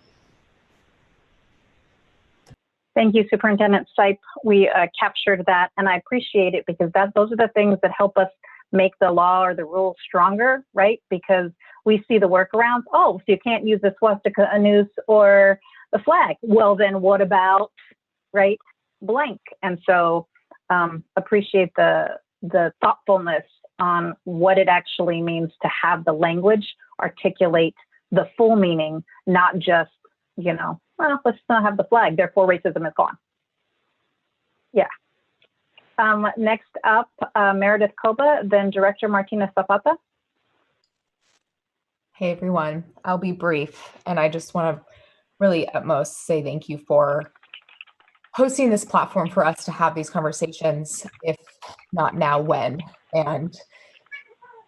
Thank you, Superintendent Sipe. We captured that, and I appreciate it, because those are the things that help us make the law or the rules stronger, right? Because we see the workarounds. Oh, so you can't use the swastika, a noose, or the flag. Well, then what about, right, blank? And so appreciate the thoughtfulness on what it actually means to have the language articulate the full meaning, not just, well, let's not have the flag, therefore racism is gone. Yeah. Next up, Meredith Koba, then Director Martinez Zapata. Hey everyone, I'll be brief, and I just want to really at most say thank you for hosting this platform for us to have these conversations, if not now, when. And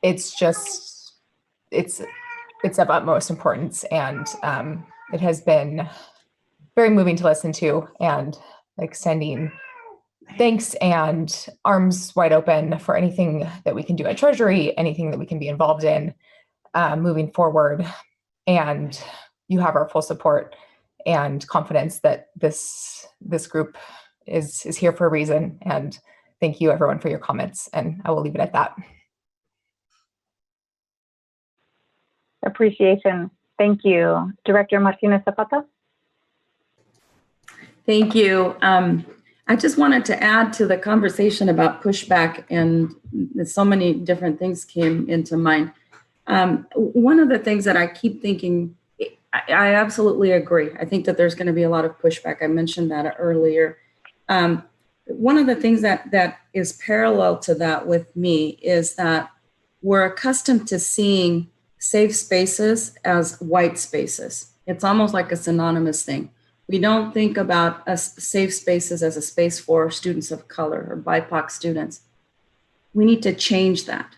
it's of utmost importance, and it has been very moving to listen to, and extending thanks and arms wide open for anything that we can do at Treasury, anything that we can be involved in moving forward. And you have our full support and confidence that this group is here for a reason. And thank you everyone for your comments, and I will leave it at that. Appreciation. Thank you. Director Martinez Zapata. Thank you. I just wanted to add to the conversation about pushback, and so many different things came into mind. One of the things that I keep thinking, I absolutely agree. I think that there's going to be a lot of pushback. I mentioned that earlier. One of the things that is parallel to that with me is that we're accustomed to seeing safe spaces as white spaces. It's almost like a synonymous thing. We don't think about safe spaces as a space for students of color or BIPOC students. We need to change that.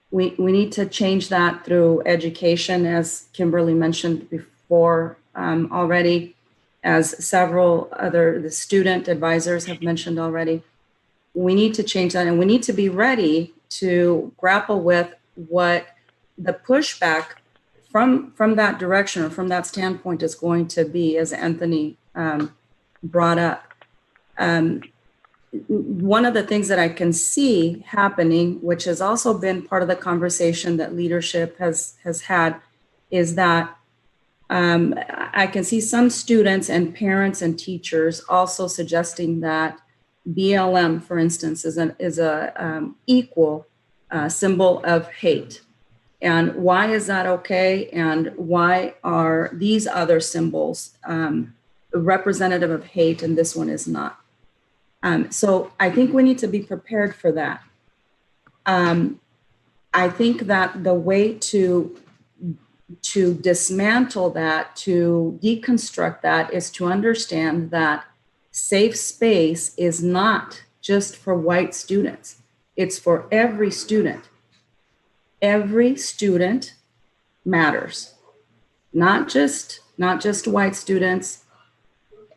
We need to change that through education, as Kimberly mentioned before already, as several the student advisors have mentioned already. We need to change that, and we need to be ready to grapple with what the pushback from that direction or from that standpoint is going to be, as Anthony brought up. One of the things that I can see happening, which has also been part of the conversation that leadership has had, is that I can see some students and parents and teachers also suggesting that BLM, for instance, is a equal symbol of hate. And why is that okay? And why are these other symbols representative of hate and this one is not? So I think we need to be prepared for that. I think that the way to dismantle that, to deconstruct that, is to understand that safe space is not just for white students. It's for every student. Every student matters, not just white students,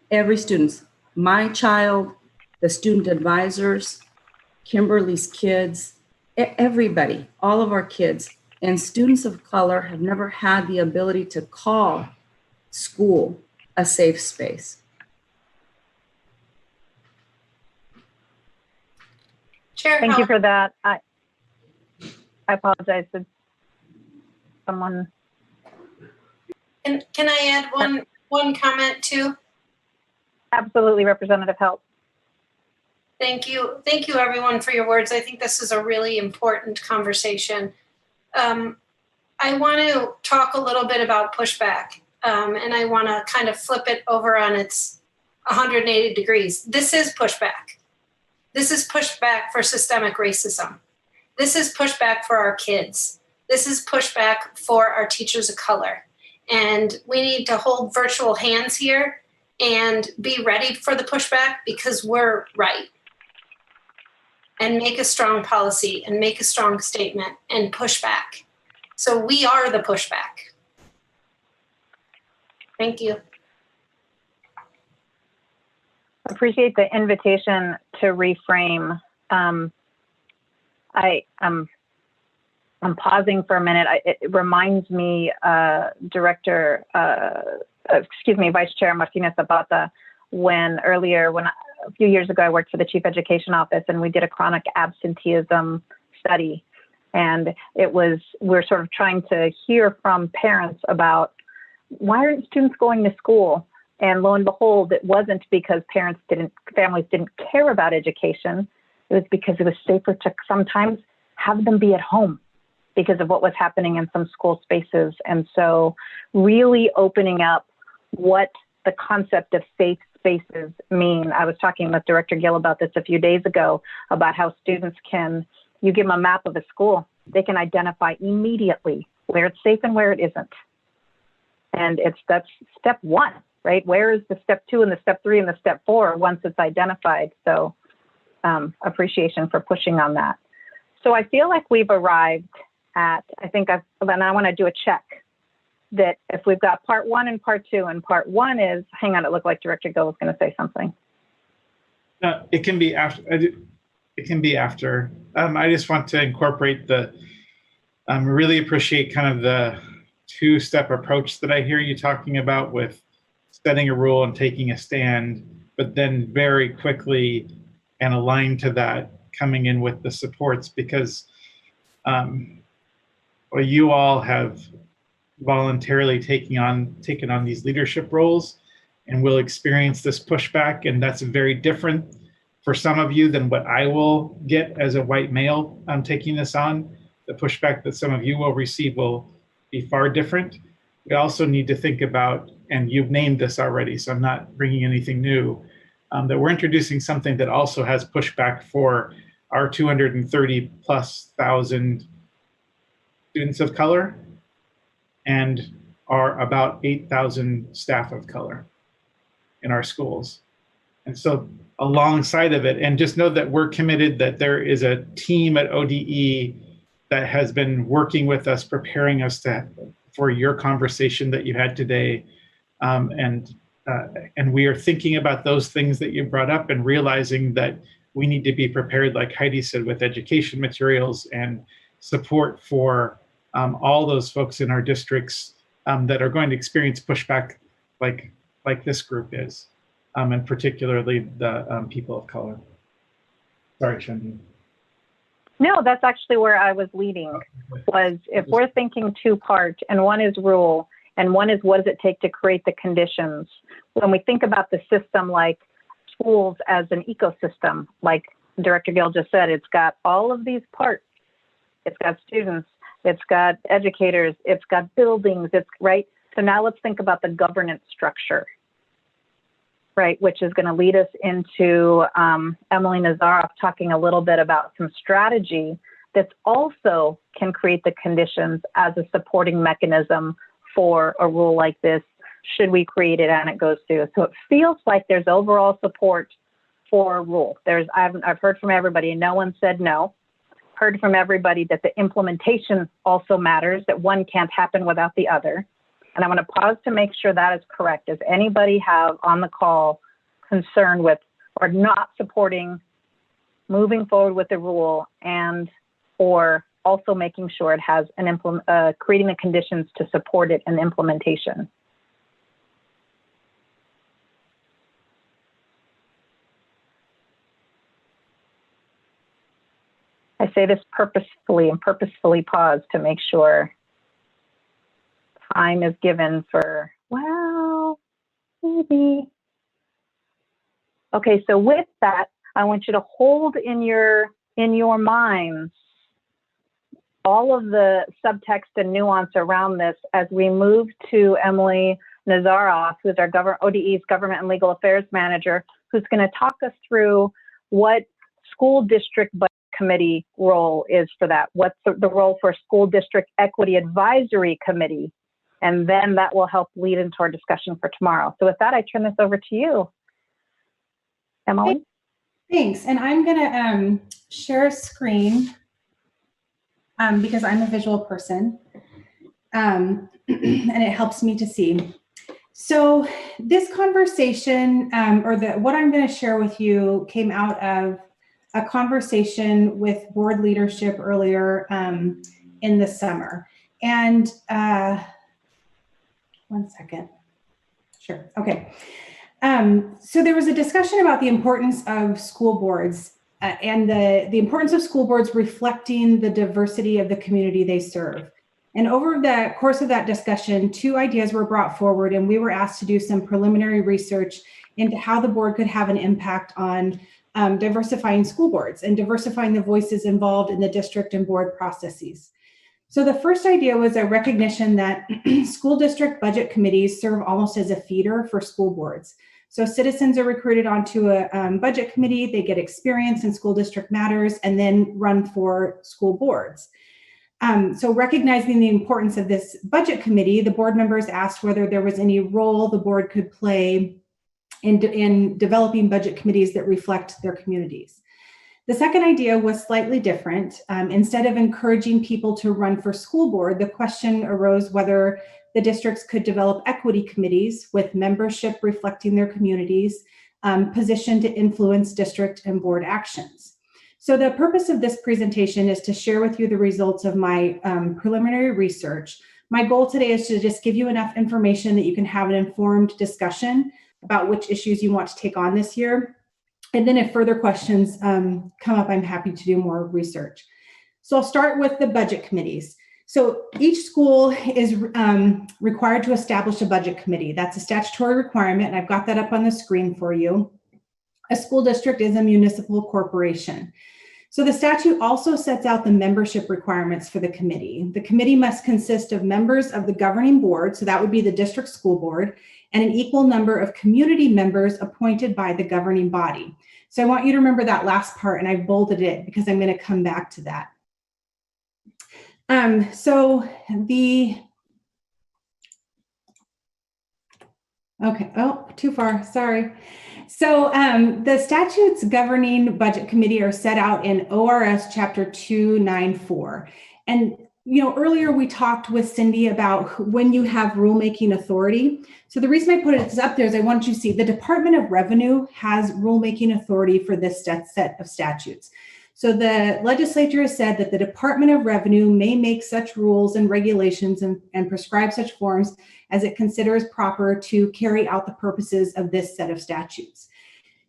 every student. My child, the student advisors, Kimberly's kids, everybody, all of our kids, and students of color have never had the ability to call school a safe space. Chair, thank you for that. I apologize. Did someone? Can I add one comment too? Absolutely, Representative Helt. Thank you everyone for your words. I think this is a really important conversation. I I want to talk a little bit about pushback, and I want to kind of flip it over on its 180 degrees. This is pushback. This is pushback for systemic racism. This is pushback for our kids. This is pushback for our teachers of color. And we need to hold virtual hands here and be ready for the pushback because we're right. And make a strong policy and make a strong statement and push back. So we are the pushback. Thank you. Appreciate the invitation to reframe. I'm pausing for a minute. It reminds me, Vice Chair Martinez Zapata, a few years ago, I worked for the Chief Education Office and we did a chronic absenteeism study. And we're sort of trying to hear from parents about why aren't students going to school? And lo and behold, it wasn't because families didn't care about education. It was because it was safer to sometimes have them be at home because of what was happening in some school spaces. And so really opening up what the concept of safe spaces mean. I was talking with Director Gill about this a few days ago, about how students you give them a map of a school, they can identify immediately where it's safe and where it isn't. And that's step one, right? Where is the step 2 and the step 3 and the step 4 once it's identified? So appreciation for pushing on that. So I feel like we've arrived at, and I want to do a check that if we've got part 1 and part 2, and part 1 is, hang on, it looked like Director Gill was going to say something. It can be after. It can be after. I just want to incorporate really appreciate kind of the 2-step approach that I hear you talking about with setting a rule and taking a stand, but then very quickly and aligned to that coming in with the supports, because you all have voluntarily taken on these leadership roles and will experience this pushback, and that's very different for some of you than what I will get as a white male taking this on. The pushback that some of you will receive will be far different. We also need to think about, and you've named this already, so I'm not bringing anything new, that we're introducing something that also has pushback for our 230,000+ students of color and our about 8,000 staff of color in our schools. And so alongside of it, and just know that we're committed, that there is a team at ODE that has been working with us, preparing us for your conversation that you had today. And we are thinking about those things that you brought up and realizing that we need to be prepared, like Heidi said, with education materials and support for all those folks in our districts that are going to experience pushback like this group is, and particularly the people of color. Sorry, Shandy. No, that's actually where I was leading, was if we're thinking 2-part, and one is rule, and one is what does it take to create the conditions. When we think about the system like schools as an ecosystem, like Director Gill just said, it's got all of these parts. It's got students, it's got educators, it's got buildings, it's right. So now let's think about the governance structure, right, which is going to lead us into Emily Nazaroff talking a little bit about some strategy that also can create the conditions as a supporting mechanism for a rule like this, should we create it and it goes through. So it feels like there's overall support for a rule. I've heard from everybody, no one said no. Heard from everybody that the implementation also matters, that one can't happen without the other. And I'm going to pause to make sure that is correct. Does anybody have on the call concern with or not supporting moving forward with the rule, and or also making sure it has creating the conditions to support it in implementation? I say this purposefully and purposefully pause to make sure time is given for, well, maybe. Okay, so with that, I want you to hold in your minds all of the subtext and nuance around this as we move to Emily Nazaroff, who's our ODE's Government and Legal Affairs Manager, who's going to talk us through what school district budget committee role is for that. What's the role for School District Equity Advisory Committee? And then that will help lead into our discussion for tomorrow. So with that, I turn this over to you, Emily. Thanks. And I'm going to share a screen because I'm a visual person, and it helps me to see. So this conversation, what I'm going to share with you, came out of a conversation with board leadership earlier in the summer. And one second. Sure. Okay. So there was a discussion about the importance of school boards and the importance of school boards reflecting the diversity of the community they serve. And over the course of that discussion, 2 ideas were brought forward, and we were asked to do some preliminary research into how the board could have an impact on diversifying school boards and diversifying the voices involved in the district and board processes. So the first idea was a recognition that school district budget committees serve almost as a feeder for school boards. So citizens are recruited onto a budget committee, they get experience in school district matters, and then run for school boards. So recognizing the importance of this budget committee, the board members asked whether there was any role the board could play in developing budget committees that reflect their communities. The second idea was slightly different. Instead of encouraging people to run for school board, the question arose whether the districts could develop equity committees with membership reflecting their communities, positioned to influence district and board actions. So the purpose of this presentation is to share with you the results of my preliminary research. My goal today is to just give you enough information that you can have an informed discussion about which issues you want to take on this year. And then if further questions come up, I'm happy to do more research. So I'll start with the budget committees. So each school is required to establish a budget committee. That's a statutory requirement, and I've got that up on the screen for you. A school district is a municipal corporation. So the statute also sets out the membership requirements for the committee. The committee must consist of members of the governing board, so that would be the district school board, and an equal number of community members appointed by the governing body. So I want you to remember that last part, and I bolded it because I'm going to come back to that. Too far, sorry. So the statutes governing budget committee are set out in ORS chapter 294. And earlier we talked with Cindy about when you have rulemaking authority. So the reason I put it up there is I want you to see the Department of Revenue has rulemaking authority for this set of statutes. So the legislature has said that the Department of Revenue may make such rules and regulations and prescribe such forms as it considers proper to carry out the purposes of this set of statutes.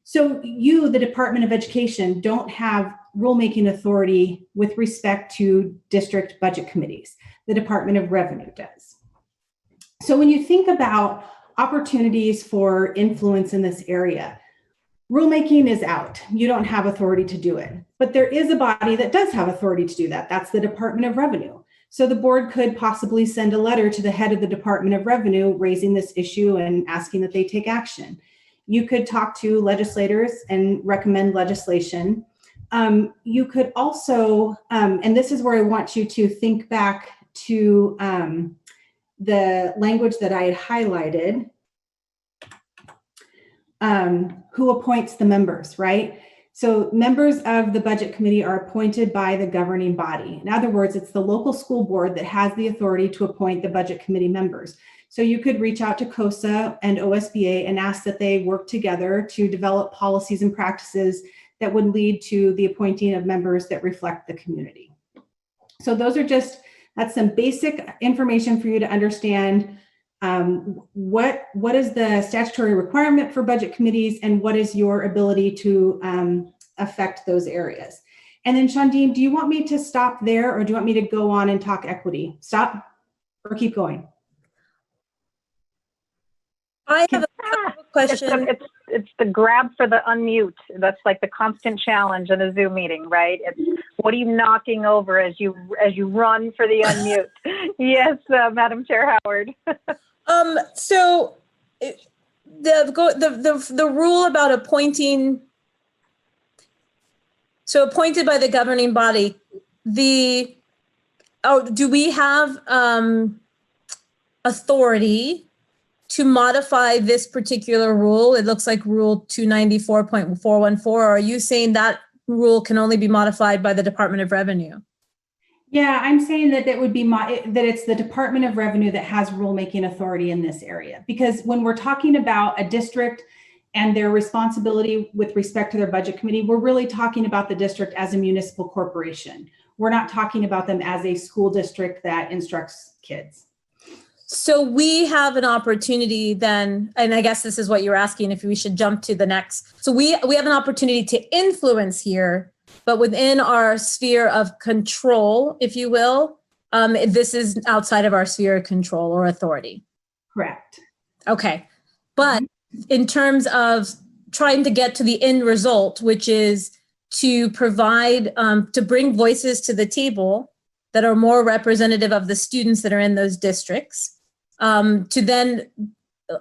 So you, the Department of Education, don't have rulemaking authority with respect to district budget committees. The Department of Revenue does. So when you think about opportunities for influence in this area, rulemaking is out. You don't have authority to do it. But there is a body that does have authority to do that. That's the Department of Revenue. So the board could possibly send a letter to the head of the Department of Revenue raising this issue and asking that they take action. You could talk to legislators and recommend legislation. You could also, and this is where I want you to think back to the language that I had highlighted, who appoints the members, right? So members of the budget committee are appointed by the governing body. In other words, it's the local school board that has the authority to appoint the budget committee members. So you could reach out to COSA and OSBA and ask that they work together to develop policies and practices that would lead to the appointing of members that reflect the community. So that's some basic information for you to understand what is the statutory requirement for budget committees and what is your ability to affect those areas. And then Shandeen, do you want me to stop there or do you want me to go on and talk equity? Stop or keep going? I have a question. It's the grab for the unmute. That's like the constant challenge in a Zoom meeting, right? It's What are you knocking over as you run for the unmute? Yes, Madam Chair Howard. So the rule about appointing, so appointed by the governing body, do we have authority to modify this particular rule? It looks like Rule 294.414. Or are you saying that rule can only be modified by the Department of Revenue? Yeah, I'm saying that that would be that it's the Department of Revenue that has rulemaking authority in this area. Because when we're talking about a district and their responsibility with respect to their budget committee, we're really talking about the district as a municipal corporation. We're not talking about them as a school district that instructs kids. So we have an opportunity then, and I guess this is what you're asking, if we should jump to the next. So we have an opportunity to influence here, but within our sphere of control, if you will, this is outside of our sphere of control or authority. Correct. Okay. But in terms of trying to get to the end result, which is to provide, to bring voices to the table that are more representative of the students that are in those districts, to then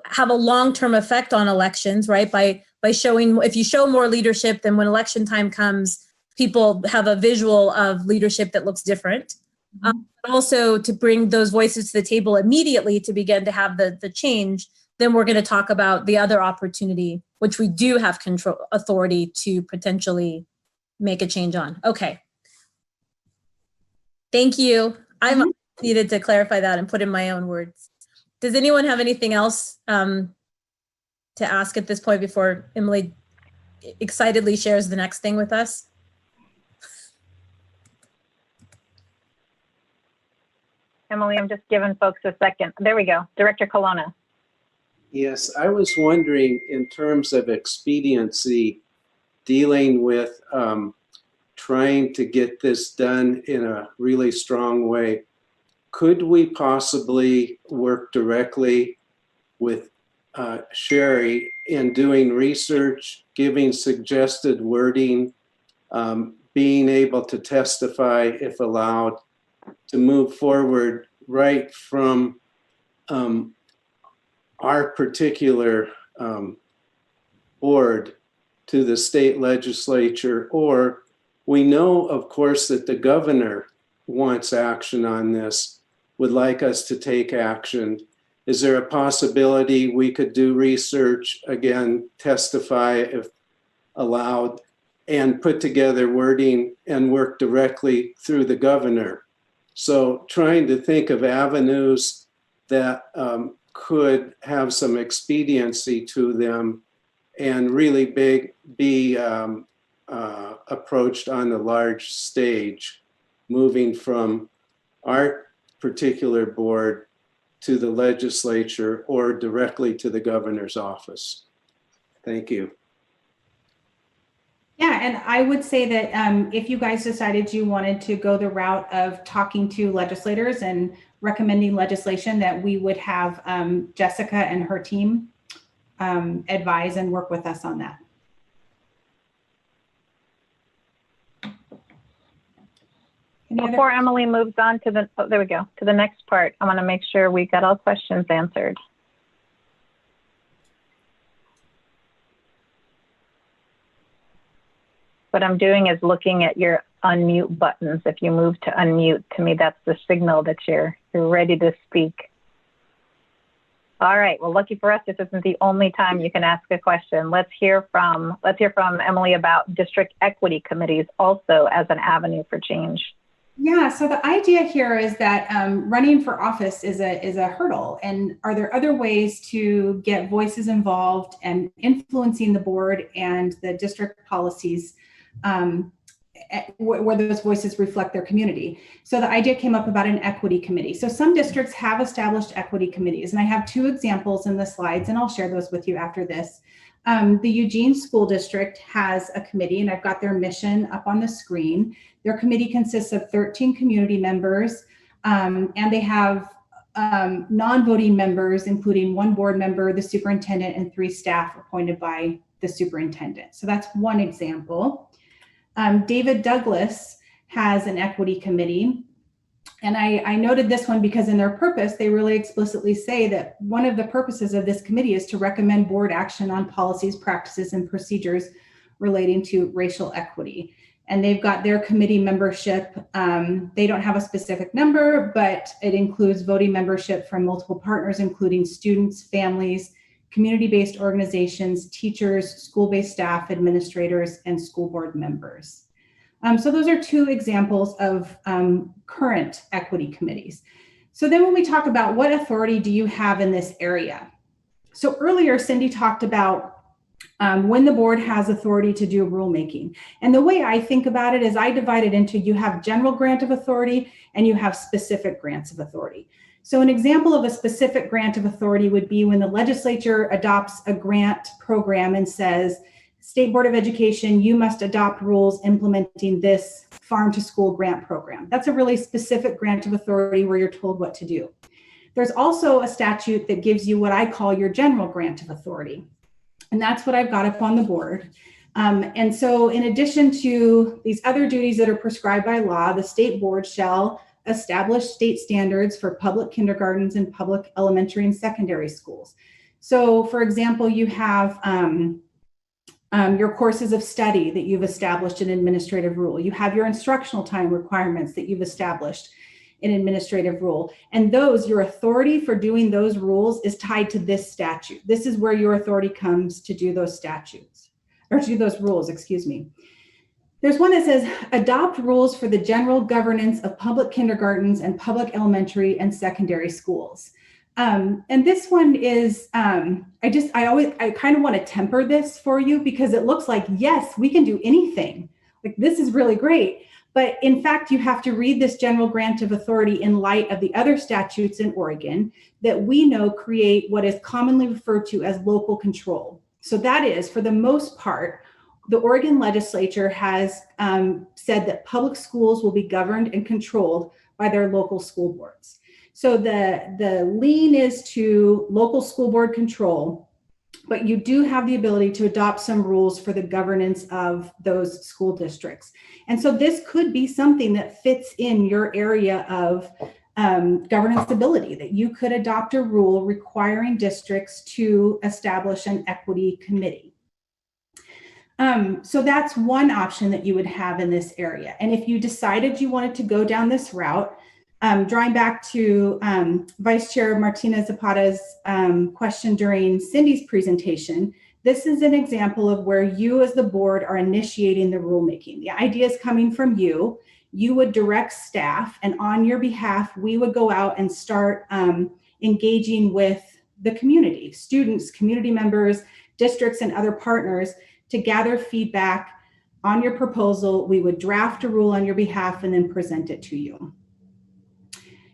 have a long-term effect on elections, right? By showing, if you show more leadership, then when election time comes, people have a visual of leadership that looks different. But also to bring those voices to the table immediately to begin to have the change, then we're going to talk about the other opportunity, which we do have control authority to potentially make a change on. Okay. Thank you. I needed to clarify that and put in my own words. Does anyone have anything else to ask at this point before Emily excitedly shares the next thing with us? Emily, I'm just giving folks a second. There we go. Director Colonna. Yes, I was wondering in terms of expediency, dealing with trying to get this done in a really strong way. Could we possibly work directly with Sherry in doing research, giving suggested wording, being able to testify if allowed, to move forward right from our particular board to the state legislature? Or we know, of course, that the governor wants action on this, would like us to take action. Is there a possibility we could do research, again, testify if allowed, and put together wording and work directly through the governor? So trying to think of avenues that could have some expediency to them and really be approached on the large stage, moving from our particular board to the legislature or directly to the governor's office. Thank you. Yeah, and I would say that if you guys decided you wanted to go the route of talking to legislators and recommending legislation, that we would have Jessica and her team advise and work with us on that. Before Emily moves on to the, oh, there we go, to the next part, I want to make sure we got all questions answered. What I'm doing is looking at your unmute buttons. If you move to unmute, to me, that's the signal that you're ready to speak. All right, well, lucky for us, this isn't the only time you can ask a question. Let's hear from Emily about district equity committees also as an avenue for change. Yeah, so the idea here is that running for office is a hurdle. And are there other ways to get voices involved and influencing the board and the district policies where those voices reflect their community? So the idea came up about an equity committee. So some districts have established equity committees, and I have two examples in the slides, and I'll share those with you after this. The Eugene School District has a committee, and I've got their mission up on the screen. Their committee consists of 13 community members, and they have non-voting members, including one board member, the superintendent, and 3 staff appointed by the superintendent. So that's one example. David Douglas has an equity committee. And I noted this one because in their purpose, they really explicitly say that one of the purposes of this committee is to recommend board action on policies, practices, and procedures relating to racial equity. And they've got their committee membership. They don't have a specific number, but it includes voting membership from multiple partners, including students, families, community-based organizations, teachers, school-based staff, administrators, and school board members. So those are two examples of current equity committees. So then when we talk about what authority do you have in this area? So earlier, Cindy talked about when the board has authority to do rulemaking. And the way I think about it is I divide it into, you have general grant of authority and you have specific grants of authority. So an example of a specific grant of authority would be when the legislature adopts a grant program and says, State Board of Education, you must adopt rules implementing this farm to school grant program. That's a really specific grant of authority where you're told what to do. There's also a statute that gives you what I call your general grant of authority. And that's what I've got up on the board. And so in addition to these other duties that are prescribed by law, the state board shall establish state standards for public kindergartens and public elementary and secondary schools. So for example, you have your courses of study that you've established in administrative rule. You have your instructional time requirements that you've established in administrative rule. And those, your authority for doing those rules is tied to this statute. This is where your authority comes to do those statutes, or to do those rules, excuse me. There's one that says, adopt rules for the general governance of public kindergartens and public elementary and secondary schools. And this one is, I kind of want to temper this for you because it looks like, yes, we can do anything. Like, this is really great. But in fact, you have to read this general grant of authority in light of the other statutes in Oregon that we know create what is commonly referred to as local control. So that is, for the most part, the Oregon legislature has said that public schools will be governed and controlled by their local school boards. So the lean is to local school board control, but you do have the ability to adopt some rules for the governance of those school districts. And so this could be something that fits in your area of governance ability, that you could adopt a rule requiring districts to establish an equity committee. So that's one option that you would have in this area. And if you decided you wanted to go down this route, drawing back to Vice Chair Martina Zapata's question during Cindy's presentation, this is an example of where you as the board are initiating the rulemaking. The idea is coming from you. You would direct staff, and on your behalf, we would go out and start engaging with the community, students, community members, districts, and other partners to gather feedback on your proposal. We would draft a rule on your behalf and then present it to you.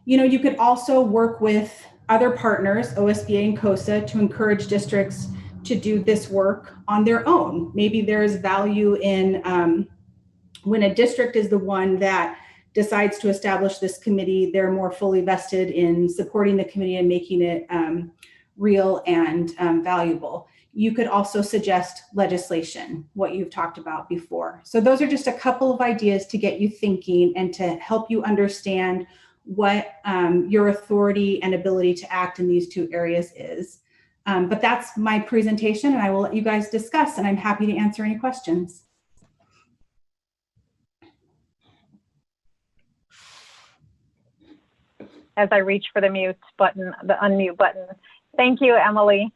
You know, you could also work with other partners, OSBA and COSA, to encourage districts to do this work on their own. Maybe there is value in when a district is the one that decides to establish this committee, they're more fully vested in supporting the committee and making it real and valuable. You could also suggest legislation, what you've talked about before. So those are just a couple of ideas to get you thinking and to help you understand what your authority and ability to act in these two areas is. But that's my presentation, and I will let you guys discuss, and I'm happy to answer any questions. As I reach for the mute button, the unmute button. Thank you, Emily.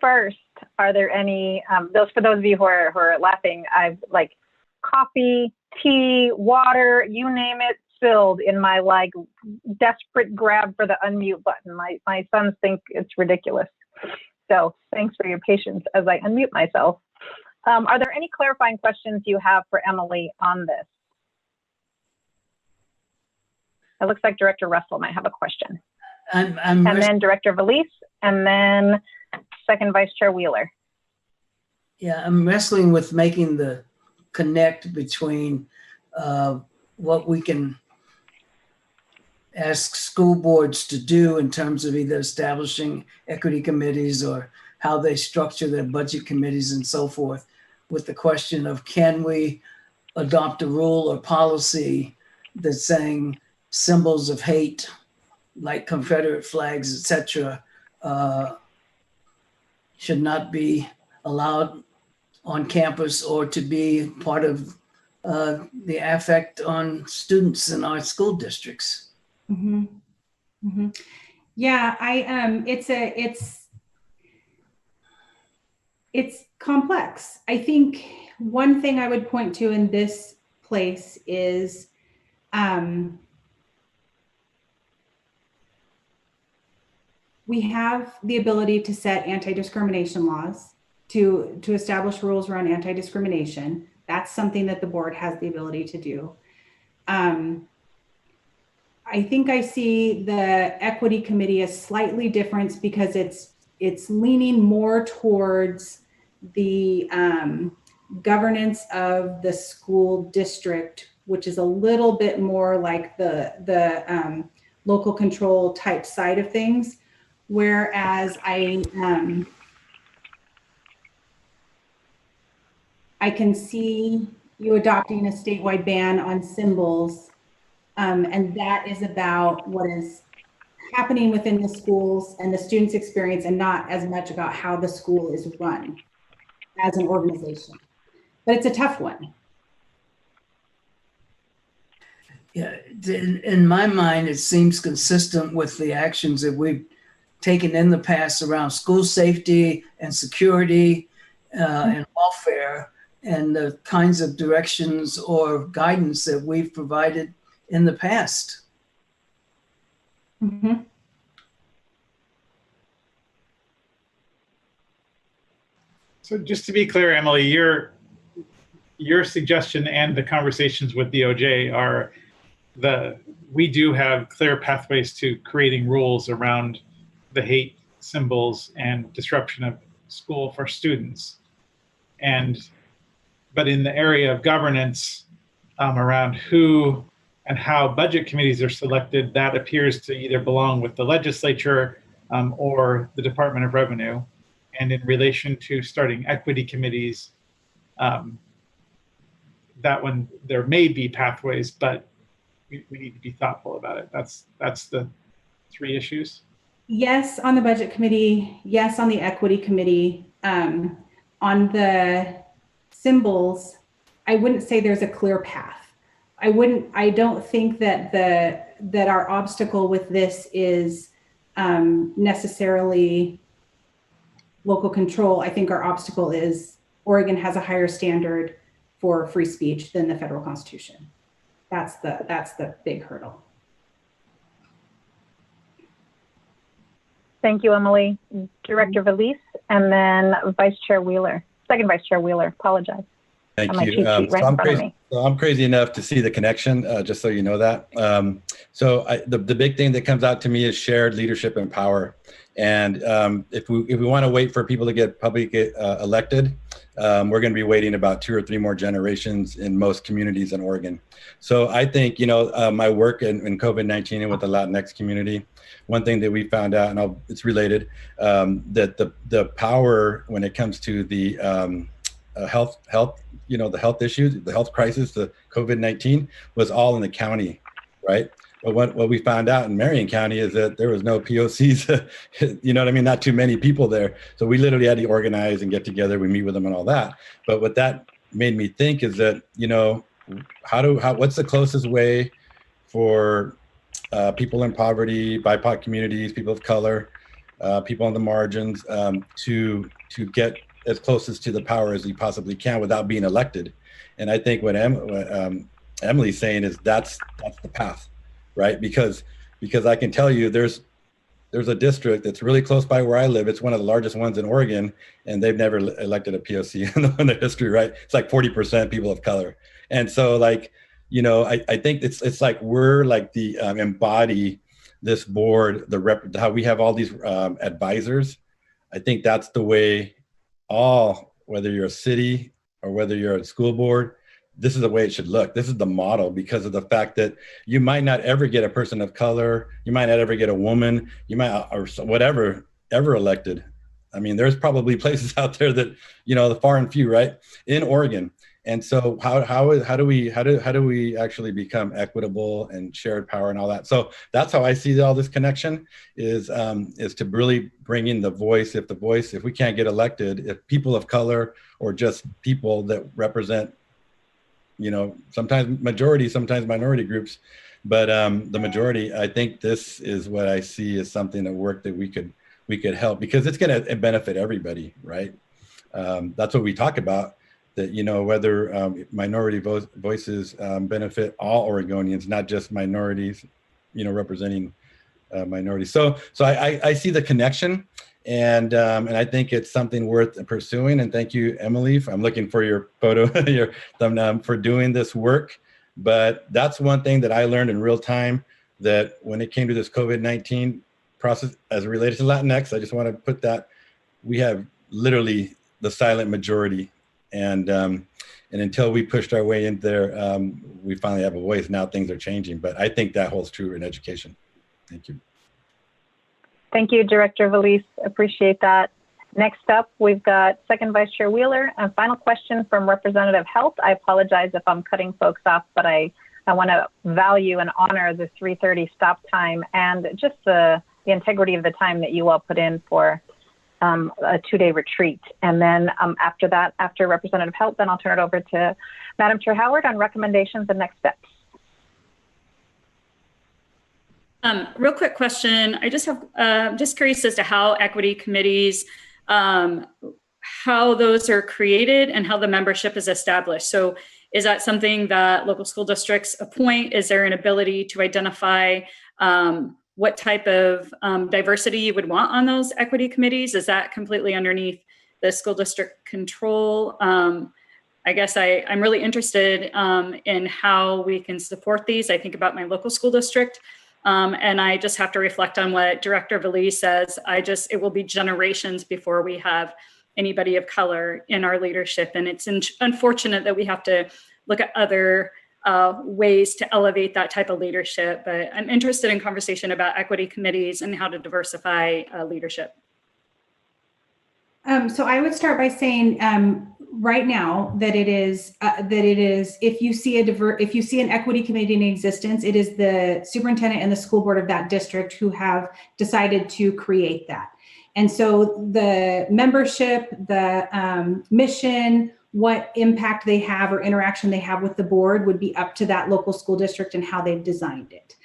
First, are there any, for those of you who are laughing, I've like coffee, tea, water, you name it, spilled in my like desperate grab for the unmute button. My sons think it's ridiculous. So thanks for your patience as I unmute myself. Are there any clarifying questions you have for Emily on this? It looks like Director Russell might have a question. And then Director Valise, and then second Vice Chair Wheeler. Yeah, I'm wrestling with making the connect between what we can ask school boards to do in terms of either establishing equity committees or how they structure their budget committees and so forth, with the question of, can we adopt a rule or policy that's saying symbols of hate, like Confederate flags, etc., should not be allowed on campus or to be part of the affect on students in our school districts. Mm-hmm. Mm-hmm. Yeah, it's complex. I think one thing I would point to in this place is we have the ability to set anti-discrimination laws, to establish rules around anti-discrimination. That's something that the board has the ability to do. I think I see the equity committee as slightly different because it's leaning more towards the governance of the school district, which is a little bit more like the local control type side of things. Whereas I can see you adopting a statewide ban on symbols, and that is about what is happening within the schools and the students' experience, and not as much about how the school is run as an organization. But it's a tough one. Yeah, in my mind, it seems consistent with the actions that we've taken in the past around school safety and security and welfare, and the kinds of directions or guidance that we've provided in the past. Mm-hmm. So just to be clear, Emily, your suggestion and the conversations with DOJ are we do have clear pathways to creating rules around the hate symbols and disruption of school for students. But in the area of governance around who and how budget committees are selected, that appears to either belong with the legislature or the Department of Revenue. And in relation to starting equity committees, that one, there may be pathways, but we need to be thoughtful about it. That's the three issues. Yes, on the budget committee. Yes, on the equity committee. On the symbols, I wouldn't say there's a clear path. I don't think that our obstacle with this is necessarily local control. I think our obstacle is Oregon has a higher standard for free speech than the federal Constitution. That's the big hurdle. Thank you, Emily. Director Valise, and then Vice Chair Wheeler. Second Vice Chair Wheeler, apologize. Thank My you. cheat sheet right in front of me. So I'm crazy enough to see the connection, just so you know that. The big thing that comes out to me is shared leadership and power. And if we want to wait for people to get elected, we're going to be waiting about 2 or 3 more generations in most communities in Oregon. So I think, my work in COVID-19 and with the Latinx community, one thing that we found out, and it's related, that the power when it comes to the health, the health issues, the health crisis, the COVID-19 was all in the county, right? But what we found out in Marion County is that there was no POCs, you know what I mean? Not too many people there. So we literally had to organize and get together. We meet with them and all that. But what that made me think is that, what's the closest way for people in poverty, BIPOC communities, people of color, people on the margins, to get as closest to the power as we possibly can without being elected. And I think what Emily's saying is that's the path, right? Because I can tell you there's a district that's really close by where I live. It's one of the largest ones in Oregon, and they've never elected a POC in their history, right? It's like 40% people of color. And so I think it's like we're like the embody this board, how we have all these advisors. I think that's the way whether you're a city or whether you're a school board, this is the way it should look. This is the model because of the fact that you might not ever get a person of color, you might not ever get a woman, you might, or whatever, ever elected. I mean, there's probably places out there that, the far and few, right, in Oregon. And so how do we actually become equitable and shared power and all that? So that's how I see all this connection is to really bring in the voice. If we can't get elected, if people of color or just people that represent, sometimes majority, sometimes minority groups, but the majority, I think this is what I see as something that we could help, because it's going to benefit everybody, right? That's what we talk about. That, whether minority voices benefit all Oregonians, not just minorities, representing minorities. So I see the connection, and I think it's something worth pursuing. And thank you, Emily. I'm looking for your photo, your thumbnail for doing this work. But that's one thing that I learned in real time, that when it came to this COVID-19 process as it related to Latinx, I just want to put that we have literally the silent majority. And until we pushed our way in there, we finally have a voice. Now things are changing, but I think that holds true in education. Thank you. Thank you, Director Valise. Appreciate that. Next up, we've got Second Vice Chair Wheeler. And final question from Representative Health. I apologize if I'm cutting folks off, but I want to value and honor the 3:30 stop time and just the integrity of the time that you all put in for a 2-day retreat. And then after that, after Representative Health, then I'll turn it over to Madam Chair Howard on recommendations and next steps. Real quick question. I just have, just curious as to how equity committees, how those are created and how the membership is established. So is that something that local school districts appoint? Is there an ability to identify what type of diversity you would want on those equity committees? Is that completely underneath the school district control? I guess I'm really interested in how we can support these. I think about my local school district, and I just have to reflect on what Director Valise says. It will be generations before we have anybody of color in our leadership. And it's unfortunate that we have to look at other ways to elevate that type of leadership. But I'm interested in conversation about equity committees and how to diversify leadership. So I would start by saying right now that it is if you see an equity committee in existence, it is the superintendent and the school board of that district who have decided to create that. And so the membership, the mission, what impact they have or interaction they have with the board would be up to that local school district and how they've designed it.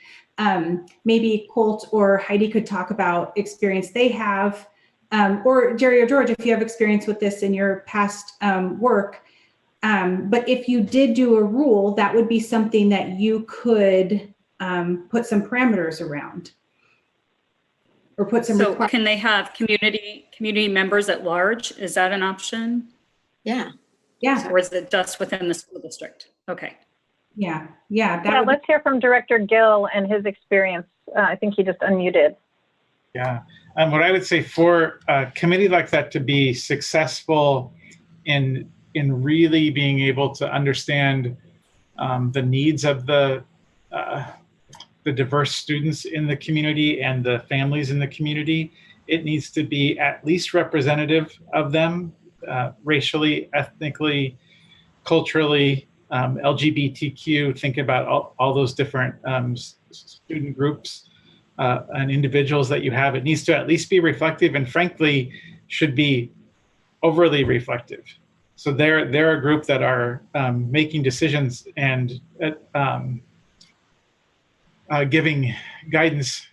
Maybe Colt or Heidi could talk about experience they have, or Jerry or George, if you have experience with this in your past work. But if you did do a rule, that would be something that you could put some parameters around. Or put some. So can they have community members at large? Is that an option? Yeah. Yeah. Or is it just within the school district? Okay. Yeah. Let's hear from Director Gill and his experience. I think he just unmuted. Yeah. What I would say for a committee like that to be successful in really being able to understand the needs of the diverse students in the community and the families in the community, it needs to be at least representative of them, racially, ethnically, culturally, LGBTQ, think about all those different student groups and individuals that you have. It needs to at least be reflective, and frankly, should be overly reflective. So they're a group that are making decisions and giving guidance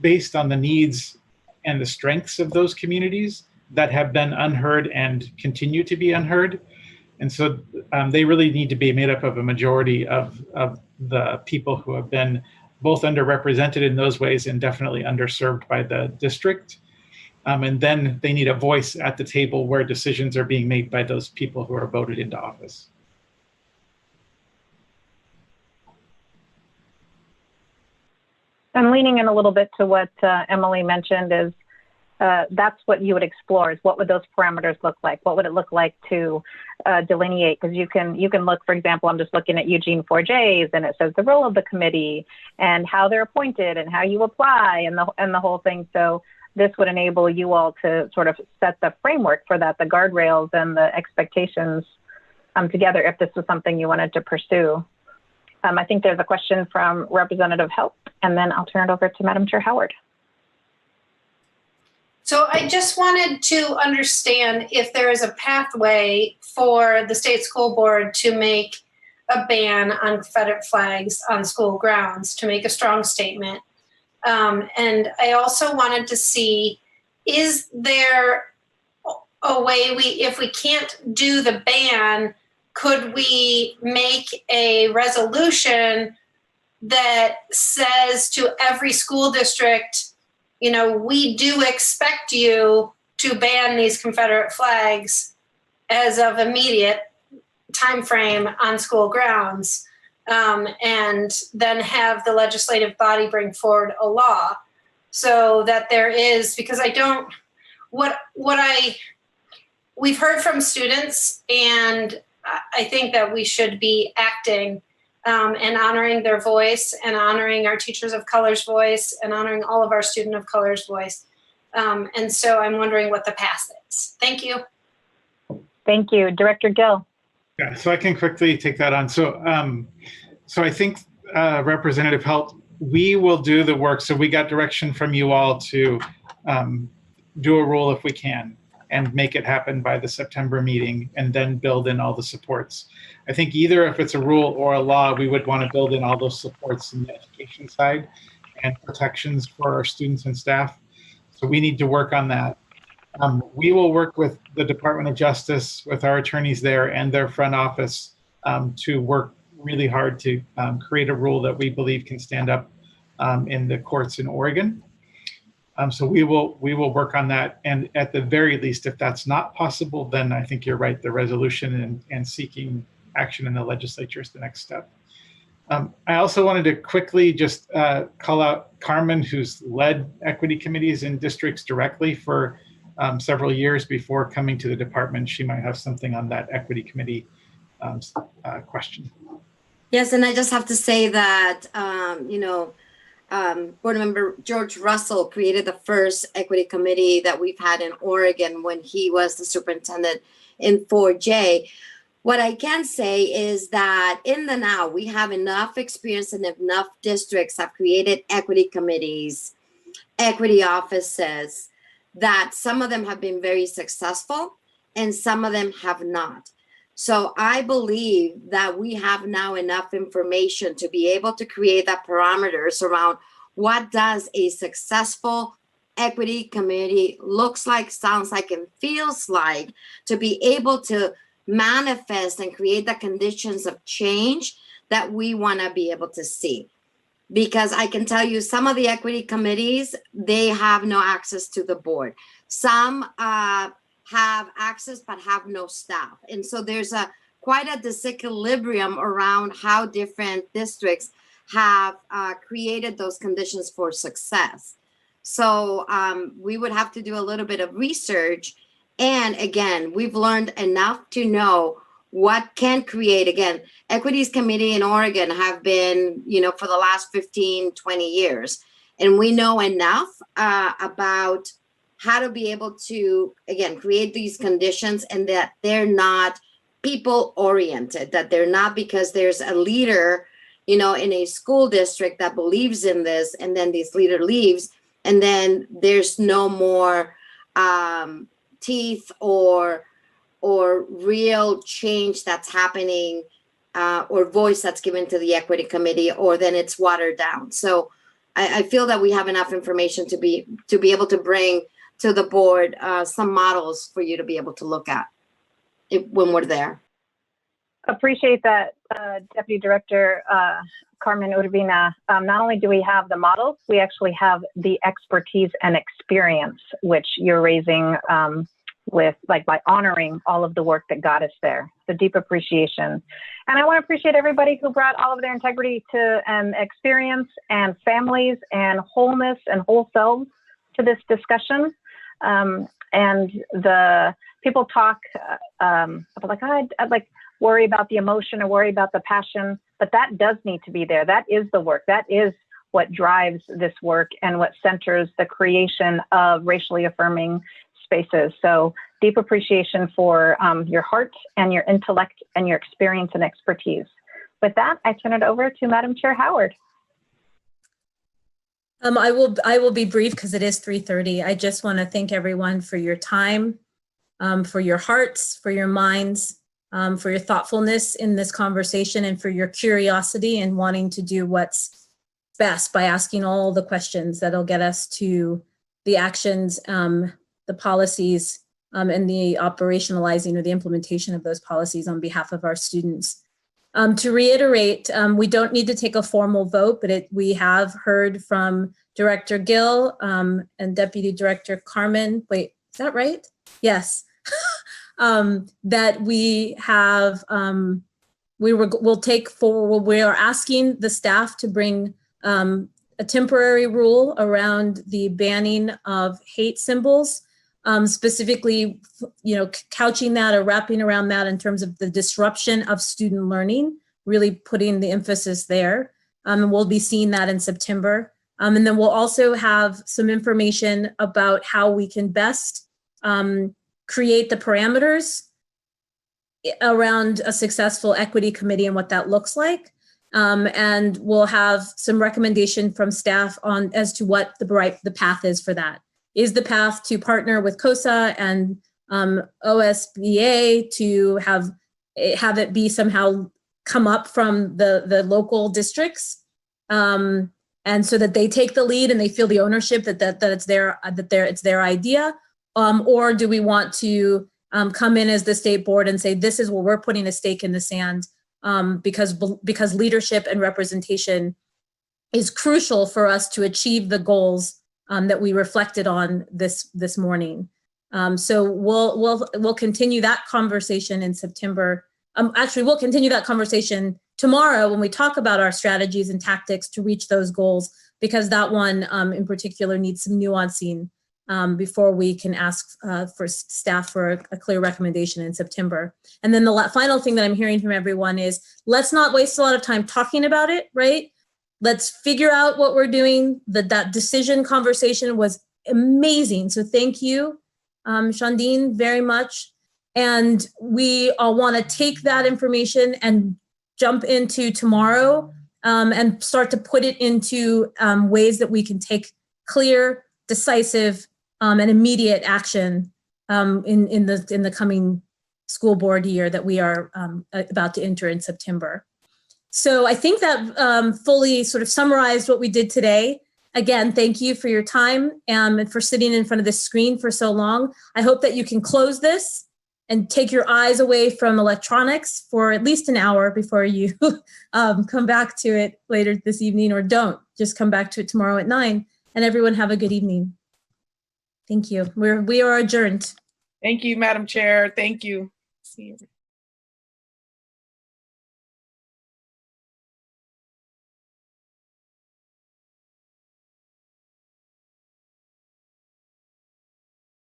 based on the needs and the strengths of those communities that have been unheard and continue to be unheard. And so they really need to be made up of a majority of the people who have been both underrepresented in those ways and definitely underserved by the district. And then they need a voice at the table where decisions are being made by those people who are voted into office. I'm leaning in a little bit to what Emily mentioned is that's what you would explore is what would those parameters look like? What would it look like to delineate? Because you can look, for example, I'm just looking at Eugene 4J's and it says the role of the committee and how they're appointed and how you apply and the whole thing. So this would enable you all to sort of set the framework for that, the guardrails and the expectations together if this was something you wanted to pursue. I think there's a question from Representative Help, and then I'll turn it over to Madam Chair Howard. So I just wanted to understand if there is a pathway for the state school board to make a ban on Confederate flags on school grounds, to make a strong statement. And I also wanted to see, is there a way if we can't do the ban, could we make a resolution that says to every school district, you know, we do expect you to ban these Confederate flags as of immediate time frame on school grounds, and then have the legislative body bring forward a law so that there is, because we've heard from students, and I think that we should be acting and honoring their voice, and honoring our teachers of color's voice, and honoring all of our student of color's voice. And so I'm wondering what the path is. Thank you. Thank you. Director Gill. Yeah, so I can quickly take that on. So I think Representative Helt, we will do the work. So we got direction from you all to do a rule if we can, and make it happen by the September meeting, and then build in all the supports. I think either if it's a rule or a law, we would want to build in all those supports in the education side and protections for our students and staff. So we need to work on that. We will work with the Department of Justice, with our attorneys there and their front office, to work really hard to create a rule that we believe can stand up in the courts in Oregon. So we will work on that. And at the very least, if that's not possible, then I think you're right, the resolution and seeking action in the legislature is the next step. I also wanted to quickly just call out Carmen, who's led equity committees in districts directly for several years before coming to the department. She might have something on that equity committee question. Yes, and I just have to say that, Board Member George Russell created the first equity committee that we've had in Oregon when he was the superintendent in 4J. What I can say is that in the now, we have enough experience and enough districts have created equity committees, equity offices, that some of them have been very successful and some of them have not. So I believe that we have now enough information to be able to create the parameters around what does a successful equity committee looks like, sounds like, and feels like, to be able to manifest and create the conditions of change that we want to be able to see. Because I can tell you some of the equity committees, they have no access to the board. Some have access but have no staff. And so there's quite a disequilibrium around how different districts have created those conditions for success. So we would have to do a little bit of research. And again, we've learned enough to know what can create, again, equities committee in Oregon have been, for the last 15, 20 years. And we know enough about how to be able to, again, create these conditions, and that they're not people oriented, that they're not because there's a leader, in a school district that believes in this, and then this leader leaves, and then there's no more teeth or real change that's happening or voice that's given to the equity committee, or then it's watered down. So I feel that we have enough information to be able to bring to the board some models for you to be able to look at when we're there. Appreciate that, Deputy Director Carmen Urbina. Not only do we have the models, we actually have the expertise and experience, which you're raising by honoring all of the work that got us there. So deep appreciation. And I want to appreciate everybody who brought all of their integrity to and experience and families and wholeness and whole selves to this discussion. And the people talk about I'd worry about the emotion or worry about the passion, but that does need to be there. That is the work. That is what drives this work and what centers the creation of racially affirming spaces. So deep appreciation for your heart and your intellect and your experience and expertise. With that, I turn it over to Madam Chair Howard. I will be brief because it is 3:30. I just want to thank everyone for your time, for your hearts, for your minds, for your thoughtfulness in this conversation, and for your curiosity and wanting to do what's best by asking all the questions that'll get us to the actions, the policies, and the operationalizing or the implementation of those policies on behalf of our students. To reiterate, we don't need to take a formal vote, but we have heard from Director Gill and Deputy Director Carmen. Wait, is that right? Yes. That we have, we'll take forward, we are asking the staff to bring a temporary rule around the banning of hate symbols, specifically, couching that or wrapping around that in terms of the disruption of student learning, really putting the emphasis there. And we'll be seeing that in September. And then we'll also have some information about how we can best create the parameters around a successful equity committee and what that looks like. And we'll have some recommendation from staff on as to what the path is for that. Is the path to partner with COSA and OSBA to have it be somehow come up from the local districts, and so that they take the lead and they feel the ownership that it's their idea, or do we want to come in as the state board and say this is where we're putting a stake in the sand, because leadership and representation is crucial for us to achieve the goals that we reflected on this morning. So we'll continue that conversation in September. Actually, we'll continue that conversation tomorrow when we talk about our strategies and tactics to reach those goals, because that one in particular needs some nuancing before we can ask for staff for a clear recommendation in September. And then the final thing that I'm hearing from everyone is let's not waste a lot of time talking about it, right? Let's figure out what we're doing. That decision conversation was amazing. So thank you, Shandine, very much. And we all want to take that information and jump into tomorrow and start to put it into ways that we can take clear, decisive, and immediate action in the coming school board year that we are about to enter in September. So I think that fully sort of summarized what we did today. Again, thank you for your time and for sitting in front of this screen for so long. I hope that you can close this and take your eyes away from electronics for at least an hour before you come back to it later this evening, or don't. Just come back to it tomorrow at 9. And everyone have a good evening. Thank you. We are adjourned. Thank you, Madam Chair. Thank you. See you.